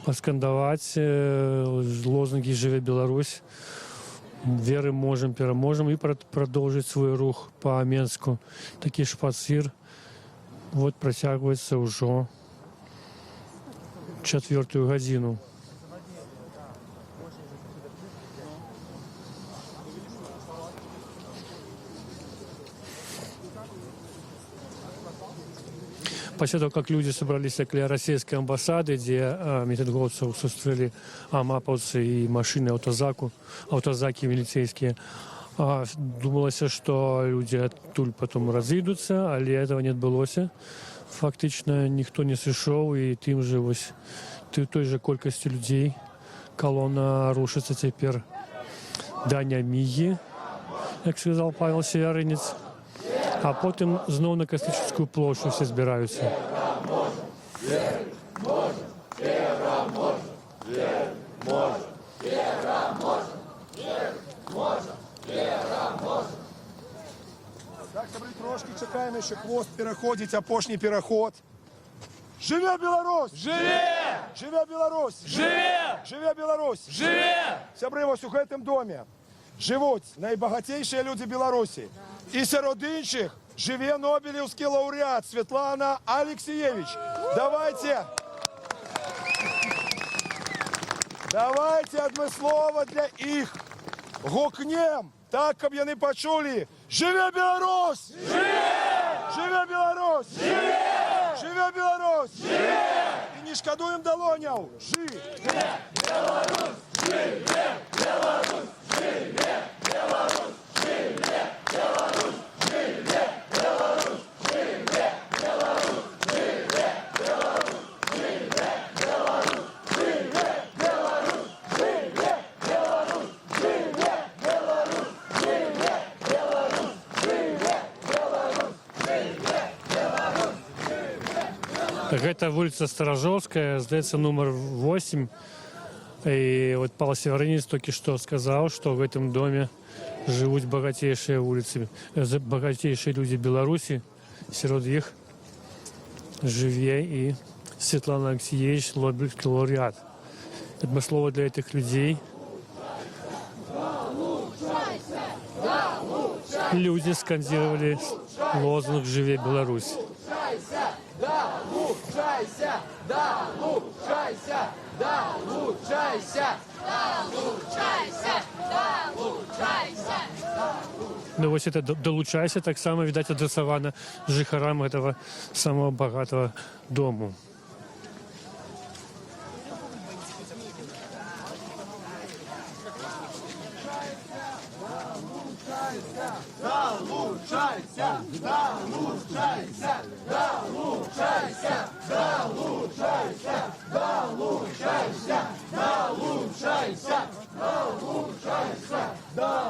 паскандаваць лозунгі «Жыве Беларусь», «Верым, можем, пераможем» і продолжить свой рух по Менску. Такі шпацыр вот працягваецца ўжо 4-ю гадзіну. После того, как люди собрались около российской амбассады, где митинговцев сустрели амаповцы и машины автозаки милицейские, думалось, что люди оттуль потом разъедутся, але этого не отбылося. Фактично никто не сышоў, и тем же той же колькостью людей колонна рушится теперь до Нямиги, как сказал Павел Северинец. А потім знову на Космічну площу всі збираються. Так, ми трошки чекаємо, що хвост переходить, апошній переход. Живе Білорусь! Живе! Живе Білорусь! Живе! Живе Білорусь! Живе! Сябри, ось у гэтым доме живуть найбагатейші люди Білорусі. І серед інших живе Нобелівський лауреат Світлана Алексієвич. Давайте одне слово для їх. Гукнем, так, щоб вони почули. Живе Білорусь! Живе! Живе Білорусь! Живе! Живе Білорусь! Живе! І не шкодуємо долоняв. Живе Беларусь! Живе! Беларусь! Живе! Беларусь! Живе! Беларусь! Живе! Беларусь! Живе! Беларусь! Живе! Беларусь! Живе! Беларусь! Живе! Беларусь! Живе! Беларусь! Живе! Беларусь! Живе! Беларусь! Живе! Беларусь! Живе! Беларусь! Гэта вуліца Старажоўская, здаецца, нумар 8. И вот Павел Северинец только что сказал, что в этом доме живут богатейшие люди Беларуси. Среди них живе и Светлана Алексеевич, Нобелевский лауреат. Это слово для этих людей. Люди скандировали лозунг «Живе Беларусь». Долучайся! Долучайся! Долучайся! Долучайся! Долучайся! Ну вот это «долучайся» так само, видать, адресовано жихарам этого самого богатого дому. Долучайся! Долучайся! Долучайся! Долучайся! Долучайся! Долучайся! Долучайся!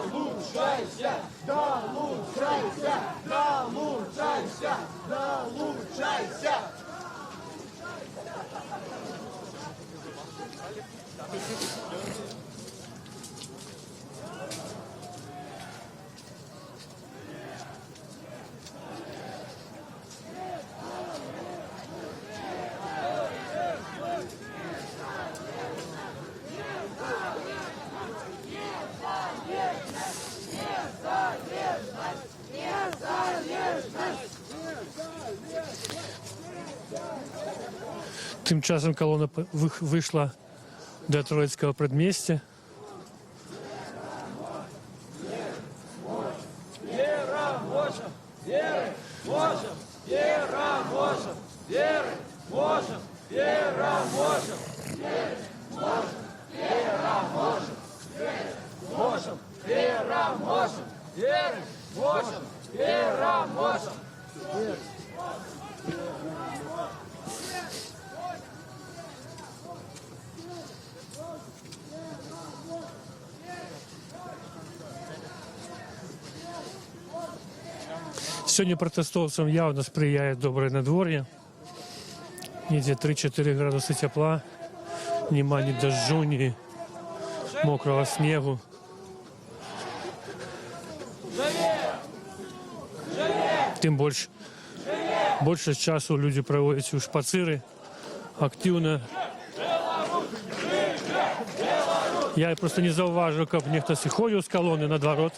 Долучайся! Долучайся! Долучайся! Долучайся! Тим часом колонна вийшла до Троїцького предмістя. Вера можем! Веры можем! Вера можем! Веры можем! Вера можем! Веры можем! Вера можем! Веры можем! Вера можем! Веры можем! Вера можем! Сьогодні протестовцам явно сприяє добре надвор'я. Ніде 3-4 градуси тепла, нема ні дождю, ні мокрого снігу. Тим більше часу люди проводять у шпацири, активно. Я просто не заўважыў, каб нехта сыходзіў з калоны, наадварот.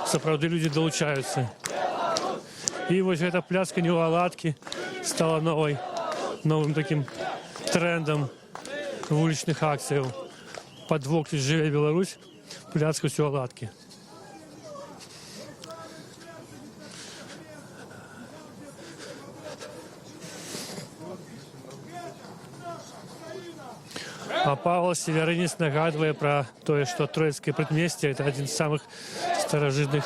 Сапраўды людзі далучаюцца. І вось гэта плясканне ў аладкі стала новым такім трендам вулічных акцыяў. Пад вокліч «Жыве Беларусь» пляскаюць у аладкі. А Павел Северинец нагадывая про то, что Троицкое предместье – это один из самых старожитных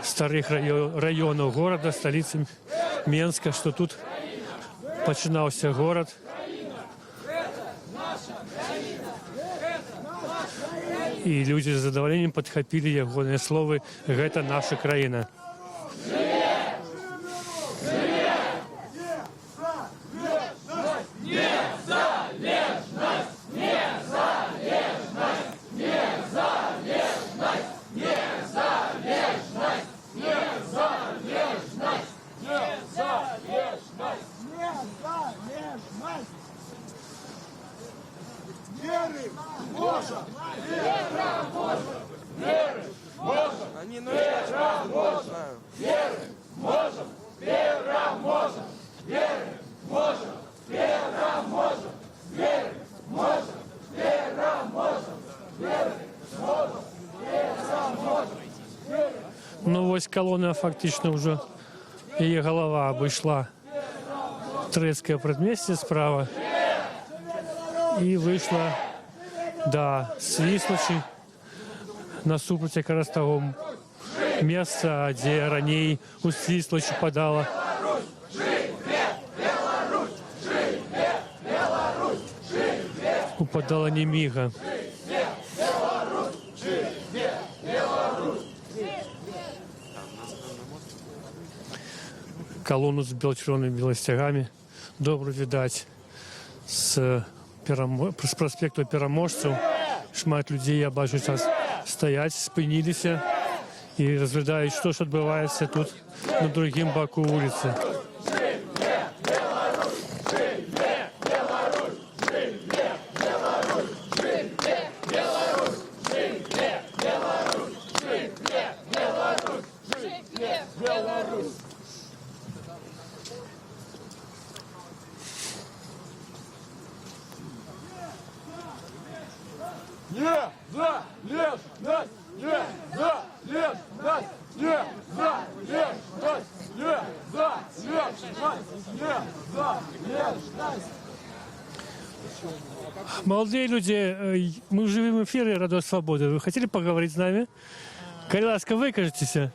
старых районов города, столицы Менска, что тут начинался город. И люди с задоволением подхопили ягоныя словы «Гэта наша краіна». Ну вось колонна фактично уже, ее голова обошла Троицкое предместье справа и вышла до Свіслачы, насупраць якраз таго месца, дзе раней у Свіслачы падала упадала Неміга. Колонну з бело-чырвонымі беласцягамі добра відаць з праспекту Пераможцаў. Шмат людзей, я бачу, зараз стаяць, спыніліся і разглядаюць, што ж адбываецца тут на другім баку вуліцы. Молодые люди, мы в живом эфире «Радио Свободы». Вы хотели поговорить с нами? Калі ласка, выкажитеся.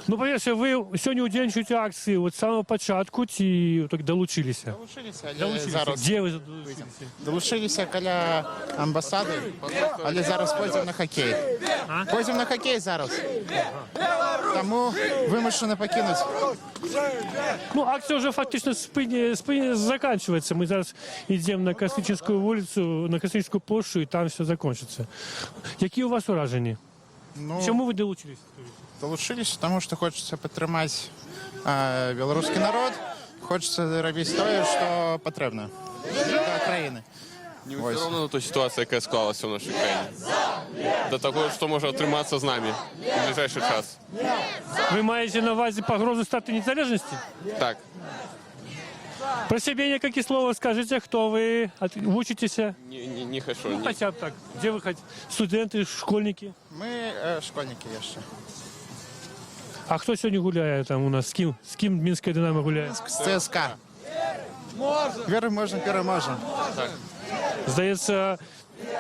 Ну, па-перше, ви сьогодні удзельнічаєте акції от з самого початку ці так долучилися? Долучилися, зараз. Де ви долучилися? Долучилися каля амбасади, але зараз пойдемо на хокей. Пойдемо на хокей зараз. Тому вимушено покинути. Ну, акция уже фактично заканчивается. Мы зараз идем на Космическую улицу, на Космическую площадь, и там все закончится. Какие у вас уражения? Ну, чому ви долучились? Долучились, тому що хочеться підтримати білоруський народ, хочеться робити те, що потрібно для країни. Не все равно на ту ситуацию, яка склалася в нашій країні. До того, що може отриматися з нами в ближайший час. Ви маєте на увазі погрозу стати незалежності? Так. Про себе некие слова скажите, кто вы, учитеся? Не хочу. Ну, хотя бы так. Где вы хотите? Студенты, школьники? Ми школьники ще. А кто сегодня гуляет там у нас? С кем Минская Динамо гуляет? З ЦСКА. Переможемо. Так. Здається,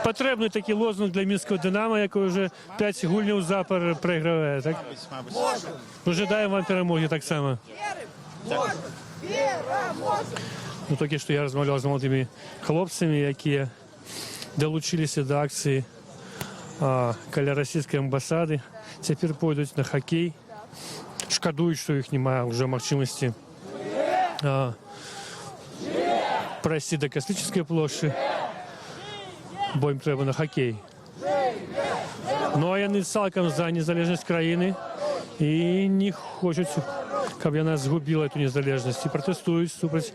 потрібний такий лозунг для Мінського Динамо, який вже 5 гульнів запар проіграває, так? Мабуть. Ожидаємо вам перемоги так само. Ну, тільки що я розмовляв з молодими хлопцями, які долучилися до акції каля російської амбасади. Тепер пойдуть на хокей. Шкодують, що їх немає вже можливості пройти до Космической площади, бо їм треба на хокей. Ну, а вони цілком за незалежність країни і не хочуть, щоб вона згубила цю незалежність. І протестують супротив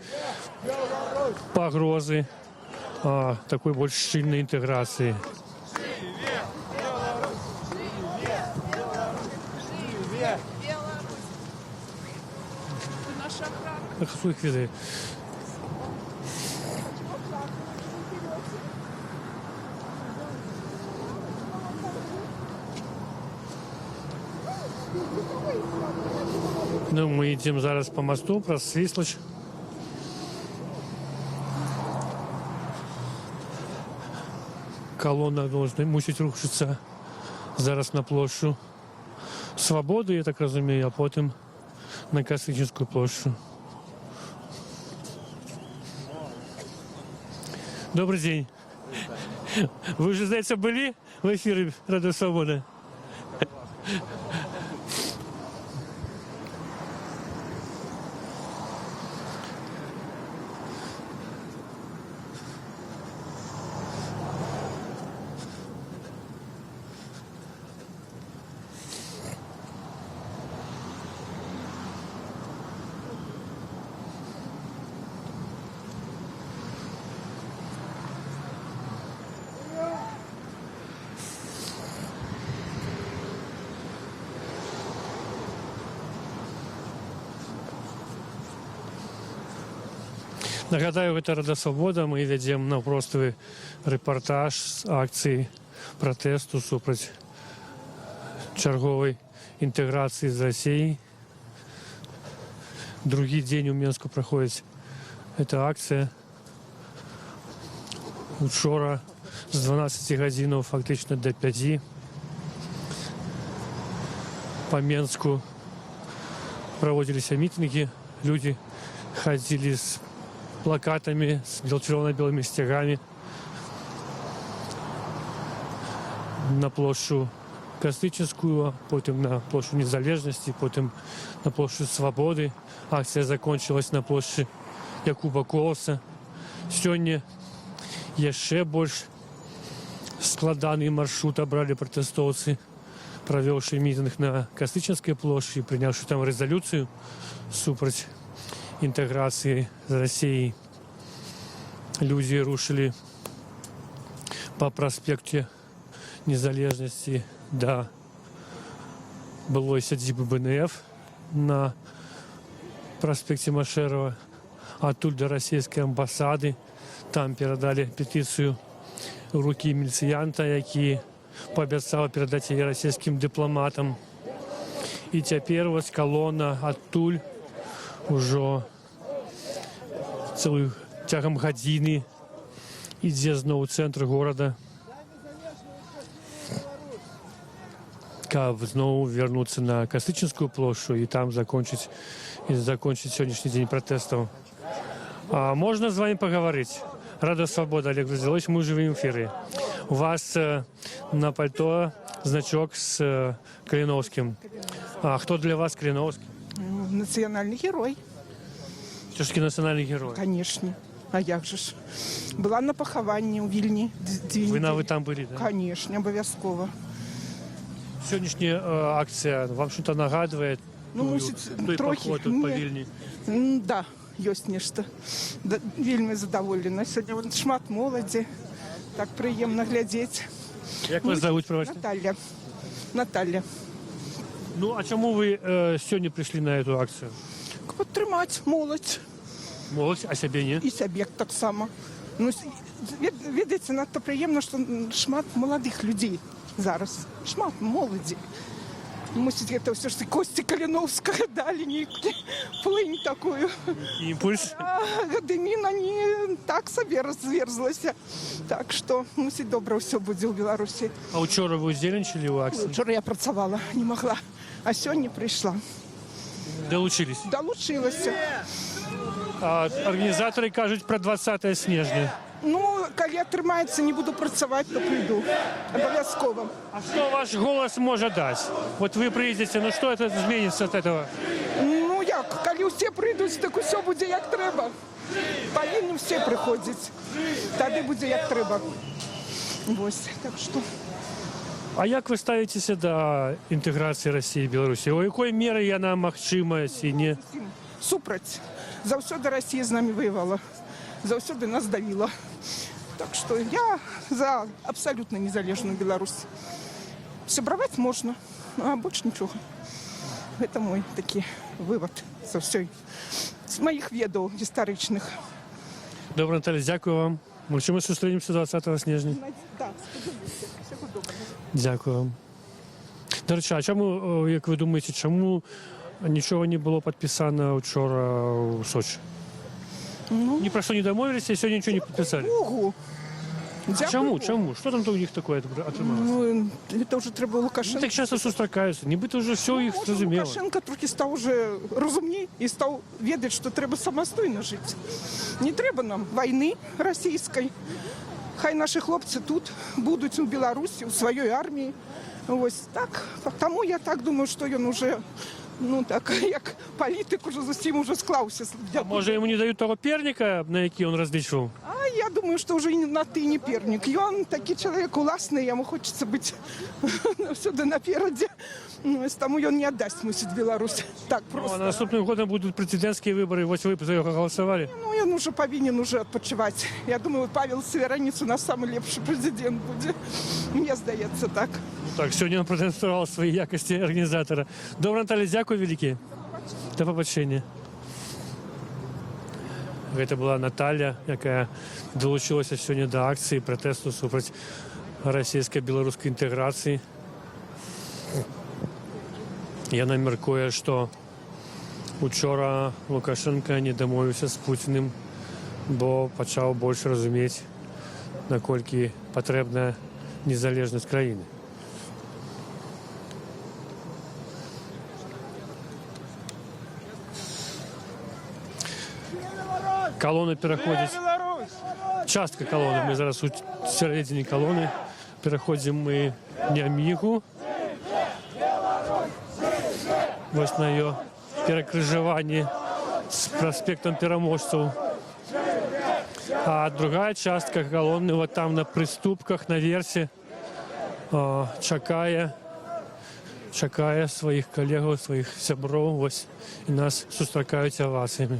погрозы такой больш шчыльнай інтэграцыі. Хто їх веде? Ну, мы идем зараз по мосту, праз Свіслач. Колонна мусить рухатися зараз на площу Свободи, я так розумію, а потім на Косичинську площу. Добрий день. Ви вже, здається, були в ефірі Радіо Свобода? Нагадаю, гэта Радіо Свобода. Мы вядзем наўпроставы рэпартаж з акцыі пратэсту супраць чарговай інтэграцыі з Расіяй. Другі дзень у Менску праходзіць эта акцыя. Учора з 12 гадзінаў фактычна да 5 па Менску праводзіліся мітынгі. Людзі хадзілі з плакатами, с червоно-белыми стягами на площу Косичинскую, потом на площу Незалежности, потом на площу Свободы. Акция закончилась на площади Якуба Колоса. Сегодня еще больше складанный маршрут обрали протестовцы, провевшие митинг на Косичинской площади, принявшие там резолюцию супраць интеграции с Россией. Люди рушили по проспекту Незалежности до былой сядзібы БНФ на проспекте Машерова, оттуда до российской амбассады. Там передали петицию в руки міліцыянта, які пообяцаў перадаць яе расійскім дыпламатам. І цяпер вось колонна адтуль ужо цэлую цягам гадзіны ідзе зноў у цэнтр горада, каб зноў вярнуцца на Косичинскую площу і там закончыць сённяшні дзень пратэстаў. Можно с вами поговорить? Радио Свобода, Олег Разделович, мы уже в эфире. У вас на пальто значок с Калиновским. А кто для вас Калиновский? Национальный герой. Все-таки национальный герой? Конечно. А як же ж? Была на поховании у Вильни. Вы там были, да? Конечно, обовязково. Сегодняшняя акция вам что-то нагадывает? Той поход тут по Вильні? Да, ёсць нешта. Да, вельмі задаволена. Сегодня вот шмат моладзі. Так приемно глядеть. Як вас зовут, правильно? Наталья. Наталья. Ну, а чему вы сегодня пришли на эту акцию? Падтрымаць моладзь. Моладзь, а сябе не? І сябе таксама. Ну, ведаеце, надта прыемна, што шмат маладых людзей зараз. Шмат моладзі. Мусіць, гэта ўсё ж Косці Каліновскага далі нейкі плынь такую. Імпульс? Гадыміна не так сабе разверзлася. Так што, мусіць, добра ўсё будзе ў Беларусі. А учора вы удзельнічалі ў акцыі? Учора я працавала, не магла. А сёння прыйшла. Долучились? Долучилася. А организаторы кажуть про 20 снежня. Ну, калі атрымаецца, не буду працаваць, то прыйду. Обовязково. А что ваш голос может дать? Вот вы приедете, ну что это изменится от этого? Ну як, калі ўсе прыйдуць, так усё будзе як трэба. Павінны все прыходзіць. Тады будзе як трэба. Вось, так што... А як вы ставіцеся да інтэграцыі Расіі і Беларусі? У якой меры яна магчымая ці не? Супраць. Заўсёды Расія з намі воевала. заўсёды нас давіла. Так што я за абсалютна незалежную Беларусь. Сябраваць можна, а больш нічога. Гэта мой такі вывад са ўсёй з маіх ведаў гістарычных. Добре, Наталя, дякую вам. Може, ми зустрінемося 20 снежня. Так, сподіваюся. Всього доброго. Дякую вам. До речі, а чому, як ви думаєте, чому нічого не було підписано вчора у Сочі? Ни про что не домовились, и сегодня ничего не подписали. Богу. Чому? Чому? Що там у них таке отрималося? Ну, це вже треба Лукашенко. Ну, так часто зустрічаються, нібито вже все їх зрозуміло. Лукашенко трохи став уже розумній і став відати, що треба самостійно жити. Не треба нам війни російської. Хай наші хлопці тут будуть у Білорусі, у своїй армії. Ось так. Тому я так думаю, що він уже, ну так, як політик уже з усім уже склався. А може йому не дають того перника, на який він розлічував? А я думаю, что уже и на ты не перник. И он такой человек уласный, ему хочется быть всюду напереди. Ну, тому он не отдаст, мусить, Беларусь. Так просто. Ну, а наступным годом будут президентские выборы, вот вы за него голосовали? Ну, он уже повинен уже отпочивать. Я думаю, Павел Северянец у нас самый лепший президент будет. Мне здається так. Так, сьогодні він продемонстрував свої якості організатора. Добре, Наталя, дякую велике. До побачення. Гэта была Наталья, якая долучилася сьогодні до акції протесту супроти російсько-білоруської інтеграції. Яна міркує, що учора Лукашенко не домовився з Путіним, бо почав більше розуміти, наколькі потрібна незалежність країни. Колона переходить. Частка колони. Ми зараз у середині колони. Переходимо ми Нямігу. Ось на її перекрижуванні з проспектом Переможців. А другая частка колони вот там на приступках, на версі, чекає своїх колегів, своїх сябров. Ось і нас зустрічають оваціями.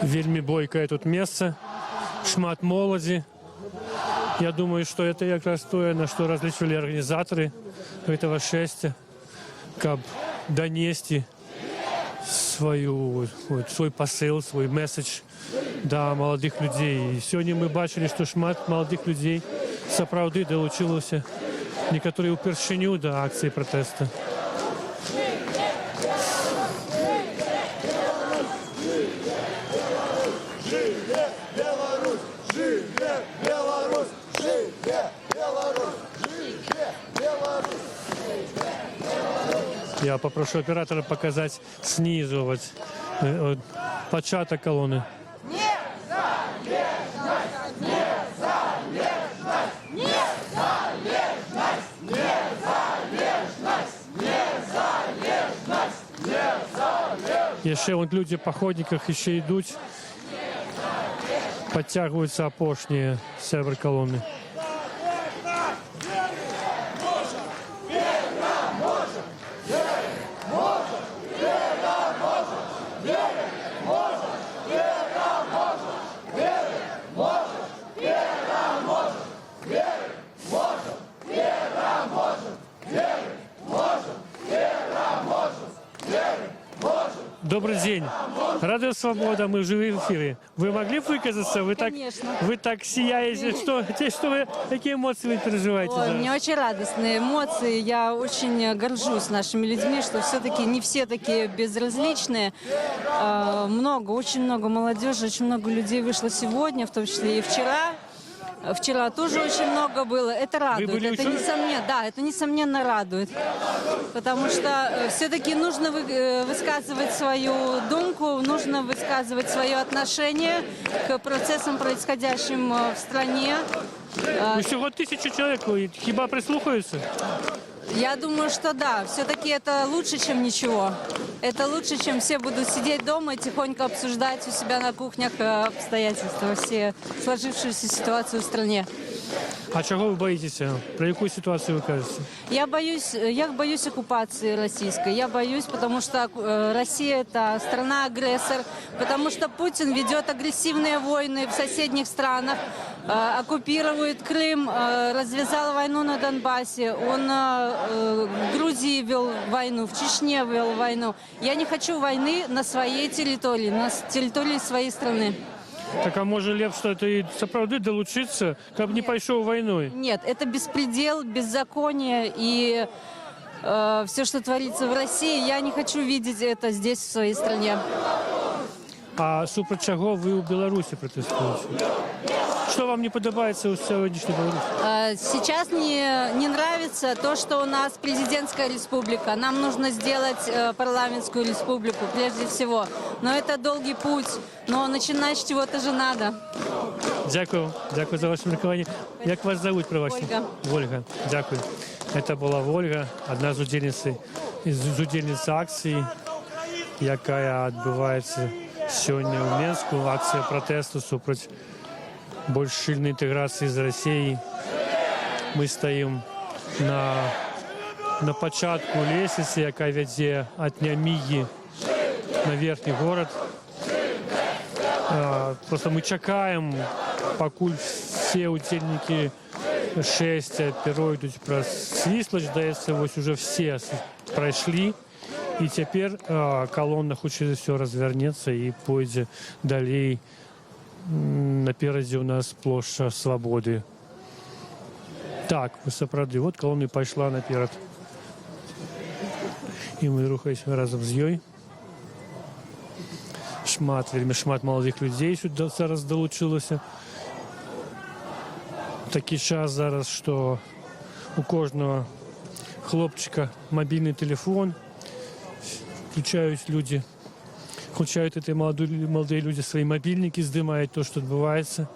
Вельми бойкое тут место, шмат молоді. Я думаю, что это якраз то, на что различили организаторы этого шествия, как донести свой посыл, свой месседж до молодых людей. И сегодня мы бачили, что шмат молодых людей сапраўды долучилися некоторые упершыню до акции протеста. Я попрошу оператора показать снизу початок колонны. Еще вот люди по ходниках еще идут, подтягиваются опошние сябры колонны. Добрый день. Радио «Свобода», мы в живом эфире. Вы могли выказаться? Вы так сияете. Какие эмоции вы переживаете? Ой, мне очень радостные эмоции. Я очень горжусь нашими людьми, что все-таки не все такие безразличные. Очень много молодежи, очень много людей вышло сегодня, в том числе и вчера. Вчера тоже очень много было. Это радует. Это несомненно радует. Потому что все-таки нужно высказывать свою думку, нужно высказывать свое отношение к процессам, происходящим в стране. Всего 1000 человек, хіба прислухаються? Я думаю, что да. Все-таки это лучше, чем ничего. Это лучше, чем все будут сидеть дома и тихонько обсуждать у себя на кухнях обстоятельства, все сложившуюся ситуацию в стране. А чего вы боитесь? Про какую ситуацию вы кажете? Я боюсь оккупации российской. Я боюсь, потому что Россия – это страна-агрессор, потому что Путин ведет агрессивные войны в соседних странах, оккупирует Крым, развязал войну на Донбассе, он в Грузии вел войну, в Чечне вел войну. Я не хочу войны на своей территории, на территории своей страны. Так а може лепш, что это и сапраўды долучиться, как не пошел войной? Нет, это беспредел, беззаконие и все, что творится в России, я не хочу видеть это здесь, в своей стране. А супраць чаго вы у Беларуси протестуете? Что вам не подобается у сегодняшней Беларуси? Сейчас не нравится то, что у нас президентская республика. Нам нужно сделать парламентскую республику прежде всего. Но это долгий путь. Но начинать с чего-то же надо. Дякую. Дякую за ваше меркование. Як вас зовут, пробачте? Ольга. Ольга. Дякую. Это была Ольга, одна з удзельниц акції, яка відбувається сьогодні у Мінську. Акція протесту супраць больш шчыльнай інтэграцыі з Расіяй. Мы стаім на пачатку лесвіцы, яка вядзе ад Нямігі на верхні горад. Просто мы чакаем, пакуль все удзельнікі шэсця перайдуць праз Свіслач, здаецца, вось уже все прайшлі. І цяпер калона хутчэй за ўсё развярнецца і пойдзе далей. Наперадзе у нас плошча Свабоды. Так, сапраўды, вот колонна пайшла наперад. І мы рухаемся разам з ёй. Вельмі шмат маладых людзей сюды зараз далучылася. Такі час зараз, што у кожнага хлопчыка мабільны телефон, включаюць людзі. Включают эти молодые люди свои мобильники, здымают то, что отбывается.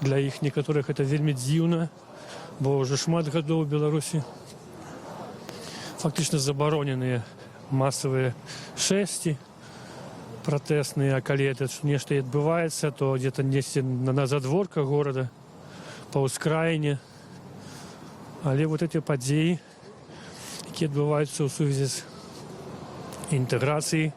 Для их некоторых это вельмі дзіўна, бо уже шмат гадоў у Беларусі фактично забароненыя массовые шэсці протестные, а калі это нешта і адбываецца, то где-то на задворках города, по ускраіне. Але вот эти падзеі, якія адбываюцца ў сувязі з інтэграцыяй,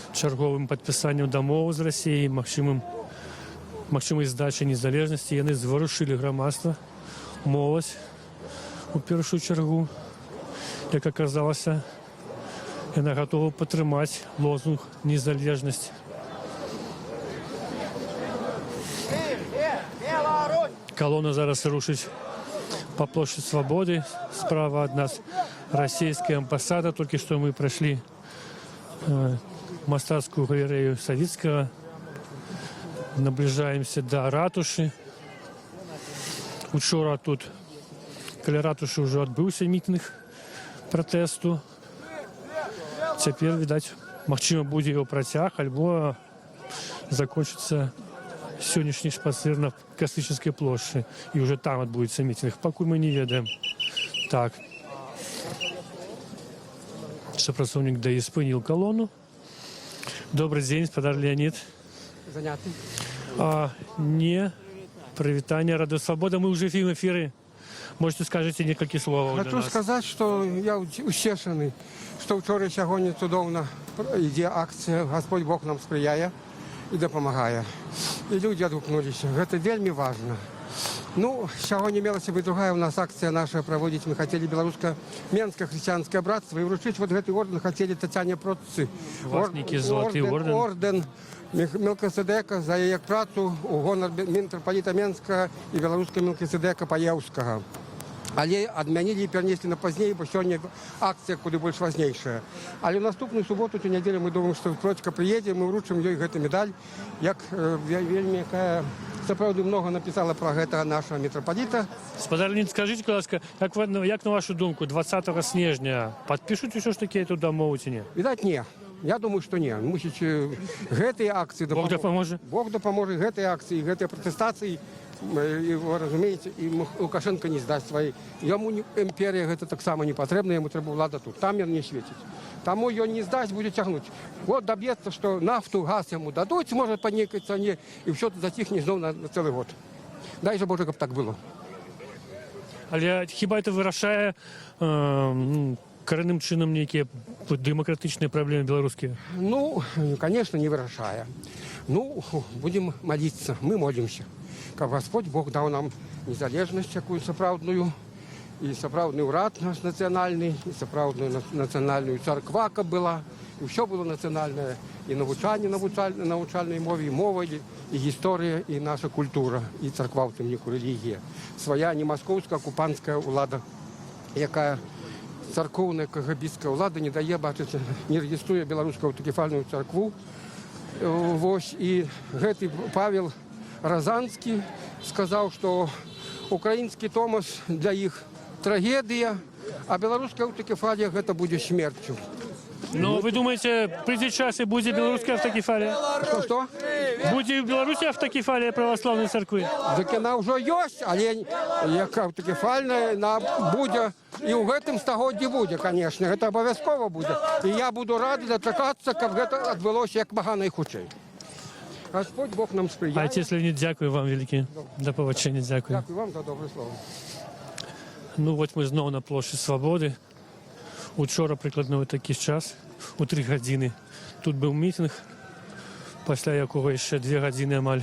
чарговым падпісаннем дамоў з Расіяй, магчымай здачы незалежнасці, яны зварушылі грамадства, моладзь у першую чаргу. Як аказалася, яна гатова падтрымаць лозунг незалежнасць. Колонна зараз рушыць па плошчы Свабоды. Справа ад нас расійская амбасада. Толькі што мы прайшлі мастацкую галерею Савицкого. Наближаемся до ратуши. Учора тут каля ратуши уже адбыўся мітынг протесту. Цяпер, відаць, магчыма, будзе его працяг, альбо закончится сённяшні шпацыр на Кастрычніцкай плошчы. И уже там адбудзецца мітынг. Пакуль мы не ведаем. Так. Супрацоўнік ДАІ спыніў колонну. Добрый день, спадар Леонид. Занятый. Не, привитание, Радио Свобода. Мы уже в эфире. Можете скажите несколько слов для Хочу нас? сказать, что я уцешены, что вчора і сьогодні цудовно йде акція «Господь Бог нам сприяє і допомагає». І люди відгукнулися. Це вельми важливо. Ну, сьогодні мелася би другая у нас акція наша проводить. Мы хотели белорусско-менское христианское братство и вручить вот этот орден хотели Тетяне Проци. Орден Мелкиседека за її працю у гонор митрополита Менского і белорусского Мелкиседека Паевского. Але адмянілі і перенесли на пазней, бо сьогодні акція куди більш важнейшая. Але в наступную суботу, цю неділю, ми думаємо, що Процька приїде, ми вручимо їй гэту медаль, як вельмі, яка сапраўды много написала про гэта нашого митрополита. Спадар Леонид, скажите, будь ласка, як на вашу думку, 20 снежня подпишут еще ж таки эту дамову ці не? Відаць, не. Я думаю, что не. Мусіць гэтыя акції Бог допоможе? Бог допоможе гэтай акції, гэтай протестації Его, разумеется, и Лукашенко не сдаст своей. Ему империя это так само не потребна, ему треба влада тут. Там он не светит. Тому ее не сдасть, будет тягнуть. Вот добьется, что нафту, газ ему дадут, сможет по некой цене, и все затихнет снова на целый год. Дай же Боже, как так было. Але хіба це вирішає коренним чином некие демократичные проблемы белорусские? Ну, конечно, не вырашая. Ну, будем молиться, мы молимся. Как Господь Бог дал нам незалежность такую соправдную, и соправдный урад наш национальный, и соправдную национальную церква была, и все было национальное, и навчание навчальной мове, и мова, и история, и наша культура, и церква в тем нику религия. Своя не московская оккупантская влада, яка церковная КГБистская влада не дає, бачите, не реєструє білоруську автокефальну церкву. Ось, і гэтый Павел Розанский сказал, что украинский Томос для их трагедия, а белорусская автокефалия это будет смертью. Ну, вы думаете, прийде час и будет белорусская автокефалия? Что? Будет в Беларуси автокефалия православной церкви? Так она уже есть, але як автокефальная буде і ў гэтым стагоддзі будзе, конечно, это обов'язково буде. І я буду рад дочекатися, каб гэта адбылося як мага найхутчэй. Господь Бог нам сприяє. Отец Леонид, дякую вам велике. До побачення, дякую. Дякую вам за добре слово. Ну, от ми знову на площі Свободи. Учора прикладно такий час, у 3 години. Тут був мітинг, після якого ще 2 години амаль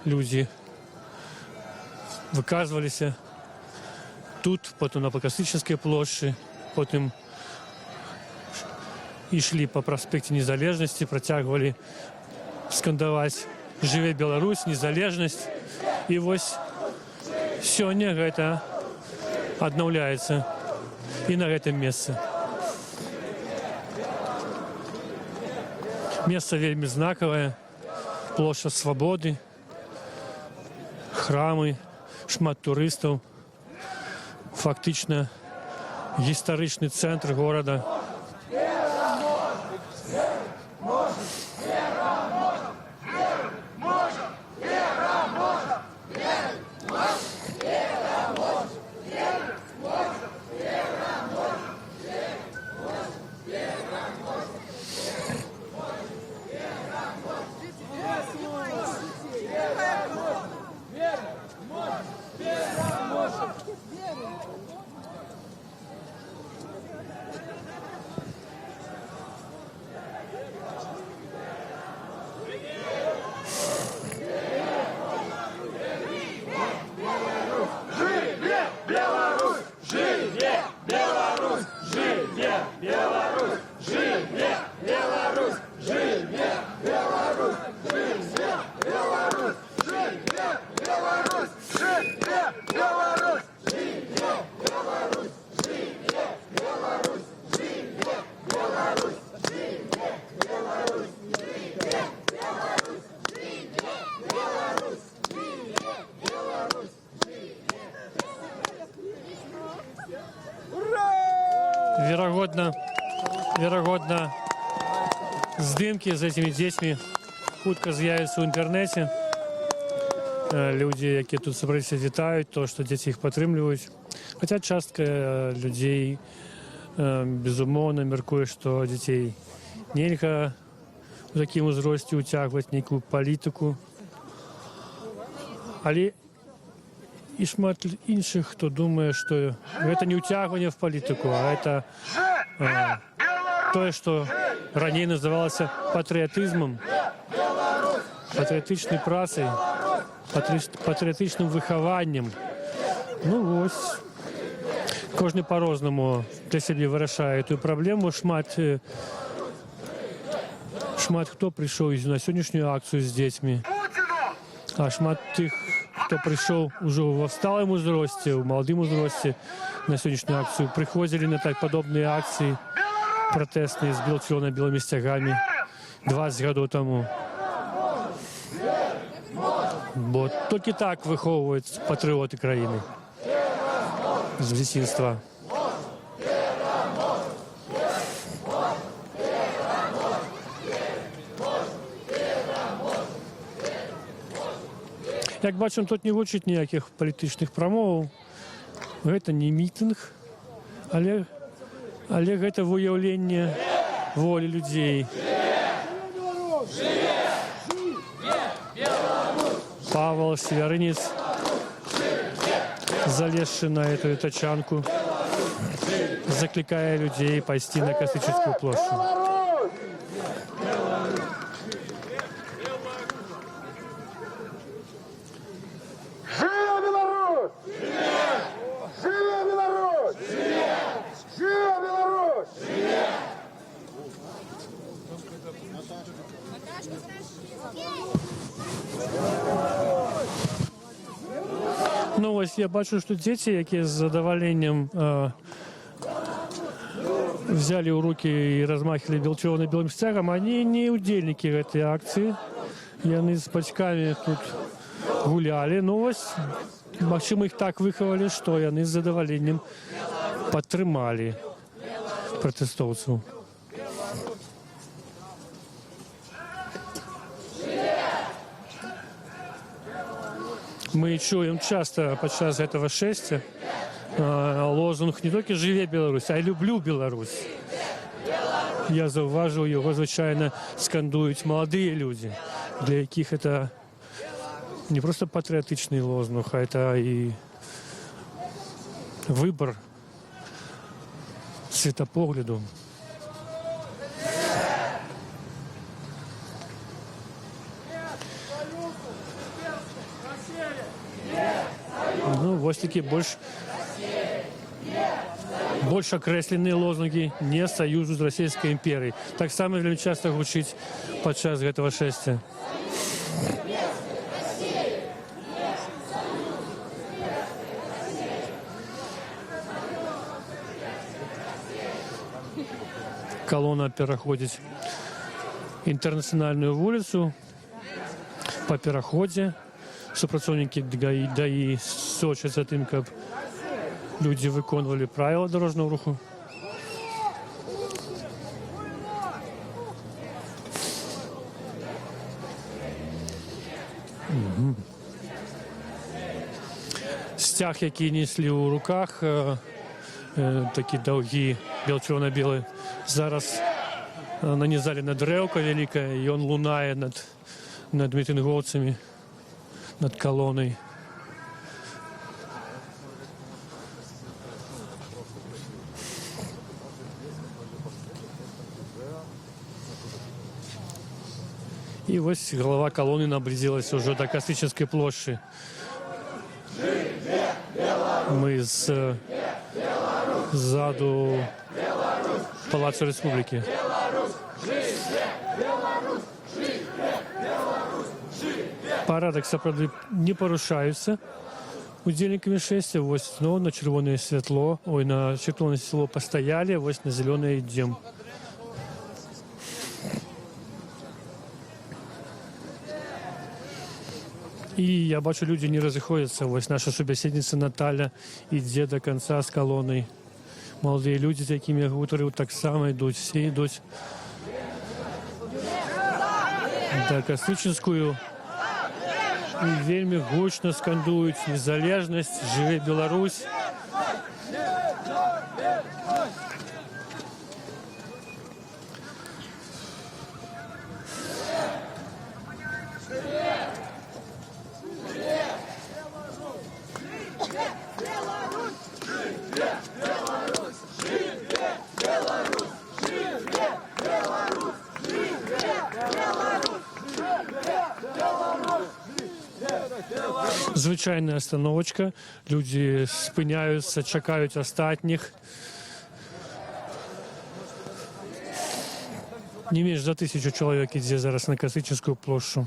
люди виказувалися. Тут, потім на Покосичинській площі, потім йшли по проспекту Незалежності, протягували скандувати «Живе Беларусь», «Незалежність». І ось сьогодні це відновляється і на гэтым месцы. Место вельмі знакавае, площадь Свободы, храмы, шмат турыстаў. Фактычна гістарычны цэнтр горада. Верагодна, здымкі з этими дзецьмі хутка з'явяцца ў інтэрнэце. Людзі, якія тут сабраліся, вітаюць то, што дзеці іх падтрымліваюць. Хаця частка людзей, безумоўна, мяркуе, што дзяцей нельга у такім узросце ўцягваць нейкую палітыку. Але і шмат іншых, хто думае, што гэта не ўцягванне в палітыку, а гэта тое, што раней называлася патрыятызмам, патрыятычнай працай, патрыятычным выхаваннем. Ну вось, кожны па-рознаму для сябе вырашае эту праблему. Шмат хто прыйшоў на сённяшнюю акцыю з дзецьмі, а шмат тых, хто прыйшоў ужо ва сталым узросце, у маладым узросце на сённяшнюю акцыю, прыходзілі на так падобныя акцыі пратэсныя з чырвона-белымі сцягамі 20 гадоў таму. Бо толькі так выхоўваюць патрыоты краіны з дзяцінства. Як бачимо, тут не гучить ніяких політичних промоваў. Гэта не мітинг, але гэта выяўленне волі людзей. Павел Северинец, залезший на эту тачанку, закликая людей пойти на Кострическую площадь. Живе Беларусь! Живе Беларусь! Живе Беларусь! Ну ось я бачу, що дзеці, які з задаваленнем взяли ў руки і размахивали белым сцягам, они не удзельнікі гэтай акцыі. Яны з бацькамі тут гулялі. Ну вось, магчыма, іх так выхавалі, што яны з задаваленнем падтрымалі пратэстоўцаў. Мы чуем часто падчас гэтага шэсця лозунг не толькі «Жыве Беларусь», а «Люблю Беларусь». Я заўважыў, яго звычайна скандуюць маладыя людзі, для якіх это не просто патрыятычны лозунг, а это і выбар светапогляду. Ну, вось такі больш акрэсленыя лозунгі «Не саюзу з расійскай імперыяй». Таксама вельмі часта гучыць падчас гэтага шэсця. Колонна пераходзіць інтэрнацыянальную вуліцу. Па пераходзе супрацоўнікі ДАІ сочаць за тым, каб людзі выконвалі правіла дарожнага руху. Сцяг, які неслі ў руках, такі даўгі, бел-чырвона-белы, зараз нанізалі на дрэўка вялікая, і ён лунае над мітынгоўцамі, над колонной. И вот голова колонны наблизилась уже до Кострической площади. Мы сзаду Палацу Республики. Парадок, сапраўды, не парушаюцца удзельнікамі шэсця. Вось зноў на чырвонае святло, на чырвонае святло пастаялі, вось на зелёнае ідзем. І я бачу, людзі не разыходзяцца. Вось наша субяседніца Наталя ідзе да канца з калонай. Маладыя людзі, з якімі я гутарыў, таксама ідуць, все ідуць да Кастрычынскую. І вельмі гучна скандуюць «Незалежнасць», «Жыве Беларусь». Звычайная остановочка. Людзі спыняюцца, чакаюць астатніх. Не менш за 1000 чалавек ідзе зараз на Кострическую плошчу.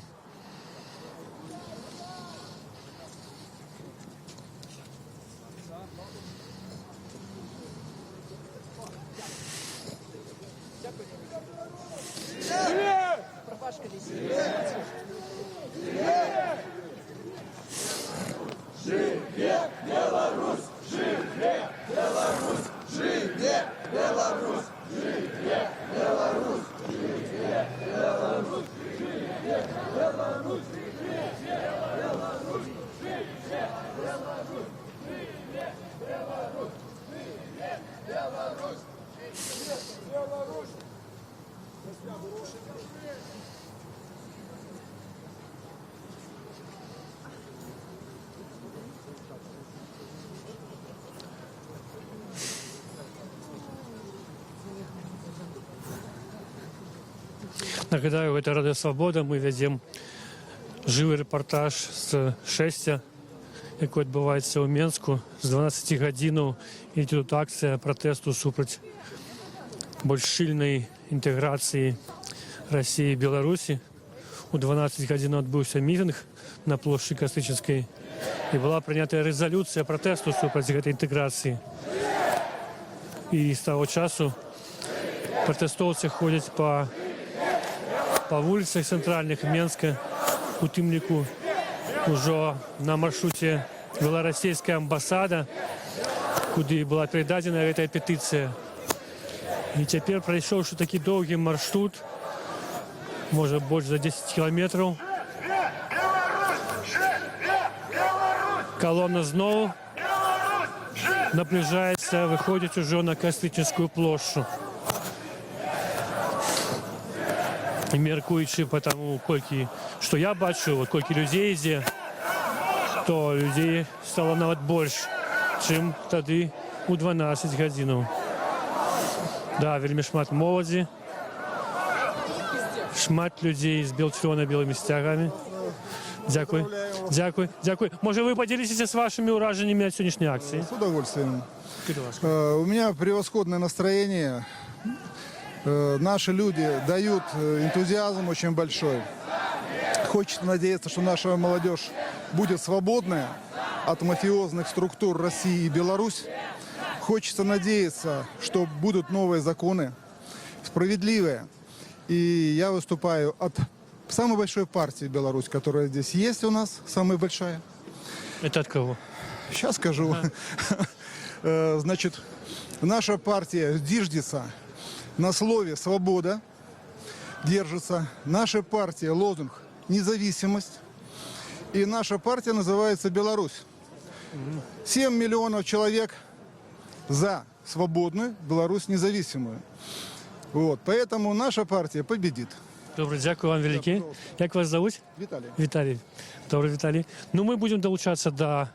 Нагадаю, гэта Радыё Свабода. Мы вядзем жывы рэпартаж з шэсця, якое адбываецца ў Менску. З 12 гадзінаў ідзе тут акцыя пратэсту супраць больш шчыльнай інтэграцыі Расіі і Беларусі. У 12 гадзінаў адбыўся мітынг на плошчы Кастрычніцкай і была прынятая рэзалюцыя пратэсту супраць гэтай інтэграцыі. І з таго часу пратэстоўцы ходзяць па вуліцах цэнтральных Менска, у тым ліку ўжо на маршруце беларусійская амбасада, куды была перададзена гэтая петыцыя. І цяпер, прайшоўшы такі доўгі маршрут, можа больш за 10 кіламетраў, калона зноў набліжаецца, выходзіць ужо на Кастрычніцкую плошчу. І меркуючы по таму, што я бачу, колькі людзей ідзе, то людзей стало нават больш, чым тады у 12 гадзінаў. Да, вельмі шмат моладзі, шмат людзей з чырвона-белымі сцягамі. Дзякуй, дзякуй, дзякуй. Можа, вы подзяліцеся с вашими ўражаннямі ад сённяшняй акцыі? С удовольствием. У меня превосходное настроение. Наши люди дают энтузиазм очень большой. Хочется надеяться, что наша молодежь будет свободная от мафиозных структур России и Беларусь. Хочется надеяться, что будут новые законы, справедливые. И я выступаю от самой большой партии Беларусь, которая здесь есть у нас, самая большая. Это от кого? Сейчас скажу. Значит, наша партия зиждется на слове «свобода», держится. Наша партия, лозунг «независимость». И наша партия называется «Беларусь». 7 миллионов человек за свободную Беларусь независимую. Вот. Поэтому наша партия победит. Добре, дякую вам вялікі. Як вас зовут? Віталій. Віталій. Добре, Віталій. Ну, ми будемо долучатися до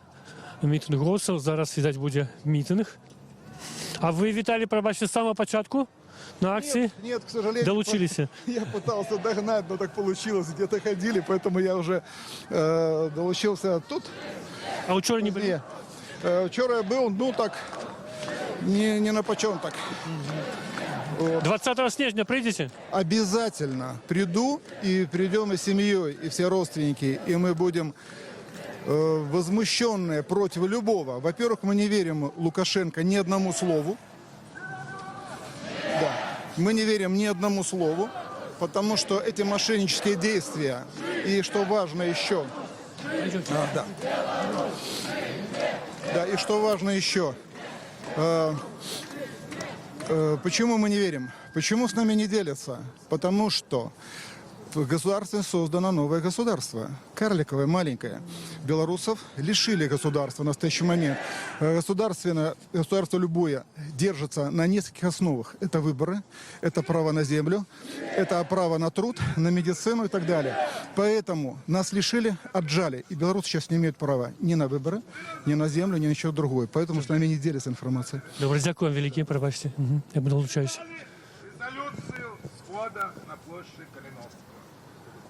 мітингоўцаў. Зараз, відаць, будзе мітинг. А вы, Виталий, пробачьте, с самого початку на акции? Нет, к сожалению. Долучились? Я пытался догнать, но так получилось. Где-то ходили, поэтому я уже долучился тут. А вчера не были? Вчера я был, ну так, не на почем так. 20 снежня придете? Обязательно приду, и придем и семьей, и все родственники, и мы будем возмущенные против любого. Во-первых, мы не верим Лукашенко ни одному слову. Да. Мы не верим ни одному слову, потому что эти мошеннические действия, и что важно еще, и что важно еще, почему мы не верим? Почему с нами не делятся? Потому что в государстве создано новое государство, карликовое, маленькое. Белорусов лишили государства в настоящий момент. Государство любое держится на нескольких основах. Это выборы, это право на землю, это право на труд, на медицину и так далее. Поэтому нас лишили, отжали. И белорусы сейчас не имеют права ни на выборы, ни на землю, ни на ничего другое. Поэтому с нами не делится информация. Добре, дякую вам велике, пробачте. Я буду долучаюсь. Резолюцию схода на площади Калиновского.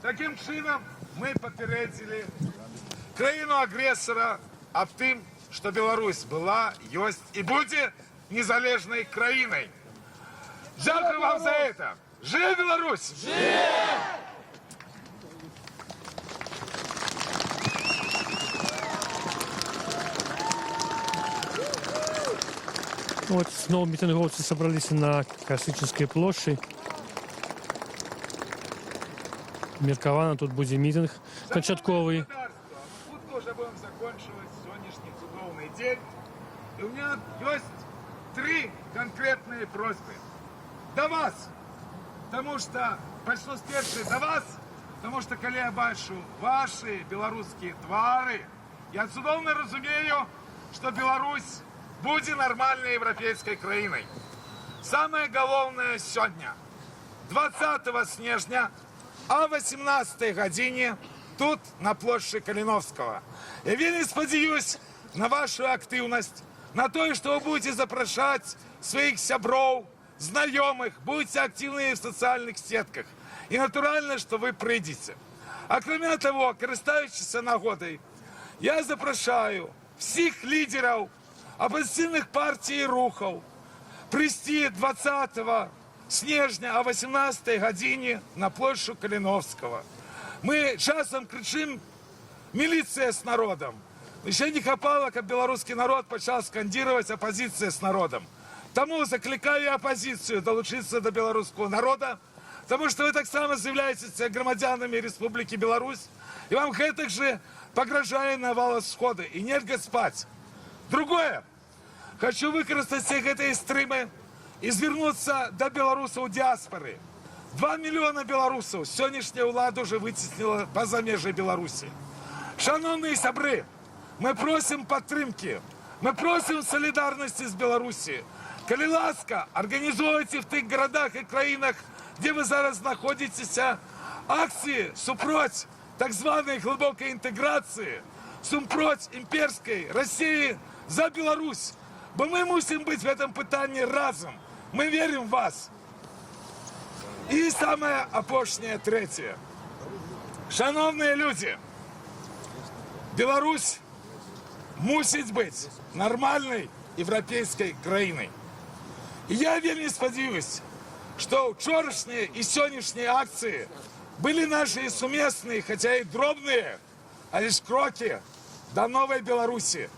Таким чином ми попередили країну-агресора об тим, що Білорусь була, есть і буде незалежною країною. Дякую вам за це. Живе Білорусь! Вот снова митинговцы собрались на Кастрычніцкай площади. Меркавана, тут будет митинг кончатковый. Тут уже будем заканчивать сегодняшний чудовный день. И у меня есть 3 конкретные просьбы. До вас, потому что, почну с першей, до вас, потому что, коли я бачу ваши белорусские твары, я чудовно разумею, что Беларусь будет нормальной европейской краиной. Самое головное сегодня, 20 снежня, о 18 годині тут, на площі Калиновского. Я вельми сподіваюсь на вашу активність, на то, що ви будете запрошати своїх сябров, знайомых, будьте активны в социальных сетках. И натурально, что вы прийдете. А кроме того, користуючись нагодой, я запрошаю всіх лідерів опозиційних партій і рухів прийти 20 снежня о 18 годині на площу Калиновского. Мы часом кричим «Милиция с народом». Еще не хапало, как белорусский народ почал скандировать «Оппозиция с народом». Тому закликаю оппозицию долучиться до белорусского народа, потому что вы так само являетесь громадянами Республики Беларусь, и вам гэтак же погрожает навал схода, и нельзя спать. Другое. Хочу выкористать всех этой стрымы и звернуться до белорусов диаспоры. 2 миллиона белорусов сегодняшняя влада уже вытеснила по замежье Беларуси. Шановные сябры, мы просим подтримки, мы просим солидарности с Беларусью. Коли ласка, организуйте в тех городах и краинах, где вы зараз находитесь, акции супроть так званой глубокой интеграции, супроть имперской России за Беларусь. Бо мы мусим быть в этом питании разом. Мы верим в вас. И самое опошнее третье. Шановные люди, Беларусь мусить быть нормальной европейской краиной. И я вельми сподіваюсь, что вчорашние и сегодняшние акции были наши суместные, хотя и дробные, а лишь кроки до новой Беларуси,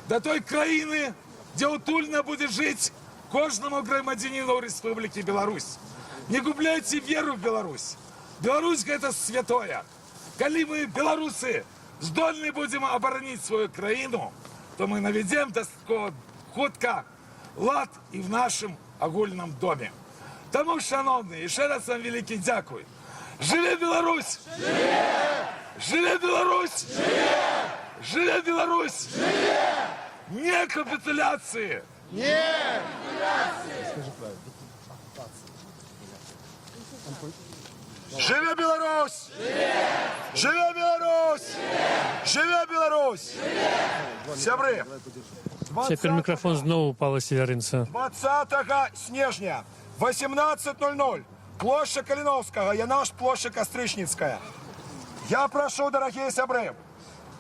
до той краины, где утульно будет жить кожному громадянину Республики Беларусь. Не губляйте веру в Беларусь. Беларусь – это святое. Коли мы, белорусы, здольны будем оборонить свою краину, то мы наведем достаточно хутко лад и в нашем огульном доме. Тому, шановні, ще раз вам великий дякую. Живе Беларусь! Живе! Живе Беларусь! Живе! Живе Беларусь! Живе! Не капитуляции! Не капитуляции! Живе Беларусь! Живе! Живе Беларусь! Живе Беларусь! Сябры! Тепер мікрофон знову у Павла Северинца. 20 снежня, 18:00, площа Калиновского, я наш площа Костричницкая. Я прошу, дорогие сябры,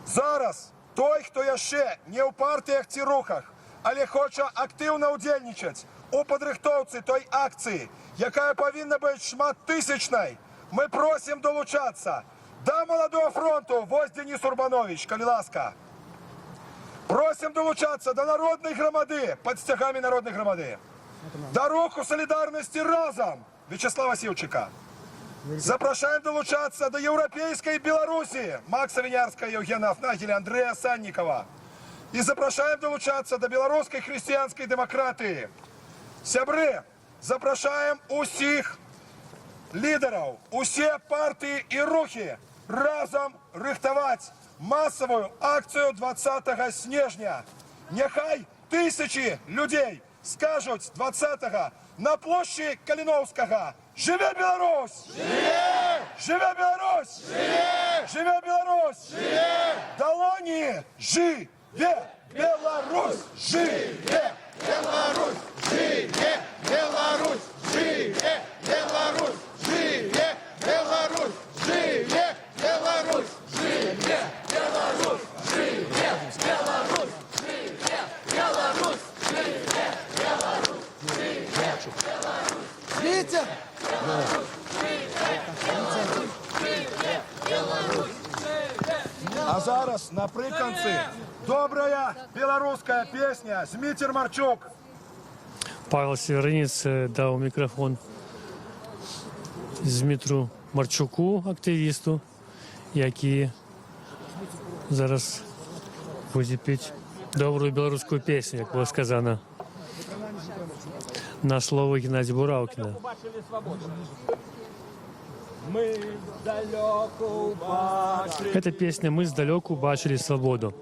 зараз той, хто яще не у партіях ці рухах, але хоче активно удельничать у підрихтовці той акції, яка повинна бути шматтисячною, ми просимо долучатися. До Молодого фронту, вось Денис Урбанович, коли ласка. Просим долучаться до народной громады, под стягами народной громады. До руху солидарности разом Вячеслава Сивчика. Запрошаем долучаться до Европейской Беларуси Макса Винярского, Евгена Афнагеля, Андрея Санникова. И запрошаем долучаться до белорусской христианской демократии. Сябры, запрошаем усіх лидеров, усе партии и рухи разом рихтовать массовую акцию 20 снежня. Нехай тысячи людей скажут 20-го на площади Калиновского: «Живе Беларусь! Живе! Живе Беларусь! Живе! Живе Беларусь! Живе! Долони! Живе Беларусь! Живе Беларусь! Живе Беларусь! Живе Беларусь! Живе Беларусь! Живе Беларусь! Живе Беларусь! Живе Беларусь! Живе Беларусь! Живе Беларусь! Живе Беларусь! Витя! А зараз наприкінці добрая белорусская песня Змитер Марчук. Павел Северинець дав мікрофон Змитру Марчуку, активісту, який зараз буде піти добру білоруську пісню, як було сказано, на слово Геннадія Буравкіна. Эта песня «Мы сдалеку бачили свободу».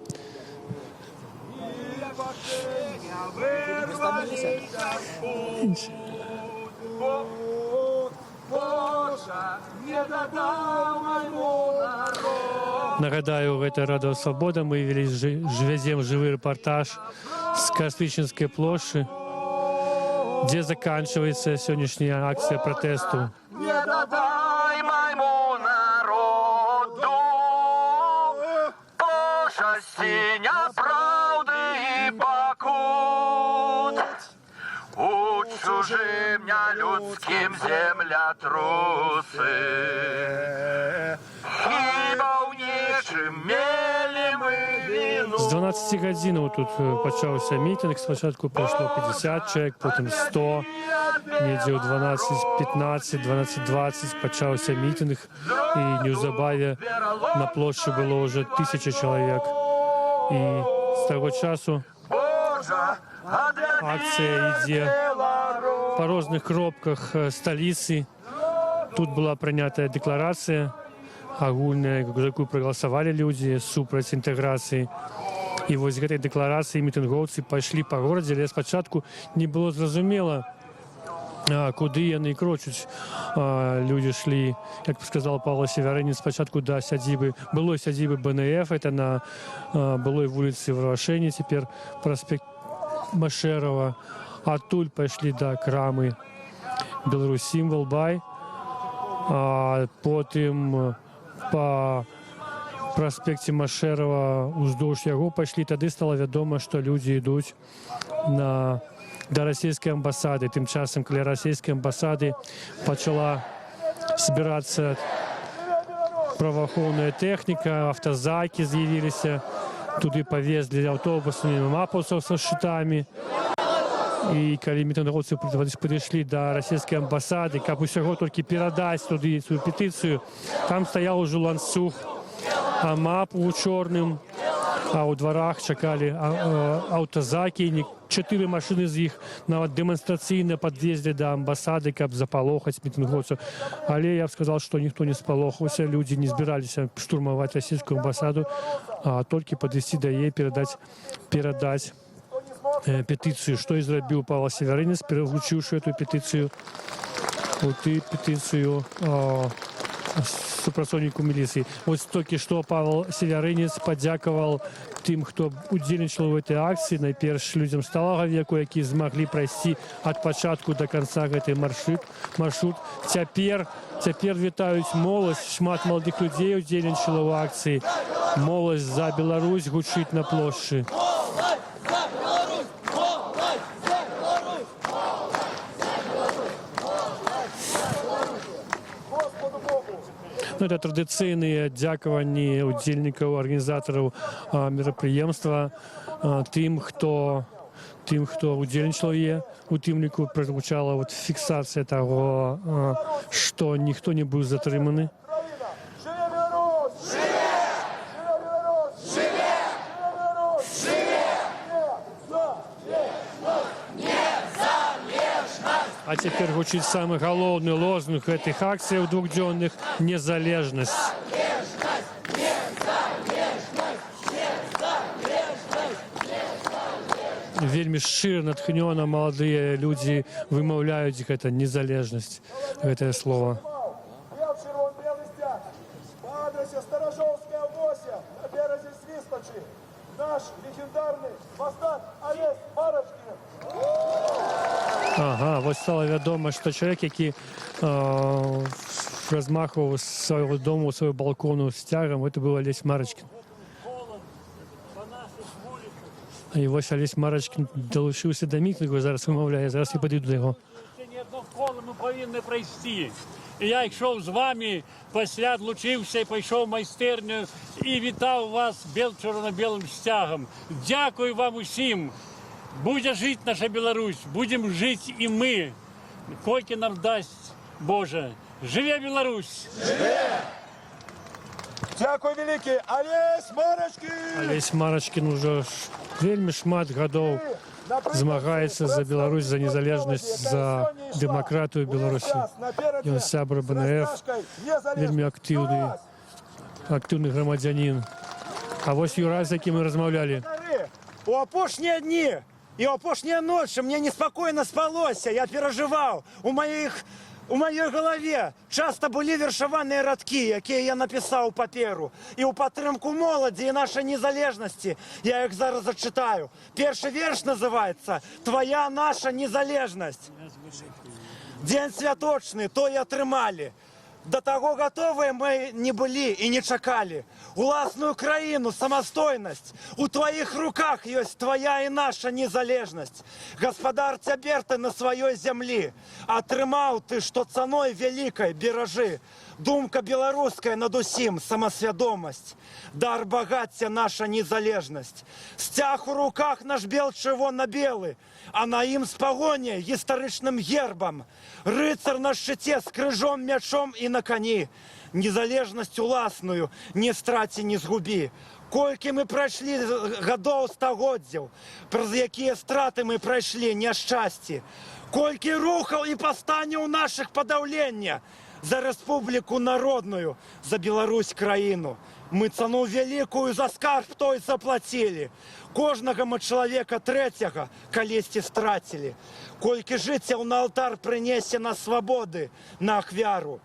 Нагадаю, гэта Радио Свобода. Мы везем живый репортаж с Костричинской площади. где заканчивается сегодняшняя акция протесту. Не дадай моему народу пошастіння правди і покут. У чужим нелюдским землятрусы. Хіба в нечым мели мы вину. З 12 годин вот тут почався мітинг. Спочатку прийшло 50 чоловік, потім 100, неділю 12:15, 12:20 почався мітинг. І неузабаві на площі було вже 1000 чоловік. І з того часу акція йде по різних кропках столиці. Тут була прийнята декларація агульная, за яку проголосовали люди супроць інтэграцыі. І вось гэтай дэкларацыі мітынгоўцы пайшлі па горадзе, але спачатку не было зразумела, куды яны крочуць. Людзі ішлі, як сказал Павел Севярынін, спачатку да сядзібы, былой сядзібы БНФ, это на былой вуліцы Варашэні, цяпер праспект Машэрава. Адтуль пайшлі да крамы Беларусімвал Бай, потым по праспекце Машэрава уздоўж яго пайшлі. Тады стала вядома, што людзі ідуць да расійскай амбасады. Тым часам каля расійскай амбасады пачала збірацца праваахоўная тэхніка, автазакі з'явіліся, туды павезлі аўтобусамі мапаўцаў са шчытамі. І калі мітынгоўцы прыйшлі да расійскай амбасады, каб усяго толькі перадаць туды сваю петыцыю, там стаяў ужо ланцуг мап у чорным, а ў дварах чакалі аўтазакі. 4 машыны з іх нават дэманстрацыйна падвезлі да амбасады, каб запалохаць мітынгоўцаў. Але я б сказал, што ніхто не спалохаўся, людзі не збіраліся штурмаваць расійскую амбасаду, а толькі падысці да яе, перадаць петыцыю, што і зрабіў Павел Севярынін, перагучыўшы эту петыцыю супрацоўніку міліцыі. Вось толькі што Павел Севярынін падзякаваў тым, хто удзельнічаў у гэтай акцыі. Найперш людзям сталага веку, які змаглі прайсці ад пачатку да канца гэтай маршрут. Цяпер вітаюць моладзь, шмат маладых людзей удзельнічала ў акцыі. Моладзь за Беларусь гучыць на плошчы. Это традыцыйныя дзякаванні удзельнікаў, арганізатараў мерапрыемства тым, хто удзельнічаў яе. У тым ліку прагучала фіксацыя таго, што ніхто не быў затрыманы. А цяпер гучыць самы галоўны лозунг гэтых акцыяў двухдзённых — незалежнасць. Вельмі шчыра, натхнёна маладыя людзі вымаўляюць гэта незалежнасць, гэтае слово. Наш легендарный мастак Олесь Марочкин. Ага, вось стала вядома, што чалавек, які размахваў з свайго дому, свайго балкону сцягам, гэта быў Олесь Марочкин. І вось Олесь Марочкин далучыўся да мітынгу, зараз вымаўляе, зараз я падыду да яго. Ні одно коло ми повинні пройти. І я йшов з вами, після одлучився і пішов в майстерню і вітав вас чорно-білим стягом. Дякую вам усім. Буде жити наша Білорусь, будемо жити і ми, скільки нам дасть Боже. Живе Білорусь! Живе! Дякую великий, Олесь Марочкин! Олесь Марочкин уже вельмі шмат гадоў змагаецца за Беларусь, за незалежнасць, за дэмакратыю Беларусі. Ён сябра БНФ, вельмі актыўны грамадзянін. А вось Юрай, з якім мы размаўлялі. У апошнія дні і апошнія ночы мне неспакойна спалося, я перажываў. У маіх У маёй галаве часта былі вершаваныя радкі, якія я напісаў у паперу. І ў падтрымку моладзі і нашай незалежнасці я іх зараз зачытаю. Першы верш называецца «Твоя наша незалежнасць». Дзень святочны, то і атрымалі. До таго гатовыя мы не былі і не чакалі. Уласную краіну, самастойнасць. У тваіх руках ёсць твоя і наша незалежнасць. Гаспадар цяпер ты на сваёй зямлі. Атрымаў ты, што цаной вялікай беражы. Думка беларуская над усім, самасвядомасць. Дар багацця наша незалежнасць. Сцяг у руках наш бел чырвона-белы, а на ім з пагоняй гістарычным гербам. Рыцар на шчыце з крыжом, мячом і на кані. Незалежнасць уласную не страці, не згубі. Колькі мы прайшлі гадоў, стагоддзяў, праз якія страты мы прайшлі, няшчасці. Колькі рухаў і пастанняў нашых падаўлення. За рэспубліку народную, за Беларусь краіну. Мы цану вялікую за скарб той заплацілі. Кожнага мы чалавека трэцяга калісьці страцілі. Колькі жыццяў на алтар прынесена свабоды на ахвяру.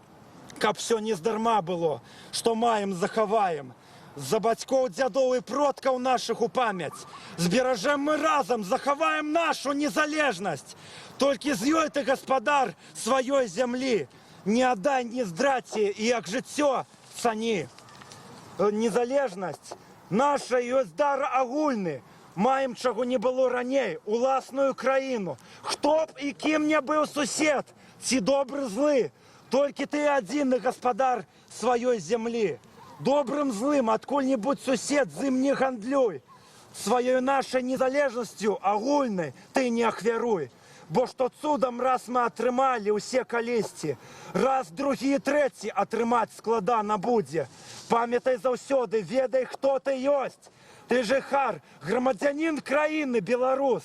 Каб всё не здарма было, што маем, захаваем. За бацькоў, дзядоў і продкаў нашых у памяць. Зберажэм мы разам, захаваем нашу незалежнасць. Толькі з ёй ты, гаспадар, сваёй зямлі. Не аддай, не здраці, і як жыццё цані. Незалежнасць наша ёсць дар агульны. Маем, чаго не было раней, уласную краіну. Хто б і кім не быў сусед, ці добры, злы. Толькі ты адзіны гаспадар сваёй зямлі. Добрым, злым, адкуль-небудзь сусед з ім не гандлюй. Сваёй нашай незалежнасцю агульнай ты не ахвяруй. Бо што цудам раз мы атрымалі ўсе калісьці, раз, другі і трэці атрымаць складана будзе. Памятай заўсёды, ведай, хто ты ёсць. Ты жыхар, грамадзянін краіны, беларус.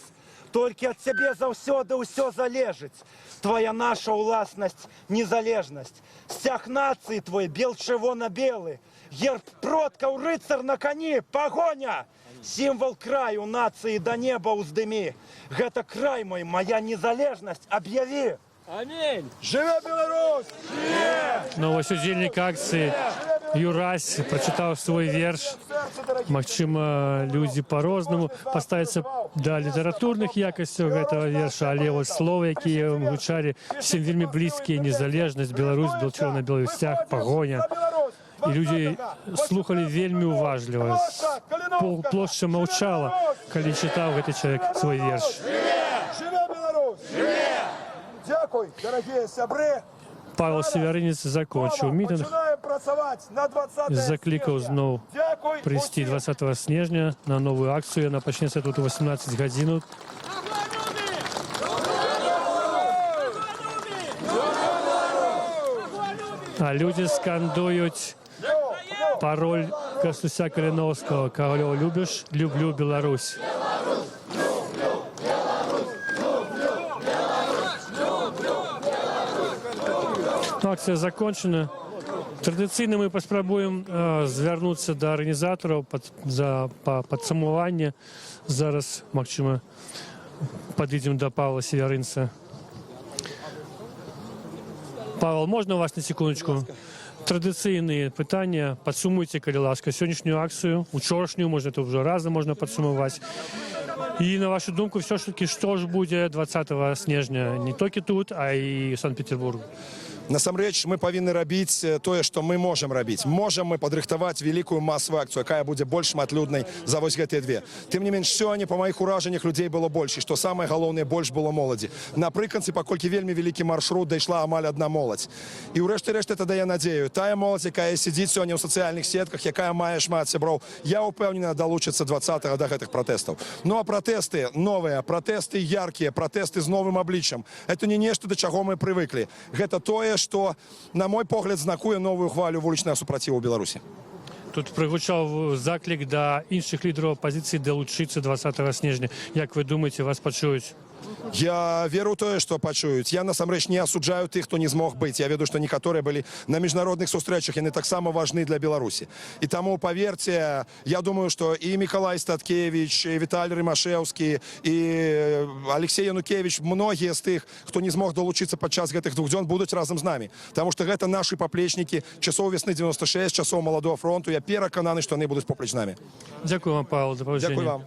Толькі ад цябе заўсёды ўсё залежыць. Твоя наша ўласнасць, незалежнасць. Сцяг нацыі твой бел чырвона-белы. Герб продкаў, рыцар на кані, пагоня. Сімвал краю нацыі да неба ўздымі. Гэта край мой, моя незалежнасць, аб'яві. Амінь! Жыве Беларусь! Ну, вось удзельнік акцыі Юрась прачытаў свой верш. Магчыма, людзі па-рознаму паставяцца да літаратурных якасцяў гэтага верша, але вось словы, якія гучалі, всім вельмі блізкія: незалежнасць, Беларусь, бел чырвона-белы сцяг, пагоня. І людзі слухалі вельмі уважліва. Плошча маўчала, калі чытаў гэты чалавек свой верш. Жыве Беларусь! Дзякуй, дарагія сябры! Павел Севярынец закончыў мітынг, заклікаў зноў прыйсці 20 снежня на новую акцыю. Яна пачнецца тут у 18 гадзін. А людзі скандуюць пароль Кастуся Каліноўскага: «Каго любіш? Люблю Беларусь». Акцыя закончена. Традыцыйна мы паспрабуем звярнуцца да арганізатараў за падсумаванне. Зараз, магчыма, падыдзем да Павла Севярынца. Павел, можна вас на секундочку? Традыцыйныя пытання. Падсумуйце, калі ласка, сённяшнюю акцыю, учорашнюю, можна это ўжо разам можна падсумаваць. І на вашу думку, все ж таки, што ж будзе 20 снежня не толькі тут, а і ў Санкт-Петербургу? Насамрэч, мы павінны рабіць тое, што мы можам рабіць. Можам мы падрыхтаваць вялікую масавую акцыю, якая будзе больш шматлюднай за вось гэтыя две. Тым не менш, сёння, па маіх уражаннях, людзей было больш, і што самае галоўнае, больш было моладзі. Напрыканцы, паколькі вельмі вялікі маршрут, дайшла амаль адна моладзь. І ў рэшце рэшт это дае надзею. Тая моладзь, якая сядзіць сёння ў сацыяльных сетках, якая мае шмат сяброў, я ўпэўнена, далучыцца 20-го да гэтых пратэстаў. Ну а пратэсты новыя, пратэсты яркія, пратэсты з новым абліччам. Это не нешта, да чаго мы прывыклі. Гэта тое, што, на мой погляд, знакуе новую хвалю вулічнага супраціву ў Беларусі. Тут прыгучаў заклік да іншых лідараў апазіцыі далучыцца 20 снежня. Як вы думаеце, вас пачуюць? Я веру ў тое, што пачуюць. Я насамрэч не асуджаю тых, хто не змог быць. Я ведаю, што некаторыя былі на міжнародных сустрэчах, яны таксама важны для Беларусі. І таму, паверце, я думаю, што і Мікалай Статкевіч, і Віталь Рымашэўскі, і Алексей Янукевич, многія з тых, хто не змог долучыцца падчас гэтых 2 дзён, будуць разам з намі. Таму што гэта нашы паплечнікі часоў весны 96, часоў маладого фронту. Я перакананы, што яны будуць поплеч з намі. Дякую вам, Павел, за павышэнне. Дякую вам.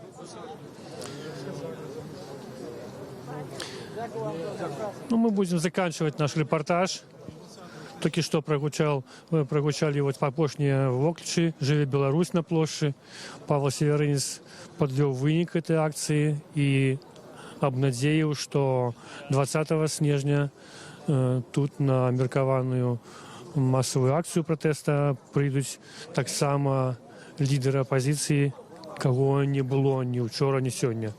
Ну, мы будем заканчивать наш репортаж. Только что прогучали вот апошнія воклічы «Жыве Беларусь» на плошчы. Павел Северынец подвёў вынік этой акции и абнадзеяў, что 20 снежня тут на меркаваную массовую акцию протеста прыйдуць таксама лідеры апозіцыі, кого не было ни учора, ни сёння.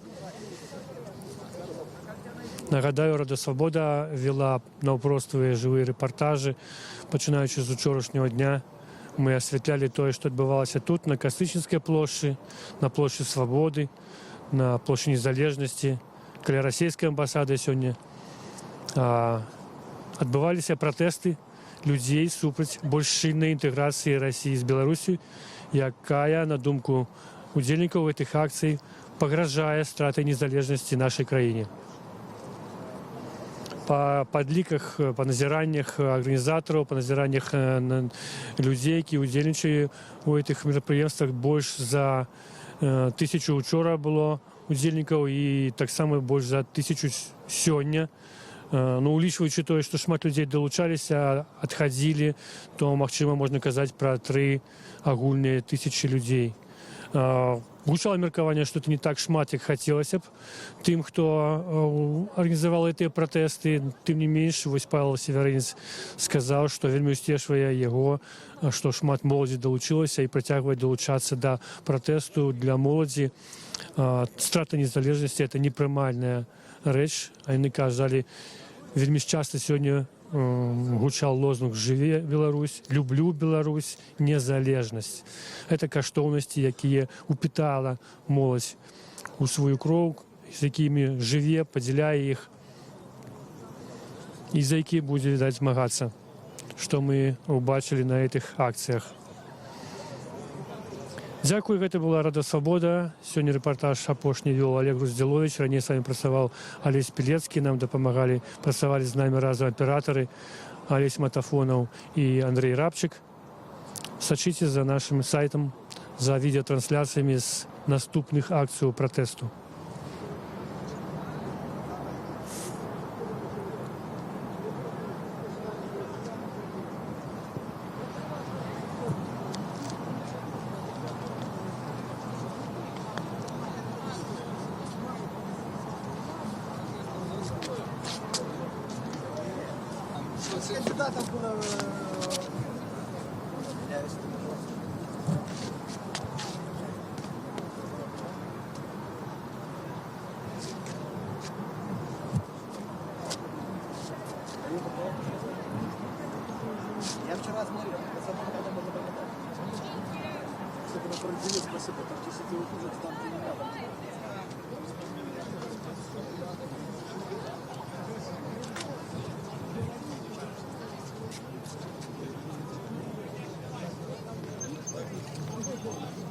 Нагадаю, Рада Свабода вела наўпроставыя жывыя рэпартажы. Пачынаючы з учорашняга дня мы асвятлялі тое, што адбывалася тут, на Кастрычніцкай плошчы, на плошчы Свабоды, на плошчы Незалежнасці, каля расійскай амбасады сёння. Адбываліся пратэсты людзей супраць больш шчыльнай інтэграцыі Расіі з Беларусю, якая, на думку удзельнікаў гэтых акцый, пагражае стратай незалежнасці нашай краіне. Па падліках, па назіраннях арганізатараў, па назіраннях людзей, які ўдзельнічалі ў гэтых мерапрыемствах, больш за 1000 учора было удзельнікаў і таксама больш за 1000 сёння. Ну, улічваючы тое, што шмат людзей далучаліся, адхадзілі, то, магчыма, можна казаць пра 3 агульныя тысячы людзей. Гучала меркаванне, што это не так шмат, як хацелася б тым, хто арганізаваў гэтыя пратэсты. Тым не менш, вось Павел Северынец сказаў, што вельмі ўсцешвае яго, што шмат моладзі далучылася і працягвае далучацца да пратэсту. Для моладзі страта незалежнасці – это непрымальная рэч. А яны казалі, вельмі часта сёння гучал лозунг «Жыве Беларусь», «Люблю Беларусь», «Незалежнасць». Это каштоўнасці, якія упітала моладзь у сваю кроў, з якімі жыве, падзяляе іх і за які будзе, відаць, змагацца, што мы убачылі на гэтых акцыях. Дзякуй, гэта была Рада Свабода. Сёння рэпартаж апошні вёў Олег Груздзіловіч. Раней з вами працаваў Алесь Пілецкі. Нам дапамагалі, працавалі з намі разам аператары Алесь Матафонаў і Андрей Рабчык. Сачыце за нашым сайтам, за відеатрансляцыямі з наступных акцый пратэсту. Я вчера смотрел, спасибо, там 10 уже там не надо. Thank you.